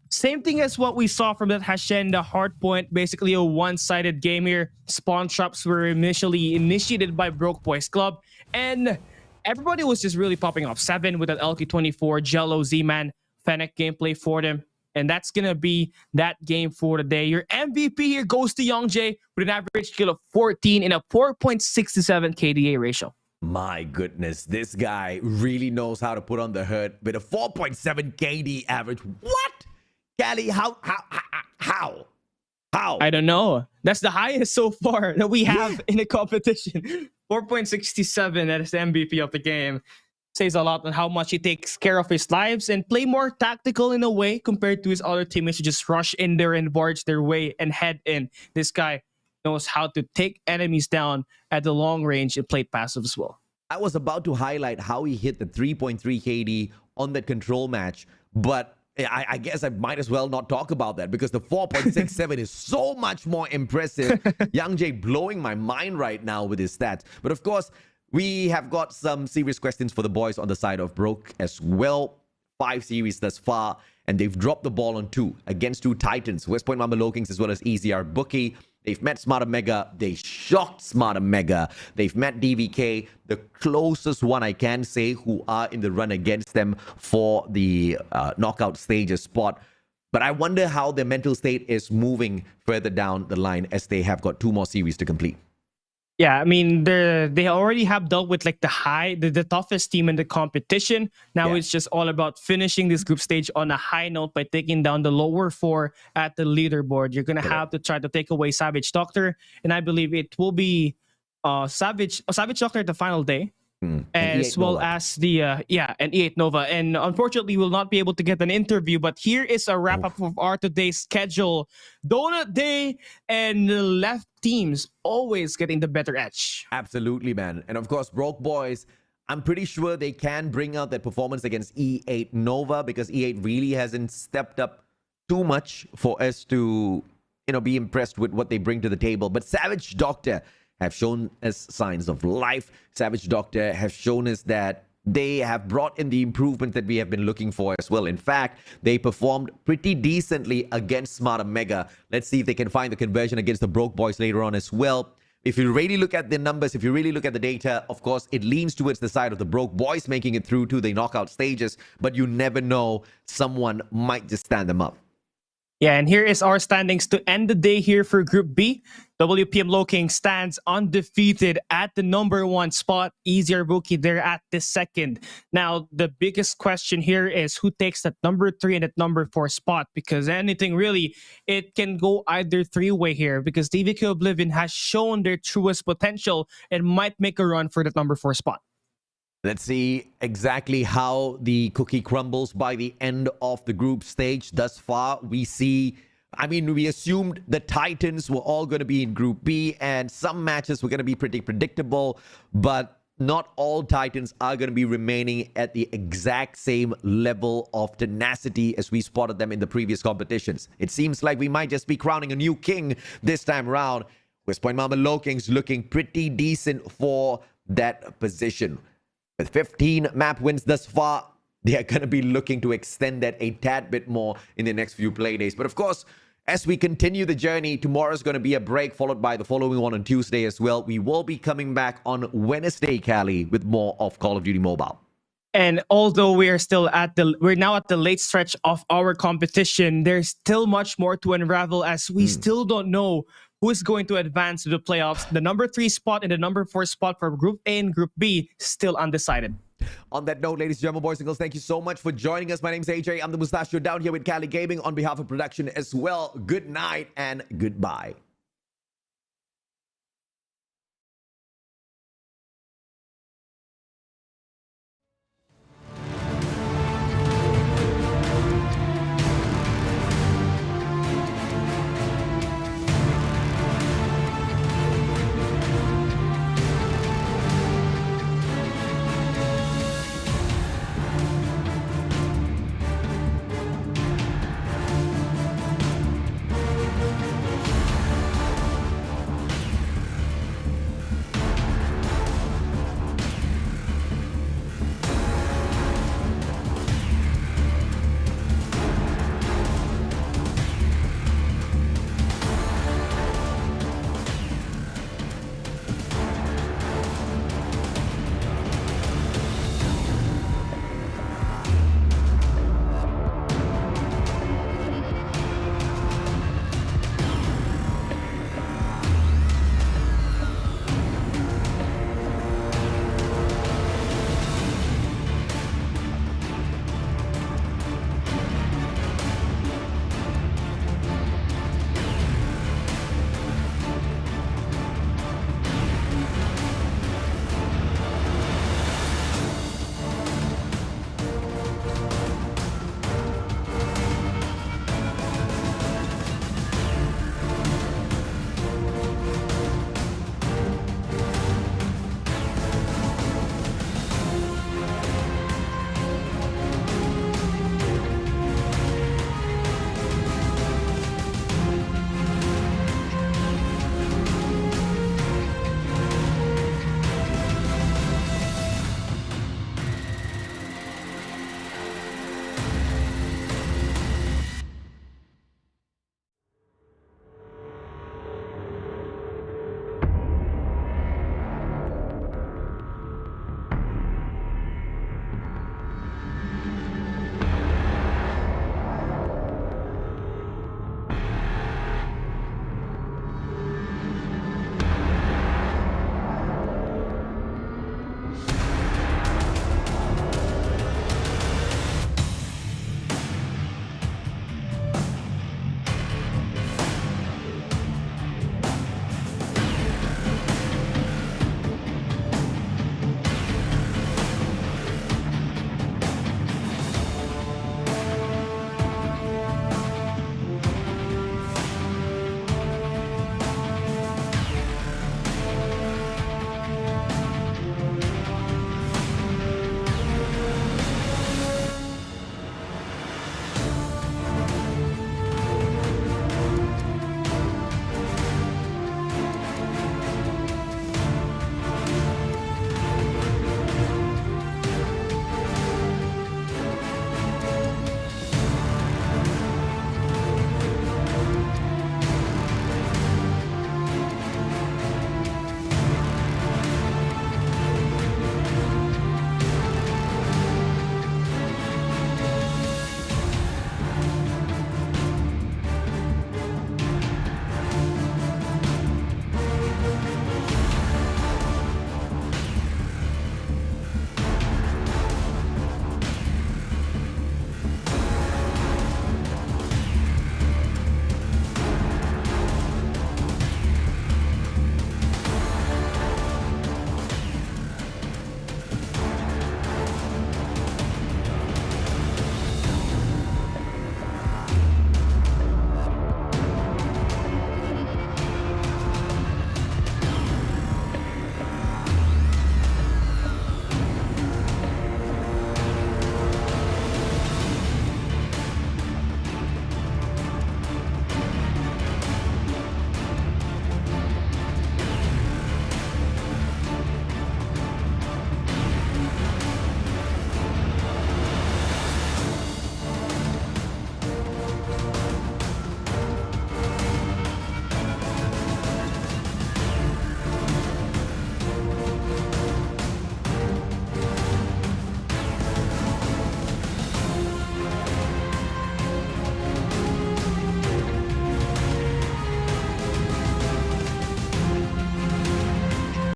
same thing as what we saw from that Hacienda hardpoint, basically a one-sided game here. Spawn traps were initially initiated by Broke Boys Club, and everybody was just really popping off. 7 with that LK24, Jello, Z-Man, Fennec gameplay for them. And that's going to be that game for today. Your MVP here goes to Youngjae with an average kill of 14 and a 4.67 KDA ratio. My goodness, this guy really knows how to put on the hurt with a 4.7 KD average. What? Cali, how? I don't know. That's the highest so far that we have in the competition. 4.67 as the MVP of the game. Says a lot on how much he takes care of his lives and play more tactical in a way compared to his other teammates who just rush in there and barge their way and head in. This guy knows how to take enemies down at the long range and play passive as well. I was about to highlight how he hit the 3.3 KD on that control match, but I guess I might as well not talk about that because the 4.67 is so much more impressive. Youngjae blowing my mind right now with his stats. But of course, we have got some serious questions for the boys on the side of Broke as well. 5 series thus far, and they've dropped the ball on 2 against 2 Titans, West Point Mamba LOWKINGS as well as EZR BOOKY. They've met Smart Omega. They shocked Smart Omega. They've met DVK, the closest one I can say who are in the run against them for the knockout stages spot. But I wonder how their mental state is moving further down the line as they have got 2 more series to complete. Yeah, I mean, they already have dealt with like the toughest team in the competition. Now it's just all about finishing this group stage on a high note by taking down the lower 4 at the leaderboard. You're gonna have to try to take away Savage Doctor, and I believe it will be Savage Doctor at the final day. As well as the and E8 Nova, and unfortunately will not be able to get an interview, but here is a wrap-up of our today's schedule. Donut Day and the left teams always getting the better edge. Absolutely, man. And of course, Broke Boys, I'm pretty sure they can bring out that performance against E8 Nova, because E8 really hasn't stepped up too much for us to, be impressed with what they bring to the table. But Savage Doctor have shown us signs of life. Savage Doctor have shown us that they have brought in the improvement that we have been looking for as well. In fact, they performed pretty decently against Smart Omega. Let's see if they can find the conversion against the Broke Boys later on as well. If you really look at the numbers, if you really look at the data, of course, it leans towards the side of the Broke Boys making it through to the knockout stages, but you never know. Someone might just stand them up. Yeah, and here is our standings to end the day here for Group B. WPM LOWKINGS stands undefeated at the number 1 spot. Easier Bookie there at the 2nd. Now, the biggest question here is who takes that number 3 and that number 4 spot, because anything really, it can go either 3-way here, because DVK Oblivion has shown their truest potential and might make a run for that number 4 spot. Let's see exactly how the cookie crumbles by the end of the group stage. Thus far, we assumed the Titans were all going to be in Group B, and some matches were going to be pretty predictable, but not all Titans are going to be remaining at the exact same level of tenacity as we spotted them in the previous competitions. It seems like we might just be crowning a new king this time around. West Point Mama LOWKINGS looking pretty decent for that position. With 15 map wins thus far, they are going to be looking to extend that a tad bit more in the next few play days. But of course, as we continue the journey, tomorrow is going to be a break, followed by the following one on Tuesday as well. We will be coming back on Wednesday, Cali, with more of Call of Duty Mobile. And although we're now at the late stretch of our competition, there's still much more to unravel, as we still don't know who is going to advance to the playoffs. The number 3 spot and the number 4 spot for Group A and Group B still undecided. On that note, ladies and gentlemen, boys and girls, thank you so much for joining us. My name's AJ. I'm the Mustachio down here with Cali Gaming on behalf of production as well. Good night and goodbye.